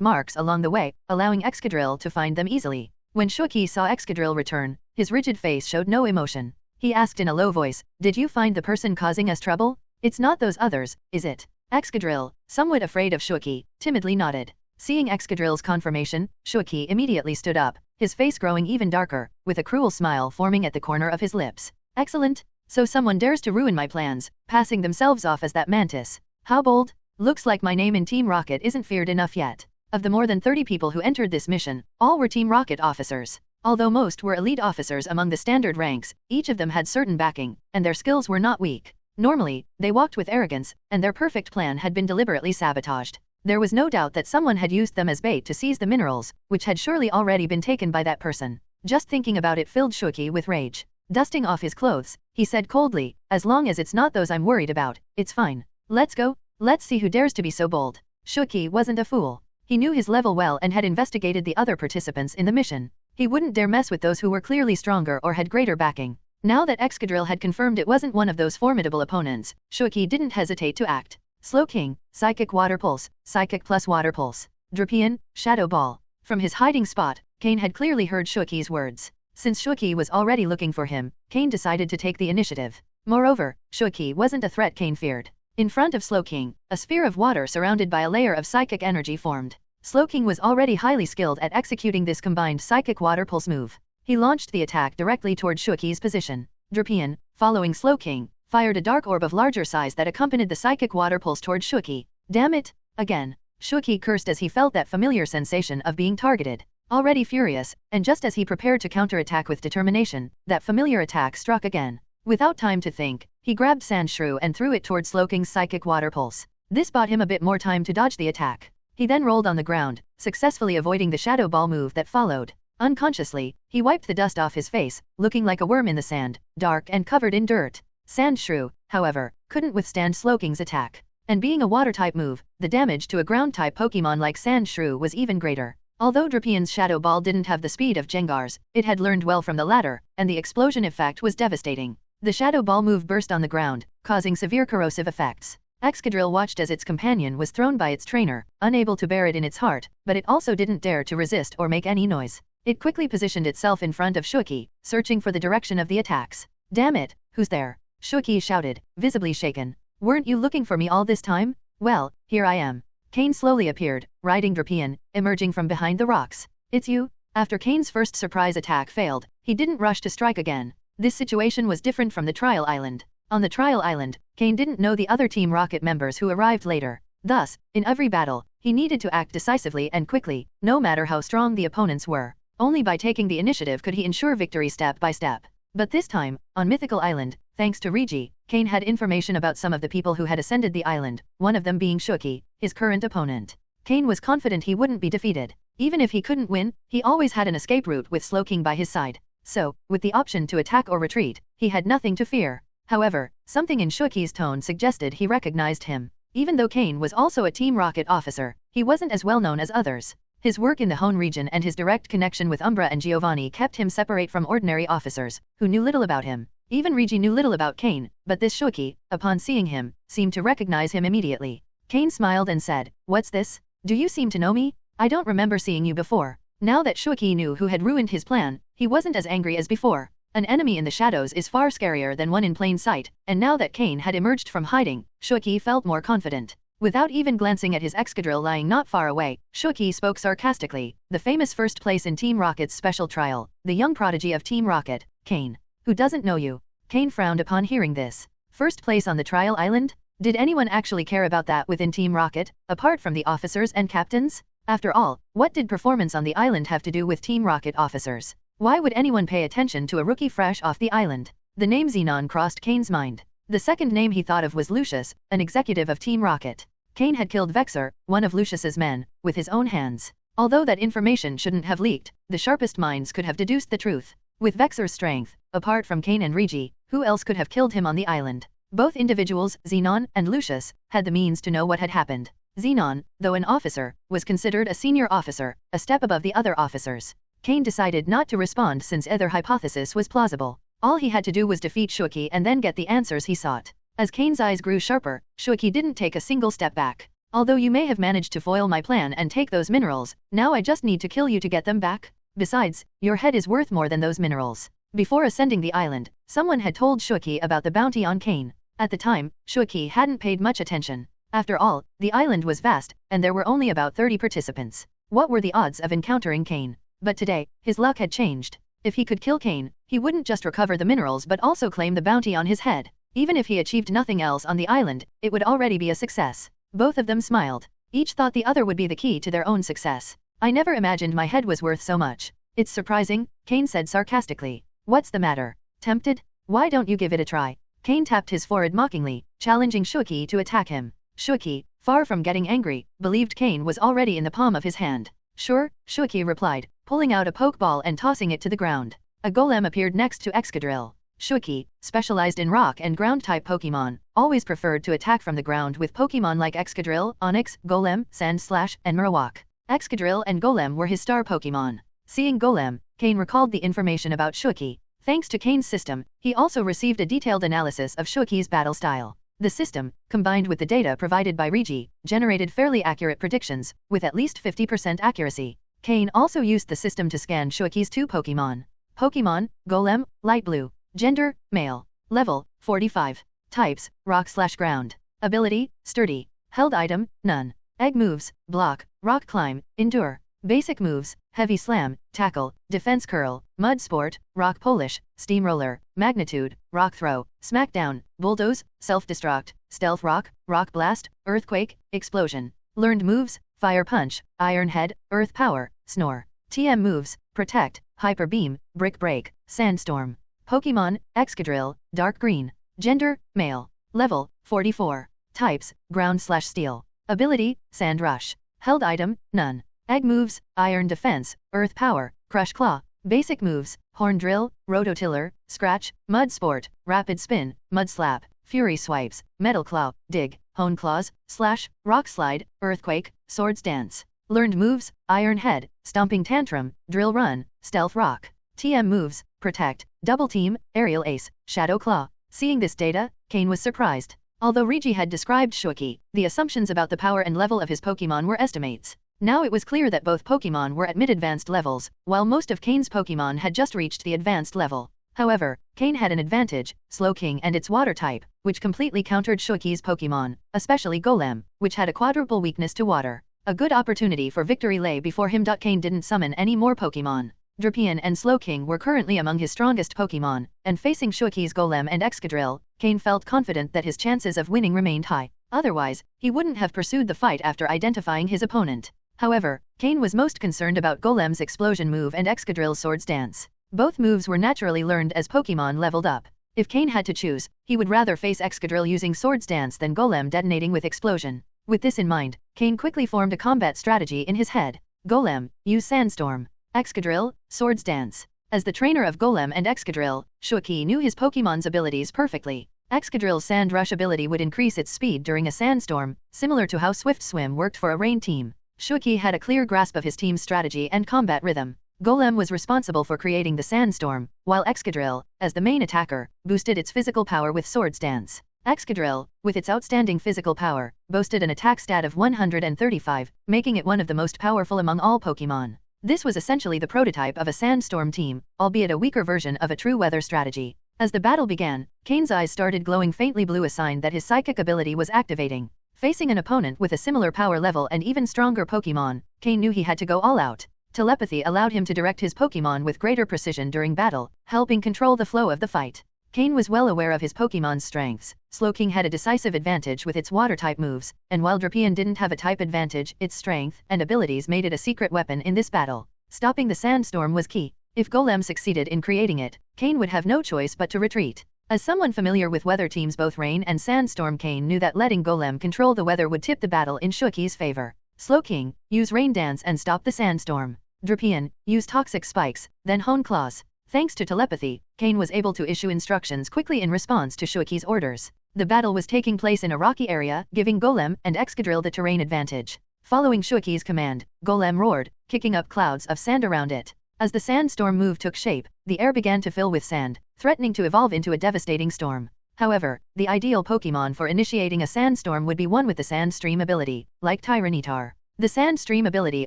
marks along the way, allowing Excadrill to find them easily. When Shuki saw Excadrill return, his rigid face showed no emotion. He asked in a low voice, "Did you find the person causing us trouble? It's not those others, is it?" Excadrill, somewhat afraid of Shuki, timidly nodded. Seeing Excadrill's confirmation, Shuki immediately stood up, his face growing even darker, with a cruel smile forming at the corner of his lips. "Excellent. So someone dares to ruin my plans, passing themselves off as that mantis. How bold? Looks like my name in Team Rocket isn't feared enough yet. Of the more than 30 people who entered this mission, all were Team Rocket officers. Although most were elite officers among the standard ranks, each of them had certain backing, and their skills were not weak. Normally, they walked with arrogance, and their perfect plan had been deliberately sabotaged. There was no doubt that someone had used them as bait to seize the minerals, which had surely already been taken by that person. Just thinking about it filled Shuki with rage. Dusting off his clothes, he said coldly, as long as it's not those I'm worried about, it's fine. Let's go, let's see who dares to be so bold. Shuki wasn't a fool. He knew his level well and had investigated the other participants in the mission. He wouldn't dare mess with those who were clearly stronger or had greater backing. Now that Excadrill had confirmed it wasn't one of those formidable opponents, Shuki didn't hesitate to act. Slow King, Psychic Water Pulse, Psychic plus Water Pulse. Drapion, Shadow Ball. From his hiding spot, Cain had clearly heard Shuki's words. Since Shuki was already looking for him, Cain decided to take the initiative. Moreover, Shuki wasn't a threat Cain feared. In front of Slow King, a sphere of water surrounded by a layer of psychic energy formed. Slow King was already highly skilled at executing this combined Psychic Water Pulse move. He launched the attack directly toward Shuki's position. Drapion, following Slow King, fired a dark orb of larger size that accompanied the Psychic Water Pulse toward Shuki. Damn it! Again. Shuki cursed as he felt that familiar sensation of being targeted. Already furious, and just as he prepared to counterattack with determination, that familiar attack struck again. Without time to think, he grabbed Sandshrew and threw it toward Slow King's Psychic Water Pulse. This bought him a bit more time to dodge the attack. He then rolled on the ground, successfully avoiding the Shadow Ball move that followed. Unconsciously, he wiped the dust off his face, looking like a worm in the sand, dark and covered in dirt. Sandshrew, however, couldn't withstand Slow King's attack. And being a water-type move, the damage to a ground-type Pokemon like Sandshrew was even greater. Although Drapion's Shadow Ball didn't have the speed of Jengar's, it had learned well from the latter, and the explosion effect was devastating. The Shadow Ball move burst on the ground, causing severe corrosive effects. Excadrill watched as its companion was thrown by its trainer, unable to bear it in its heart, but it also didn't dare to resist or make any noise. It quickly positioned itself in front of Shuki, searching for the direction of the attacks. Damn it, who's there? Shuki shouted, visibly shaken. Weren't you looking for me all this time? Well, here I am. Cain slowly appeared, riding Drapion, emerging from behind the rocks. It's you? After Cain's first surprise attack failed, he didn't rush to strike again. This situation was different from the Trial Island. On the Trial Island, Cain didn't know the other Team Rocket members who arrived later. Thus, in every battle, he needed to act decisively and quickly, no matter how strong the opponents were. Only by taking the initiative could he ensure victory step by step. But this time, on Mythical Island, thanks to Regi, Cain had information about some of the people who had ascended the island, one of them being Shuki, his current opponent. Cain was confident he wouldn't be defeated. Even if he couldn't win, he always had an escape route with Slow King by his side. So, with the option to attack or retreat, he had nothing to fear. However, something in Shuki's tone suggested he recognized him. Even though Cain was also a Team Rocket officer, he wasn't as well known as others. His work in the Hone region and his direct connection with Umbra and Giovanni kept him separate from ordinary officers, who knew little about him. Even Regi knew little about Cain, but this Shuki, upon seeing him, seemed to recognize him immediately. Cain smiled and said, "What's this? Do you seem to know me? I don't remember seeing you before." Now that Shuki knew who had ruined his plan, he wasn't as angry as before. An enemy in the shadows is far scarier than one in plain sight, and now that Cain had emerged from hiding, Shuki felt more confident. Without even glancing at his Excadrill lying not far away, Shuki spoke sarcastically, the famous first place in Team Rocket's special trial, the young prodigy of Team Rocket, Cain. Who doesn't know you? Cain frowned upon hearing this. First place on the Trial Island? Did anyone actually care about that within Team Rocket, apart from the officers and captains? After all, what did performance on the island have to do with Team Rocket officers? Why would anyone pay attention to a rookie fresh off the island? The name Xenon crossed Cain's mind. The second name he thought of was Lucius, an executive of Team Rocket. Cain had killed Vexor, one of Lucius's men, with his own hands. Although that information shouldn't have leaked, the sharpest minds could have deduced the truth. With Vexor's strength, apart from Cain and Regi, who else could have killed him on the island? Both individuals, Xenon and Lucius, had the means to know what had happened. Xenon, though an officer, was considered a senior officer, a step above the other officers. Cain decided not to respond since either hypothesis was plausible. All he had to do was defeat Shuki and then get the answers he sought. As Cain's eyes grew sharper, Shuki didn't take a single step back. Although you may have managed to foil my plan and take those minerals, now I just need to kill you to get them back. Besides, your head is worth more than those minerals. Before ascending the island, someone had told Shuki about the bounty on Cain. At the time, Shuki hadn't paid much attention. After all, the island was vast, and there were only about 30 participants. What were the odds of encountering Cain? But today, his luck had changed. If he could kill Cain, he wouldn't just recover the minerals but also claim the bounty on his head. Even if he achieved nothing else on the island, it would already be a success. Both of them smiled. Each thought the other would be the key to their own success. I never imagined my head was worth so much. It's surprising, Cain said sarcastically. What's the matter? Tempted? Why don't you give it a try? Cain tapped his forehead mockingly, challenging Shuki to attack him. Shuki, far from getting angry, believed Cain was already in the palm of his hand. Sure, Shuki replied, pulling out a pokeball and tossing it to the ground. A golem appeared next to Excadrill. Shuki, specialized in rock and ground-type Pokémon, always preferred to attack from the ground with Pokémon like Excadrill, Onix, Golem, Sandslash, and Marowak. Excadrill and Golem were his star Pokémon. Seeing Golem, Cain recalled the information about Shuki. Thanks to Cain's system, he also received a detailed analysis of Shuki's battle style. The system, combined with the data provided by Regi, generated fairly accurate predictions, with at least 50% accuracy. Cain also used the system to scan Shuki's 2 Pokémon. Pokémon, Golem, Light Blue. Gender, male. Level, 45. Types, rock/ground. Ability, sturdy. Held item, none. Egg moves, block, rock climb, endure. Basic moves, heavy slam, tackle, defense curl, mud sport, rock polish, steamroller, magnitude, rock throw, smackdown, bulldoze, self-destruct, stealth rock, rock blast, earthquake, explosion. Learned moves, fire punch, iron head, earth power, snore. TM moves, protect, hyper beam, brick break, sandstorm. Pokémon, Excadrill, dark green. Gender, male. Level, 44. Types, ground/steel. Ability, sand rush. Held item, none. Egg moves, iron defense, earth power, crush claw. Basic moves, horn drill, rototiller, scratch, mud sport, rapid spin, mud slap, fury swipes, metal claw, dig, hone claws, slash, rock slide, earthquake, swords dance. Learned moves, iron head, stomping tantrum, drill run, stealth rock. TM moves, protect, double team, aerial ace, shadow claw. Seeing this data, Cain was surprised. Although Regi had described Shuki, the assumptions about the power and level of his Pokémon were estimates. Now it was clear that both Pokémon were at mid-advanced levels, while most of Cain's Pokémon had just reached the advanced level. However, Cain had an advantage, Slowking and its water type, which completely countered Shuki's Pokémon, especially Golem, which had a quadruple weakness to water. A good opportunity for victory lay before him. Cain didn't summon any more Pokémon. Drapion and Slowking were currently among his strongest Pokémon, and facing Shuki's Golem and Excadrill, Cain felt confident that his chances of winning remained high. Otherwise, he wouldn't have pursued the fight after identifying his opponent. However, Cain was most concerned about Golem's explosion move and Excadrill's swords dance. Both moves were naturally learned as Pokémon leveled up. If Cain had to choose, he would rather face Excadrill using swords dance than Golem detonating with explosion. With this in mind, Cain quickly formed a combat strategy in his head. Golem, use Sandstorm. Excadrill, swords dance. As the trainer of Golem and Excadrill, Shuki knew his Pokémon's abilities perfectly. Excadrill's Sand Rush ability would increase its speed during a sandstorm, similar to how Swift Swim worked for a rain team. Shuki had a clear grasp of his team's strategy and combat rhythm. Golem was responsible for creating the sandstorm, while Excadrill, as the main attacker, boosted its physical power with swords dance. Excadrill, with its outstanding physical power, boasted an attack stat of 135, making it one of the most powerful among all Pokémon. This was essentially the prototype of a sandstorm team, albeit a weaker version of a true weather strategy. As the battle began, Cain's eyes started glowing faintly blue, a sign that his psychic ability was activating. Facing an opponent with a similar power level and even stronger Pokémon, Cain knew he had to go all out. Telepathy allowed him to direct his Pokémon with greater precision during battle, helping control the flow of the fight. Cain was well aware of his Pokémon's strengths. Slowking had a decisive advantage with its water-type moves, and while Drapion didn't have a type advantage, its strength and abilities made it a secret weapon in this battle. Stopping the sandstorm was key. If Golem succeeded in creating it, Cain would have no choice but to retreat. As someone familiar with weather teams both rain and sandstorm, Cain knew that letting Golem control the weather would tip the battle in Shuki's favor. Slowking, use Rain Dance and stop the sandstorm. Drapion, use Toxic Spikes, then Hone Claws. Thanks to telepathy, Cain was able to issue instructions quickly in response to Shuki's orders. The battle was taking place in a rocky area, giving Golem and Excadrill the terrain advantage. Following Shuki's command, Golem roared, kicking up clouds of sand around it. As the sandstorm move took shape, the air began to fill with sand, threatening to evolve into a devastating storm. However, the ideal Pokémon for initiating a sandstorm would be one with the Sand Stream ability, like Tyranitar. The Sand Stream ability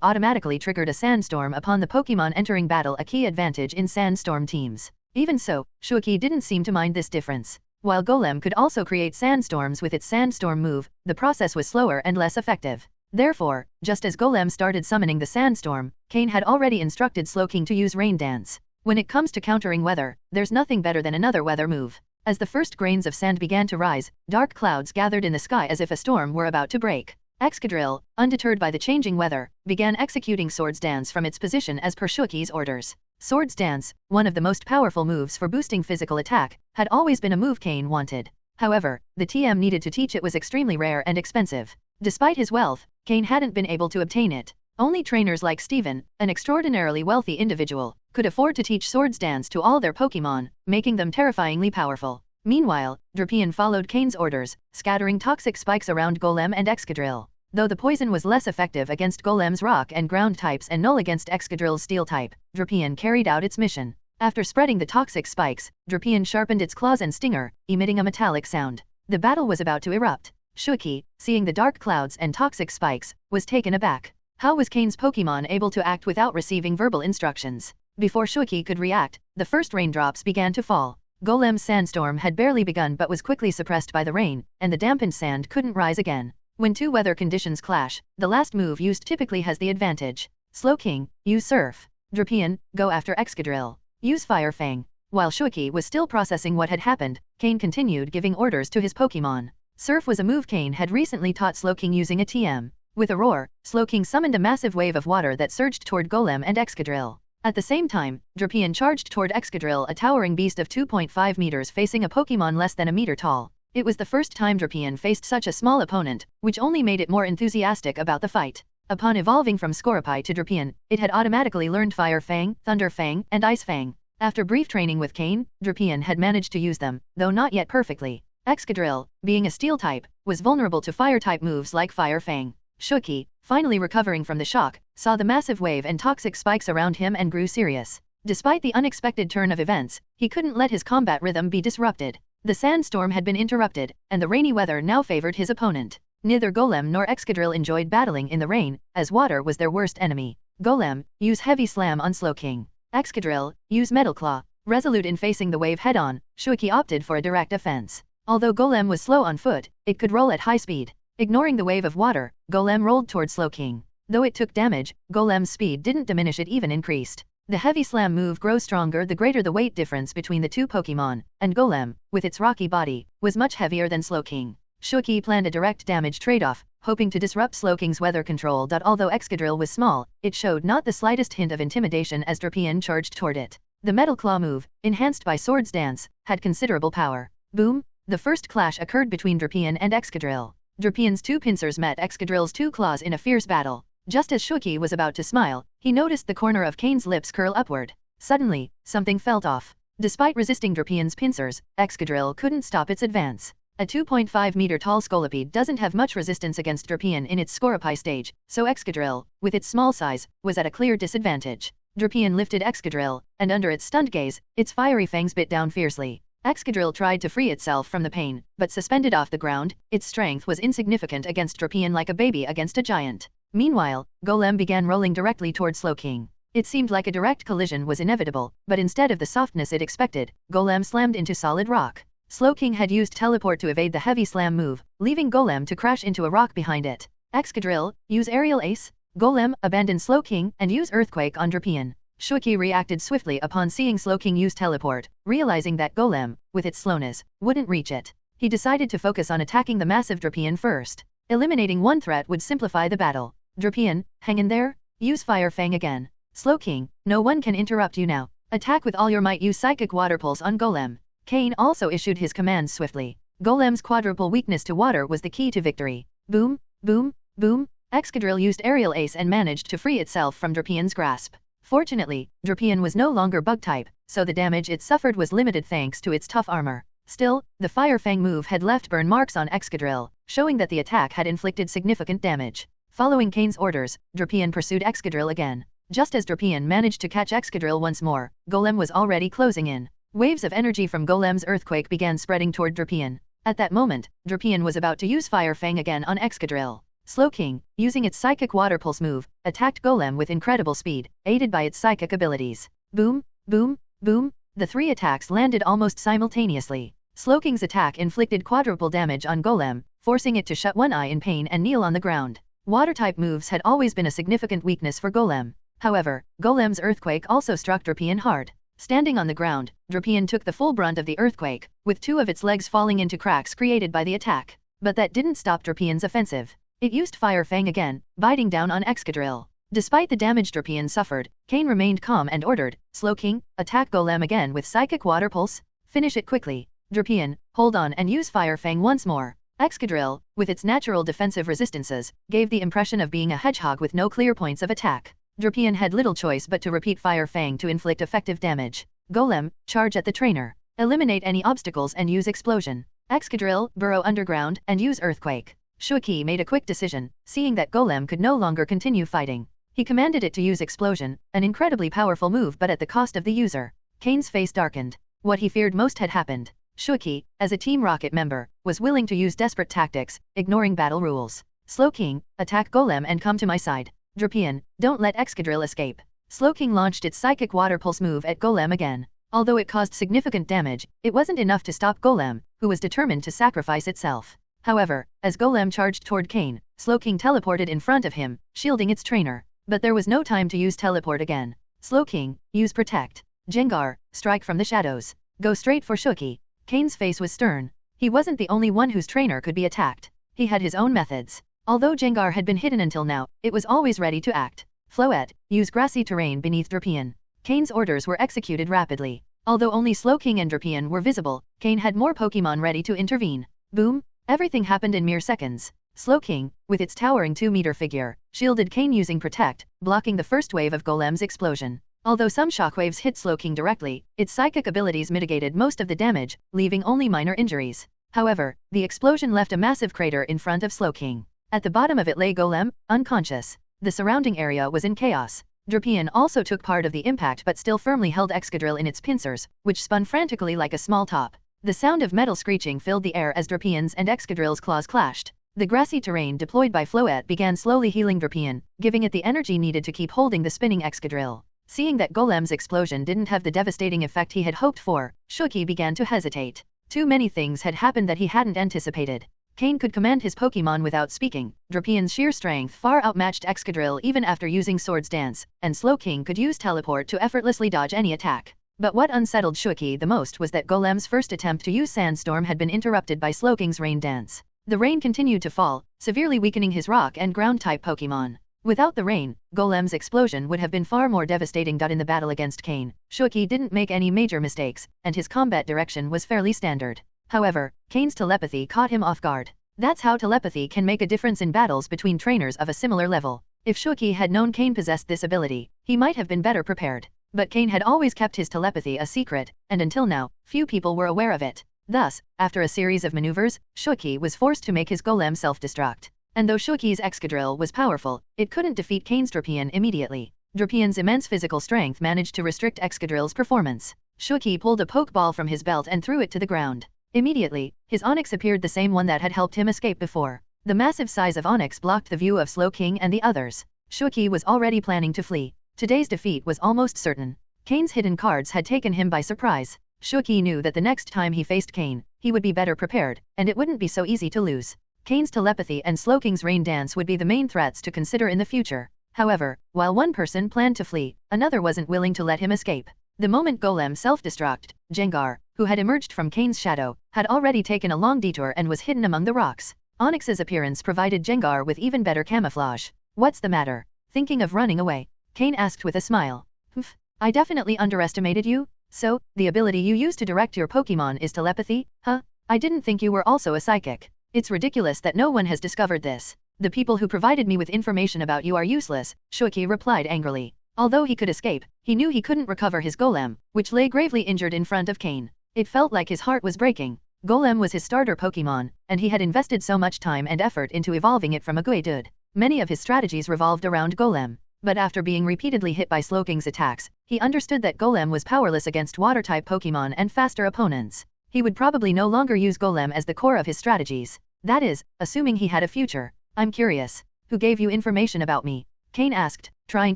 automatically triggered a sandstorm upon the Pokémon entering battle, a key advantage in sandstorm teams. Even so, Shuki didn't seem to mind this difference. While Golem could also create sandstorms with its sandstorm move, the process was slower and less effective. Therefore, just as Golem started summoning the sandstorm, Cain had already instructed Slowking to use Rain Dance. When it comes to countering weather, there's nothing better than another weather move. As the first grains of sand began to rise, dark clouds gathered in the sky as if a storm were about to break. Excadrill, undeterred by the changing weather, began executing Swords Dance from its position as per Shuki's orders. Swords Dance, one of the most powerful moves for boosting physical attack, had always been a move Cain wanted. However, the TM needed to teach it was extremely rare and expensive. Despite his wealth, Cain hadn't been able to obtain it. Only trainers like Steven, an extraordinarily wealthy individual, could afford to teach Swords Dance to all their Pokémon, making them terrifyingly powerful. Meanwhile, Drapion followed Cain's orders, scattering toxic spikes around Golem and Excadrill. Though the poison was less effective against Golem's rock and ground types and null against Excadrill's steel type, Drapion carried out its mission. After spreading the toxic spikes, Drapion sharpened its claws and stinger, emitting a metallic sound. The battle was about to erupt. Shuki, seeing the dark clouds and toxic spikes, was taken aback. How was Cain's Pokémon able to act without receiving verbal instructions? Before Shuki could react, the first raindrops began to fall. Golem's sandstorm had barely begun but was quickly suppressed by the rain, and the dampened sand couldn't rise again. When two weather conditions clash, the last move used typically has the advantage. Slowking, use Surf. Drapion, go after Excadrill. Use Fire Fang. While Shuki was still processing what had happened, Cain continued giving orders to his Pokémon. Surf was a move Cain had recently taught Slowking using a TM. With a roar, Slowking summoned a massive wave of water that surged toward Golem and Excadrill. At the same time, Drapion charged toward Excadrill, a towering beast of 2.5 meters facing a Pokémon less than a meter tall. It was the first time Drapion faced such a small opponent, which only made it more enthusiastic about the fight. Upon evolving from Scoropy to Drapion, it had automatically learned Fire Fang, Thunder Fang, and Ice Fang. After brief training with Cain, Drapion had managed to use them, though not yet perfectly. Excadrill, being a steel type, was vulnerable to fire-type moves like Fire Fang. Shuki, finally recovering from the shock, saw the massive wave and toxic spikes around him and grew serious. Despite the unexpected turn of events, he couldn't let his combat rhythm be disrupted. The sandstorm had been interrupted, and the rainy weather now favored his opponent. Neither Golem nor Excadrill enjoyed battling in the rain, as water was their worst enemy. Golem, use Heavy Slam on Slowking. Excadrill, use Metal Claw. Resolute in facing the wave head-on, Shuki opted for a direct offense. Although Golem was slow on foot, it could roll at high speed. Ignoring the wave of water, Golem rolled toward Slowking. Though it took damage, Golem's speed didn't diminish, it even increased. The Heavy Slam move grows stronger the greater the weight difference between the two Pokémon, and Golem, with its rocky body, was much heavier than Slowking. Shuki planned a direct damage trade-off, hoping to disrupt Slowking's weather control. Although Excadrill was small, it showed not the slightest hint of intimidation as Drapion charged toward it. The Metal Claw move, enhanced by Swords Dance, had considerable power. Boom! The first clash occurred between Drapion and Excadrill. Drapion's two pincers met Excadrill's two claws in a fierce battle. Just as Shuki was about to smile, he noticed the corner of Cain's lips curl upward. Suddenly, something felt off. Despite resisting Drapion's pincers, Excadrill couldn't stop its advance. A 2.5-meter tall Scolipede doesn't have much resistance against Drapion in its Scoropy stage, so Excadrill, with its small size, was at a clear disadvantage. Drapion lifted Excadrill, and under its stunned gaze, its fiery fangs bit down fiercely. Excadrill tried to free itself from the pain, but suspended off the ground, its strength was insignificant against Drapion, like a baby against a giant. Meanwhile, Golem began rolling directly toward Slowking. It seemed like a direct collision was inevitable, but instead of the softness it expected, Golem slammed into solid rock. Slowking had used Teleport to evade the Heavy Slam move, leaving Golem to crash into a rock behind it. Excadrill, use Aerial Ace. Golem, abandon Slowking and use Earthquake on Drapion. Shuki reacted swiftly upon seeing Slowking use Teleport, realizing that Golem, with its slowness, wouldn't reach it. He decided to focus on attacking the massive Drapion first. Eliminating one threat would simplify the battle. Drapion, hang in there. Use Fire Fang again. Slowking, no one can interrupt you now. Attack with all your might. Use Psychic Water Pulse on Golem. Cain also issued his commands swiftly. Golem's quadruple weakness to water was the key to victory. Boom, boom, boom. Excadrill used Aerial Ace and managed to free itself from Drapion's grasp. Fortunately, Drapion was no longer bug type, so the damage it suffered was limited thanks to its tough armor. Still, the Fire Fang move had left burn marks on Excadrill, showing that the attack had inflicted significant damage. Following Cain's orders, Drapion pursued Excadrill again. Just as Drapion managed to catch Excadrill once more, Golem was already closing in. Waves of energy from Golem's Earthquake began spreading toward Drapion. At that moment, Drapion was about to use Fire Fang again on Excadrill. Slowking, using its Psychic Water Pulse move, attacked Golem with incredible speed, aided by its psychic abilities. Boom, boom, boom. The three attacks landed almost simultaneously. Slowking's attack inflicted quadruple damage on Golem, forcing it to shut one eye in pain and kneel on the ground. Water-type moves had always been a significant weakness for Golem. However, Golem's Earthquake also struck Drapion hard. Standing on the ground, Drapion took the full brunt of the earthquake, with 2 of its legs falling into cracks created by the attack. But that didn't stop Drapion's offensive. It used Fire Fang again, biting down on Excadrill. Despite the damage Drapion suffered, Cain remained calm and ordered, Slowking, attack Golem again with Psychic Water Pulse. Finish it quickly. Drapion, hold on and use Fire Fang once more. Excadrill, with its natural defensive resistances, gave the impression of being a hedgehog with no clear points of attack. Drapion had little choice but to repeat Fire Fang to inflict effective damage. Golem, charge at the trainer. Eliminate any obstacles and use Explosion. Excadrill, burrow underground and use Earthquake. Shuki made a quick decision, seeing that Golem could no longer continue fighting. He commanded it to use Explosion, an incredibly powerful move but at the cost of the user. Cain's face darkened. What he feared most had happened. Shuki, as a Team Rocket member, was willing to use desperate tactics, ignoring battle rules. Slowking, attack Golem and come to my side. Drapion, don't let Excadrill escape. Slowking launched its Psychic Water Pulse move at Golem again. Although it caused significant damage, it wasn't enough to stop Golem, who was determined to sacrifice itself. However, as Golem charged toward Cain, Slowking teleported in front of him, shielding its trainer. But there was no time to use teleport again. Slowking, use Protect. Jengar, strike from the shadows. Go straight for Shuki. Cain's face was stern. He wasn't the only one whose trainer could be attacked. He had his own methods. Although Jengar had been hidden until now, it was always ready to act. Floette, use grassy terrain beneath Drapion. Cain's orders were executed rapidly. Although only Slowking and Drapion were visible, Cain had more Pokemon ready to intervene. Boom! Everything happened in mere seconds. Slowking, with its towering 2-meter figure, shielded Cain using Protect, blocking the first wave of Golem's explosion. Although some shockwaves hit Slowking directly, its psychic abilities mitigated most of the damage, leaving only minor injuries. However, the explosion left a massive crater in front of Slowking. At the bottom of it lay Golem, unconscious. The surrounding area was in chaos. Drapion also took part of the impact but still firmly held Excadrill in its pincers, which spun frantically like a small top. The sound of metal screeching filled the air as Drapion's and Excadrill's claws clashed. The grassy terrain deployed by Floette began slowly healing Drapion, giving it the energy needed to keep holding the spinning Excadrill. Seeing that Golem's explosion didn't have the devastating effect he had hoped for, Shuki began to hesitate. Too many things had happened that he hadn't anticipated. Cain could command his Pokemon without speaking, Drapion's sheer strength far outmatched Excadrill even after using Swords Dance, and Slowking could use Teleport to effortlessly dodge any attack. But what unsettled Shuki the most was that Golem's first attempt to use Sandstorm had been interrupted by Slowking's Rain Dance. The rain continued to fall, severely weakening his rock and ground-type Pokemon. Without the rain, Golem's explosion would have been far more devastating. In the battle against Cain, Shuki didn't make any major mistakes, and his combat direction was fairly standard. However, Cain's telepathy caught him off guard. That's how telepathy can make a difference in battles between trainers of a similar level. If Shuki had known Cain possessed this ability, he might have been better prepared. But Cain had always kept his telepathy a secret, and until now, few people were aware of it. Thus, after a series of maneuvers, Shuki was forced to make his Golem self-destruct. And though Shuki's Excadrill was powerful, it couldn't defeat Cain's Drapion immediately. Drapion's immense physical strength managed to restrict Excadrill's performance. Shuki pulled a Pokeball from his belt and threw it to the ground. Immediately, his Onix appeared, the same one that had helped him escape before. The massive size of Onix blocked the view of Slowking and the others. Shuki was already planning to flee. Today's defeat was almost certain. Cain's hidden cards had taken him by surprise. Shuki knew that the next time he faced Cain, he would be better prepared, and it wouldn't be so easy to lose. Cain's telepathy and Slowking's Rain Dance would be the main threats to consider in the future. However, while one person planned to flee, another wasn't willing to let him escape. The moment Golem self-destruct, Jengar, who had emerged from Cain's shadow, had already taken a long detour and was hidden among the rocks. Onyx's appearance provided Jengar with even better camouflage. What's the matter? Thinking of running away? Cain asked with a smile. Humph, I definitely underestimated you. So, the ability you use to direct your Pokemon is telepathy? Huh? I didn't think you were also a psychic. It's ridiculous that no one has discovered this. The people who provided me with information about you are useless, Shuki replied angrily. Although he could escape, he knew he couldn't recover his Golem, which lay gravely injured in front of Cain. It felt like his heart was breaking. Golem was his starter Pokemon, and he had invested so much time and effort into evolving it from a Geodude. Many of his strategies revolved around Golem. But after being repeatedly hit by Slowking's attacks, he understood that Golem was powerless against Water-type Pokemon and faster opponents. He would probably no longer use Golem as the core of his strategies. That is, assuming he had a future. I'm curious. Who gave you information about me? Cain asked, trying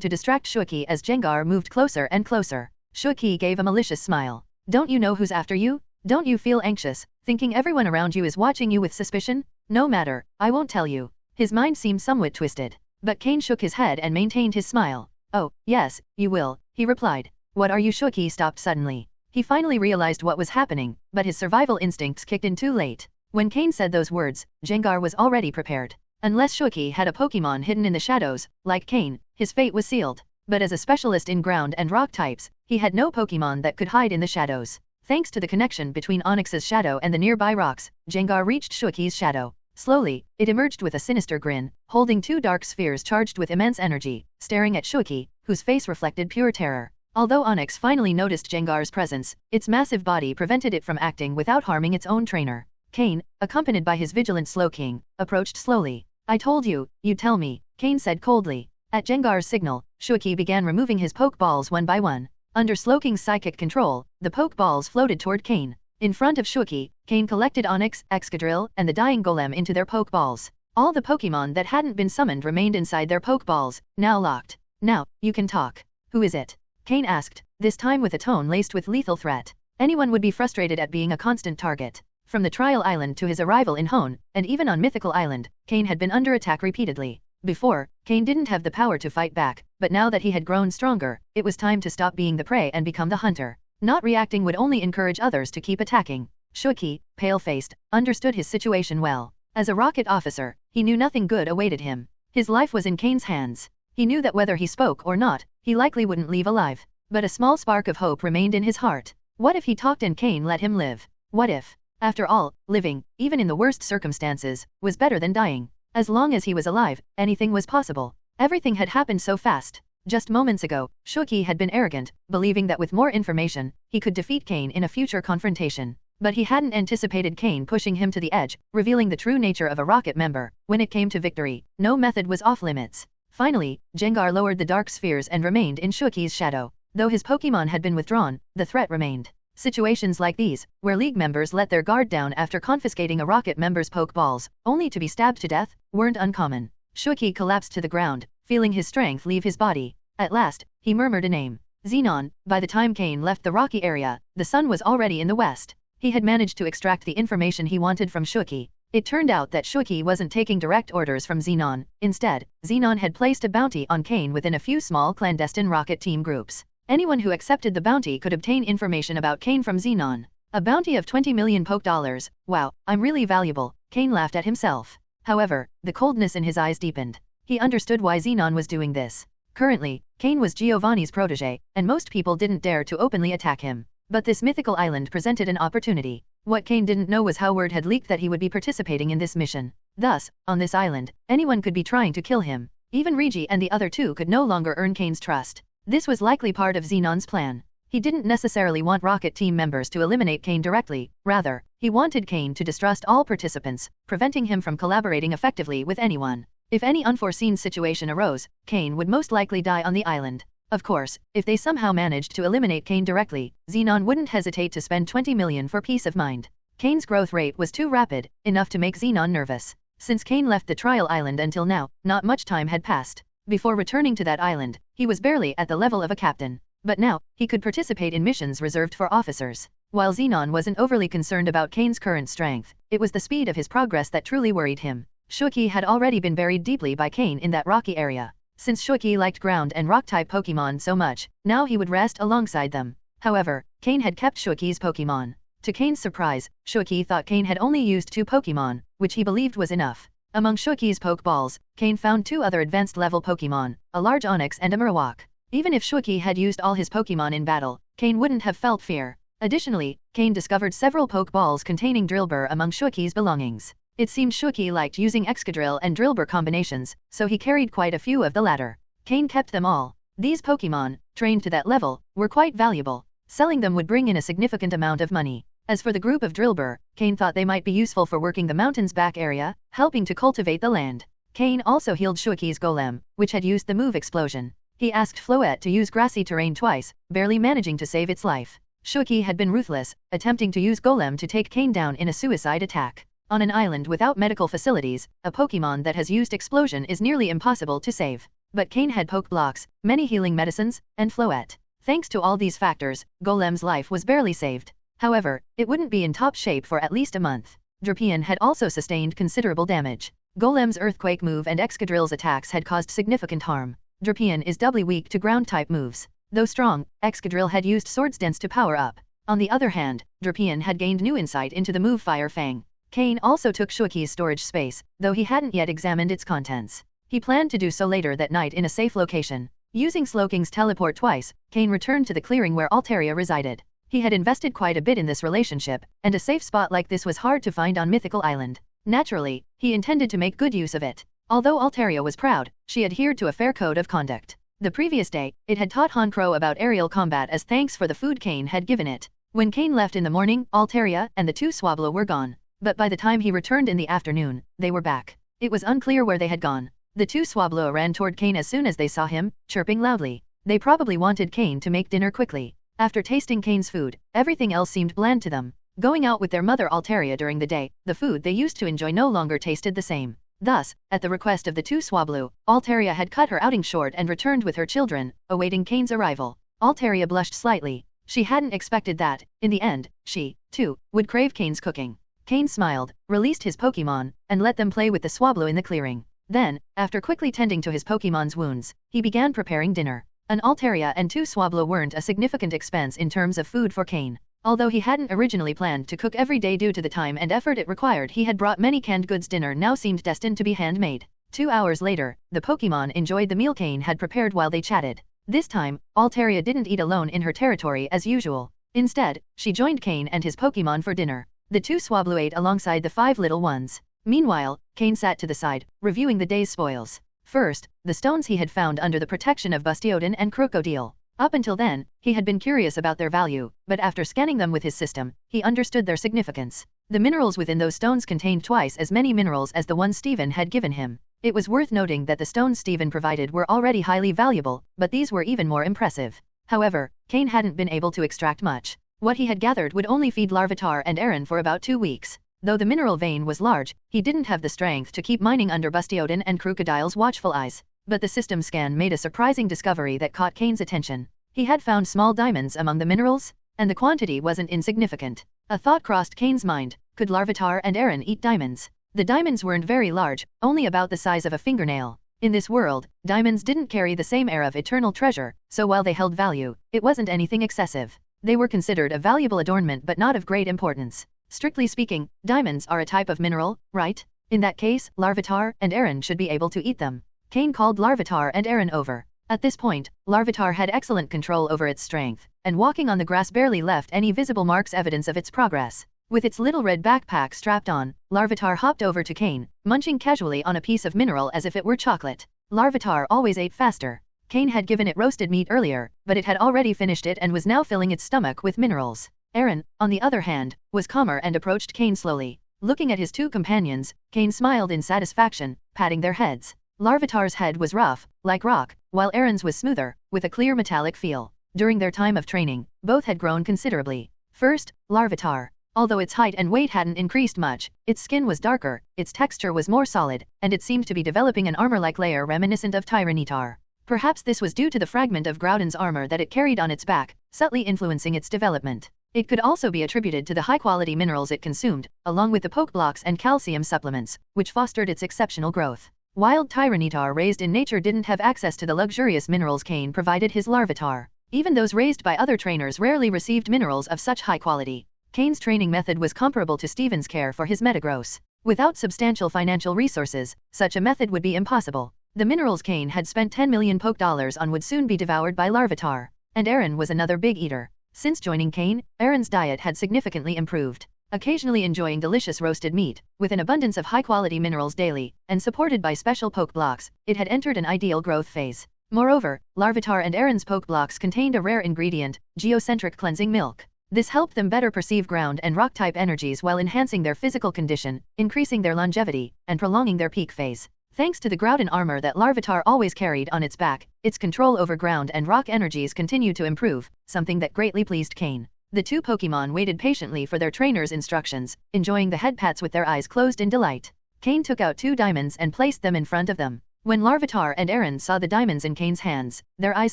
to distract Shuki as Jengar moved closer and closer. Shuki gave a malicious smile. Don't you know who's after you? Don't you feel anxious, thinking everyone around you is watching you with suspicion? No matter, I won't tell you. His mind seemed somewhat twisted. But Cain shook his head and maintained his smile. Oh, yes, you will, he replied. What are you? Shuki stopped suddenly. He finally realized what was happening, but his survival instincts kicked in too late. When Cain said those words, Jengar was already prepared. Unless Shuki had a Pokémon hidden in the shadows, like Cain, his fate was sealed. But as a specialist in ground and rock types, he had no Pokémon that could hide in the shadows. Thanks to the connection between Onyx's shadow and the nearby rocks, Jengar reached Shuki's shadow. Slowly, it emerged with a sinister grin, holding 2 dark spheres charged with immense energy, staring at Shuki, whose face reflected pure terror. Although Onyx finally noticed Jengar's presence, its massive body prevented it from acting without harming its own trainer. Cain, accompanied by his vigilant Slowking, approached slowly. I told you, you'd tell me, Cain said coldly. At Jengar's signal, Shuki began removing his Pokeballs one by one. Under Slowking's psychic control, the Pokeballs floated toward Cain. In front of Shuki, Cain collected Onyx, Excadrill, and the dying Golem into their Pokeballs. All the Pokemon that hadn't been summoned remained inside their Pokeballs, now locked. Now, you can talk. Who is it? Cain asked, this time with a tone laced with lethal threat. Anyone would be frustrated at being a constant target. From the Trial Island to his arrival in Hone, and even on Mythical Island, Cain had been under attack repeatedly. Before, Cain didn't have the power to fight back, but now that he had grown stronger, it was time to stop being the prey and become the hunter. Not reacting would only encourage others to keep attacking. Shuki, pale-faced, understood his situation well. As a rocket officer, he knew nothing good awaited him. His life was in Cain's hands. He knew that whether he spoke or not, he likely wouldn't leave alive. But a small spark of hope remained in his heart. What if he talked and Cain let him live? What if? After all, living, even in the worst circumstances, was better than dying. As long as he was alive, anything was possible. Everything had happened so fast. Just moments ago, Shuki had been arrogant, believing that with more information, he could defeat Cain in a future confrontation. But he hadn't anticipated Cain pushing him to the edge, revealing the true nature of a rocket member. When it came to victory, no method was off limits. Finally, Jengar lowered the dark spheres and remained in Shuki's shadow. Though his Pokémon had been withdrawn, the threat remained. Situations like these, where League members let their guard down after confiscating a rocket member's Pokeballs, only to be stabbed to death, weren't uncommon. Shuki collapsed to the ground, feeling his strength leave his body. At last, he murmured a name. Xenon. By the time Cain left the rocky area, the sun was already in the west. He had managed to extract the information he wanted from Shuki. It turned out that Shuki wasn't taking direct orders from Xenon. Instead, Xenon had placed a bounty on Cain within a few small clandestine rocket team groups. Anyone who accepted the bounty could obtain information about Cain from Xenon. A bounty of 20 million Poke dollars. Wow, I'm really valuable, Cain laughed at himself. However, the coldness in his eyes deepened. He understood why Xenon was doing this. Currently, Cain was Giovanni's protege, and most people didn't dare to openly attack him. But this mythical island presented an opportunity. What Cain didn't know was how word had leaked that he would be participating in this mission. Thus, on this island, anyone could be trying to kill him. Even Regi and the other two could no longer earn Cain's trust. This was likely part of Xenon's plan. He didn't necessarily want rocket team members to eliminate Cain directly, rather, he wanted Cain to distrust all participants, preventing him from collaborating effectively with anyone. If any unforeseen situation arose, Cain would most likely die on the island. Of course, if they somehow managed to eliminate Cain directly, Xenon wouldn't hesitate to spend 20 million for peace of mind. Cain's growth rate was too rapid, enough to make Xenon nervous. Since Cain left the trial island until now, not much time had passed. Before returning to that island, he was barely at the level of a captain. But now, he could participate in missions reserved for officers. While Xenon wasn't overly concerned about Cain's current strength, it was the speed of his progress that truly worried him. Shuki had already been buried deeply by Cain in that rocky area. Since Shuki liked ground and rock-type Pokémon so much, now he would rest alongside them. However, Cain had kept Shuki's Pokémon. To Cain's surprise, Shuki thought Cain had only used 2 Pokémon, which he believed was enough. Among Shuki's Pokeballs, Cain found 2 other advanced-level Pokémon, a large Onyx and a Marowak. Even if Shuki had used all his Pokémon in battle, Cain wouldn't have felt fear. Additionally, Cain discovered several Pokeballs containing Drillbur among Shuki's belongings. It seemed Shuki liked using Excadrill and Drillbur combinations, so he carried quite a few of the latter. Cain kept them all. These Pokémon, trained to that level, were quite valuable. Selling them would bring in a significant amount of money. As for the group of Drillbur, Cain thought they might be useful for working the mountain's back area, helping to cultivate the land. Cain also healed Shuki's Golem, which had used the move Explosion. He asked Floette to use grassy terrain twice, barely managing to save its life. Shuki had been ruthless, attempting to use Golem to take Cain down in a suicide attack. On an island without medical facilities, a Pokémon that has used Explosion is nearly impossible to save. But Cain had Poke Blocks, many healing medicines, and Floette. Thanks to all these factors, Golem's life was barely saved. However, it wouldn't be in top shape for at least a month. Drapion had also sustained considerable damage. Golem's Earthquake move and Excadrill's attacks had caused significant harm. Drapion is doubly weak to ground-type moves. Though strong, Excadrill had used Swords Dance to power up. On the other hand, Drapion had gained new insight into the move Fire Fang. Cain also took Shuaqi's storage space, though he hadn't yet examined its contents. He planned to do so later that night in a safe location. Using Slowking's teleport twice, Cain returned to the clearing where Altaria resided. He had invested quite a bit in this relationship, and a safe spot like this was hard to find on Mythical Island. Naturally, he intended to make good use of it. Although Altaria was proud, she adhered to a fair code of conduct. The previous day, it had taught Honchkrow about aerial combat as thanks for the food Cain had given it. When Cain left in the morning, Altaria and the two Swablu were gone. But by the time he returned in the afternoon, they were back. It was unclear where they had gone. The two Swablu ran toward Cain as soon as they saw him, chirping loudly. They probably wanted Cain to make dinner quickly. After tasting Cain's food, everything else seemed bland to them. Going out with their mother Altaria during the day, the food they used to enjoy no longer tasted the same. Thus, at the request of the two Swablu, Altaria had cut her outing short and returned with her children, awaiting Cain's arrival. Altaria blushed slightly. She hadn't expected that, in the end, she, too, would crave Cain's cooking. Cain smiled, released his Pokémon, and let them play with the Swablu in the clearing. Then, after quickly tending to his Pokémon's wounds, he began preparing dinner. An Altaria and two Swablu weren't a significant expense in terms of food for Cain. Although he hadn't originally planned to cook every day due to the time and effort it required, he had brought many canned goods. Dinner now seemed destined to be handmade. 2 hours later, the Pokémon enjoyed the meal Cain had prepared while they chatted. This time, Altaria didn't eat alone in her territory as usual. Instead, she joined Cain and his Pokémon for dinner. The two Swablu ate alongside the 5 little ones. Meanwhile, Cain sat to the side, reviewing the day's spoils. First, the stones he had found under the protection of Bastiodon and Crocodile. Up until then, he had been curious about their value, but after scanning them with his system, he understood their significance. The minerals within those stones contained twice as many minerals as the ones Steven had given him. It was worth noting that the stones Steven provided were already highly valuable, but these were even more impressive. However, Cain hadn't been able to extract much. What he had gathered would only feed Larvitar and Aaron for about 2 weeks. Though the mineral vein was large, he didn't have the strength to keep mining under Bastiodon and Crocodile's watchful eyes. But the system scan made a surprising discovery that caught Cain's attention. He had found small diamonds among the minerals, and the quantity wasn't insignificant. A thought crossed Cain's mind: could Larvitar and Aaron eat diamonds? The diamonds weren't very large, only about the size of a fingernail. In this world, diamonds didn't carry the same air of eternal treasure, so while they held value, it wasn't anything excessive. They were considered a valuable adornment but not of great importance. Strictly speaking, diamonds are a type of mineral, right? In that case, Larvitar and Aaron should be able to eat them. Cain called Larvitar and Aaron over. At this point, Larvitar had excellent control over its strength, and walking on the grass barely left any visible marks evidence of its progress. With its little red backpack strapped on, Larvitar hopped over to Cain, munching casually on a piece of mineral as if it were chocolate. Larvitar always ate faster. Cain had given it roasted meat earlier, but it had already finished it and was now filling its stomach with minerals. Aaron, on the other hand, was calmer and approached Cain slowly. Looking at his two companions, Cain smiled in satisfaction, patting their heads. Larvitar's head was rough, like rock, while Aaron's was smoother, with a clear metallic feel. During their time of training, both had grown considerably. First, Larvitar. Although its height and weight hadn't increased much, its skin was darker, its texture was more solid, and it seemed to be developing an armor-like layer reminiscent of Tyranitar. Perhaps this was due to the fragment of Groudon's armor that it carried on its back, subtly influencing its development. It could also be attributed to the high-quality minerals it consumed, along with the poke blocks and calcium supplements, which fostered its exceptional growth. Wild Tyranitar raised in nature didn't have access to the luxurious minerals Cain provided his Larvitar. Even those raised by other trainers rarely received minerals of such high quality. Cain's training method was comparable to Steven's care for his Metagross. Without substantial financial resources, such a method would be impossible. The minerals Cain had spent 10 million poke dollars on would soon be devoured by Larvitar. And Aaron was another big eater. Since joining Cain, Aaron's diet had significantly improved. Occasionally enjoying delicious roasted meat, with an abundance of high-quality minerals daily, and supported by special poke blocks, it had entered an ideal growth phase. Moreover, Larvitar and Aaron's poke blocks contained a rare ingredient, geocentric cleansing milk. This helped them better perceive ground and rock-type energies while enhancing their physical condition, increasing their longevity, and prolonging their peak phase. Thanks to the Groudon armor that Larvitar always carried on its back, its control over ground and rock energies continued to improve, something that greatly pleased Cain. The two Pokémon waited patiently for their trainer's instructions, enjoying the head pats with their eyes closed in delight. Cain took out 2 diamonds and placed them in front of them. When Larvitar and Aaron saw the diamonds in Cain's hands, their eyes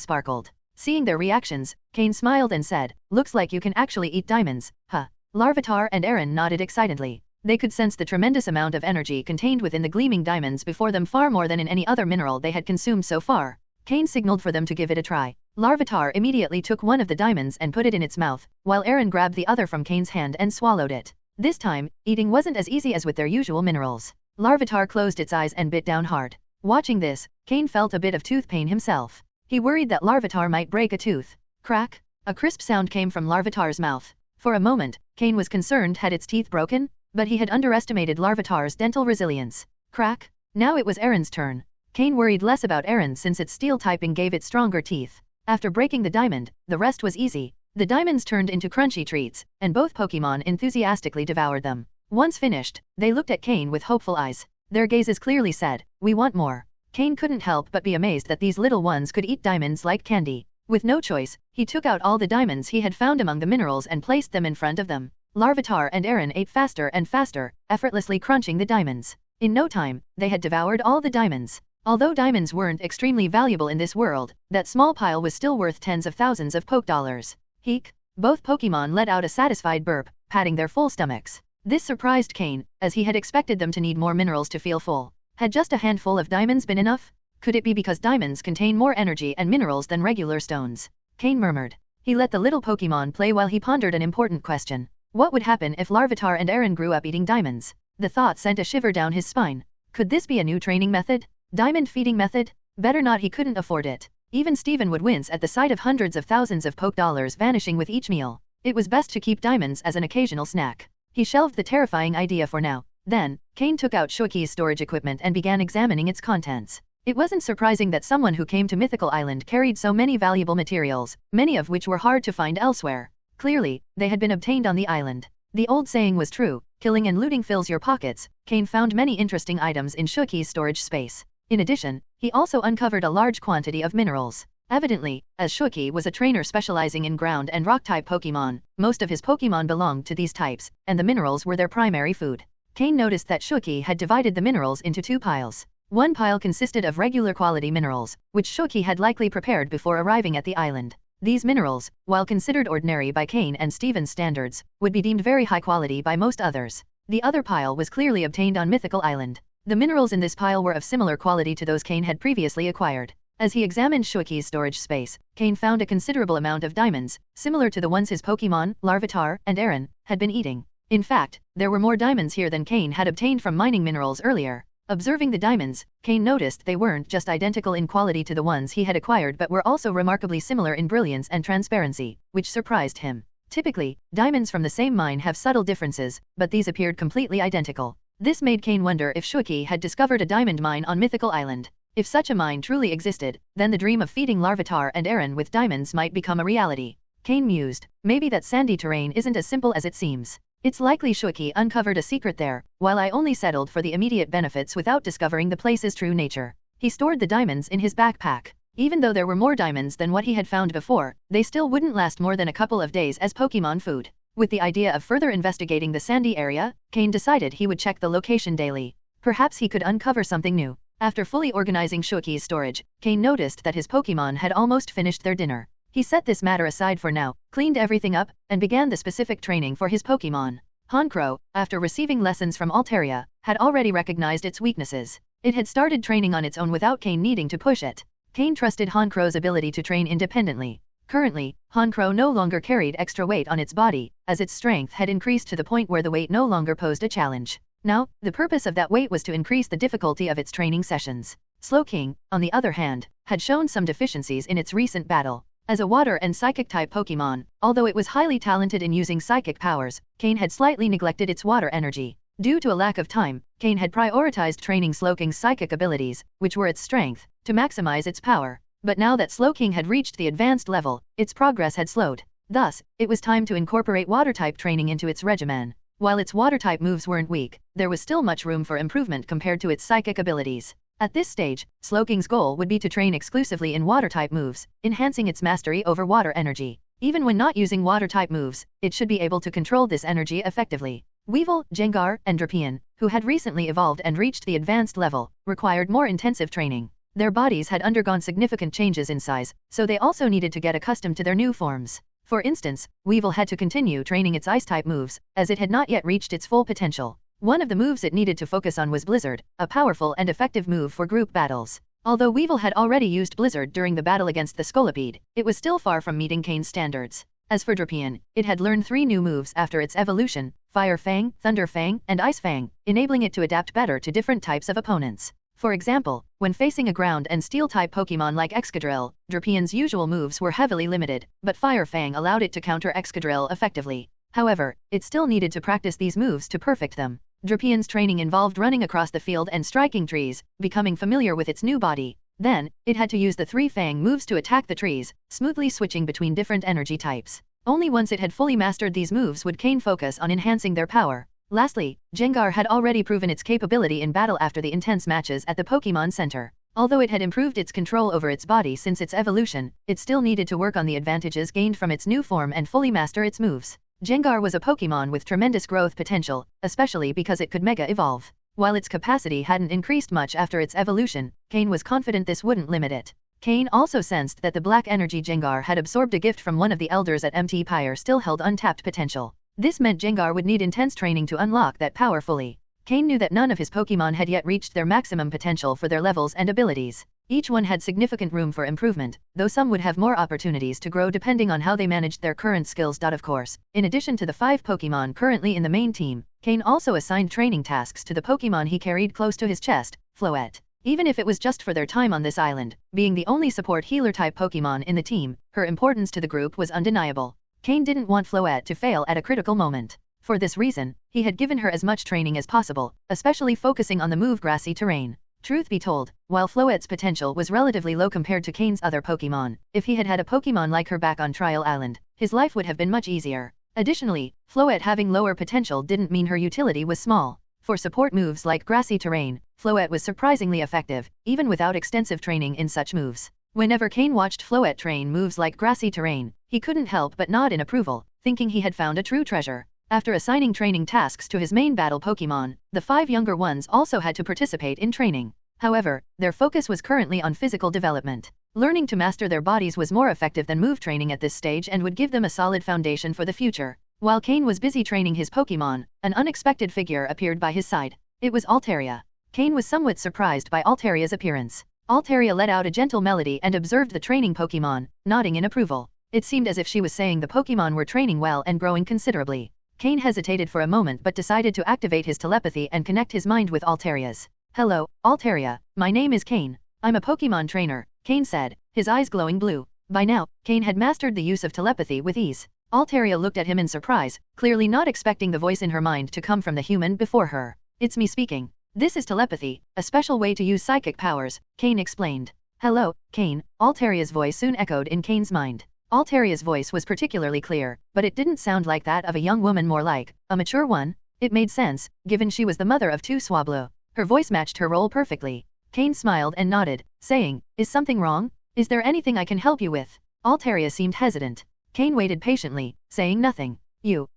sparkled. Seeing their reactions, Cain smiled and said, "Looks like you can actually eat diamonds, huh?" Larvitar and Aaron nodded excitedly. They could sense the tremendous amount of energy contained within the gleaming diamonds before them, far more than in any other mineral they had consumed so far. Cain signaled for them to give it a try. Larvitar immediately took one of the diamonds and put it in its mouth, while Aaron grabbed the other from Cain's hand and swallowed it. This time, eating wasn't as easy as with their usual minerals. Larvitar closed its eyes and bit down hard. Watching this, Cain felt a bit of tooth pain himself. He worried that Larvitar might break a tooth. Crack! A crisp sound came from Larvitar's mouth. For a moment, Cain was concerned had its teeth broken, but he had underestimated Larvitar's dental resilience. Crack! Now it was Aaron's turn. Cain worried less about Aaron since its steel typing gave it stronger teeth. After breaking the diamond, the rest was easy. The diamonds turned into crunchy treats, and both Pokémon enthusiastically devoured them. Once finished, they looked at Cain with hopeful eyes. Their gazes clearly said, "We want more." Cain couldn't help but be amazed that these little ones could eat diamonds like candy. With no choice, he took out all the diamonds he had found among the minerals and placed them in front of them. Larvitar and Aaron ate faster and faster, effortlessly crunching the diamonds. In no time, they had devoured all the diamonds. Although diamonds weren't extremely valuable in this world, that small pile was still worth tens of thousands of Poke dollars. Heek! Both Pokémon let out a satisfied burp, patting their full stomachs. This surprised Cain, as he had expected them to need more minerals to feel full. Had just a handful of diamonds been enough? Could it be because diamonds contain more energy and minerals than regular stones? Cain murmured. He let the little Pokémon play while he pondered an important question. What would happen if Larvitar and Aaron grew up eating diamonds? The thought sent a shiver down his spine. Could this be a new training method? Diamond feeding method? Better not, he couldn't afford it. Even Steven would wince at the sight of hundreds of thousands of Poke dollars vanishing with each meal. It was best to keep diamonds as an occasional snack. He shelved the terrifying idea for now. Then, Cain took out Shuki's storage equipment and began examining its contents. It wasn't surprising that someone who came to Mythical Island carried so many valuable materials, many of which were hard to find elsewhere. Clearly, they had been obtained on the island. The old saying was true, killing and looting fills your pockets. Cain found many interesting items in Shuki's storage space. In addition, he also uncovered a large quantity of minerals. Evidently, as Shuki was a trainer specializing in ground and rock-type Pokémon, most of his Pokémon belonged to these types, and the minerals were their primary food. Cain noticed that Shuki had divided the minerals into two piles. One pile consisted of regular quality minerals, which Shuki had likely prepared before arriving at the island. These minerals, while considered ordinary by Cain and Steven's standards, would be deemed very high quality by most others. The other pile was clearly obtained on Mythical Island. The minerals in this pile were of similar quality to those Cain had previously acquired. As he examined Shuki's storage space, Cain found a considerable amount of diamonds, similar to the ones his Pokémon, Larvitar, and Aaron, had been eating. In fact, there were more diamonds here than Cain had obtained from mining minerals earlier. Observing the diamonds, Cain noticed they weren't just identical in quality to the ones he had acquired but were also remarkably similar in brilliance and transparency, which surprised him. Typically, diamonds from the same mine have subtle differences, but these appeared completely identical. This made Cain wonder if Shuki had discovered a diamond mine on Mythical Island. If such a mine truly existed, then the dream of feeding Larvitar and Aaron with diamonds might become a reality. Cain mused, maybe that sandy terrain isn't as simple as it seems. It's likely Shuki uncovered a secret there, while I only settled for the immediate benefits without discovering the place's true nature. He stored the diamonds in his backpack. Even though there were more diamonds than what he had found before, they still wouldn't last more than a couple of days as Pokémon food. With the idea of further investigating the sandy area, Cain decided he would check the location daily. Perhaps he could uncover something new. After fully organizing Shuki's storage, Cain noticed that his Pokémon had almost finished their dinner. He set this matter aside for now, cleaned everything up, and began the specific training for his Pokémon. Honchkrow, after receiving lessons from Altaria, had already recognized its weaknesses. It had started training on its own without Cain needing to push it. Cain trusted Honkrow's ability to train independently. Currently, Honchkrow no longer carried extra weight on its body, as its strength had increased to the point where the weight no longer posed a challenge. Now, the purpose of that weight was to increase the difficulty of its training sessions. Slowking, on the other hand, had shown some deficiencies in its recent battle. As a water and psychic-type Pokémon, although it was highly talented in using psychic powers, Cain had slightly neglected its water energy. Due to a lack of time, Cain had prioritized training Slowking's psychic abilities, which were its strength, to maximize its power. But now that Slowking had reached the advanced level, its progress had slowed. Thus, it was time to incorporate water-type training into its regimen. While its water-type moves weren't weak, there was still much room for improvement compared to its psychic abilities. At this stage, Slowking's goal would be to train exclusively in water-type moves, enhancing its mastery over water energy. Even when not using water-type moves, it should be able to control this energy effectively. Weevil, Jengar, and Drapion, who had recently evolved and reached the advanced level, required more intensive training. Their bodies had undergone significant changes in size, so they also needed to get accustomed to their new forms. For instance, Weevil had to continue training its ice-type moves, as it had not yet reached its full potential. One of the moves it needed to focus on was Blizzard, a powerful and effective move for group battles. Although Weevil had already used Blizzard during the battle against the Scolipede, it was still far from meeting Cain's standards. As for Drapion, it had learned 3 new moves after its evolution: Fire Fang, Thunder Fang, and Ice Fang, enabling it to adapt better to different types of opponents. For example, when facing a ground and steel-type Pokémon like Excadrill, Drapion's usual moves were heavily limited, but Fire Fang allowed it to counter Excadrill effectively. However, it still needed to practice these moves to perfect them. Drapion's training involved running across the field and striking trees, becoming familiar with its new body. Then, it had to use the 3 Fang moves to attack the trees, smoothly switching between different energy types. Only once it had fully mastered these moves would Cain focus on enhancing their power. Lastly, Gengar had already proven its capability in battle after the intense matches at the Pokémon Center. Although it had improved its control over its body since its evolution, it still needed to work on the advantages gained from its new form and fully master its moves. Gengar was a Pokémon with tremendous growth potential, especially because it could Mega Evolve. While its capacity hadn't increased much after its evolution, Cain was confident this wouldn't limit it. Cain also sensed that the Black Energy Gengar had absorbed a gift from one of the elders at Mt. Pyre still held untapped potential. This meant Gengar would need intense training to unlock that power fully. Cain knew that none of his Pokémon had yet reached their maximum potential for their levels and abilities. Each one had significant room for improvement, though some would have more opportunities to grow depending on how they managed their current skills. Of course, in addition to the 5 Pokémon currently in the main team, Cain also assigned training tasks to the Pokémon he carried close to his chest, Floette. Even if it was just for their time on this island, being the only support healer-type Pokémon in the team, her importance to the group was undeniable. Cain didn't want Floette to fail at a critical moment. For this reason, he had given her as much training as possible, especially focusing on the move Grassy Terrain. Truth be told, while Floette's potential was relatively low compared to Cain's other Pokémon, if he had had a Pokémon like her back on Trial Island, his life would have been much easier. Additionally, Floette having lower potential didn't mean her utility was small. For support moves like Grassy Terrain, Floette was surprisingly effective, even without extensive training in such moves. Whenever Cain watched Floette train moves like Grassy Terrain, he couldn't help but nod in approval, thinking he had found a true treasure. After assigning training tasks to his main battle Pokémon, the 5 younger ones also had to participate in training. However, their focus was currently on physical development. Learning to master their bodies was more effective than move training at this stage and would give them a solid foundation for the future. While Cain was busy training his Pokémon, an unexpected figure appeared by his side. It was Altaria. Cain was somewhat surprised by Altaria's appearance. Altaria let out a gentle melody and observed the training Pokémon, nodding in approval. It seemed as if she was saying the Pokémon were training well and growing considerably. Cain hesitated for a moment but decided to activate his telepathy and connect his mind with Altaria's. "Hello, Altaria, my name is Cain. I'm a Pokémon trainer," Cain said, his eyes glowing blue. By now, Cain had mastered the use of telepathy with ease. Altaria looked at him in surprise, clearly not expecting the voice in her mind to come from the human before her. "It's me speaking. This is telepathy, a special way to use psychic powers," Cain explained. "Hello, Cain," Altaria's voice soon echoed in Cain's mind. Altaria's voice was particularly clear, but it didn't sound like that of a young woman, more like a mature one. It made sense, given she was the mother of 2 Swablu. Her voice matched her role perfectly. Cain smiled and nodded, saying, "Is something wrong? Is there anything I can help you with?" Altaria seemed hesitant. Cain waited patiently, saying nothing.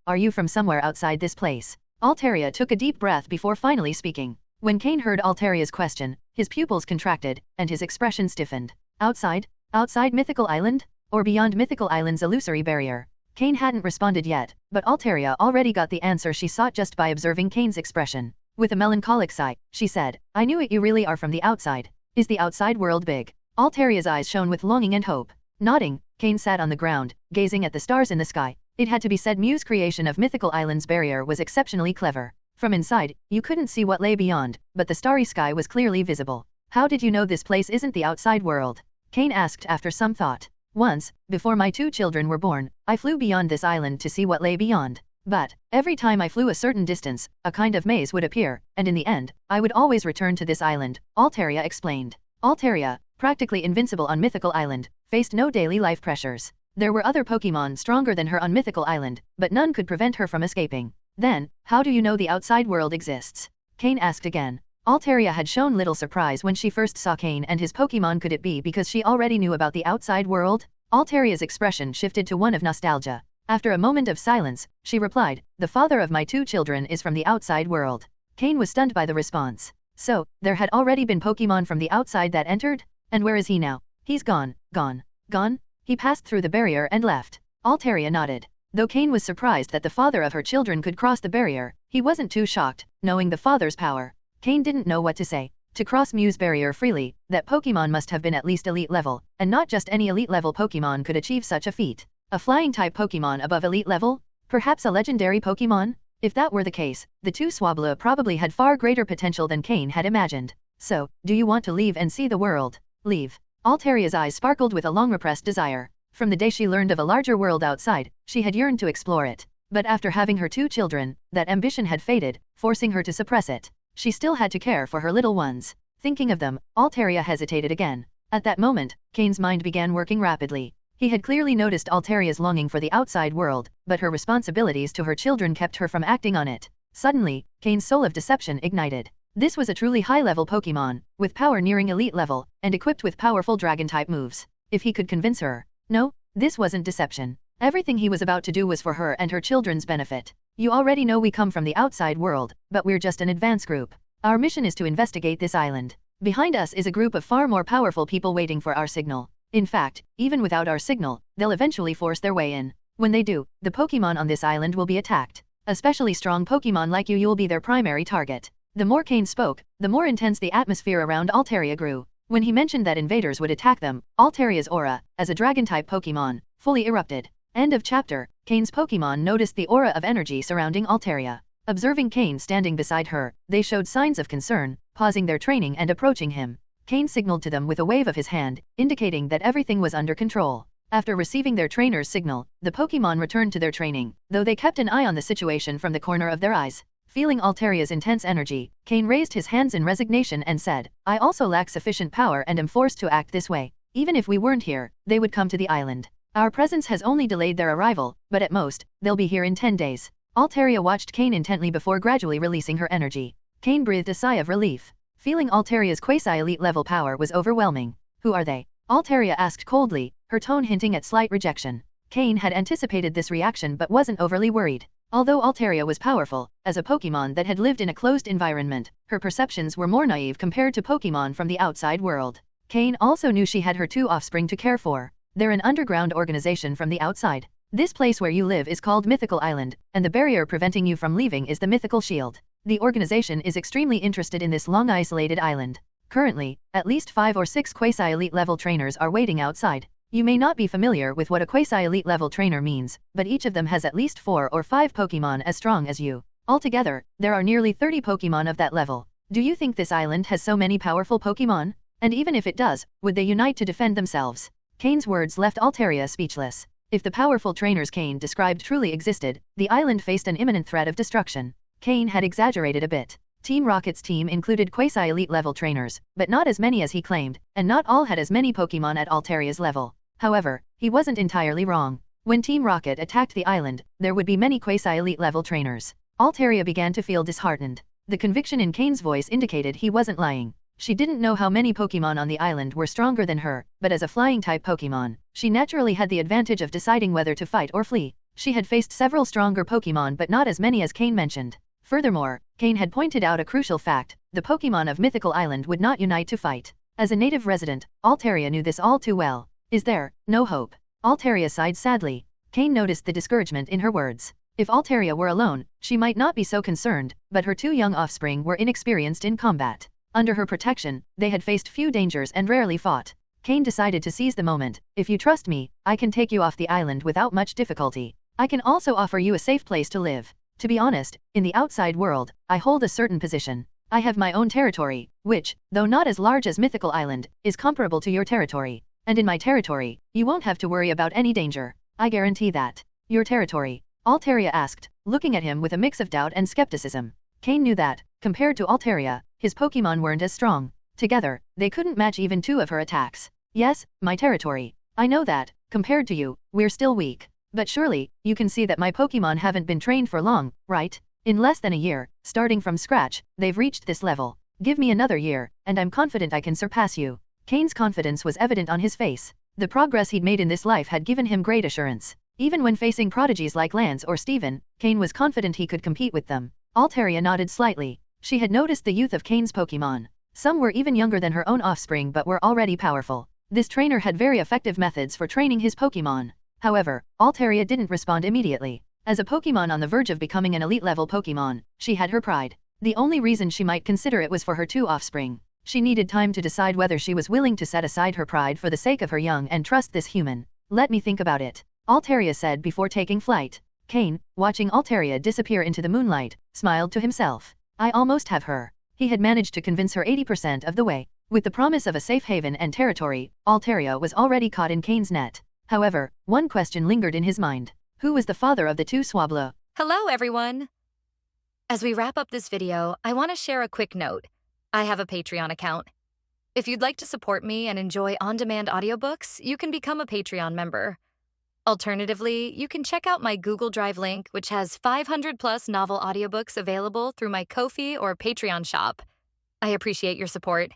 Are you from somewhere outside this place?" Altaria took a deep breath before finally speaking. When Cain heard Altaria's question, his pupils contracted, and his expression stiffened. Outside? Outside Mythical Island? Or beyond Mythical Island's illusory barrier? Cain hadn't responded yet, but Altaria already got the answer she sought just by observing Cain's expression. With a melancholic sigh, she said, "I knew it, you really are from the outside. Is the outside world big?" Altaria's eyes shone with longing and hope. Nodding, Cain sat on the ground, gazing at the stars in the sky. It had to be said Mew's creation of Mythical Island's barrier was exceptionally clever. From inside, you couldn't see what lay beyond, but the starry sky was clearly visible. "How did you know this place isn't the outside world?" Cain asked after some thought. "Once, before my 2 children were born, I flew beyond this island to see what lay beyond. But, every time I flew a certain distance, a kind of maze would appear, and in the end, I would always return to this island," Altaria explained. Altaria, practically invincible on Mythical Island, faced no daily life pressures. There were other Pokémon stronger than her on Mythical Island, but none could prevent her from escaping. "Then, how do you know the outside world exists?" Cain asked again. Altaria had shown little surprise when she first saw Cain and his Pokémon. Could it be because she already knew about the outside world? Altaria's expression shifted to one of nostalgia. After a moment of silence, she replied, "The father of my 2 children is from the outside world." Cain was stunned by the response. So, there had already been Pokémon from the outside that entered? And where is he now? "He's gone. Gone? He passed through the barrier and left." Altaria nodded. Though Cain was surprised that the father of her children could cross the barrier, he wasn't too shocked, knowing the father's power. Cain didn't know what to say. To cross Mew's barrier freely, that Pokémon must have been at least elite level, and not just any elite level Pokémon could achieve such a feat. A flying type Pokémon above elite level? Perhaps a legendary Pokémon? If that were the case, the two Swablu probably had far greater potential than Cain had imagined. So, do you want to leave and see the world? Leave. Alteria's eyes sparkled with a long-repressed desire. From the day she learned of a larger world outside, she had yearned to explore it. But after having her 2 children, that ambition had faded, forcing her to suppress it. She still had to care for her little ones. Thinking of them, Altaria hesitated again. At that moment, Cain's mind began working rapidly. He had clearly noticed Altaria's longing for the outside world, but her responsibilities to her children kept her from acting on it. Suddenly, Cain's soul of deception ignited. This was a truly high-level Pokémon, with power nearing elite level, and equipped with powerful dragon-type moves. If he could convince her. No, this wasn't deception. Everything he was about to do was for her and her children's benefit. You already know we come from the outside world, but we're just an advance group. Our mission is to investigate this island. Behind us is a group of far more powerful people waiting for our signal. In fact, even without our signal, they'll eventually force their way in. When they do, the Pokémon on this island will be attacked. Especially strong Pokémon like you'll be their primary target. The more Cain spoke, the more intense the atmosphere around Altaria grew. When he mentioned that invaders would attack them, Altaria's aura, as a dragon-type Pokémon, fully erupted. End of chapter. Cain's Pokémon noticed the aura of energy surrounding Altaria. Observing Cain standing beside her, they showed signs of concern, pausing their training and approaching him. Cain signaled to them with a wave of his hand, indicating that everything was under control. After receiving their trainer's signal, the Pokémon returned to their training, though they kept an eye on the situation from the corner of their eyes. Feeling Altaria's intense energy, Cain raised his hands in resignation and said, I also lack sufficient power and am forced to act this way. Even if we weren't here, they would come to the island. Our presence has only delayed their arrival, but at most, they'll be here in 10 days. Altaria watched Cain intently before gradually releasing her energy. Cain breathed a sigh of relief. Feeling Altaria's quasi-elite level power was overwhelming. Who are they? Altaria asked coldly, her tone hinting at slight rejection. Cain had anticipated this reaction but wasn't overly worried. Although Altaria was powerful, as a Pokémon that had lived in a closed environment, her perceptions were more naive compared to Pokémon from the outside world. Cain also knew she had her 2 offspring to care for. They're an underground organization from the outside. This place where you live is called Mythical Island, and the barrier preventing you from leaving is the Mythical Shield. The organization is extremely interested in this long isolated island. Currently, at least 5 or 6 quasi-elite level trainers are waiting outside. You may not be familiar with what a quasi-elite level trainer means, but each of them has at least 4 or 5 Pokémon as strong as you. Altogether, there are nearly 30 Pokémon of that level. Do you think this island has so many powerful Pokémon? And even if it does, would they unite to defend themselves? Cain's words left Altaria speechless. If the powerful trainers Cain described truly existed, the island faced an imminent threat of destruction. Cain had exaggerated a bit. Team Rocket's team included quasi-elite level trainers, but not as many as he claimed, and not all had as many Pokémon at Altaria's level. However, he wasn't entirely wrong. When Team Rocket attacked the island, there would be many quasi-elite level trainers. Altaria began to feel disheartened. The conviction in Cain's voice indicated he wasn't lying. She didn't know how many Pokémon on the island were stronger than her, but as a flying-type Pokémon, she naturally had the advantage of deciding whether to fight or flee. She had faced several stronger Pokémon but not as many as Cain mentioned. Furthermore, Cain had pointed out a crucial fact, the Pokémon of Mythical Island would not unite to fight. As a native resident, Altaria knew this all too well. Is there no hope? Altaria sighed sadly. Cain noticed the discouragement in her words. If Altaria were alone, she might not be so concerned, but her 2 young offspring were inexperienced in combat. Under her protection, they had faced few dangers and rarely fought. Cain decided to seize the moment. If you trust me, I can take you off the island without much difficulty. I can also offer you a safe place to live. To be honest, in the outside world, I hold a certain position. I have my own territory, which, though not as large as Mythical Island, is comparable to your territory. And in my territory, you won't have to worry about any danger. I guarantee that. Your territory? Altaria asked, looking at him with a mix of doubt and skepticism. Cain knew that, compared to Altaria, his Pokémon weren't as strong. Together, they couldn't match even 2 of her attacks. Yes, my territory. I know that, compared to you, we're still weak. But surely, you can see that my Pokémon haven't been trained for long, right? In less than a year, starting from scratch, they've reached this level. Give me another year, and I'm confident I can surpass you. Cain's confidence was evident on his face. The progress he'd made in this life had given him great assurance. Even when facing prodigies like Lance or Steven, Cain was confident he could compete with them. Altaria nodded slightly. She had noticed the youth of Cain's Pokémon. Some were even younger than her own offspring but were already powerful. This trainer had very effective methods for training his Pokémon. However, Altaria didn't respond immediately. As a Pokémon on the verge of becoming an elite-level Pokémon, she had her pride. The only reason she might consider it was for her 2 offspring. She needed time to decide whether she was willing to set aside her pride for the sake of her young and trust this human. Let me think about it, Altaria said before taking flight. Cain, watching Altaria disappear into the moonlight, smiled to himself. I almost have her. He had managed to convince her 80% of the way. With the promise of a safe haven and territory, Altaria was already caught in Cain's net. However, one question lingered in his mind. Who was the father of the two Swablu? Hello, everyone! As we wrap up this video, I want to share a quick note. I have a Patreon account. If you'd like to support me and enjoy on-demand audiobooks, you can become a Patreon member. Alternatively, you can check out my Google Drive link, which has 500+ novel audiobooks available through my Ko-fi or Patreon shop. I appreciate your support.